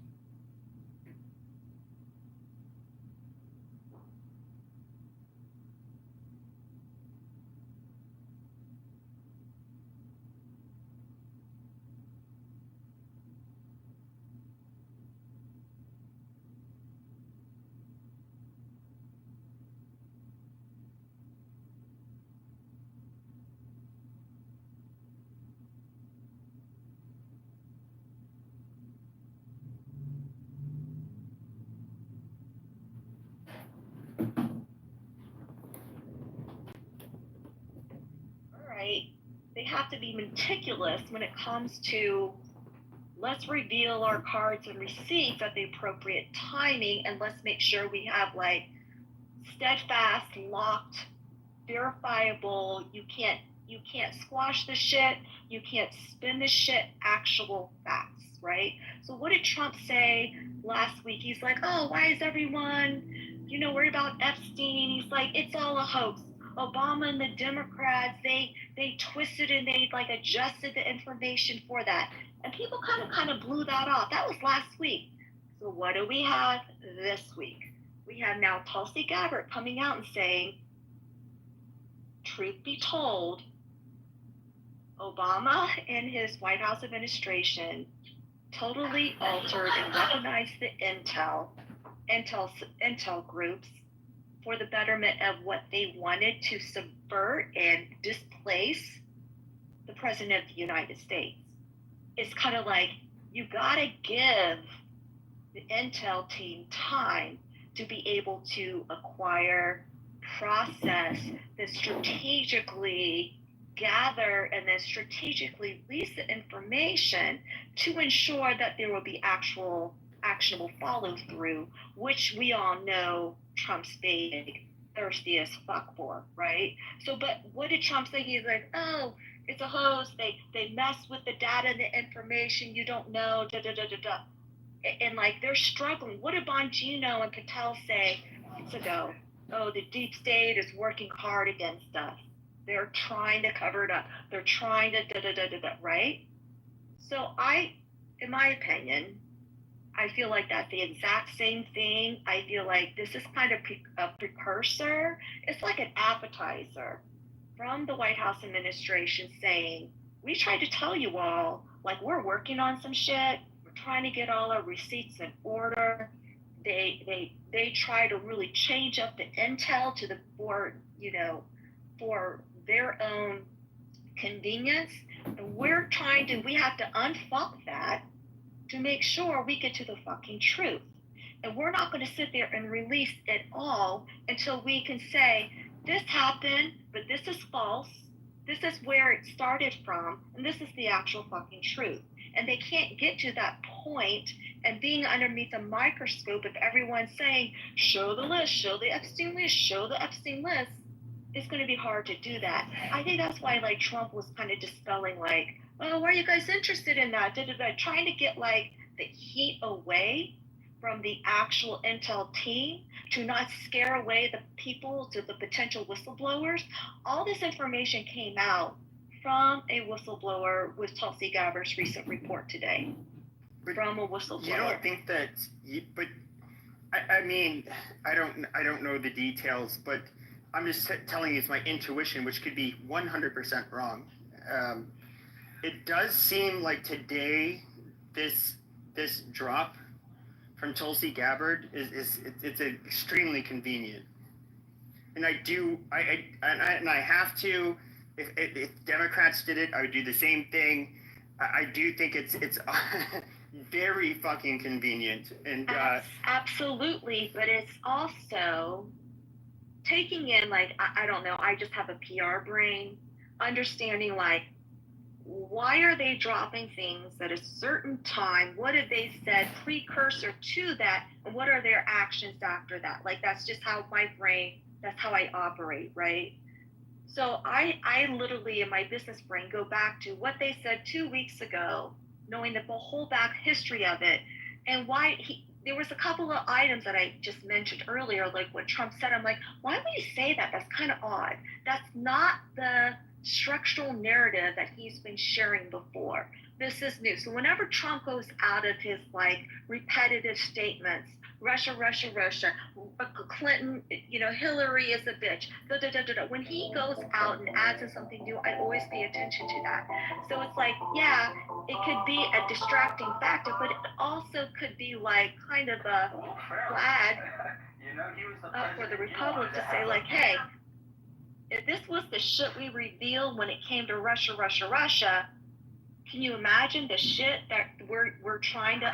They have to be meticulous when it comes to let's reveal our cards and receipts at the appropriate timing, and let's make sure we have like steadfast, locked, verifiable, you can't squash the shit, you can't spin the shit, actual facts, right? So what did Trump say last week? He's like, oh, why is everyone, worried about Epstein? He's like, it's all a hoax. Obama and the Democrats, they twisted and they like adjusted the information for that. And people kind of blew that off. That was last week. So what do we have this week? We have now Tulsi Gabbard coming out and saying, truth be told, Obama and his White House administration totally altered and weaponized the intel groups for the betterment of what they wanted to subvert and displace the President of the United States. It's kind of like, you gotta give the intel team time to be able to acquire, process, then strategically gather, and then strategically release the information to ensure that there will be actual actionable follow through, which we all know Trump's big thirsty as fuck for, right? So, but what did Trump say? He's like, oh, It's a hoax. They mess with the data and the information. You don't know. Da da da da da. And like they're struggling. What did Bongino and Patel say months ago? Oh, the deep state is working hard against us. They're trying to cover it up. They're trying to da da da da da. Right? So in my opinion, I feel like that's the exact same thing. I feel like this is kind of a precursor. It's like an appetizer from the White House administration saying, we tried to tell you all, like, we're working on some shit. We're trying to get all our receipts in order. They try to really change up the intel to for their own convenience. And we have to unfuck that to make sure we get to the fucking truth. And we're not going to sit there and release it all until we can say, this happened, but this is false. This is where it started from, and this is the actual fucking truth. And they can't get to that point and being underneath a microscope if everyone's saying, show the list, show the Epstein list, show the Epstein list. It's going to be hard to do that. I think that's why like Trump was kind of dispelling like, oh, why are you guys interested in that? Trying to get like the heat away from the actual intel team to not scare away the people, to the potential whistleblowers. All this information came out from a whistleblower with Tulsi Gabbard's recent report today. From a whistleblower. You don't think that? But I mean, I don't know the details, but I'm just telling you it's my intuition, which could be 100% wrong. It does seem like today this drop from Tulsi Gabbard is extremely convenient, and I have to. If Democrats did it, I would do the same thing. I do think it's very fucking convenient, and absolutely, but it's also taking in like I don't know. I just have a PR brain, understanding like, why are they dropping things at a certain time? What have they said precursor to that? And what are their actions after that? Like, that's just how my brain, that's how I operate, right? So I literally, in my business brain, go back to what they said 2 weeks ago, knowing the whole back history of it, and why there was a couple of items that I just mentioned earlier, like what Trump said. I'm like, why would he say that? That's kind of odd. That's not the structural narrative that he's been sharing before. This is new. So whenever Trump goes out of his like repetitive statements, Russia, Clinton, Hillary is a bitch, when he goes out and adds in something new, I always pay attention to that. So it's like, yeah, it could be a distracting factor, but it also could be like kind of a flag up for the Republic to say like, hey, if this was the shit we revealed when it came to Russia, can you imagine the shit that we're trying to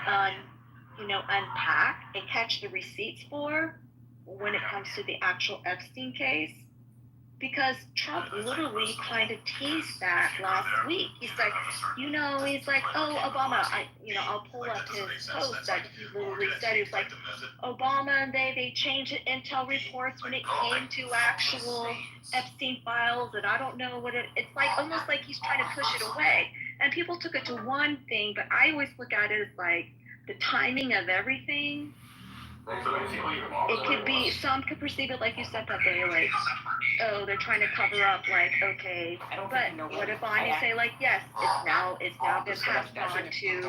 unpack and catch the receipts for when it comes to the actual Epstein case? Because Trump literally kind of teased that last week. He's like, oh, Obama, I'll pull up his post that he literally said. He was like, Obama and they changed the intel reports when it came to actual Epstein files, and I don't know it's like almost like he's trying to push it away. And people took it to one thing, but I always look at it as like the timing of everything. It could be, some could perceive it like you said, that they're like, oh, they're trying to cover up, like, okay, but what if Bonnie say like, yes, it's now been passed on to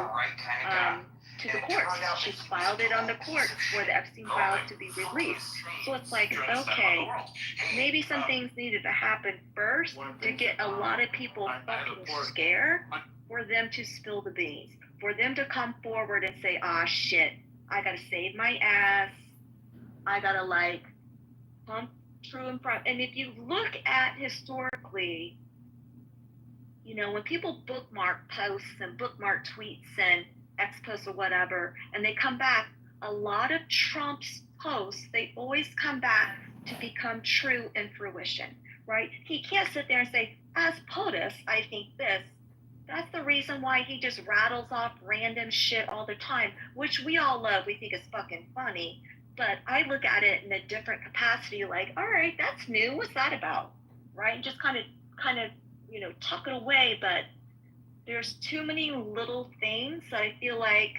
the courts. She's filed it on the courts for the Epstein files to be released. So it's like, okay, maybe some things needed to happen first to get a lot of people fucking scared for them to spill the beans, for them to come forward and say, ah, shit, I gotta save my ass. I gotta like pump true in front. And if you look at historically, when people bookmark posts and bookmark tweets and X posts or whatever, and they come back, a lot of Trump's posts, they always come back to become true in fruition, right? He can't sit there and say, as POTUS, I think this. That's the reason why he just rattles off random shit all the time, which we all love. We think it's fucking funny. But I look at it in a different capacity, like, all right, that's new. What's that about? Right? And just kind of, tuck it away, but there's too many little things that I feel like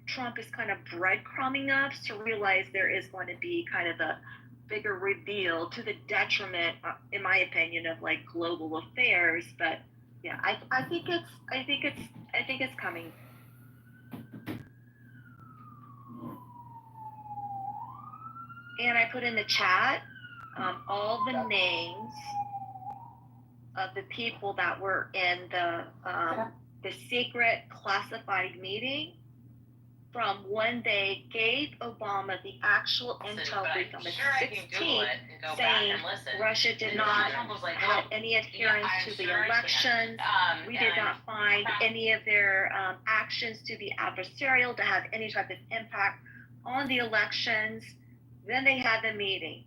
Trump is kind of breadcrumbing us to realize there is going to be kind of a bigger reveal to the detriment, in my opinion, of like global affairs. But yeah, I think it's coming. And I put in the chat all the names of the people that were in the secret classified meeting from when they gave Obama the actual intel brief on the 16th, saying Russia did not have any adherence to the elections. We did not find any of their actions to be adversarial, to have any type of impact on the elections. Then they had the meeting.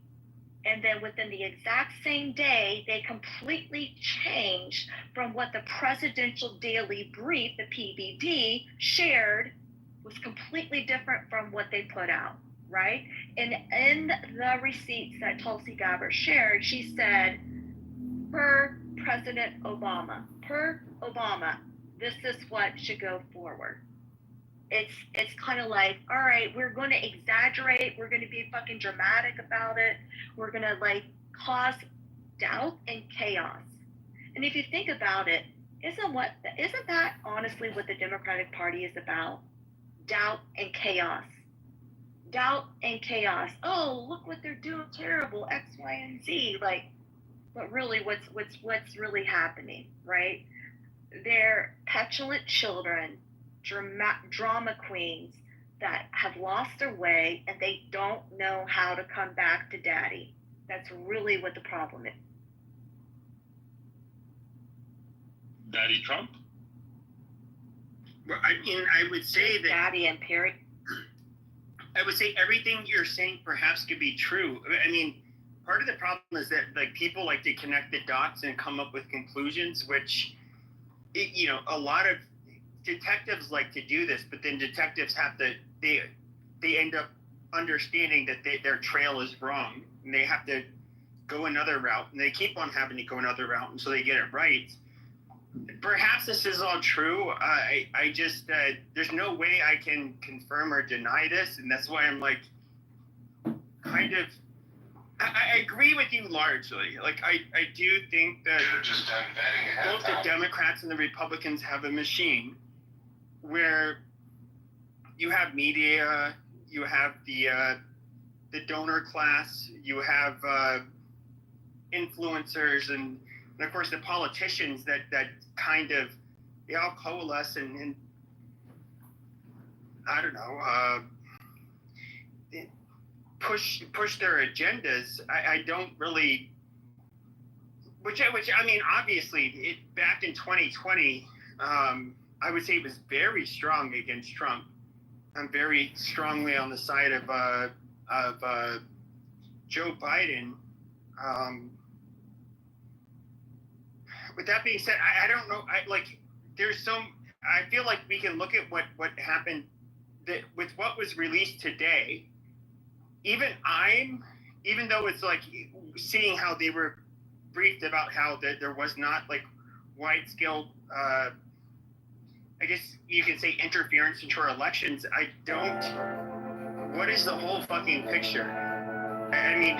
And then within the exact same day, they completely changed from what the Presidential Daily Brief, the PBD, shared was completely different from what they put out, right? And in the receipts that Tulsi Gabbard shared, she said, per President Obama, this is what should go forward. It's kind of like, all right, we're going to exaggerate, we're going to be fucking dramatic about it, we're going to like cause doubt and chaos. And if you think about it, isn't that honestly what the Democratic Party is about? Doubt and chaos. Doubt and chaos. Oh, look what they're doing, terrible, X, Y, and Z. Like, but really, what's really happening, right? They're petulant children, drama queens that have lost their way and they don't know how to come back to daddy. That's really what the problem is. Daddy Trump? Well, I mean, I would say that Daddy and Perry. I would say everything you're saying perhaps could be true. I mean, part of the problem is that like people like to connect the dots and come up with conclusions, which, a lot of detectives like to do this, but then detectives have to, they end up understanding that their trail is wrong and they have to go another route, and they keep on having to go another route until they get it right. Perhaps this is all true. I just, there's no way I can confirm or deny this, and that's why I'm like, kind of, I agree with you largely. Like, I do think that both the Democrats and the Republicans have a machine where you have media, you have the donor class, you have influencers, and of course the politicians that kind of, they all coalesce and I don't know, push their agendas. I don't really, which I mean, obviously, back in 2020, I would say it was very strong against Trump. I'm very strongly on the side of Joe Biden. With that being said, I don't know. I feel like we can look at what happened with what was released today. Even though it's like seeing how they were briefed about how there was not like wide scale, I guess you could say, interference into our elections. What is the whole fucking picture? I mean,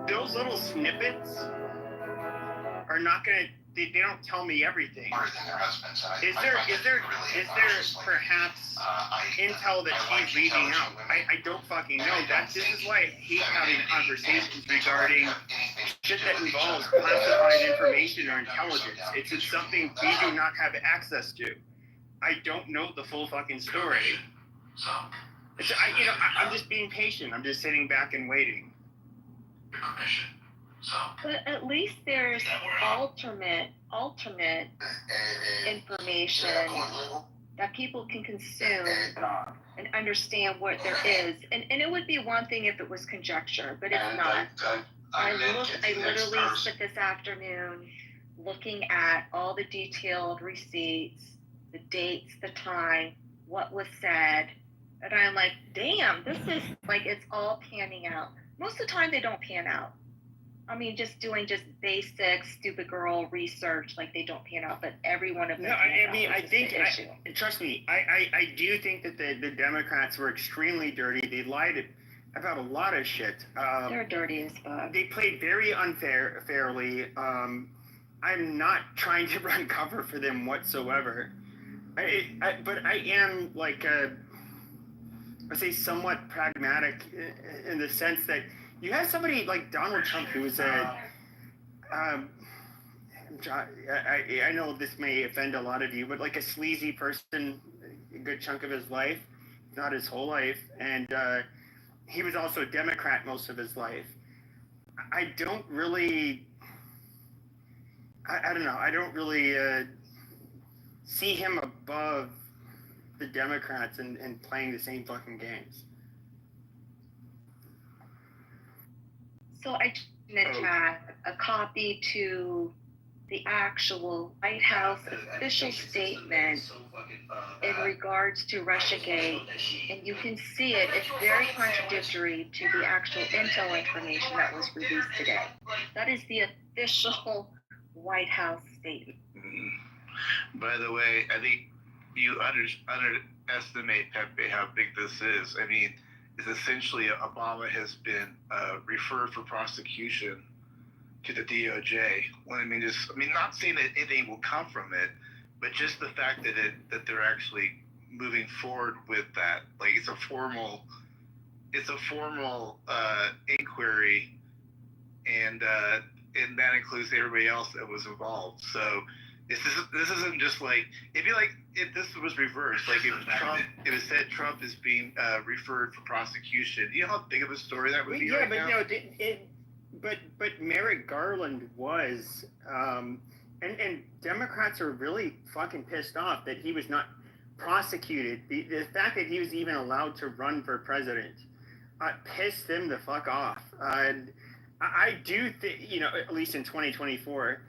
those little snippets are not gonna, they don't tell me everything. Is there perhaps intel that she's leaving out? I don't fucking know. This is why I hate having conversations regarding shit that involves classified information or intelligence. It's just something we do not have access to. I don't know the full fucking story. I'm just being patient. I'm just sitting back and waiting. But at least there's alternate information that people can consume and understand what there is. And it would be one thing if it was conjecture, but it's not. I literally spent this afternoon looking at all the detailed receipts, the dates, the time, what was said, and I'm like, damn, this is like, it's all panning out. Most of the time they don't pan out. I mean, just doing just basic stupid girl research, like they don't pan out, but every one of them. No, I mean, I think, trust me, I do think that the Democrats were extremely dirty. They lied about a lot of shit. They're dirty as fuck. They played very fairly. I'm not trying to run cover for them whatsoever. But I am like I say somewhat pragmatic in the sense that you have somebody like Donald Trump who is I know this may offend a lot of you, but like a sleazy person a good chunk of his life, not his whole life, and he was also a Democrat most of his life. I don't really, I don't know, I don't really see him above the Democrats and playing the same fucking games. So I in the chat a copy to the actual White House official statement in regards to Russiagate, and you can see it. It's very contradictory to the actual intel information that was released today. That is the official White House statement. By the way, I think you underestimate, Pepe, how big this is. I mean, it's essentially Obama has been referred for prosecution to the DOJ. Well, I mean, not saying that anything will come from it, but just the fact that they're actually moving forward with that, like it's a formal inquiry, and that includes everybody else that was involved. So this isn't just like, it'd be like if this was reversed, like if it said Trump is being referred for prosecution. You know how big of a story that would be right now? Yeah, but but Merrick Garland was, and Democrats are really fucking pissed off that he was not prosecuted. The fact that he was even allowed to run for president pissed them the fuck off. I do think, at least in 2024,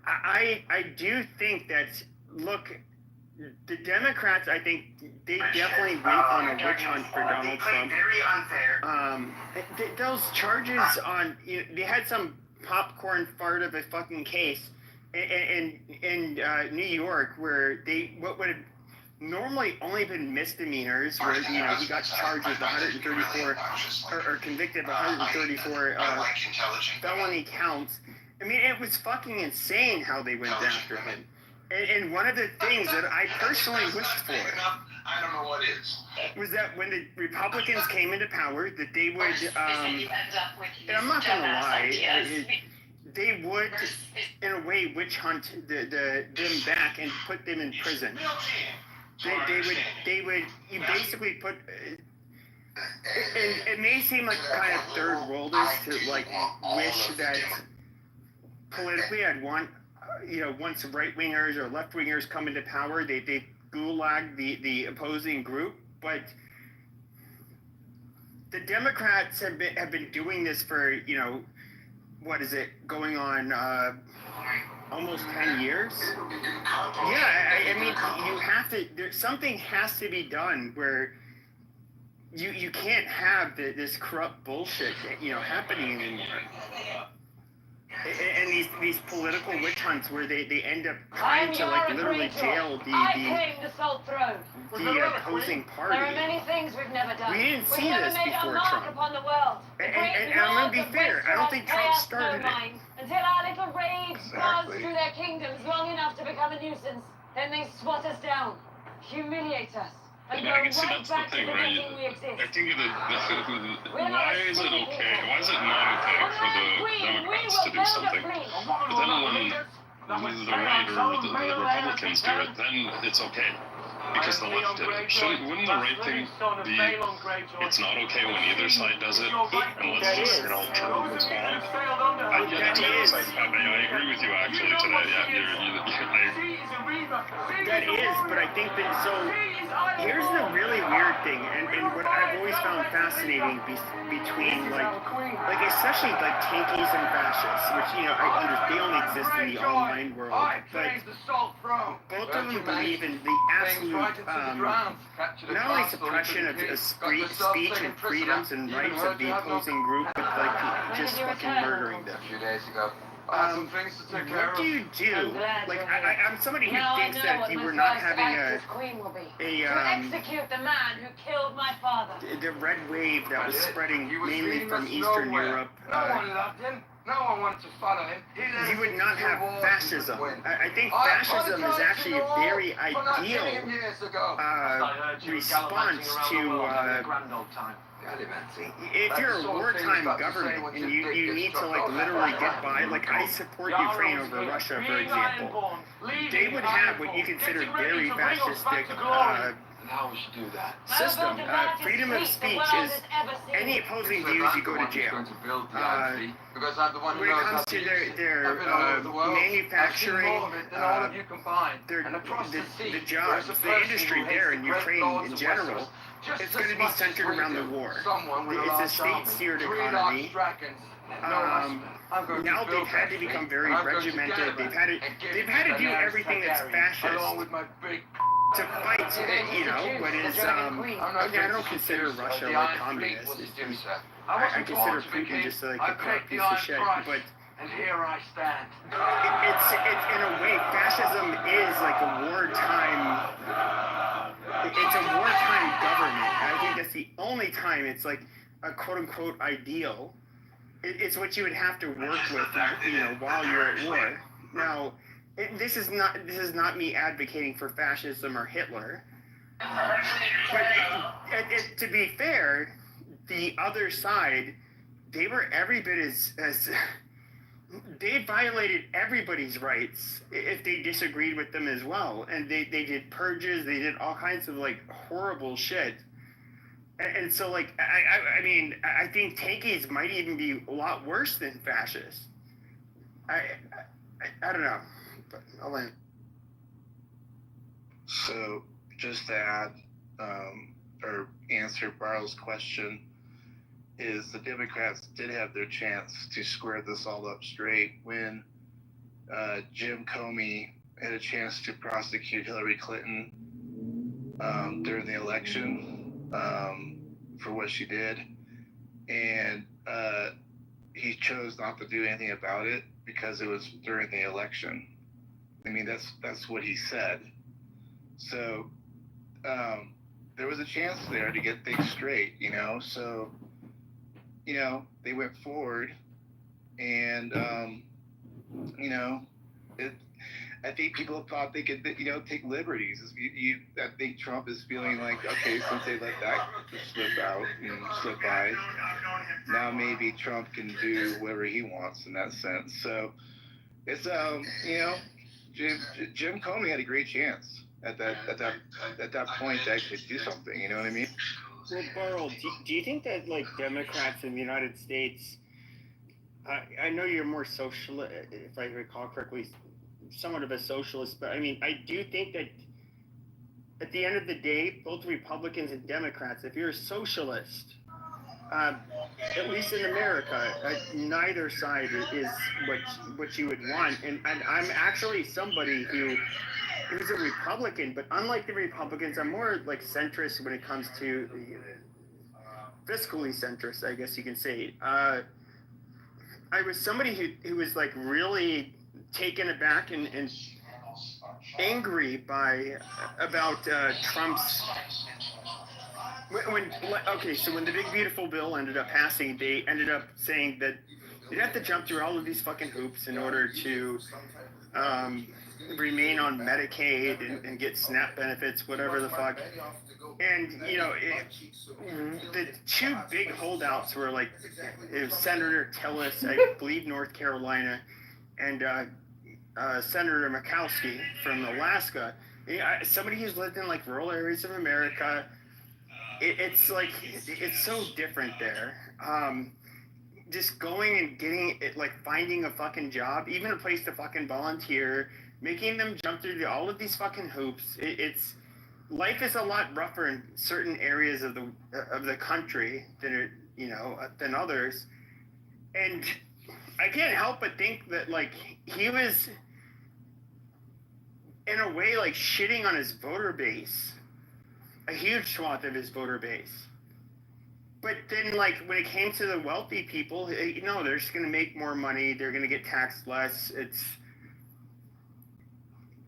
I do think that, look, the Democrats, I think they definitely went on a witch hunt for Donald Trump. Very unfair. Those charges on, they had some popcorn fart of a fucking case in New York where what would have normally only been misdemeanors, where he got charged with 134 or convicted of 134 felony counts. I mean, it was fucking insane how they went after him. And one of the things that I personally wished for, I don't know what is, was that when the Republicans came into power, that they would, and I'm not gonna lie, they would, in a way, witch hunt them back and put them in prison. They would, you basically put, it may seem like kind of third worldist to like wish that politically I'd want, once right wingers or left wingers come into power, they gulag the opposing group. But the Democrats have been doing this for, what is it, going on almost 10 years? Yeah, I mean, you have to, something has to be done where you can't have this corrupt bullshit, happening anymore. And these political witch hunts where they end up trying to literally jail the opposing party. There are many things we've never done. We didn't see this before Trump. Upon the world. And I'm going to be fair, I don't think Trump started it. Until our little raids buzzed through their kingdoms long enough to become a nuisance, then they swat us down, humiliate us, and go right back to forgetting we exist. I think why is it okay? Why is it not okay for the Democrats to do something? But then when the right or the Republicans do it, then it's okay. Because the left did it. Wouldn't the right thing be, it's not okay when either side does it, and let's just turn what's going on? I agree with you actually today. That is, but I think that, so here's the really weird thing, and what I've always found fascinating between like especially like tankies and fascists, which I understand they only exist in the online world, but both of them believe in the absolute right into the ground, capture the not only castle, suppression of speech and freedoms and rights of the opposing group, but like just fucking murdering them. A few days ago. What do you do? Like, I'm somebody who thinks that if you were not having to execute the man who killed my father. the red wave that was spreading mainly from Eastern Europe. No one loved him. No one wanted to follow him. You would not have fascism. I think fascism is actually a very ideal response to. If you're a wartime government and you need to like literally get by, like I support Ukraine over Russia, for example, they would have what you consider very fascistic system. Freedom of speech is any opposing views, you go to jail. When it comes to their manufacturing, the jobs, the industry there in Ukraine in general, it's going to be centered around the war. It's a state-steered economy. Now they've had to become very regimented. They've had to do everything that's fascist to fight, you know, what is, I don't consider Russia like communist. I consider Putin just like a corrupt piece of shit, but and here I stand. It's in a way, fascism is like a wartime. It's a wartime government. I think that's the only time it's like a quote unquote ideal. It's what you would have to work with, you know, while you're at war. Now, this is not me advocating for fascism or Hitler. But to be fair, the other side, they were every bit as they violated everybody's rights if they disagreed with them as well. And they did purges, they did all kinds of like horrible shit. And so like, I mean, I think tankies might even be a lot worse than fascists. I don't know, but I'll end. So just to add, or answer Barrow's question, is the Democrats did have their chance to square this all up straight when Jim Comey had a chance to prosecute Hillary Clinton during the election for what she did, and he chose not to do anything about it because it was during the election. I mean, that's what he said. So there was a chance there to get things straight, you know. So, you know, they went forward, and you know, I think people thought they could, you know, take liberties. I think Trump is feeling like, okay, since they let that slip out and slip by, now maybe Trump can do whatever he wants in that sense. So it's you know, Jim Comey had a great chance at that point to actually do something. You know what I mean? Well, Burl, do you think that like Democrats in the United States? I know you're more socialist, if I recall correctly, somewhat of a socialist, but I mean, I do think that at the end of the day, both Republicans and Democrats, if you're a socialist, at least in America, neither side is what you would want. And I'm actually somebody who's a Republican, but unlike the Republicans, I'm more like centrist when it comes to fiscally centrist, I guess you can say. I was somebody who was like really taken aback and angry about Trump's when the big beautiful bill ended up passing, they ended up saying that you'd have to jump through all of these fucking hoops in order to remain on Medicaid and get SNAP benefits, whatever the fuck. And, you know, the two big holdouts were like, it was Senator Tillis, I believe North Carolina, and Senator Murkowski from Alaska. Somebody who's lived in like rural areas of America, it's like, it's so different there. Just going and getting it, like finding a fucking job, even a place to fucking volunteer, making them jump through all of these fucking hoops. It's life is a lot rougher in certain areas of the country than others, and I can't help but think that like he was in a way, like, shitting on his voter base, a huge swath of his voter base. But then, like, when it came to the wealthy people, they're just going to make more money. They're going to get taxed less.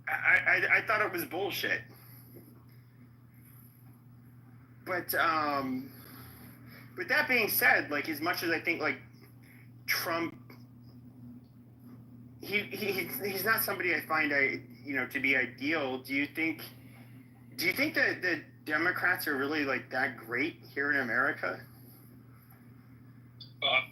I thought it was bullshit. But that being said, like, as much as I think, like, Trump, he's not somebody I find, to be ideal. Do you think that the Democrats are really, like, that great here in America?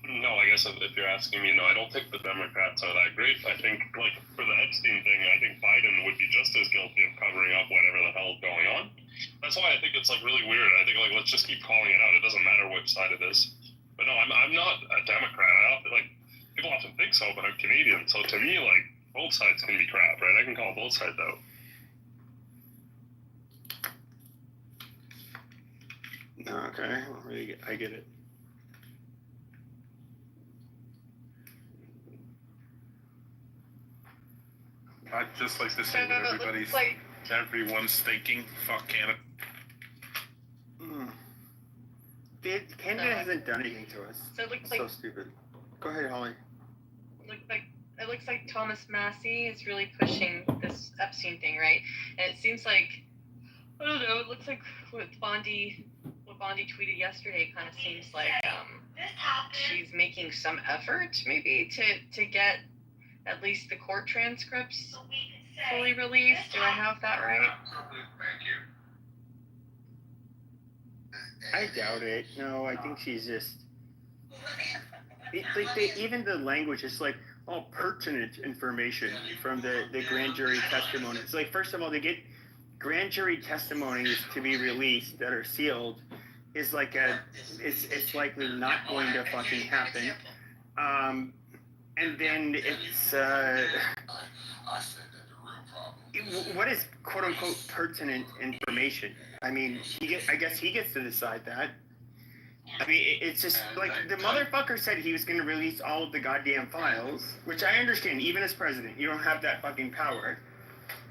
No, I guess if you're asking me, no, I don't think the Democrats are that great. I think, like, for the Epstein thing, I think Biden would be just as guilty of covering up whatever the hell is going on. That's why I think it's, like, really weird. I think, like, let's just keep calling it out. It doesn't matter which side it is. But no, I'm not a Democrat. I don't, like, people often think so, but I'm Canadian. So to me, like, both sides can be crap, right? I can call both sides out. Okay, I get it. I'd just like to say that everyone's thinking, fuck Canada. Canada hasn't done anything to us. So it looks so stupid. Go ahead, Holly. It looks like Thomas Massey is really pushing this Epstein thing, right? And it seems like, I don't know, it looks like what Bondi tweeted yesterday kind of seems like she's making some effort maybe to get at least the court transcripts fully released. Do I have that right? I doubt it. No, I think she's just... even the language is like, all pertinent information from the grand jury testimony. It's like, first of all, to get grand jury testimonies to be released that are sealed is like it's likely not going to fucking happen. And then it's what is quote unquote pertinent information? I mean, I guess he gets to decide that. I mean, it's just like the motherfucker said he was going to release all of the goddamn files, which I understand. Even as president, you don't have that fucking power.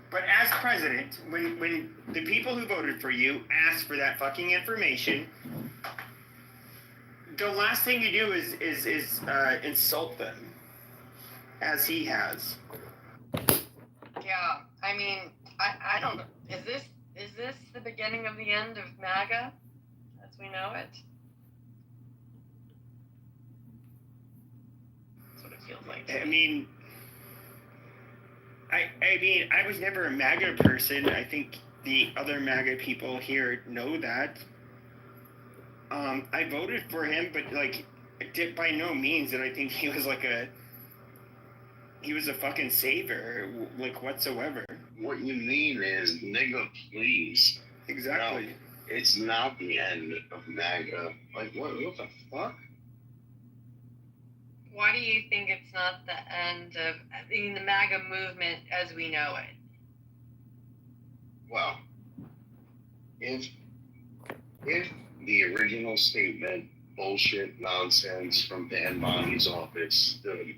But as president, when the people who voted for you ask for that fucking information, the last thing you do is insult them, as he has. Yeah, I mean, I don't know. Is this the beginning of the end of MAGA, as we know it? That's what it feels like. I mean, I was never a MAGA person. I think the other MAGA people here know that. I voted for him, but like, by no means did I think he was a fucking savior, like, whatsoever. What you mean is, nigga, please. Exactly. No, it's not the end of MAGA. Like, what the fuck? Why do you think it's not the end of the MAGA movement as we know it? Well, if the original statement, bullshit, nonsense from Dan Bondi's office, the